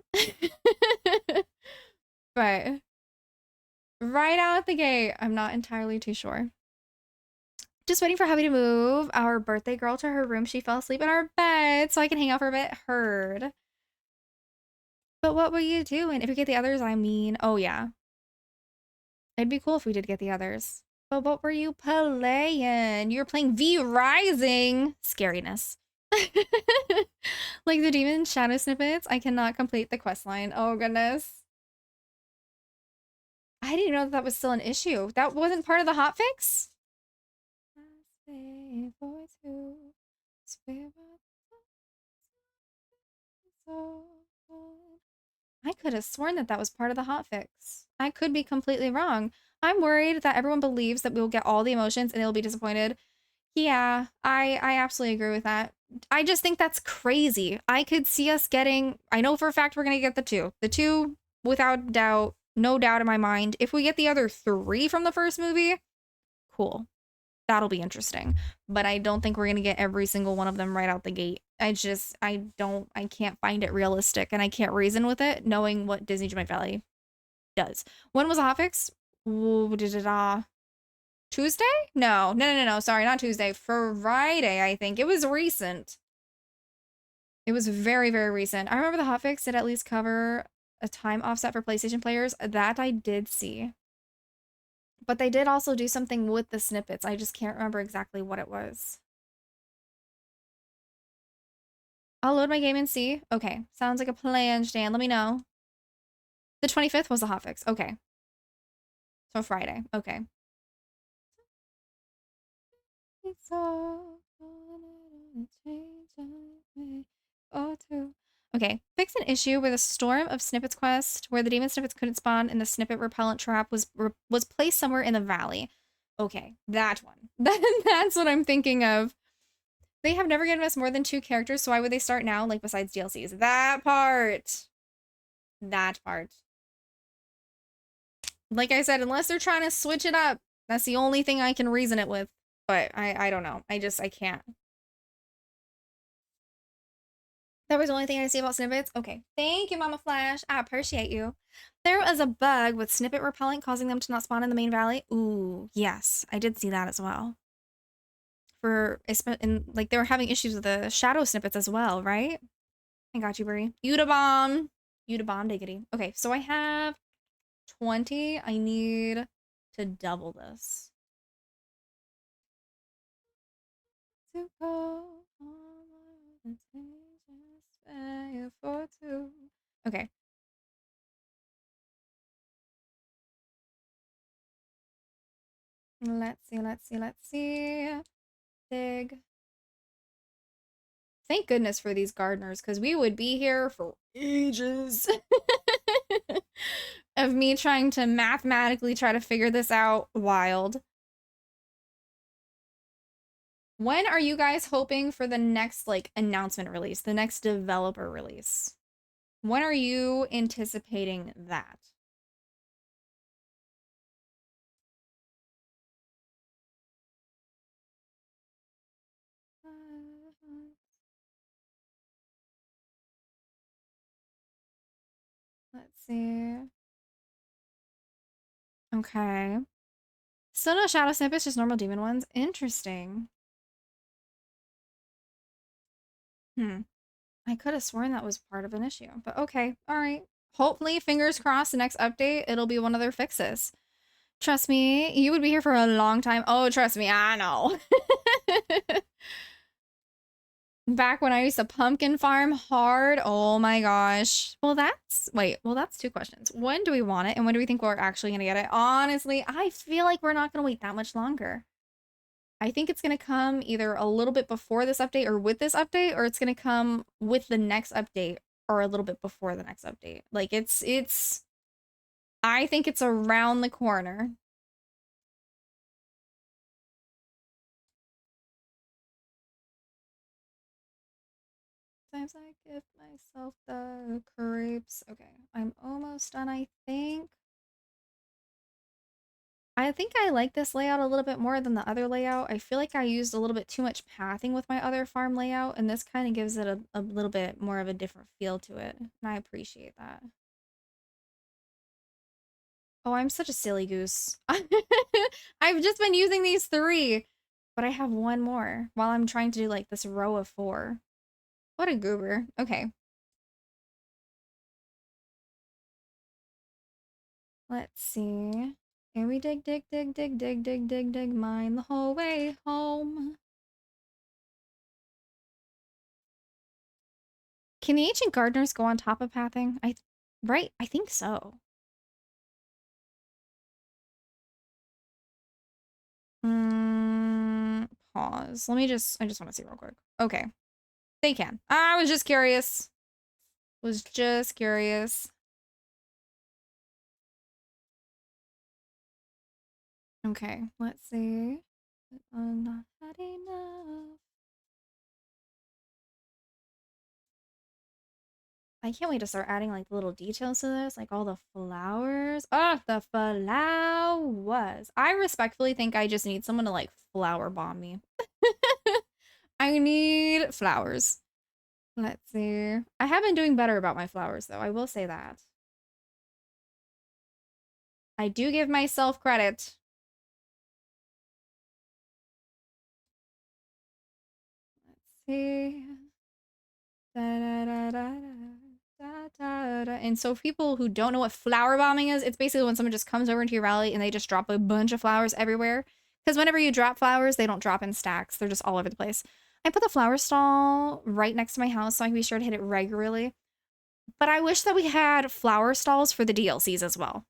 Speaker 6: But right out the gate, I'm not entirely too sure. Just waiting for Hubby to move our birthday girl to her room. She fell asleep in our bed, so I can hang out for a bit. Heard. But what were you doing? If we get the others, I mean, oh yeah. It'd be cool if we did get the others. But what were you playing? You were playing V Rising. Scariness. Like the demon shadow snippets. I cannot complete the quest line. Oh goodness. I didn't know that was still an issue. That wasn't part of the hotfix? I could have sworn that that was part of the hotfix. I could be completely wrong. I'm worried that everyone believes that we will get all the emotions and they'll be disappointed. Yeah, I absolutely agree with that. I just think that's crazy. I could see us getting, I know for a fact we're going to get the 2. The 2, without doubt, no doubt in my mind. If we get the other 3 from the first movie, cool. That'll be interesting. But I don't think we're going to get every single one of them right out the gate. I can't find it realistic, and I can't reason with it, knowing what Disney Dreamlight Valley does. When was the hotfix? Tuesday? No. Sorry, not Tuesday. Friday, I think. It was recent. It was very, very recent. I remember the hotfix did at least cover a time offset for PlayStation players. That I did see. But they did also do something with the snippets. I just can't remember exactly what it was. I'll load my game and see. Okay, sounds like a plan, Stan. Let me know. The 25th was the hotfix. Okay. So Friday. Okay. Okay, fix an issue with a storm of snippets quest where the demon snippets couldn't spawn and the snippet repellent trap was placed somewhere in the valley. Okay, that one. That's what I'm thinking of. They have never given us more than 2 characters, so why would they start now, like, besides DLCs? That part. That part. Like I said, unless they're trying to switch it up, that's the only thing I can reason it with. But I don't know. I can't. That was the only thing I see about snippets? Okay. Thank you, Mama Flash. I appreciate you. There was a bug with snippet repellent causing them to not spawn in the main valley. Ooh, yes. I did see that as well. Like, they were having issues with the shadow snippets as well, right? I got you, Brie. Udabomb. Udabomb diggity. Okay, so I have 20. I need to double this. To go for 2. Okay. Let's see. Dig. Thank goodness for these gardeners, because we would be here for ages. Of me trying to mathematically try to figure this out. Wild. When are you guys hoping for the next, like, announcement release? The next developer release? When are you anticipating that? Let's see. Okay. Still no shadow snippets, just normal demon ones. Interesting. I could have sworn that was part of an issue, but okay. All right. Hopefully, fingers crossed, the next update, it'll be one of their fixes. Trust me, you would be here for a long time. Oh, trust me, I know. Back when I used to pumpkin farm hard. Oh my gosh. Well, that's 2 questions. When do we want it? And when do we think we're actually going to get it? Honestly, I feel like we're not going to wait that much longer. I think it's going to come either a little bit before this update or with this update, or it's going to come with the next update or a little bit before the next update. Like, I think it's around the corner. Sometimes I give myself the creeps. Okay, I'm almost done, I think. I think I like this layout a little bit more than the other layout. I feel like I used a little bit too much pathing with my other farm layout, and this kind of gives it a little bit more of a different feel to it, and I appreciate that. Oh, I'm such a silly goose. I've just been using these 3, but I have 1 more while I'm trying to do, like, this row of 4. What a goober. Okay. Let's see. Here we dig, mine the whole way home. Can the ancient gardeners go on top of pathing? Right? I think so. Pause. I just want to see real quick. Okay. They can. I was just curious. Okay, let's see. I'm not had enough. I can't wait to start adding, like, little details to this, like all the flowers. Oh, the flowers. I respectfully think I just need someone to, like, flower bomb me. I need flowers. Let's see. I have been doing better about my flowers, though. I will say that. I do give myself credit. Let's see. And so people who don't know what flower bombing is, it's basically when someone just comes over into your rally and they just drop a bunch of flowers everywhere. Because whenever you drop flowers, they don't drop in stacks. They're just all over the place. I put the flower stall right next to my house so I can be sure to hit it regularly. But I wish that we had flower stalls for the DLCs as well.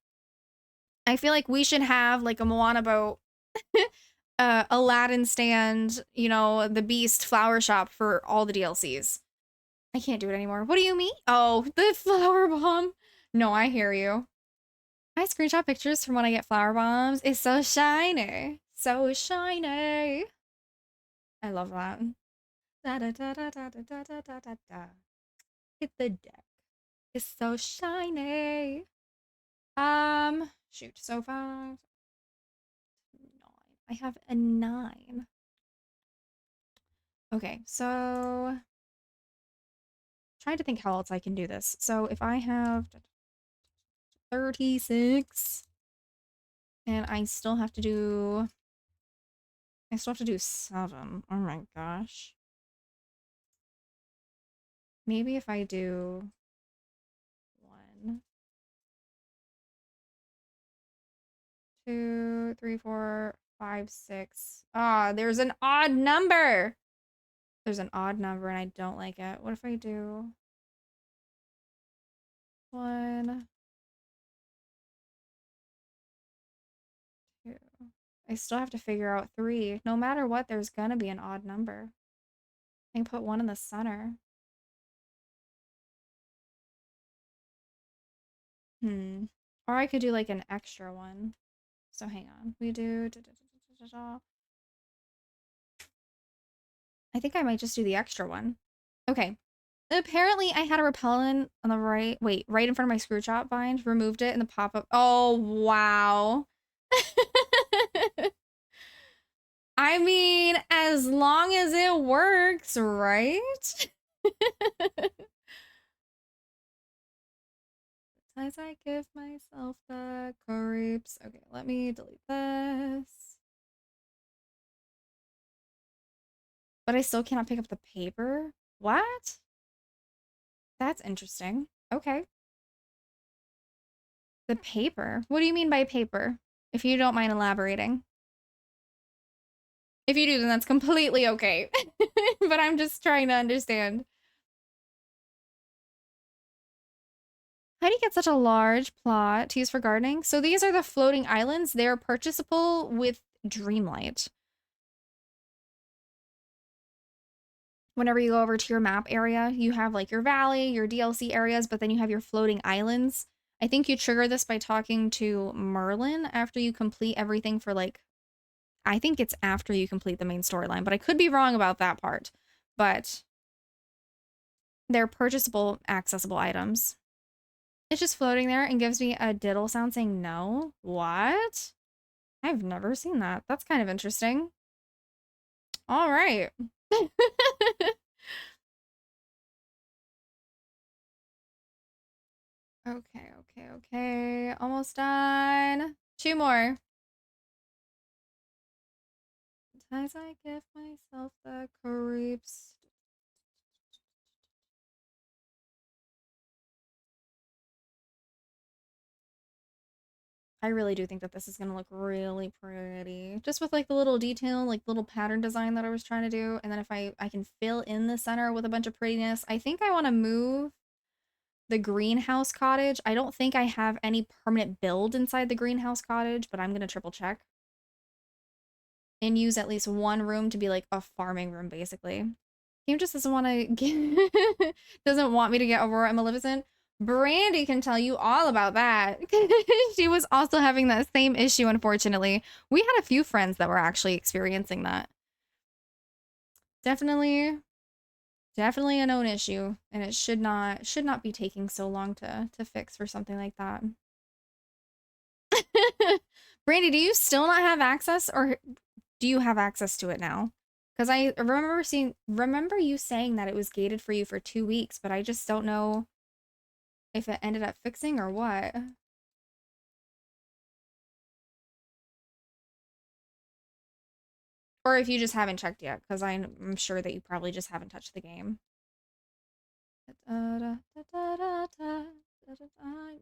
Speaker 6: I feel like we should have, like, a Moana boat Aladdin stand, you know, the Beast flower shop for all the DLCs. I can't do it anymore. What do you mean? Oh, the flower bomb. No, I hear you. I screenshot pictures from when I get flower bombs. It's so shiny. So shiny. I love that. Da da da da da da da da da da. Hit the deck. It's so shiny. Shoot. So 5, 9. I have a 9. Okay, so trying to think how else I can do this. So if I have 36 and I still have to do 7. Oh my gosh. Maybe if I do 1, 2, 3, 4, 5, 6. Ah, there's an odd number. There's an odd number and I don't like it. What if I do 1, 2. I still have to figure out 3. No matter what, there's gonna be an odd number. I can put 1 in the center. Or I could do like an extra one. So hang on. We do... I think I might just do the extra one. Okay. Apparently I had a repellent on the right... Wait, right in front of my screw chop bind. Removed it and the pop-up... Oh, wow. I mean, as long as it works, right? As I give myself the creeps. Okay, let me delete this. But I still cannot pick up the paper? What? That's interesting. Okay. The paper? What do you mean by paper? If you don't mind elaborating. If you do, then that's completely okay. But I'm just trying to understand. How do you get such a large plot to use for gardening? So these are the floating islands. They are purchasable with Dreamlight. Whenever you go over to your map area, you have like your valley, your DLC areas, but then you have your floating islands. I think you trigger this by talking to Merlin after you complete everything for like, I think it's after you complete the main storyline, but I could be wrong about that part. But they're purchasable, accessible items. It's just floating there and gives me a diddle sound saying no. What? I've never seen that. That's kind of interesting. All right. Okay. Almost done. 2 more. As I give myself the creeps. I really do think that this is going to look really pretty. Just with like the little detail, like little pattern design that I was trying to do. And then if I can fill in the center with a bunch of prettiness. I think I want to move the greenhouse cottage. I don't think I have any permanent build inside the greenhouse cottage, but I'm going to triple check. And use at least one room to be like a farming room, basically. Game just doesn't want to get... doesn't want me to get Aurora and Maleficent. Brandy can tell you all about that. She was also having that same issue, unfortunately. We had a few friends that were actually experiencing that. Definitely a known issue, and it should not be taking so long to fix for something like that. Brandy, do you still not have access, or do you have access to it now? Because I remember you saying that it was gated for you for 2 weeks, but I just don't know if it ended up fixing or what. Or if you just haven't checked yet, because I'm sure that you probably just haven't touched the game. I'm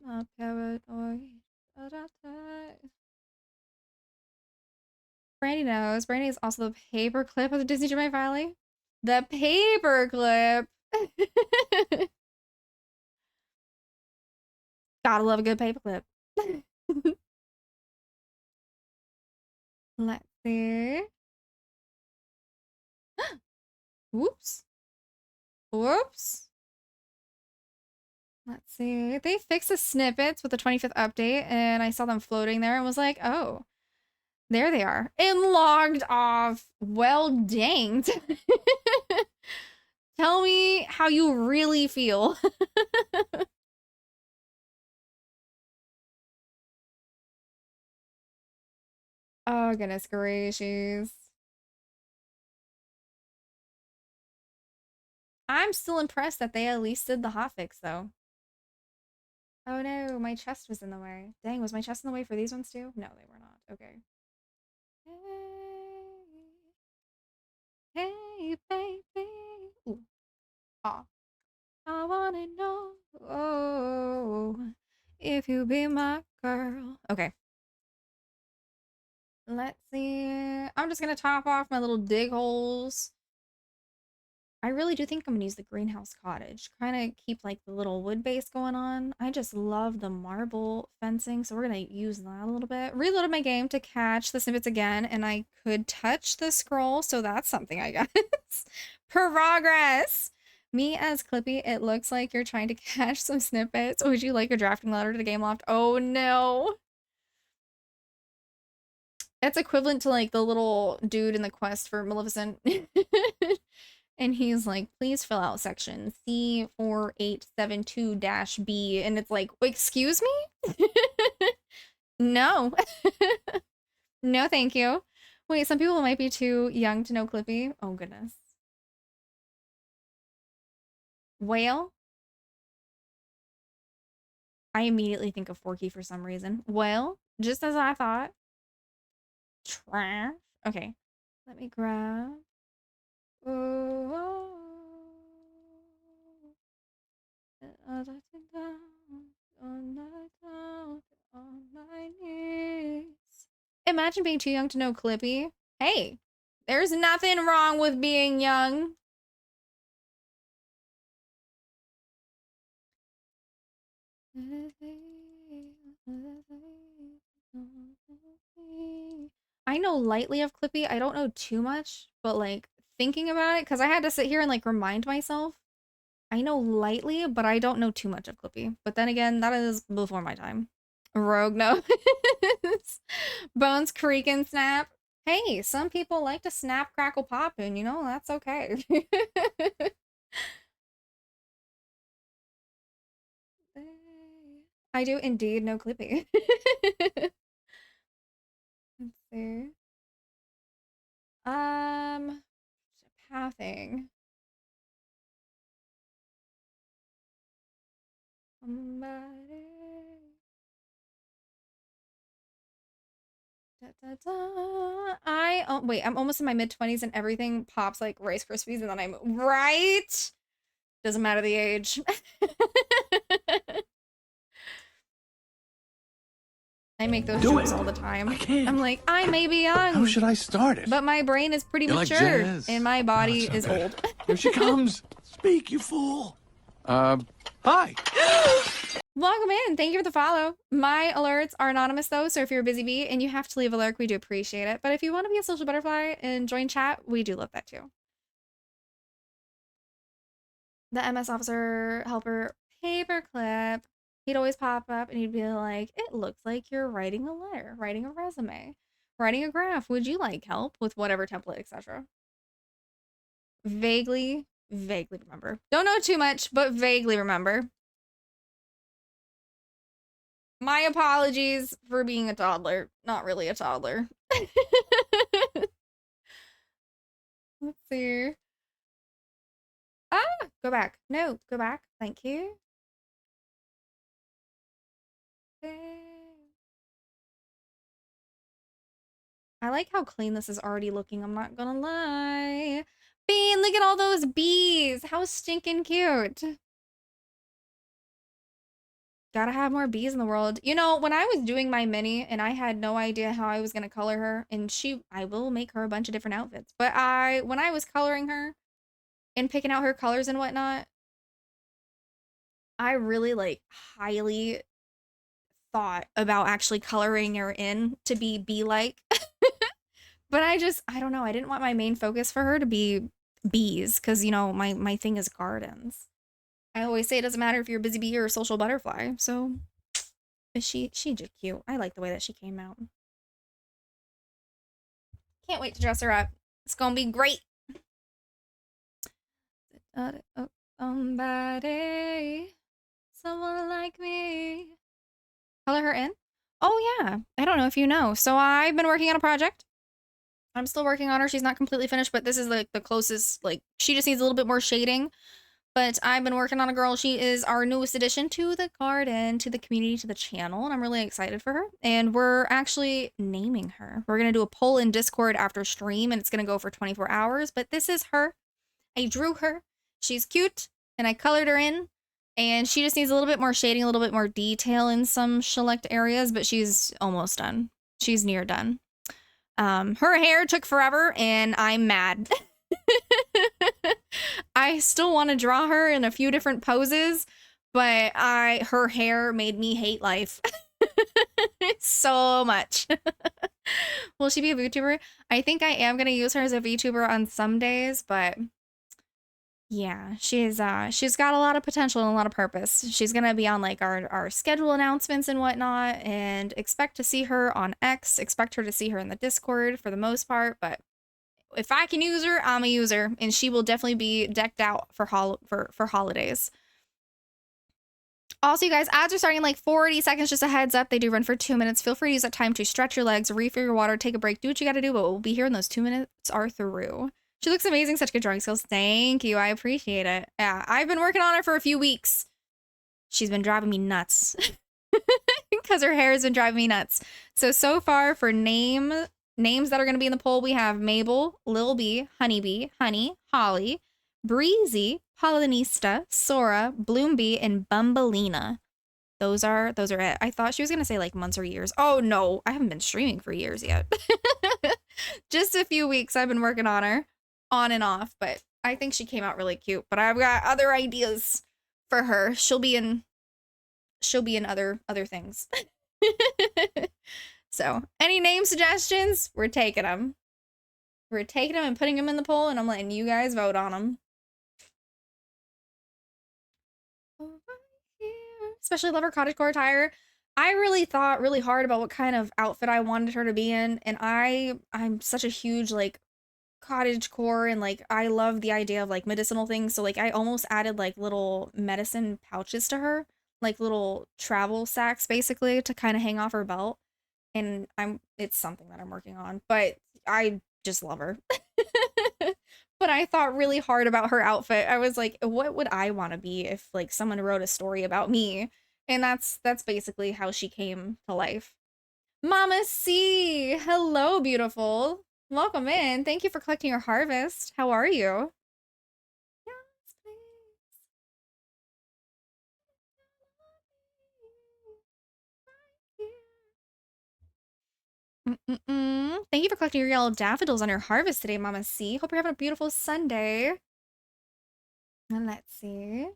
Speaker 6: a paranoid. Brandy knows. Brandy is also the paperclip of the Disney Dreamlight Valley. The paperclip. Gotta love a good paperclip. Let's see. Whoops. Whoops. Let's see. They fixed the snippets with the 25th update, and I saw them floating there and was like, oh, there they are. And logged off. Well, danged. Tell me how you really feel. Oh, goodness gracious. I'm still impressed that they at least did the hotfix, though. Oh no, my chest was in the way. Dang, was my chest in the way for these ones too? No, they were not. Okay. Hey, hey, baby. Ooh. Aw. I wanna know, oh, if you be my girl. Okay. Let's see. I'm just gonna top off my little dig holes. I really do think I'm gonna use the greenhouse cottage. Kind of keep like the little wood base going on. I just love the marble fencing, so we're gonna use that a little bit. Reloaded my game to catch the snippets again, and I could touch the scroll, so that's something I guess. Progress! Me as Clippy, it looks like you're trying to catch some snippets. Would you like a drafting letter to the game loft? Oh no! That's equivalent to like the little dude in the quest for Maleficent. And he's like, please fill out section C4872-B. And it's like, excuse me? No. No, thank you. Wait, some people might be too young to know Clippy. Oh, goodness. Whale? I immediately think of Forky for some reason. Well, just as I thought. Trash. Okay. Let me grab. Oh. On my knees. Imagine being too young to know Clippy. Hey, there's nothing wrong with being young. I know lightly of Clippy. I don't know too much, but like thinking about it, because I had to sit here and like remind myself. I know lightly, but I don't know too much of Clippy. But then again, that is before my time. Rogue knows. Bones creak and snap. Hey, some people like to snap, crackle, pop, and you know, that's okay. I do indeed know Clippy. Let's see. Pathing. Somebody. Da, da, da. Oh, wait, I'm almost in my mid-20s and everything pops like Rice Krispies and then I'm right. Doesn't matter the age. I make those jokes all the time. I'm like, I may be young.
Speaker 8: How should I start it?
Speaker 6: But my brain is pretty
Speaker 8: You like
Speaker 6: mature.
Speaker 8: jazz?
Speaker 6: And my body is
Speaker 8: okay.
Speaker 6: old.
Speaker 8: Here she comes. Speak, you fool. Hi.
Speaker 6: Welcome in. Thank you for the follow. My alerts are anonymous though, so if you're a busy bee and you have to leave a lurk, we do appreciate it. But if you want to be a social butterfly and join chat, we do love that too. The MS officer helper paperclip. He'd always pop up and he'd be like, it looks like you're writing a letter, writing a resume, writing a graph. Would you like help with whatever template, etc.? Vaguely remember. Don't know too much, but vaguely remember. My apologies for being a toddler. Not really a toddler. Let's see. Ah, go back. No, go back. Thank you. I like how clean this is already looking, I'm not gonna lie. Bean, look at all those bees! How stinking cute! Gotta have more bees in the world. You know, when I was doing my mini and I had no idea how I was gonna color her, and I will make her a bunch of different outfits, but when I was coloring her and picking out her colors and whatnot, I really like highly thought about actually coloring her in to be bee-like. But I don't know. I didn't want my main focus for her to be bees because, you know, my thing is gardens. I always say it doesn't matter if you're a busy bee or a social butterfly. So, but she just cute. I like the way that she came out. Can't wait to dress her up. It's gonna be great. Somebody, someone like me. Color her in? Oh yeah. I don't know if you know. So I've been working on a project. I'm still working on her. She's not completely finished, but this is like the closest, like she just needs a little bit more shading. But I've been working on a girl. She is our newest addition to the garden, to the community, to the channel, and I'm really excited for her. And we're actually naming her. We're going to do a poll in Discord after stream, and it's going to go for 24 hours. But this is her. I drew her. She's cute, and I colored her in. And she just needs a little bit more shading, a little bit more detail in some select areas, but she's almost done. She's near done. Her hair took forever, and I'm mad. I still want to draw her in a few different poses, but her hair made me hate life so much. Will she be a VTuber? I think I am going to use her as a VTuber on some days, but yeah, she's got a lot of potential and a lot of purpose. She's going to be on like our schedule announcements and whatnot, and expect to see her on X, expect her to see her in the Discord for the most part, but if I can use her, I'm a user, and she will definitely be decked out for holidays. Also, you guys, ads are starting in like 40 seconds. Just a heads up, they do run for 2 minutes. Feel free to use that time to stretch your legs, refill your water, take a break, do what you got to do. But we'll be here when those 2 minutes are through. She looks amazing, such good drawing skills. Thank you, I appreciate it. Yeah, I've been working on her for a few weeks. She's been driving me nuts because her hair has been driving me nuts. So far for names that are going to be in the poll, we have Mabel, Lil B, Honeybee, Honey, Holly, Breezy, Pollinista, Sora, Bloombee, and Bumbelina. Those are it. I thought she was going to say like months or years. Oh no, I haven't been streaming for years yet. Just a few weeks I've been working on her, on and off, but I think she came out really cute. But I've got other ideas for her. She'll be in other things. So, any name suggestions? We're taking them. We're taking them and putting them in the poll, and I'm letting you guys vote on them. Especially love her cottagecore attire. I really thought really hard about what kind of outfit I wanted her to be in, and I'm such a huge like cottagecore, and like I love the idea of like medicinal things. So like I almost added like little medicine pouches to her, like little travel sacks basically to kind of hang off her belt. And it's something that I'm working on, but I just love her. But I thought really hard about her outfit. I was like, what would I want to be if like someone wrote a story about me? And that's basically how she came to life. Mama C, hello, beautiful. Welcome in. Thank you for collecting your harvest. How are you? Yes, please. Thank you for collecting your yellow daffodils on your harvest today, Mama C. Hope you're having a beautiful Sunday. And let's see.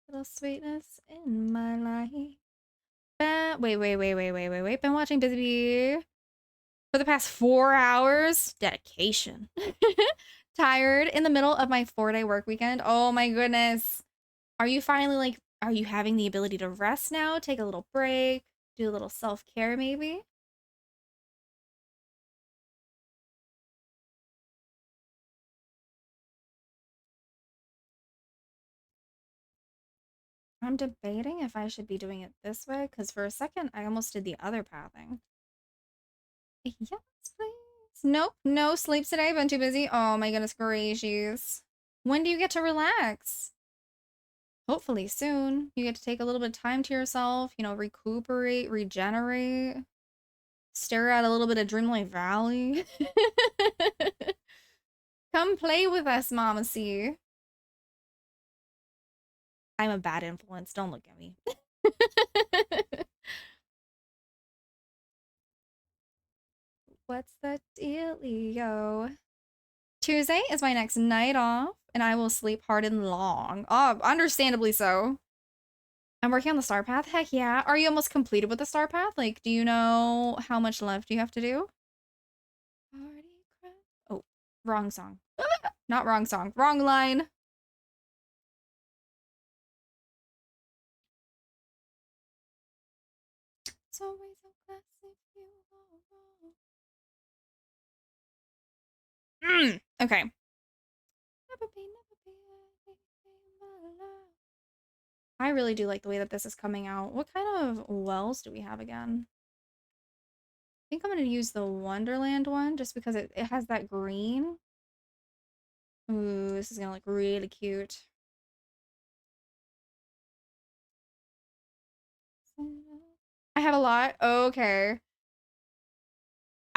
Speaker 6: Little sweetness in my life. Wait. Been watching Busy Bee for the past 4 hours. Dedication. Tired in the middle of my 4-day work weekend. Oh my goodness. Are you finally like, are you having the ability to rest now? Take a little break? Do a little self-care maybe? I'm debating if I should be doing it this way, because for a second, I almost did the other pathing. Yes, please. Nope, no sleep today. Been too busy. Oh my goodness gracious. When do you get to relax? Hopefully soon. You get to take a little bit of time to yourself, you know, recuperate, regenerate, stare at a little bit of Dreamlight Valley. Come play with us, Mama C. I'm a bad influence. Don't look at me. What's the dealio? Tuesday is my next night off, and I will sleep hard and long. Oh, understandably so. I'm working on the star path. Heck yeah. Are you almost completed with the star path? Like, do you know how much left you have to do? Oh, wrong song. Not wrong song. Wrong line. It's always a classic you. Okay. I really do like the way that this is coming out. What kind of wells do we have again? I think I'm going to use the Wonderland one just because it has that green. Ooh, this is going to look really cute. I have a lot. Okay.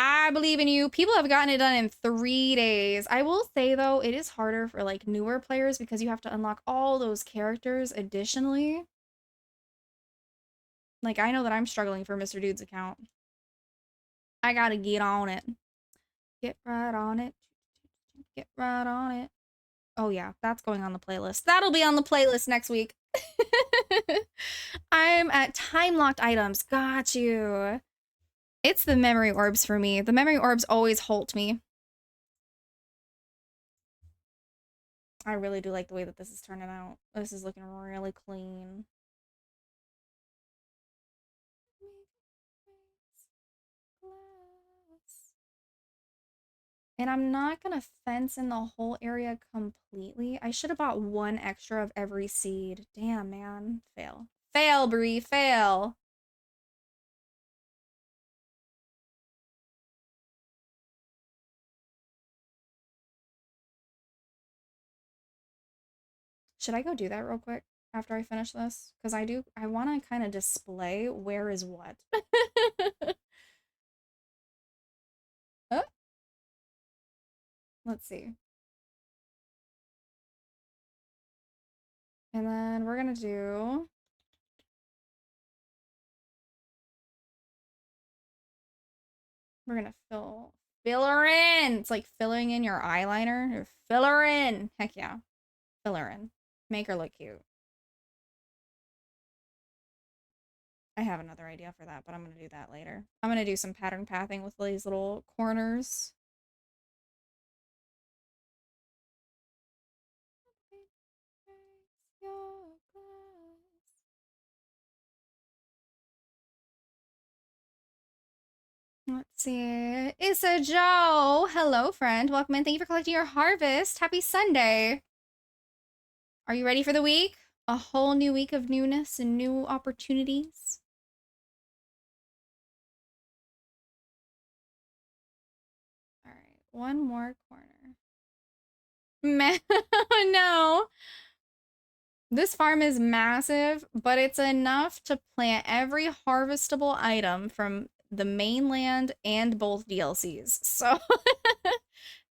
Speaker 6: I believe in you. People have gotten it done in 3 days. I will say, though, it is harder for, like, newer players because you have to unlock all those characters additionally. Like, I know that I'm struggling for Mr. Dude's account. I gotta get on it. Get right on it. Get right on it. Oh, yeah, that's going on the playlist. That'll be on the playlist next week. I'm at time-locked items. Got you. It's the memory orbs for me. The memory orbs always halt me. I really do like the way that this is turning out. This is looking really clean. And I'm not gonna fence in the whole area completely. I should have bought 1 extra of every seed. Damn, man. Fail. Fail, Brie. Fail. Should I go do that real quick after I finish this? Because I want to kind of display where is what. Oh. Let's see. And then we're going to do... We're going to fill her in. It's like filling in your eyeliner. Fill her in. Heck yeah. Fill her in. Make her look cute. I have another idea for that, but I'm going to do that later. I'm going to do some pattern pathing with these little corners. Let's see. Issa Joe. Hello, friend. Welcome in. Thank you for collecting your harvest. Happy Sunday. Are you ready for the week? A whole new week of newness and new opportunities. All right. One more corner. No. This farm is massive, but it's enough to plant every harvestable item from the mainland and both DLCs. So,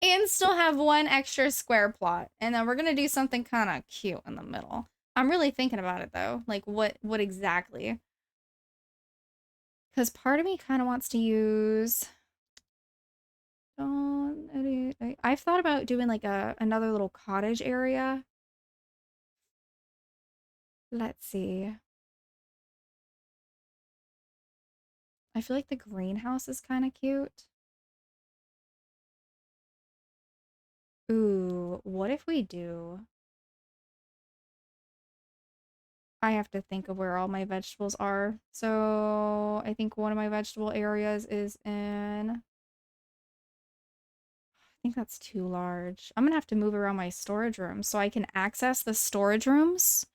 Speaker 6: and still have 1 extra square plot. And then we're going to do something kind of cute in the middle. I'm really thinking about it though. Like what exactly? Because part of me kind of wants to use... I've thought about doing like another little cottage area. Let's see. I feel like the greenhouse is kind of cute. Ooh, what if we do... I have to think of where all my vegetables are. So I think one of my vegetable areas is in... I think that's too large. I'm gonna have to move around my storage rooms so I can access the storage rooms.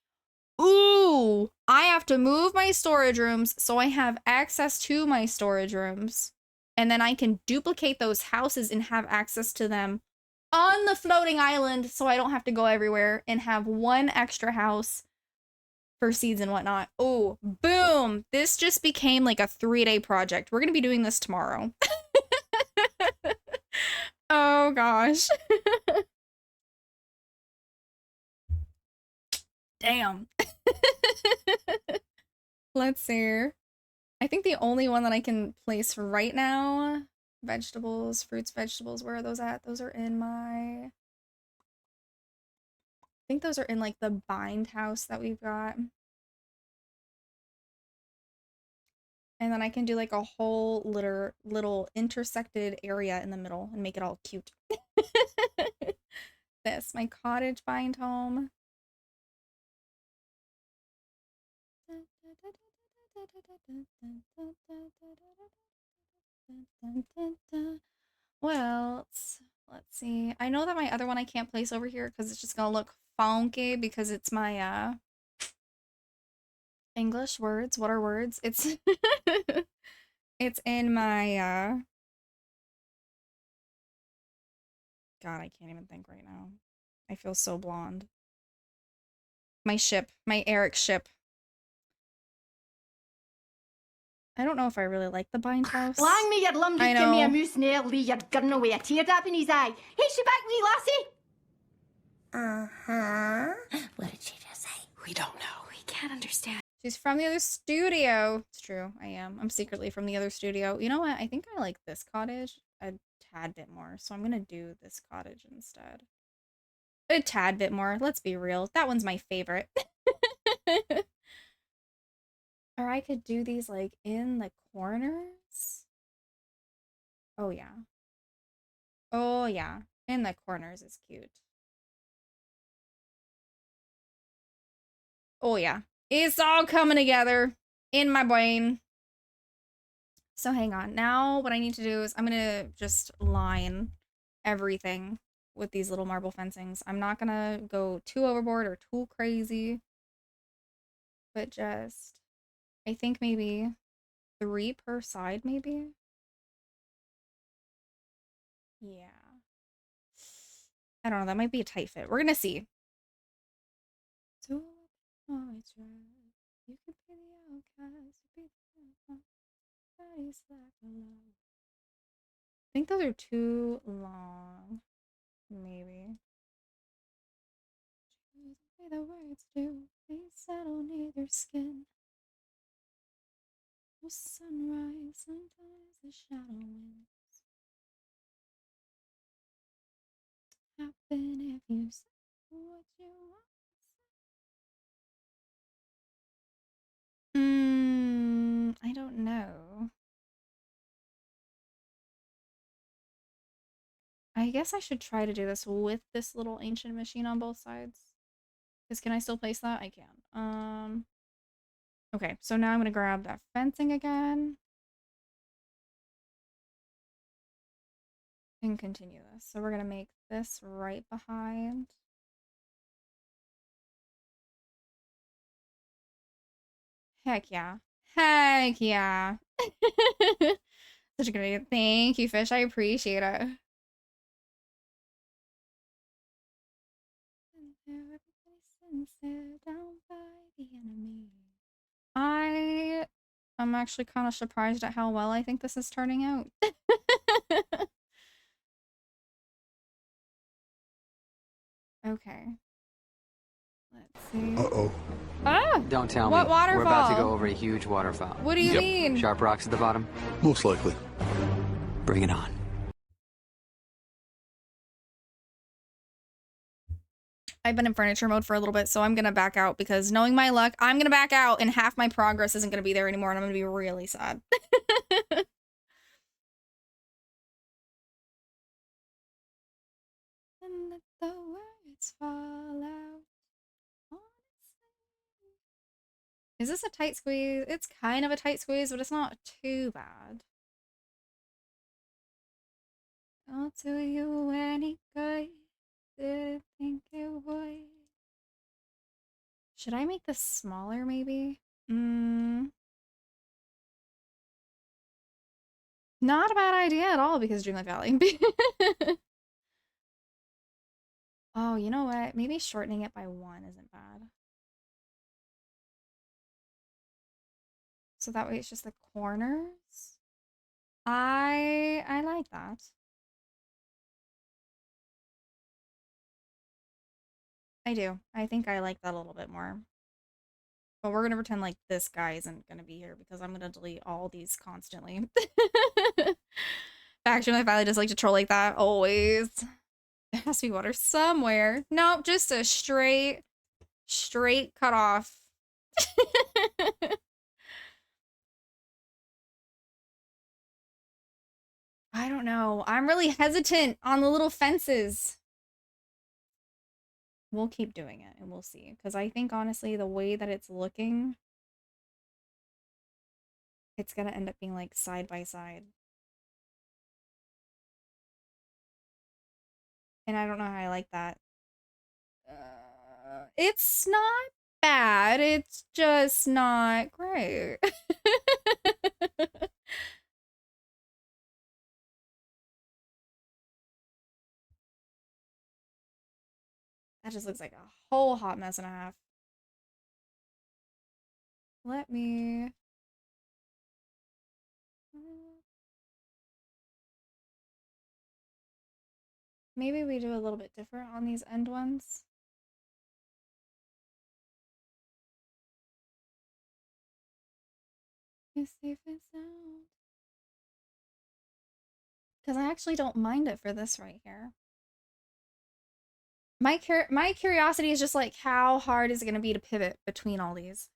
Speaker 6: Ooh! I have to move my storage rooms so I have access to my storage rooms. And then I can duplicate those houses and have access to them on the floating island so I don't have to go everywhere and have 1 extra house for seeds and whatnot. Oh, boom! This just became like a 3-day project. We're gonna be doing this tomorrow. Oh gosh. Damn. Let's see. I think the only one that I can place right now, vegetables, fruits, vegetables, where are those at? Those are in my... I think those are in like the bind house that we've got. And then I can do like a whole little intersected area in the middle and make it all cute. This, my cottage bind home. What else? Let's see. I know that my other one I can't place over here because it's just gonna look funky because it's my English words. What are words? It's it's in my God, I can't even think right now. I feel so blonde. My ship, my Eric ship. I don't know if I really like the bind house.
Speaker 13: Lang me your lumby,
Speaker 6: I
Speaker 13: give me a
Speaker 6: know.
Speaker 13: moose nail, Lee, you're gurning away a teardrop in his eye. Hey, she back, wee lassie!
Speaker 10: Uh-huh. What did she just say? We don't know. We can't understand.
Speaker 6: She's from the other studio. It's true, I am. I'm secretly from the other studio. You know what? I think I like this cottage a tad bit more, so I'm gonna do this cottage instead. A tad bit more. Let's be real. That one's my favorite. Or I could do these like in the corners. Oh yeah. Oh yeah. In the corners is cute. Oh yeah. It's all coming together in my brain. So hang on. Now what I need to do is I'm gonna just line everything with these little marble fencings. I'm not gonna go too overboard or too crazy. But just, I think maybe 3 per side, maybe? Yeah. I don't know, that might be a tight fit. We're gonna see. So, oh, it's right. You could be the outcast, you could be the body's like a love. I think those are too long. Maybe. Choose the way the words do. They settle near their skin. No sunrise, sometimes the shadow wins. Happen if you say what you want. I don't know. I guess I should try to do this with this little ancient machine on both sides. Because can I still place that? I can. Okay, so now I'm gonna grab that fencing again. And continue this. So we're gonna make this right behind. Heck yeah. Heck yeah. Such a good idea. Thank you, Fish. I appreciate it. I'm actually kind of surprised at how well I think this is turning out. Okay. Let's see.
Speaker 14: Uh-oh.
Speaker 6: Ah!
Speaker 15: Don't tell
Speaker 6: What
Speaker 15: me.
Speaker 6: waterfall?
Speaker 15: We're about to go over a huge waterfall.
Speaker 6: What do you mean?
Speaker 15: Sharp rocks at the bottom?
Speaker 14: Most likely.
Speaker 15: Bring it on.
Speaker 6: I've been in furniture mode for a little bit, so I'm gonna back out because knowing my luck, I'm gonna back out and half my progress isn't gonna be there anymore and I'm gonna be really sad. And let the words fall out. Is this a tight squeeze? It's kind of a tight squeeze, but it's not too bad. I'll tell you any good. Didn't think it would. Should I make this smaller, maybe? Not a bad idea at all because Dreamlight Valley. Oh, you know what? Maybe shortening it by 1 isn't bad. So that way it's just the corners. I like that. I do. I think I like that a little bit more. But we're gonna pretend like this guy isn't gonna be here because I'm gonna delete all these constantly. Actually, my family does like to troll like that, always. There has to be water somewhere. Nope, just a straight cut off. I don't know. I'm really hesitant on the little fences. We'll keep doing it and we'll see. Because I think, honestly, the way that it's looking, it's going to end up being like side by side. And I don't know how I like that. It's not bad. It's just not great. That just looks like a whole hot mess and a half. Let me... Maybe we do a little bit different on these end ones. You're safe and sound. Because I actually don't mind it for this right here. My curiosity is just like, how hard is it going to be to pivot between all these?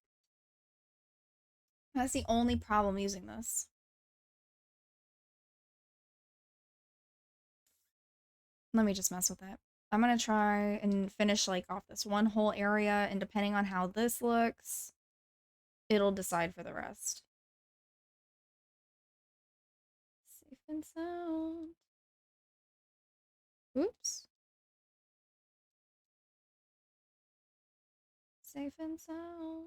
Speaker 6: That's the only problem using this. Let me just mess with it. I'm going to try and finish like off this one whole area, and depending on how this looks, it'll decide for the rest. Safe and sound. Oops. Safe and sound.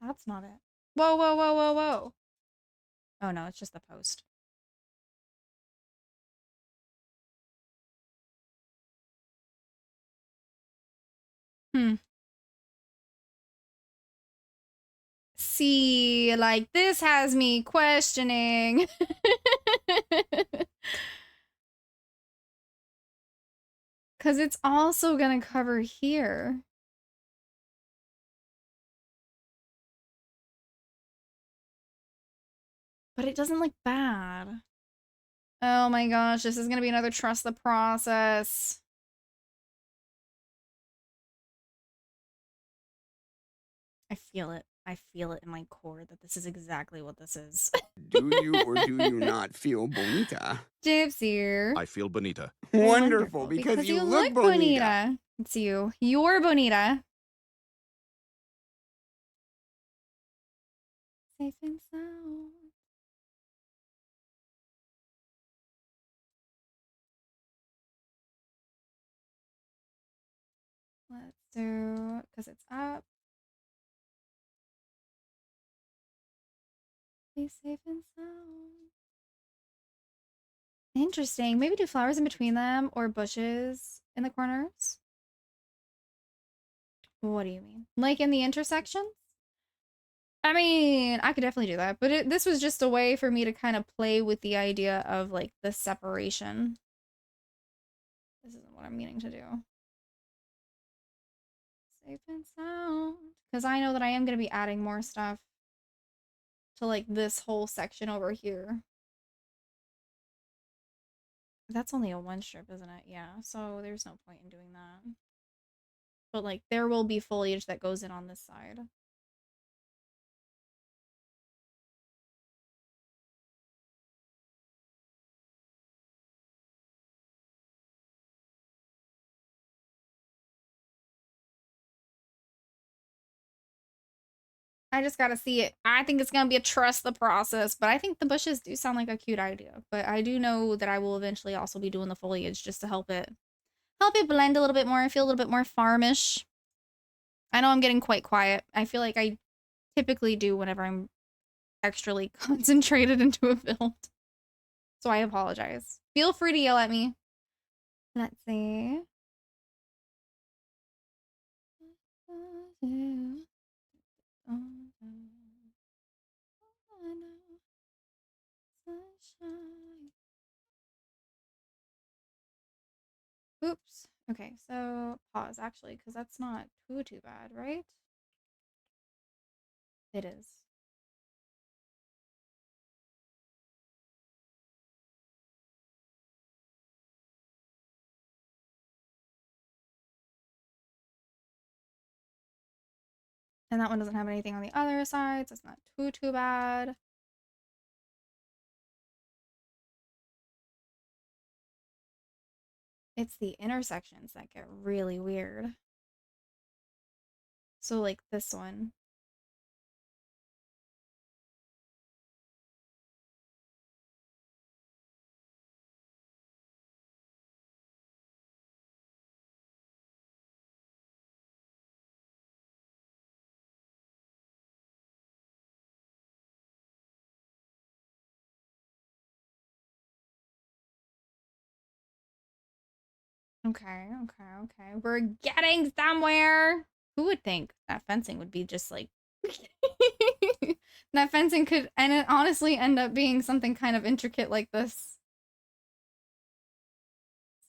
Speaker 6: That's not it. Whoa, whoa, whoa, whoa, whoa. Oh no, it's just the post. See, like, this has me questioning. Because it's also gonna cover here. But it doesn't look bad. Oh my gosh, this is gonna be another trust the process. I feel it. I feel it in my core that this is exactly what this is.
Speaker 14: Do you or do you not feel bonita?
Speaker 6: Gypsy.
Speaker 4: I feel bonita.
Speaker 14: Wonderful, because you look bonita.
Speaker 6: It's you. You're bonita. Safe and sound. Let's do, because it's up. Be safe and sound. Interesting. Maybe do flowers in between them or bushes in the corners. What do you mean? Like in the intersections? I mean, I could definitely do that, but this was just a way for me to kind of play with the idea of like the separation. This isn't what I'm meaning to do. Safe and sound. Because I know that I am going to be adding more stuff to like this whole section over here. That's only a one strip, isn't it? Yeah, so there's no point in doing that. But like there will be foliage that goes in on this side. I just gotta see it. I think it's gonna be a trust the process, but I think the bushes do sound like a cute idea. But I do know that I will eventually also be doing the foliage just to help it blend a little bit more and feel a little bit more farmish. I know I'm getting quite quiet. I feel like I typically do whenever I'm extrally concentrated into a build. So I apologize. Feel free to yell at me. Let's see. Oops. Okay, so pause actually, because that's not too bad, right? It is. And that one doesn't have anything on the other side, so it's not too bad. It's the intersections that get really weird. So like this one. Okay, okay, okay. We're getting somewhere. Who would think that fencing would be just like that fencing could and it honestly end up being something kind of intricate like this.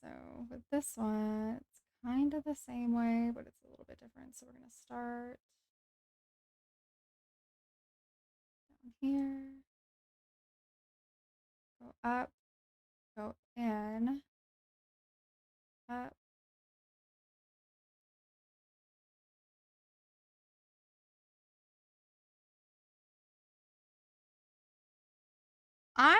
Speaker 6: So with this one, it's kind of the same way, but it's a little bit different. So we're gonna start down here, go up, go in, up. I'm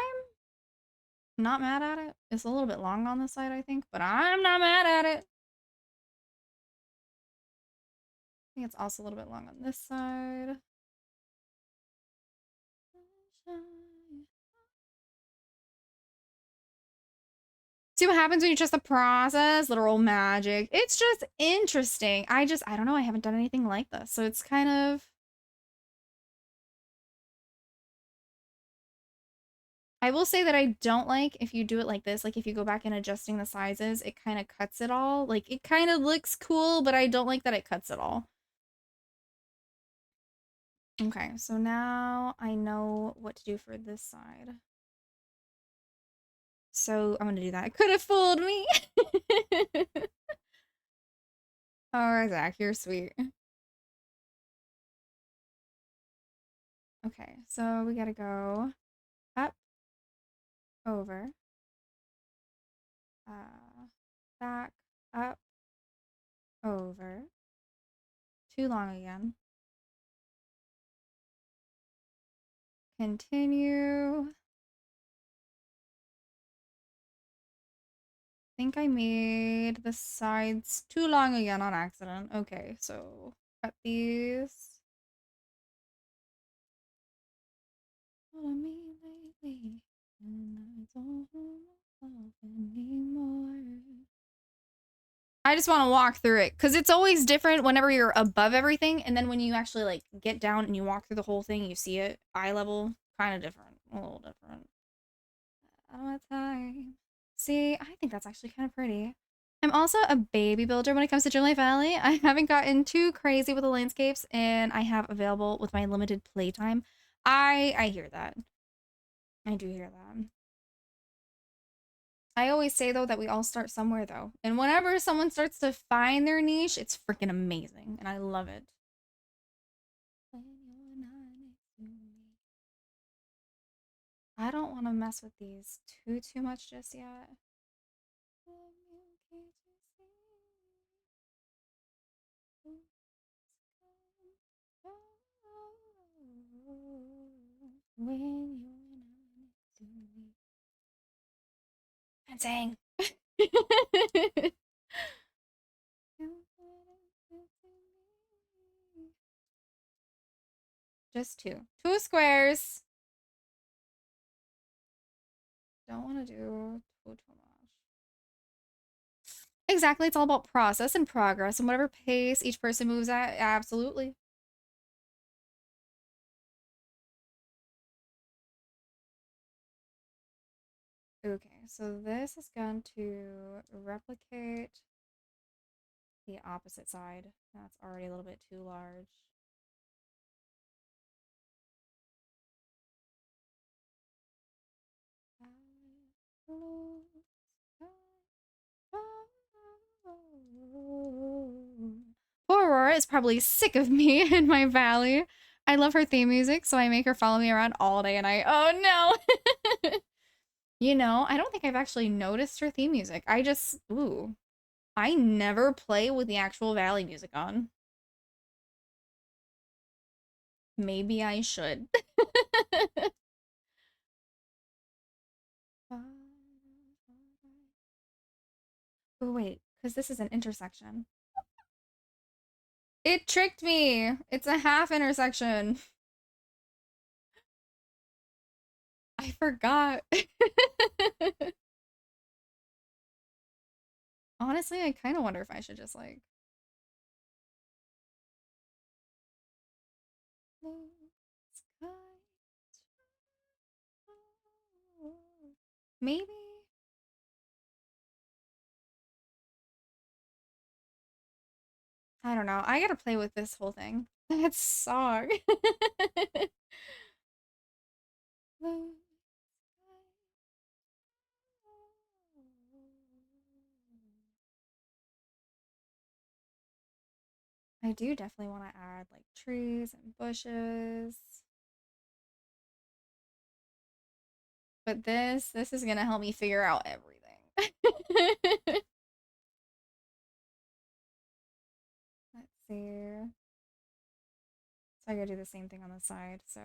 Speaker 6: not mad at it. It's a little bit long on this side, I think, but I'm not mad at it. I think it's also a little bit long on this side. See what happens when you trust the process, literal magic. It's just interesting. I don't know. I haven't done anything like this. So it's kind of... I will say that I don't like if you do it like this. Like if you go back and adjusting the sizes, it kind of cuts it all. Like it kind of looks cool, but I don't like that it cuts it all. Okay, so now I know what to do for this side. So I'm gonna do that. It could have fooled me. Oh, Zach, you're sweet. Okay, so we gotta go up, over, back, up, over. Too long again. Continue. I think I made the sides too long again on accident. Okay, so cut these. Follow me lately, and I don't know myself anymore. I just want to walk through it because it's always different whenever you're above everything, and then when you actually like get down and you walk through the whole thing, you see it eye level, kind of different, a little different. I don't have time. See, I think that's actually kind of pretty. I'm also a baby builder when it comes to Dreamlight Valley. I haven't gotten too crazy with the landscapes, and I have available with my limited playtime. I hear that. I do hear that. I always say, though, that we all start somewhere, though. And whenever someone starts to find their niche, it's freaking amazing. And I love it. I don't want to mess with these too much just yet. Fencing. Just two squares. Don't want to do too much. Exactly, it's all about process and progress and whatever pace each person moves at. Absolutely. Okay, so this is going to replicate the opposite side. That's already a little bit too large. Poor Aurora is probably sick of me in my valley. I love her theme music, so I make her follow me around all day and night. Oh no! You know, I don't think I've actually noticed her theme music. Ooh. I never play with the actual valley music on. Maybe I should. Oh, wait, because this is an intersection. It tricked me. It's a half intersection. I forgot. Honestly, I kind of wonder if I should just like... Maybe? I don't know. I gotta play with this whole thing. That song. I do definitely want to add like trees and bushes. But this is gonna help me figure out everything. Let's see. So I gotta do the same thing on the side, so.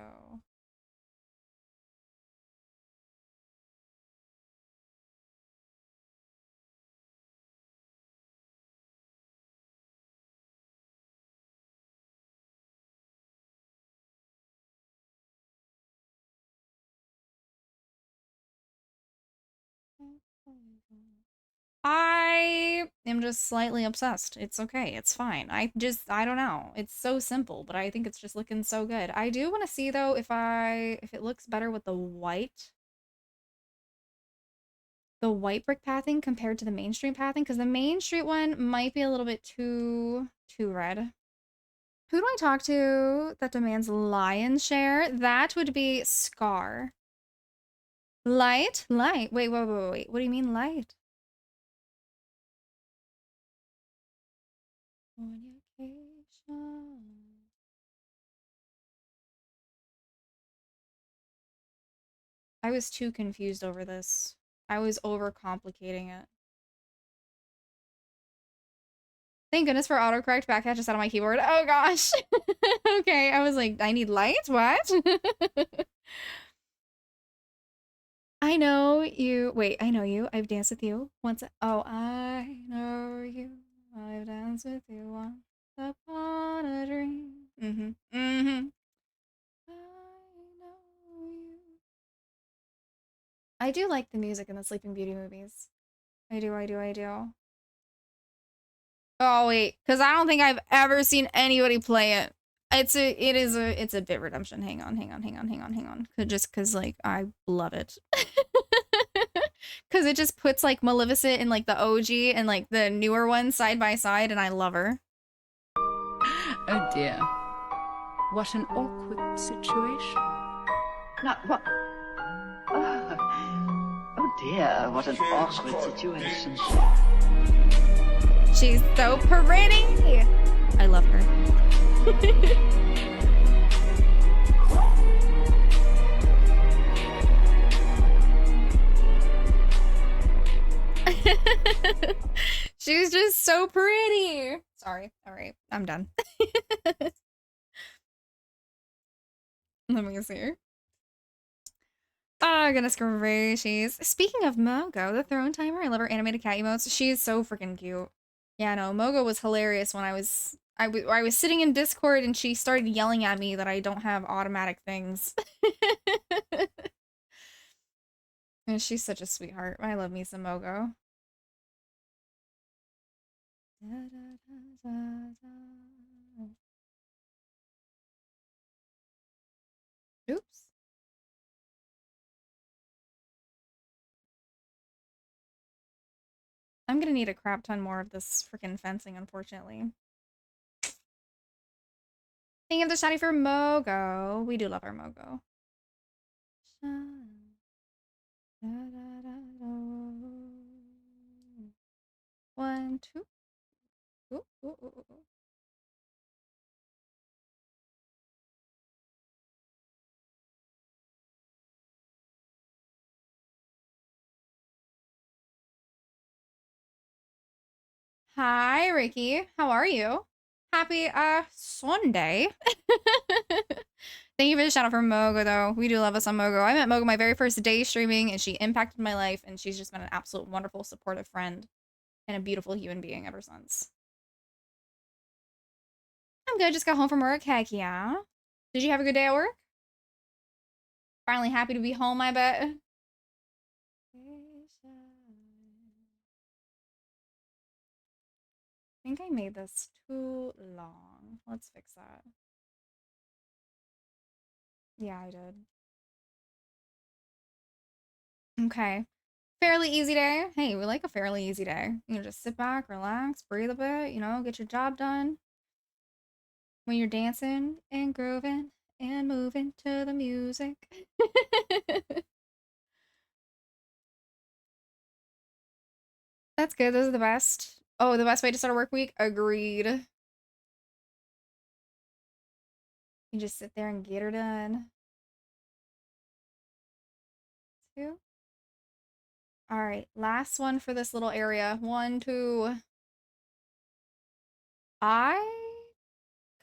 Speaker 6: I am just slightly obsessed. It's okay. It's fine. I don't know. It's so simple, but I think it's just looking so good. I do want to see though if it looks better with the white brick pathing compared to the Main Street pathing, because the Main Street one might be a little bit too red. Who do I talk to that demands lion's share? That would be Scar. Light? Light. Wait. What do you mean light? I was too confused over this. I was overcomplicating it. Thank goodness for autocorrect backhatch just out of my keyboard. Oh gosh. Okay, I was like, I need lights? What? I know you. Wait, I know you. I've danced with you once. Oh, I know you. I've danced with you once upon a dream. I know you. I do like the music in the Sleeping Beauty movies. I do. Oh wait, because I don't think I've ever seen anybody play it. It's a bit redemption. Hang on. Just because like I love it. Because it just puts like Maleficent and like the OG and like the newer one side by side, and I love her.
Speaker 10: Oh dear. What an awkward situation.
Speaker 12: Not what? Oh dear, what an awkward situation.
Speaker 6: She's so pretty. I love her. She's just so pretty. Sorry. All right, I'm done. Let me see her. Oh, goodness gracious. Speaking of Mogo, the throne timer, I love her animated cat emotes. She is so freaking cute. Yeah, no, Mogo was hilarious when I was sitting in Discord and she started yelling at me that I don't have automatic things. And she's such a sweetheart. I love me some Mogo. Oops. I'm gonna need a crap ton more of this freaking fencing, unfortunately. Thank you for the shouty for Mogo. We do love our Mogo. One, two. Ooh, ooh, ooh, ooh. Hi, Ricky. How are you? Happy Sunday. Thank you for the shout out for Mogo, though. We do love us on Mogo. I met Mogo my very first day streaming, and she impacted my life, and she's just been an absolute wonderful, supportive friend. and a beautiful human being ever since. I'm good. Just got home from work. Heck yeah. Did you have a good day at work? Finally happy to be home, I bet. I think I made this too long. Let's fix that. Yeah, I did. Okay. Fairly easy day. Hey, we like a fairly easy day. You know, just sit back, relax, breathe a bit, you know, get your job done. When you're dancing and grooving and moving to the music. That's good. Those are the best. Oh, the best way to start a work week? Agreed. You just sit there and get her done. 2. All right, last one for this little area. 1, 2. I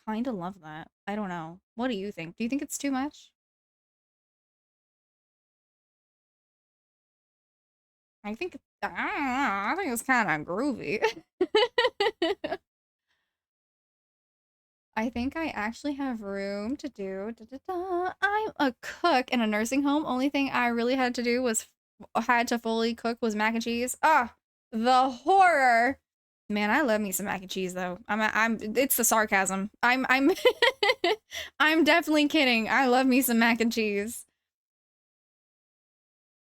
Speaker 6: kind of love that. I don't know. What do you think? Do you think it's too much? I think I think it's kind of groovy. I think I actually have room to do. I'm a cook in a nursing home. Only thing I really had to do was had to fully cook was mac and cheese. Ah, the horror. Man, I love me some mac and cheese though. It's the sarcasm. I'm I'm definitely kidding. I love me some mac and cheese.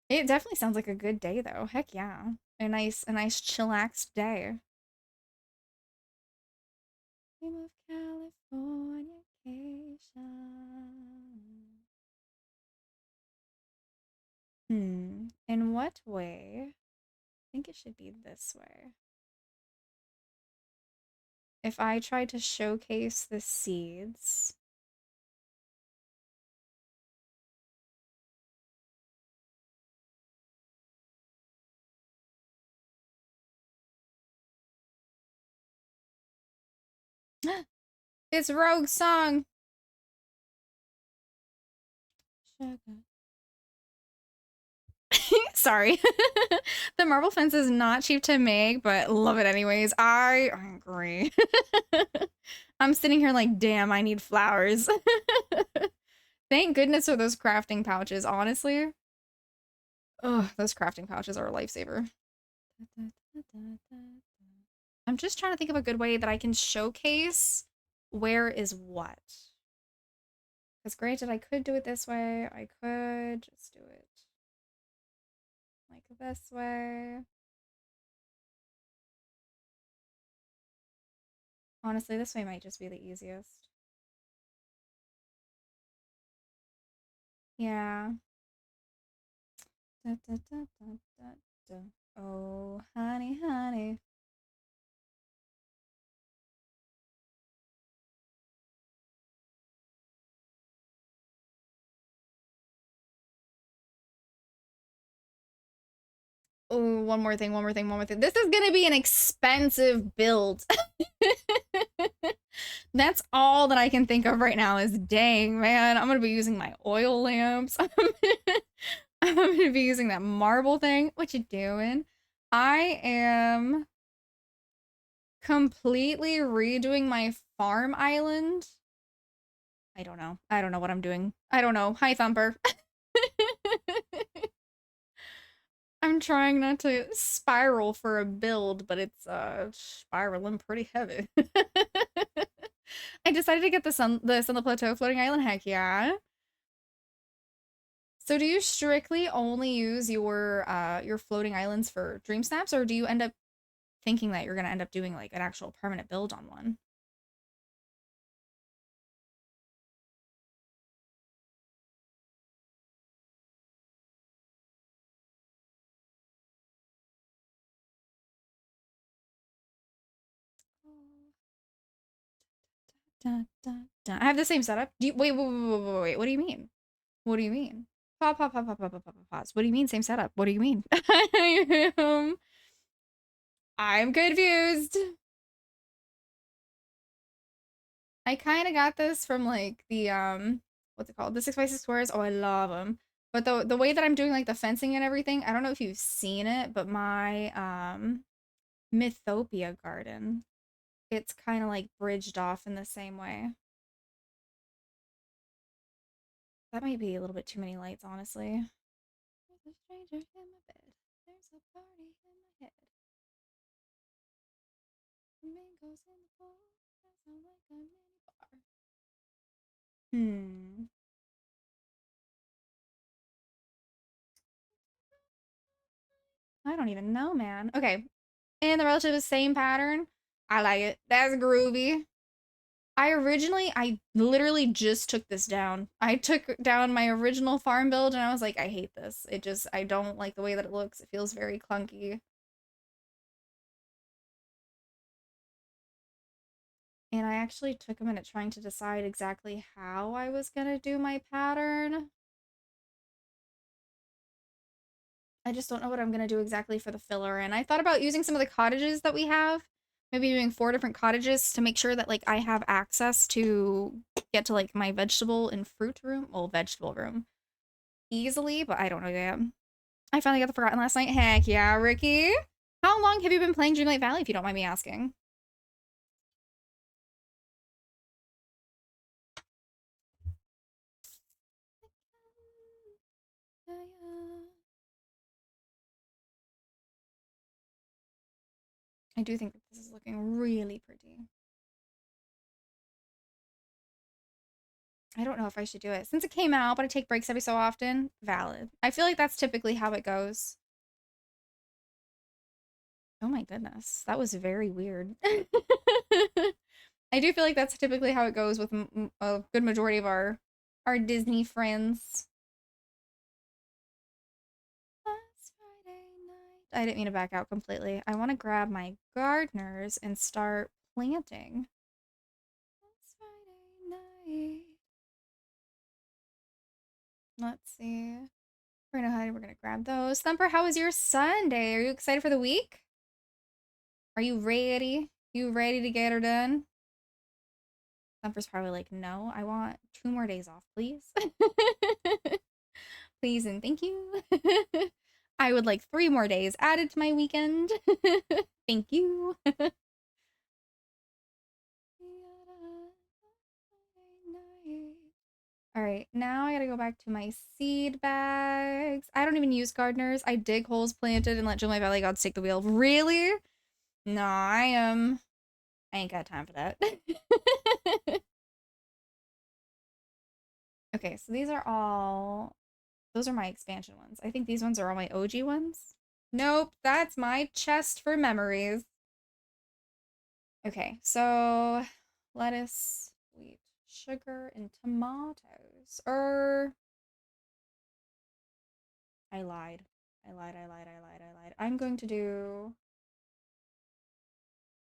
Speaker 6: It definitely sounds like a good day though. Heck yeah. A nice chillaxed day. Dream of Californication. In what way? I think it should be this way. If I try to showcase the seeds. It's Rogue's song. Sorry. The marble fence is not cheap to make, but love it anyways. I agree. I'm sitting here like, damn, I need flowers. Thank goodness for those crafting pouches, honestly. Ugh, those crafting pouches are a lifesaver. I'm just trying to think of a good way that I can showcase where is what. Because granted, I could do it this way. I could just do it like this way. Honestly, this way might just be the easiest. Yeah. Oh, honey, honey. Oh, one more thing. This is gonna be an expensive build. That's all that I can think of right now is, dang, man, I'm gonna be using my oil lamps. I'm gonna be using that marble thing. What you doing? I am completely redoing my farm island. I don't know. I don't know what I'm doing. I don't know. Hi, Thumper. I'm trying not to spiral for a build, but it's spiraling pretty heavy. I decided to get this on the plateau floating island. Heck yeah. So do you strictly only use your floating islands for dream snaps, or do you end up thinking that you're gonna end up doing like an actual permanent build on one? I have the same setup. Do you, wait. What do you mean? What do you mean? Pause. What do you mean same setup? What do you mean? I'm confused. I kind of got this from like the what's it called? The 6x6 squares. Oh, I love them. But the way that I'm doing like the fencing and everything, I don't know if you've seen it, but my Mythopia Garden. It's kind of like bridged off in the same way. That might be a little bit too many lights, honestly. There's a stranger in my bed. There's a party in my head. Flamingos in the pool. That sounds like a mini bar. I don't even know, man. Okay. And the relative same pattern. I like it. That's groovy. I literally just took this down. I took down my original farm build and I was like, I hate this. I don't like the way that it looks. It feels very clunky. And I actually took a minute trying to decide exactly how I was gonna do my pattern. I just don't know what I'm gonna do exactly for the filler. And I thought about using some of the cottages that we have. Maybe doing 4 different cottages to make sure that, like, I have access to get to, like, my vegetable and fruit room. Well, vegetable room. Easily, but I don't know yet. I finally got the Forgotten last night. Heck yeah, Ricky! How long have you been playing Dreamlight Valley, if you don't mind me asking? I do think that this is looking really pretty. I don't know if I should do it. Since it came out, but I take breaks every so often. Valid. I feel like that's typically how it goes. Oh my goodness. That was very weird. I do feel like that's typically how it goes with a good majority of our Disney friends. Last Friday night. I didn't mean to back out completely. I want to grab my gardeners and start planting. Last Friday night. Let's see. We're gonna grab those. Thumper, how was your Sunday? Are you excited for the week? Are you ready? You ready to get her done? Thumper's probably like, no, I want 2 more days off, please. Please and thank you. I would like 3 more days added to my weekend. Thank you. All right, now I gotta go back to my seed bags. I don't even use gardeners. I dig holes planted and let Dreamlight Valley gods take the wheel. Really? No, I ain't got time for that. Okay, so those are my expansion ones. I think these ones are all my OG ones. Nope, that's my chest for memories. Okay, so lettuce, wheat, sugar, and tomatoes. I lied. I'm going to do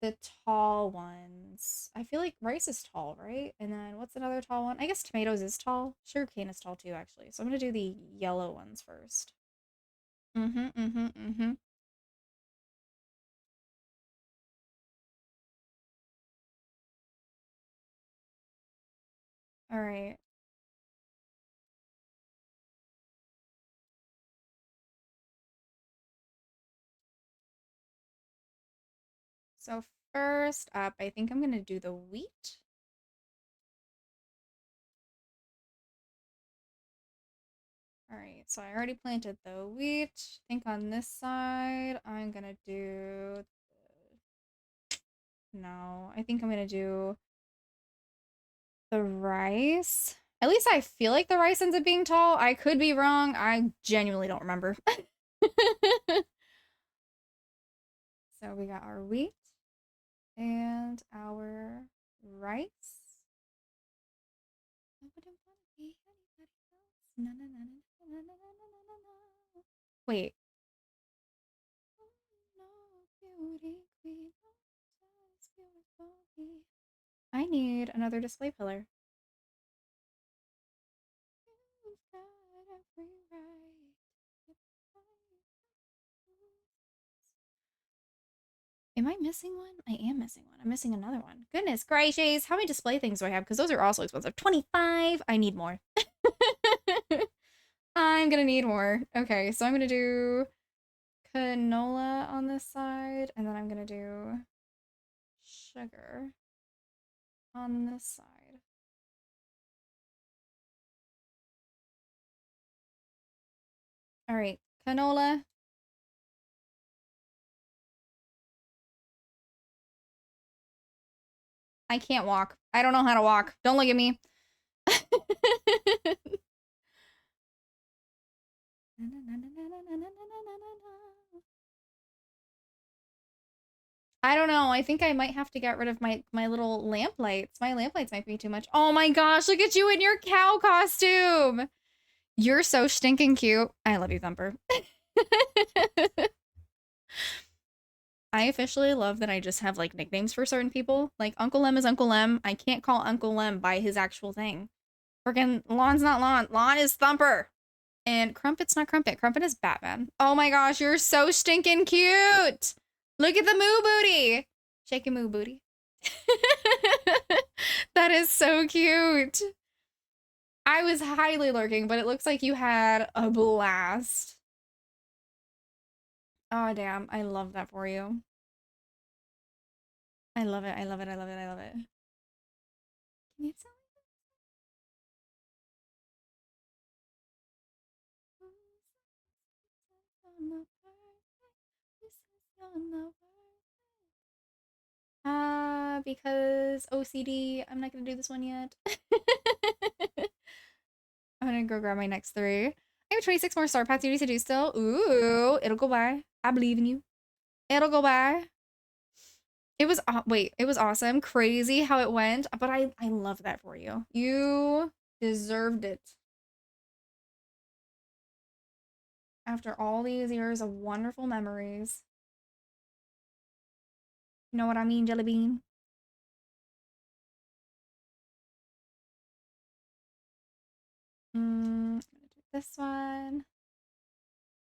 Speaker 6: the tall ones. I feel like rice is tall, right? And then what's another tall one? I guess tomatoes is tall. Sugarcane is tall too, actually. So I'm gonna do the yellow ones first. All right. So first up, I think I'm gonna do the wheat. All right, so I already planted the wheat. I think on this side, I'm gonna do... No, I think I'm gonna do the rice. At least I feel like the rice ends up being tall. I could be wrong. I genuinely don't remember. So we got our wheat and our rice. Wait. I need another display pillar. Am I missing one? I am missing one. I'm missing another one. Goodness gracious. How many display things do I have? Because those are also expensive. 25. I need more. I'm gonna need more. Okay, so I'm gonna do canola on this side, and then I'm gonna do sugar on this side. All right, canola. I can't walk. I don't know how to walk. Don't look at me. I don't know. I think I might have to get rid of my little lamp lights. My lamp lights might be too much. Oh my gosh, look at you in your cow costume. You're so stinking cute. I love you, Thumper. I officially love that I just have like nicknames for certain people. Like Uncle Lem is Uncle Lem. I can't call Uncle Lem by his actual thing. Freaking Lon's not Lon. Lon is Thumper. And Crumpet's not Crumpet. Crumpet is Batman. Oh my gosh, you're so stinking cute. Look at the moo booty. Shake a moo booty. That is so cute. I was highly lurking, but it looks like you had a blast. Oh, damn. I love that for you. I love it. I love it. I love it. I love it. Can you tell me? Because OCD, I'm not gonna do this one yet. I'm gonna go grab my next 3. I have 26 more star paths to do still. Ooh, it'll go by. I believe in you. It'll go by. It was, wait, it was awesome. Crazy how it went, but I love that for you. You deserved it. After all these years of wonderful memories. You know what I mean, Jelly Bean? I'm gonna do this one.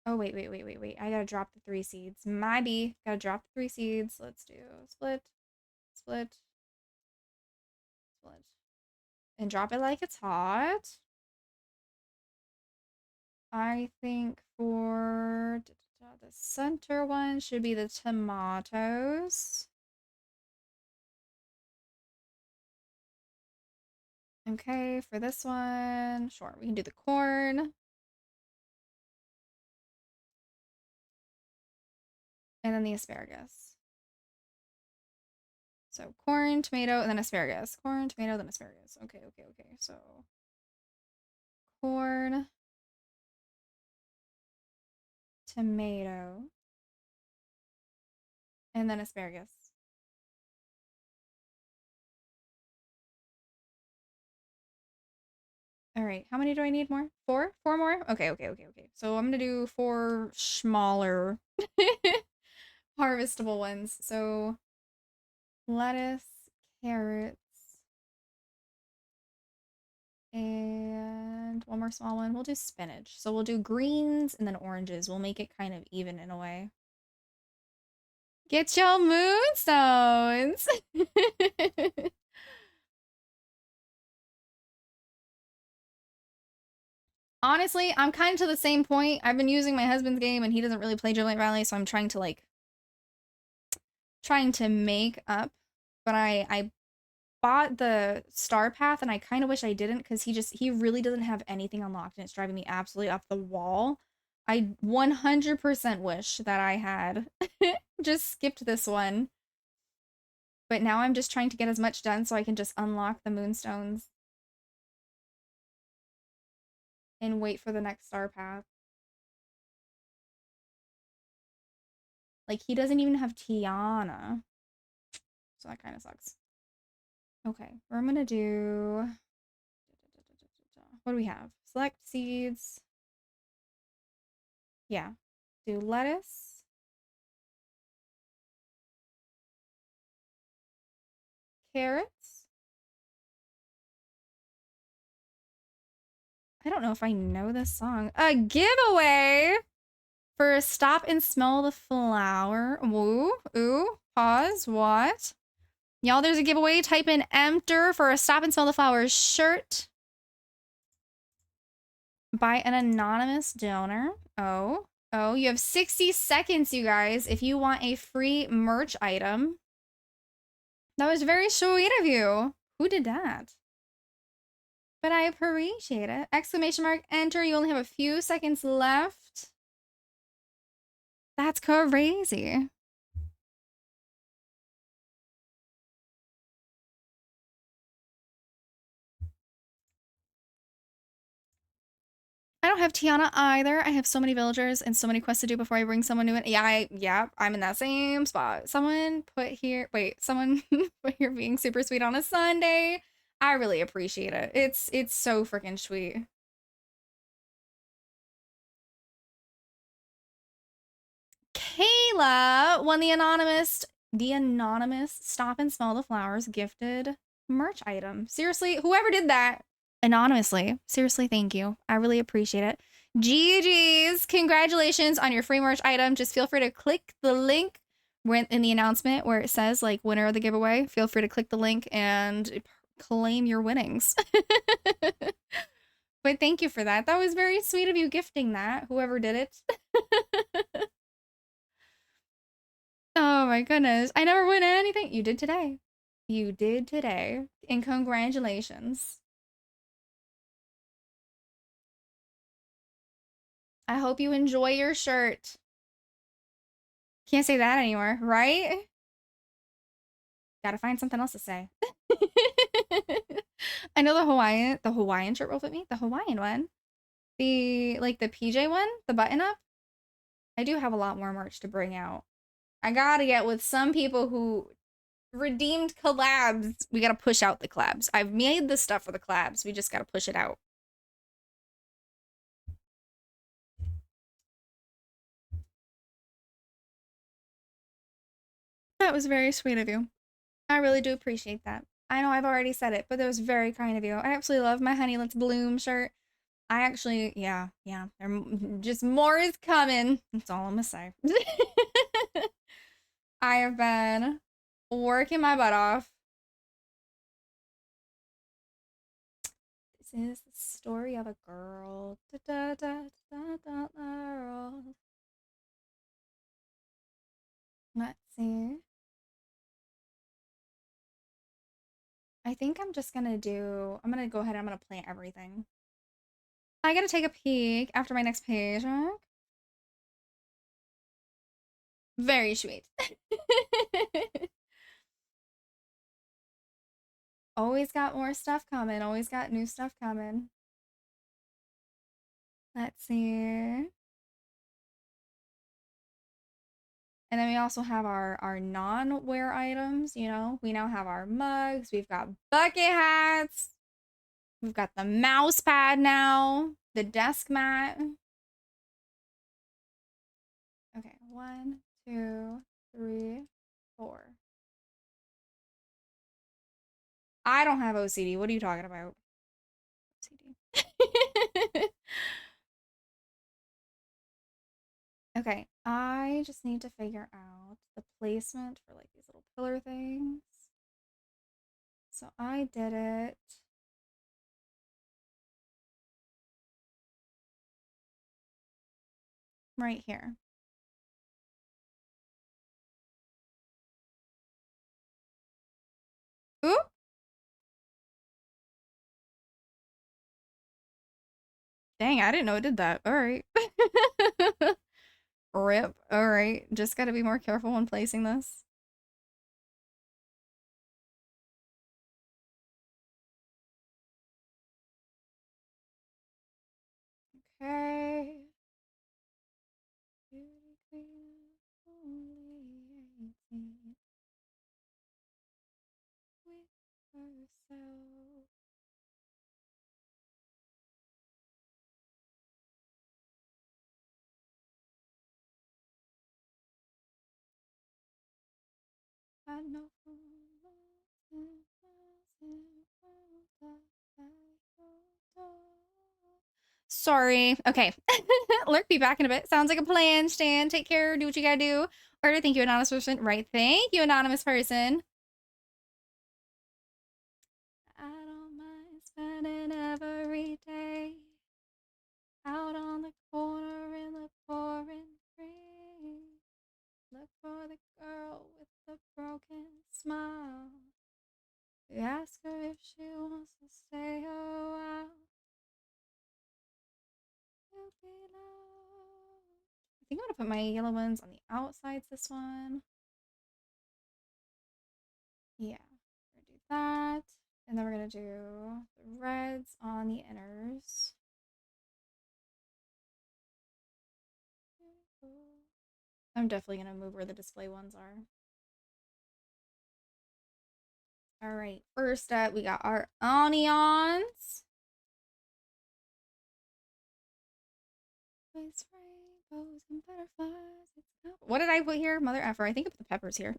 Speaker 6: Oh, wait. I gotta drop the 3 seeds. My B. Gotta drop the 3 seeds. Let's do split, split, split. And drop it like it's hot. I think for the center one should be the tomatoes. Okay, for this one, sure, we can do the corn. And then the asparagus. So corn, tomato, and then asparagus. Corn, tomato, then asparagus. Okay. So corn, tomato, and then asparagus. All right, how many do I need more? 4? 4 more? Okay. So I'm gonna do 4 smaller harvestable ones. So lettuce, carrots, and one more small one. We'll do spinach. So we'll do greens and then oranges. We'll make it kind of even in a way. Get your moonstones! Honestly, I'm kind of to the same point. I've been using my husband's game and he doesn't really play Joliet Valley, so I'm trying to make up. But I bought the star path and I kind of wish I didn't because he really doesn't have anything unlocked and it's driving me absolutely off the wall. I 100% wish that I had just skipped this one. But now I'm just trying to get as much done so I can just unlock the moonstones. And wait for the next star path. Like, he doesn't even have Tiana. So that kind of sucks. Okay, I'm gonna do... What do we have? Select seeds. Yeah. Do lettuce. Carrots. I don't know if I know this song. A giveaway for a stop and smell the flower. Woo. Ooh. Pause. What? Y'all, there's a giveaway. Type in enter for a stop and smell the flowers shirt by an anonymous donor. Oh. Oh, you have 60 seconds, you guys, if you want a free merch item. That was very sweet of you. Who did that? But I appreciate it. Exclamation mark, enter. You only have a few seconds left. That's crazy. I don't have Tiana either. I have so many villagers and so many quests to do before I bring someone new in. Yeah, I'm in that same spot. Someone put someone put here being super sweet on a Sunday. I really appreciate it. It's so freaking sweet. Kayla won the anonymous stop and smell the flowers gifted merch item. Seriously, whoever did that anonymously, seriously, thank you. I really appreciate it. GG's, congratulations on your free merch item. Just feel free to click the link in the announcement where it says like winner of the giveaway. Feel free to click the link and claim your winnings. But thank you for that. That was very sweet of you gifting that, whoever did it. Oh my goodness. I never win anything. You did today. You did today. And congratulations. I hope you enjoy your shirt. Can't say that anymore, right? Gotta find something else to say. I know the Hawaiian shirt will fit me. The Hawaiian one. The PJ one, the button up. I do have a lot more merch to bring out. I gotta get with some people who redeemed collabs. We gotta push out the collabs. I've made the stuff for the collabs. We just gotta push it out. That was very sweet of you. I really do appreciate that. I know I've already said it, but that was very kind of you. I absolutely love my Honey Let's Bloom shirt. I actually, yeah, just more is coming. That's all I'm gonna say. I have been working my butt off. This is the story of a girl. Let's see. I think I'm just gonna I'm gonna go ahead and I'm gonna plant everything. I gotta take a peek after my next page. Very sweet. Always got more stuff coming. Always got new stuff coming. Let's see. And then we also have our non-wear items, you know. We now have our mugs. We've got bucket hats. We've got the mouse pad now. The desk mat. Okay, 1, 2, 3, 4. I don't have OCD. What are you talking about? OCD. Okay, I just need to figure out the placement for like these little pillar things. So I did it. Right here. Oop. Dang, I didn't know it did that. All right. Rip. All right. Just got to be more careful when placing this. Okay. Sorry. Okay. Lurk, be back in a bit. Sounds like a plan, Stan. Take care. Do what you gotta do. Order. Thank you, anonymous person. Right. Thank you, anonymous person. I don't mind spending every day out on the corner in the pouring for the girl with the broken smile. We ask her if she wants to stay a while. I think I'm gonna put my yellow ones on the outsides this one. Yeah, we're gonna do that. And then we're gonna do the reds on the inners. I'm definitely gonna move where the display ones are. All right, first up, we got our onions. Rainbows and butterflies. What did I put here? Mother effer. I think I put the peppers here.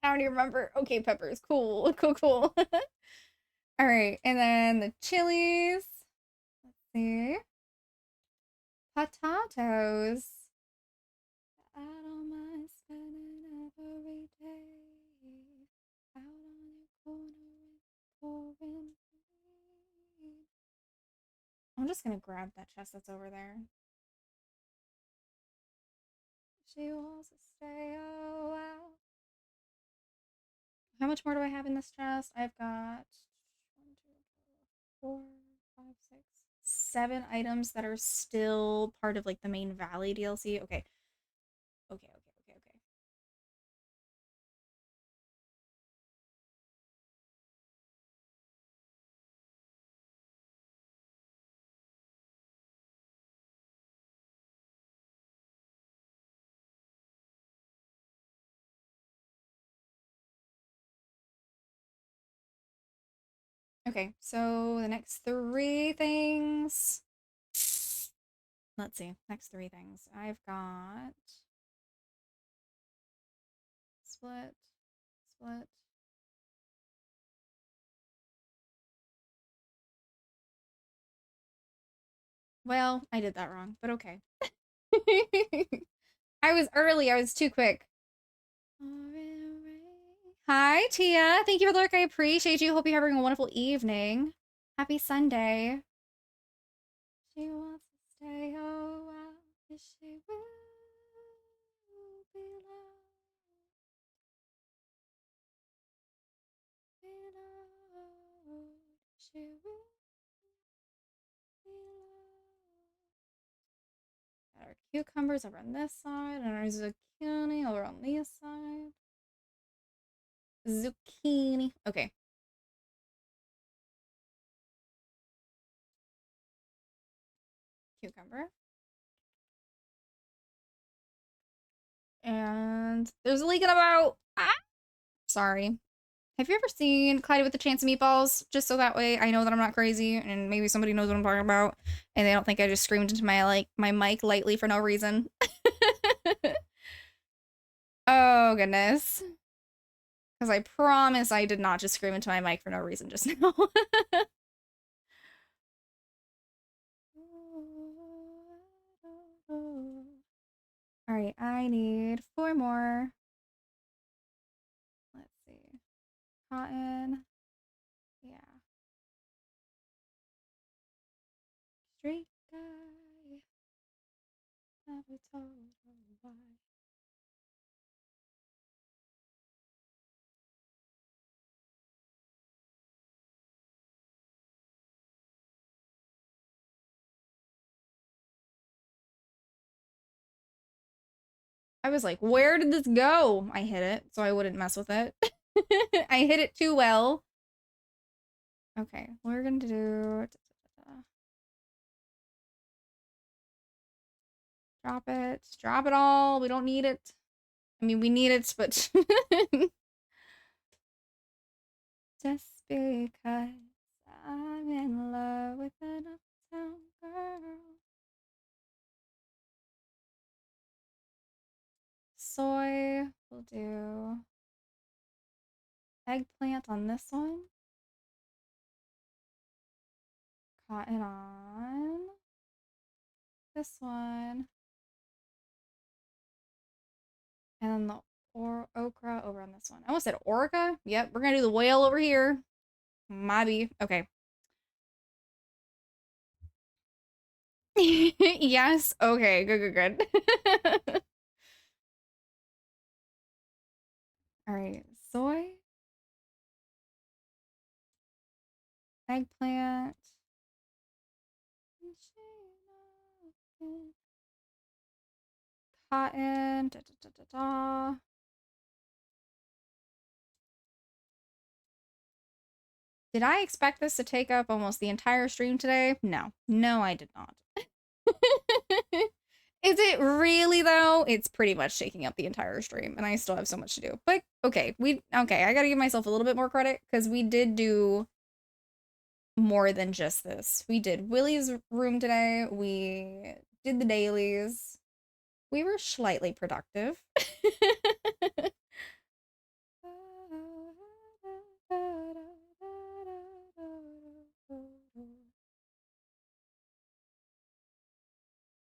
Speaker 6: I don't even remember. Okay, peppers. Cool. Cool. All right, and then the chilies. Let's see. Potatoes. I don't mind spending every day out on the corner pouring rain. I'm just gonna grab that chest that's over there. She wants to stay a while. How much more do I have in this chest? I've got 1, 2, 4, 5, 6, 7 items that are still part of like the main Valley DLC. Okay. Okay, so the next 3 things. Let's see, next 3 things. I've got split. Well, I did that wrong, but okay. I was early, I was too quick. Hi, Tia. Thank you for the lurk. I appreciate you. Hope you're having a wonderful evening. Happy Sunday. She wants to stay a while. Yes, she will be loved. She will be loved. Got our cucumbers over on this side, and our zucchini over on this side. Zucchini. Okay. Cucumber. And there's a leak in about. Ah! Sorry. Have you ever seen Clyde with a Chance of Meatballs? Just so that way I know that I'm not crazy and maybe somebody knows what I'm talking about and they don't think I just screamed into my mic lightly for no reason. Oh goodness. Because I promise I did not just scream into my mic for no reason just now. Alright, I need 4 more. Let's see. Cotton. Yeah. Street guy. Never told her why. I was like, where did this go? I hit it, so I wouldn't mess with it. I hit it too well. Okay, we're gonna do... Drop it. Drop it all. We don't need it. I mean, we need it, but... Just because I'm in love with an uptown girl. Soy. We'll do... eggplant on this one. Cotton on this one. And then the okra over on this one. I almost said orca. Yep, we're gonna do the whale over here. Maybe. Okay. Yes. Okay. Good. All right, soy, eggplant, cotton, da, da, da, da, da. Did I expect this to take up almost the entire stream today? No. No, I did not. Is it really, though? It's pretty much taking up the entire stream, and I still have so much to do. But, okay, I gotta give myself a little bit more credit, because we did do more than just this. We did Willie's room today, we did the dailies. We were slightly productive.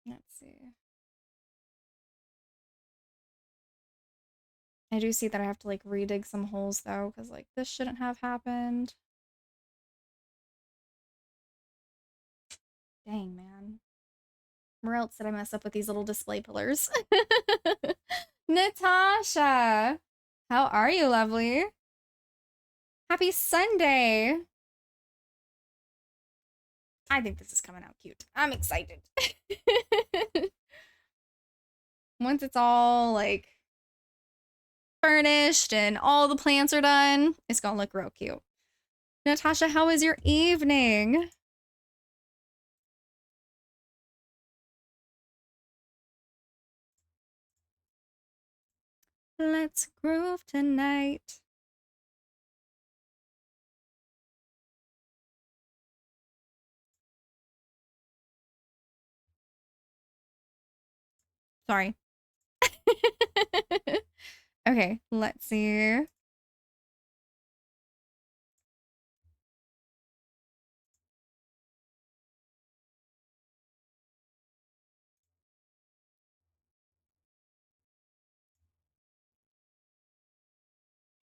Speaker 6: Let's see. I do see that I have to, like, redig some holes, though, because, like, this shouldn't have happened. Dang, man. Where else did I mess up with these little display pillars? Natasha! How are you, lovely? Happy Sunday! I think this is coming out cute. I'm excited. Once it's all, like, furnished and all the plants are done, it's gonna look real cute. Natasha, how was your evening? Let's groove tonight. Sorry. Okay, let's see.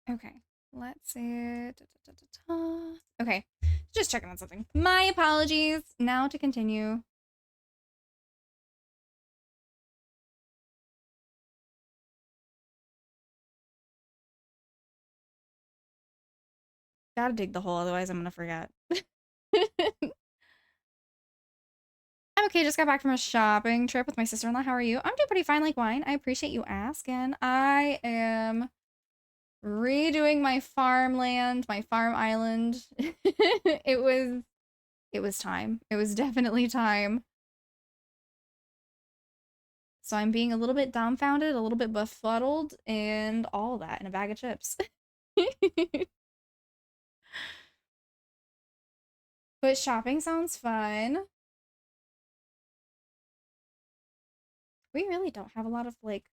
Speaker 6: Okay, let's see. Okay, just checking on something. My apologies. Now to continue. Gotta dig the hole, otherwise I'm gonna forget. I'm okay, just got back from a shopping trip with my sister-in-law. How are you? I'm doing pretty fine like wine. I appreciate you asking. I am redoing my farmland, my farm island. It was time. It was definitely time. So I'm being a little bit dumbfounded, a little bit befuddled, and all that in a bag of chips. But shopping sounds fun. We really don't have a lot of, like...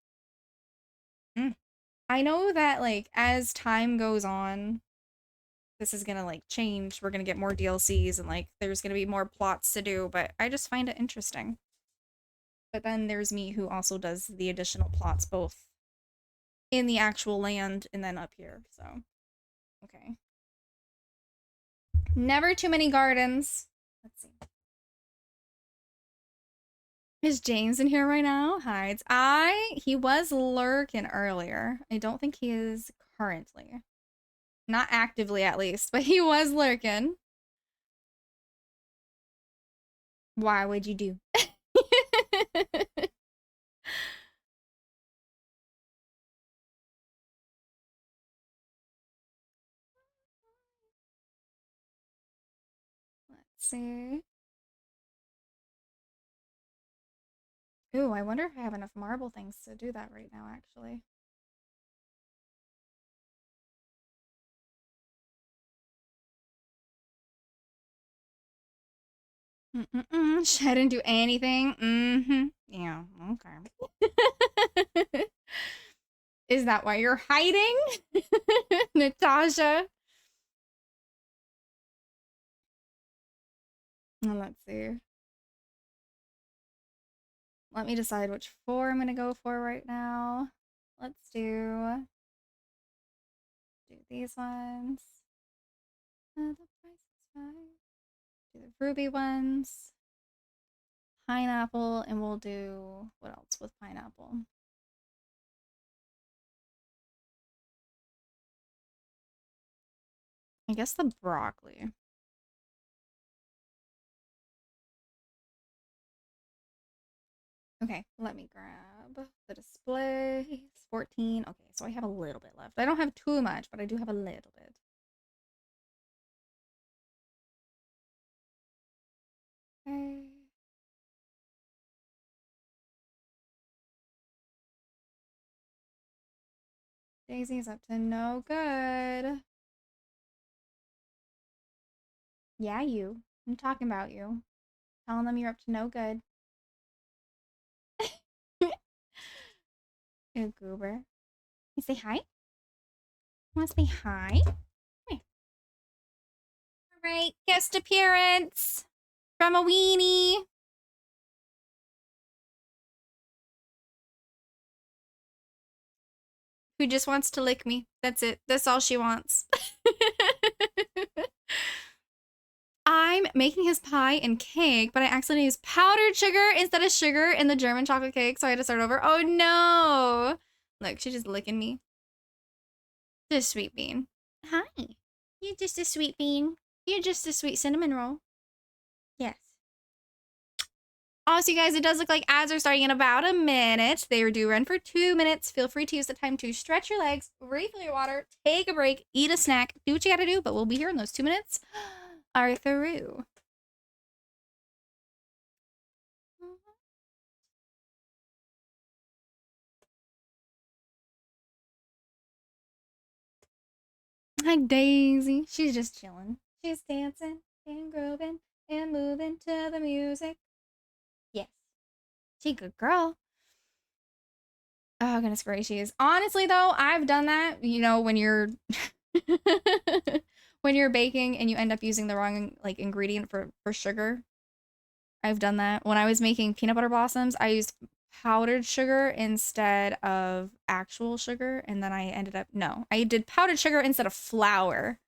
Speaker 6: I know that, like, as time goes on, this is gonna, like, change. We're gonna get more DLCs and, like, there's gonna be more plots to do, but I just find it interesting. But then there's me who also does the additional plots, both in the actual land and then up here, so... Okay. Never too many gardens. Let's see. Is James in here right now? Hides. He was lurking earlier. I don't think he is currently. Not actively, at least, but he was lurking. Why would you do? Let's see. Ooh, I wonder if I have enough marble things to do that right now, actually. I didn't do anything. Yeah, okay. Is that why you're hiding? Natasha? Let's see. Let me decide which 4 I'm gonna go for right now. Let's do these ones. The price is fine. Do the ruby ones. Pineapple, and we'll do what else with pineapple? I guess the broccoli. Okay, let me grab the display. 14. Okay, so I have a little bit left. I don't have too much, but I do have a little bit. Okay. Daisy's up to no good. Yeah, you. I'm talking about you. Telling them you're up to no good. You goober. You say hi? Want to say hi? Come here. Alright, guest appearance from a weenie. Who just wants to lick me. That's it. That's all she wants. I'm making his pie and cake, but I accidentally used powdered sugar instead of sugar in the German chocolate cake, so I had to start over. Oh no! Look, she's just licking me. Just sweet bean. Hi. You're just a sweet bean. You're just a sweet cinnamon roll. Yes. Also, you guys, it does look like ads are starting in about a minute. They do run for 2 minutes. Feel free to use the time to stretch your legs, refill your water, take a break, eat a snack, do what you gotta do, but we'll be here in those 2 minutes. Are through. Hi, Daisy. She's just chilling. She's dancing and grooving and moving to the music. Yes. She a good girl. Oh, goodness gracious. Honestly, though, I've done that, you know, when you're when you're baking and you end up using the wrong, like, ingredient for sugar. I've done that. When I was making peanut butter blossoms, I used powdered sugar instead of actual sugar, and then I ended up, no, I did powdered sugar instead of flour.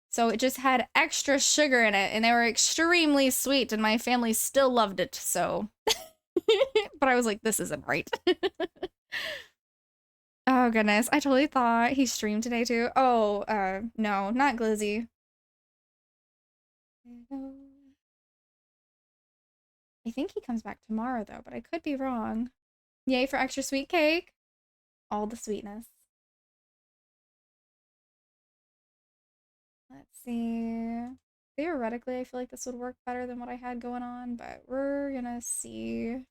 Speaker 6: So it just had extra sugar in it, and they were extremely sweet, and my family still loved it, so. But I was like, this isn't right. Oh, goodness. I totally thought he streamed today, too. Oh, no, not Glizzy. I think he comes back tomorrow, though, but I could be wrong. Yay for extra sweet cake. All the sweetness. Let's see. Theoretically, I feel like this would work better than what I had going on, but we're gonna see.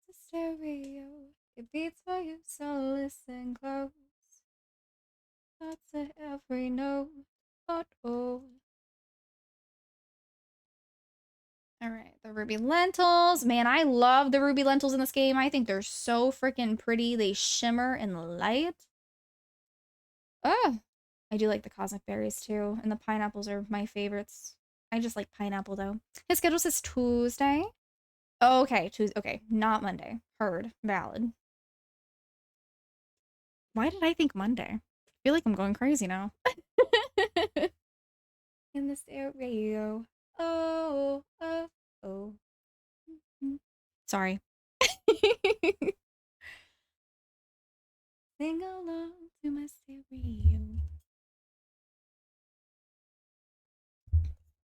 Speaker 6: The stereo, it beats for you, so listen close. Thoughts at every note, oh. Alright, the ruby lentils. Man, I love the ruby lentils in this game. I think they're so freaking pretty. They shimmer in the light. Oh, I do like the cosmic berries too. And the pineapples are my favorites. I just like pineapple though. His schedule says Tuesday. Okay, Tuesday. Okay, not Monday. Heard. Valid. Why did I think Monday? I feel like I'm going crazy now. In the stereo. Oh, oh, oh. Sorry. Sing along to my stereo.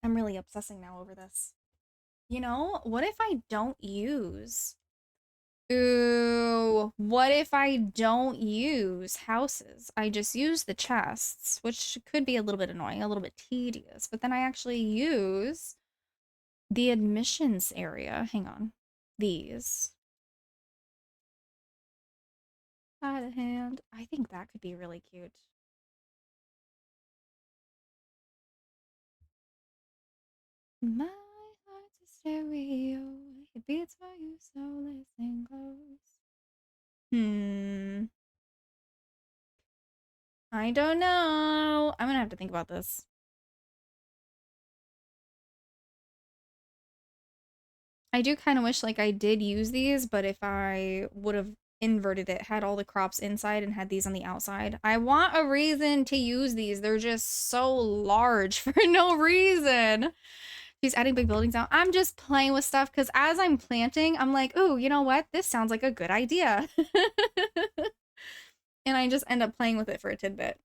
Speaker 6: I'm really obsessing now over this. You know, what if I don't use... Ooh, what if I don't use houses? I just use the chests, which could be a little bit annoying, a little bit tedious, but then I actually use the admissions area. Hang on. These. By the hand. I think that could be really cute. My heart's a stereo. It beats for you, so listen close. I don't know. I'm gonna have to think about this. I do kind of wish like I did use these, but if I would have inverted it, had all the crops inside and had these on the outside. I want a reason to use these. They're just so large for no reason. She's adding big buildings now. I'm just playing with stuff because as I'm planting, I'm like, ooh, you know what? This sounds like a good idea. And I just end up playing with it for a tidbit.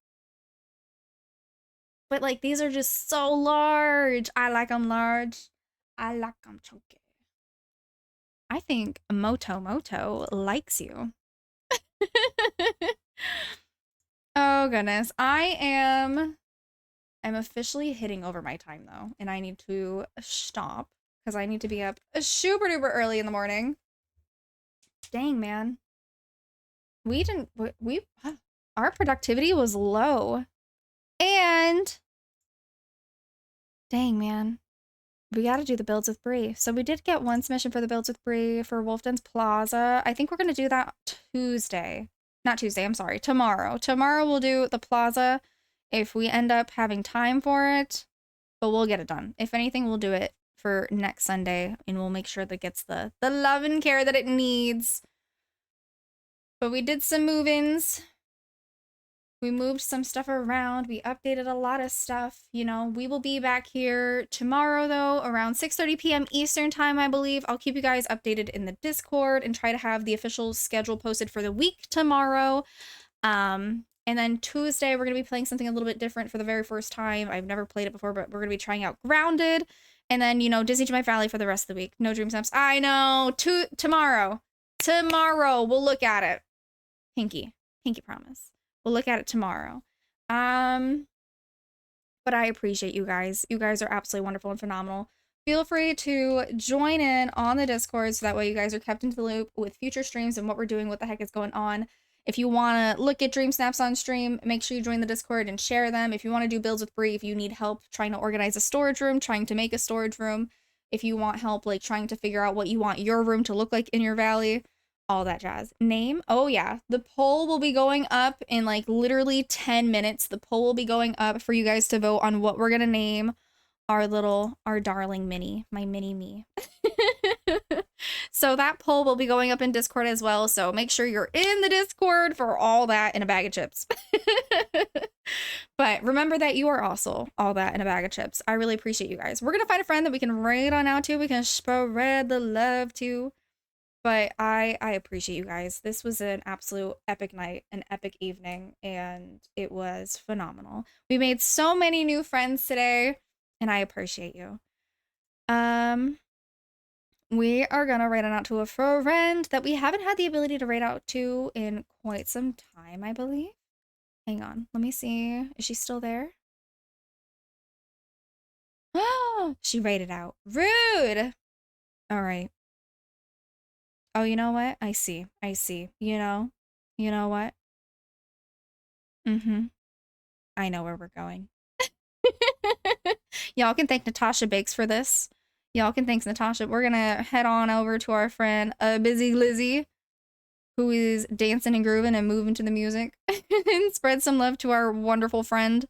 Speaker 6: But like these are just so large. I like them large. I like them chunky. I think Moto likes you. Oh goodness. I'm officially hitting over my time though, and I need to stop because I need to be up super duper early in the morning. Dang, man. Our productivity was low. And dang, man. We got to do the builds with Bree. So we did get one submission for the builds with Bree for Wolfden's Plaza. I think we're going to do that Tuesday. Not Tuesday, I'm sorry. Tomorrow. Tomorrow we'll do the Plaza if we end up having time for it. But we'll get it done. If anything, we'll do it for next Sunday. And we'll make sure that it gets the love and care that it needs. But we did some move-ins. We moved some stuff around. We updated a lot of stuff. You know, we will be back here tomorrow, though, around 6:30 p.m. Eastern time, I believe. I'll keep you guys updated in the Discord and try to have the official schedule posted for the week tomorrow. And then Tuesday, we're going to be playing something a little bit different for the very first time. I've never played it before, but we're going to be trying out Grounded. And then, you know, Disney to My Valley for the rest of the week. No Dream Snaps. I know. Tomorrow. Tomorrow, we'll look at it. Pinky promise. We'll look at it tomorrow. But I appreciate you guys. You guys are absolutely wonderful and phenomenal. Feel free to join in on the Discord so that way you guys are kept into the loop with future streams and what we're doing, what the heck is going on. If you want to look at Dream Snaps on stream, make sure you join the Discord and share them. If you want to do builds with Bree, if you need help trying to organize a storage room, trying to make a storage room, if you want help like trying to figure out what you want your room to look like in your valley, all that jazz. Name? Oh yeah. The poll will be going up in like literally 10 minutes. The poll will be going up for you guys to vote on what we're going to name our darling mini, my mini me. So that poll will be going up in Discord as well. So make sure you're in the Discord for all that in a bag of chips. But remember that you are also all that in a bag of chips. I really appreciate you guys. We're going to find a friend that we can raid on out to. We can spread the love to. But I appreciate you guys. This was an absolute epic night, an epic evening, and it was phenomenal. We made so many new friends today, and I appreciate you. We are gonna raid on out to a friend that we haven't had the ability to raid out to in quite some time, I believe. Hang on, let me see. Is she still there? Oh, she raided out. Rude! All right. Oh, you know what? I see. You know what? I know where we're going. Y'all can thank Natasha Bakes for this. Y'all can thank Natasha. We're gonna head on over to our friend, Busy Lizzie, who is dancing and grooving and moving to the music, and spread some love to our wonderful friend.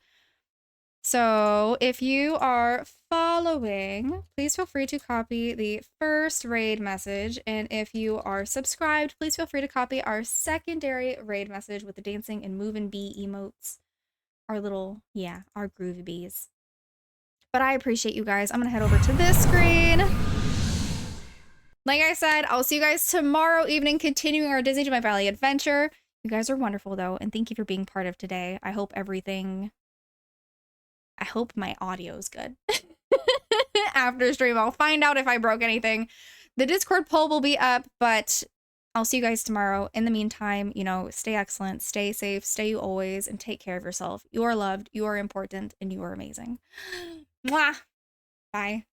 Speaker 6: So if you are following, please feel free to copy the first raid message. And if you are subscribed, please feel free to copy our secondary raid message with the dancing and moving bee emotes. Our little, yeah, our groovy bees. But I appreciate you guys. I'm going to head over to this screen. Like I said, I'll see you guys tomorrow evening, continuing our Disney to My Valley adventure. You guys are wonderful, though, and thank you for being part of today. I hope my audio is good. After stream, I'll find out if I broke anything. The Discord poll will be up, but I'll see you guys tomorrow. In the meantime, you know, stay excellent, stay safe, stay you always, and take care of yourself. You are loved, you are important, and you are amazing. Mwah! Bye.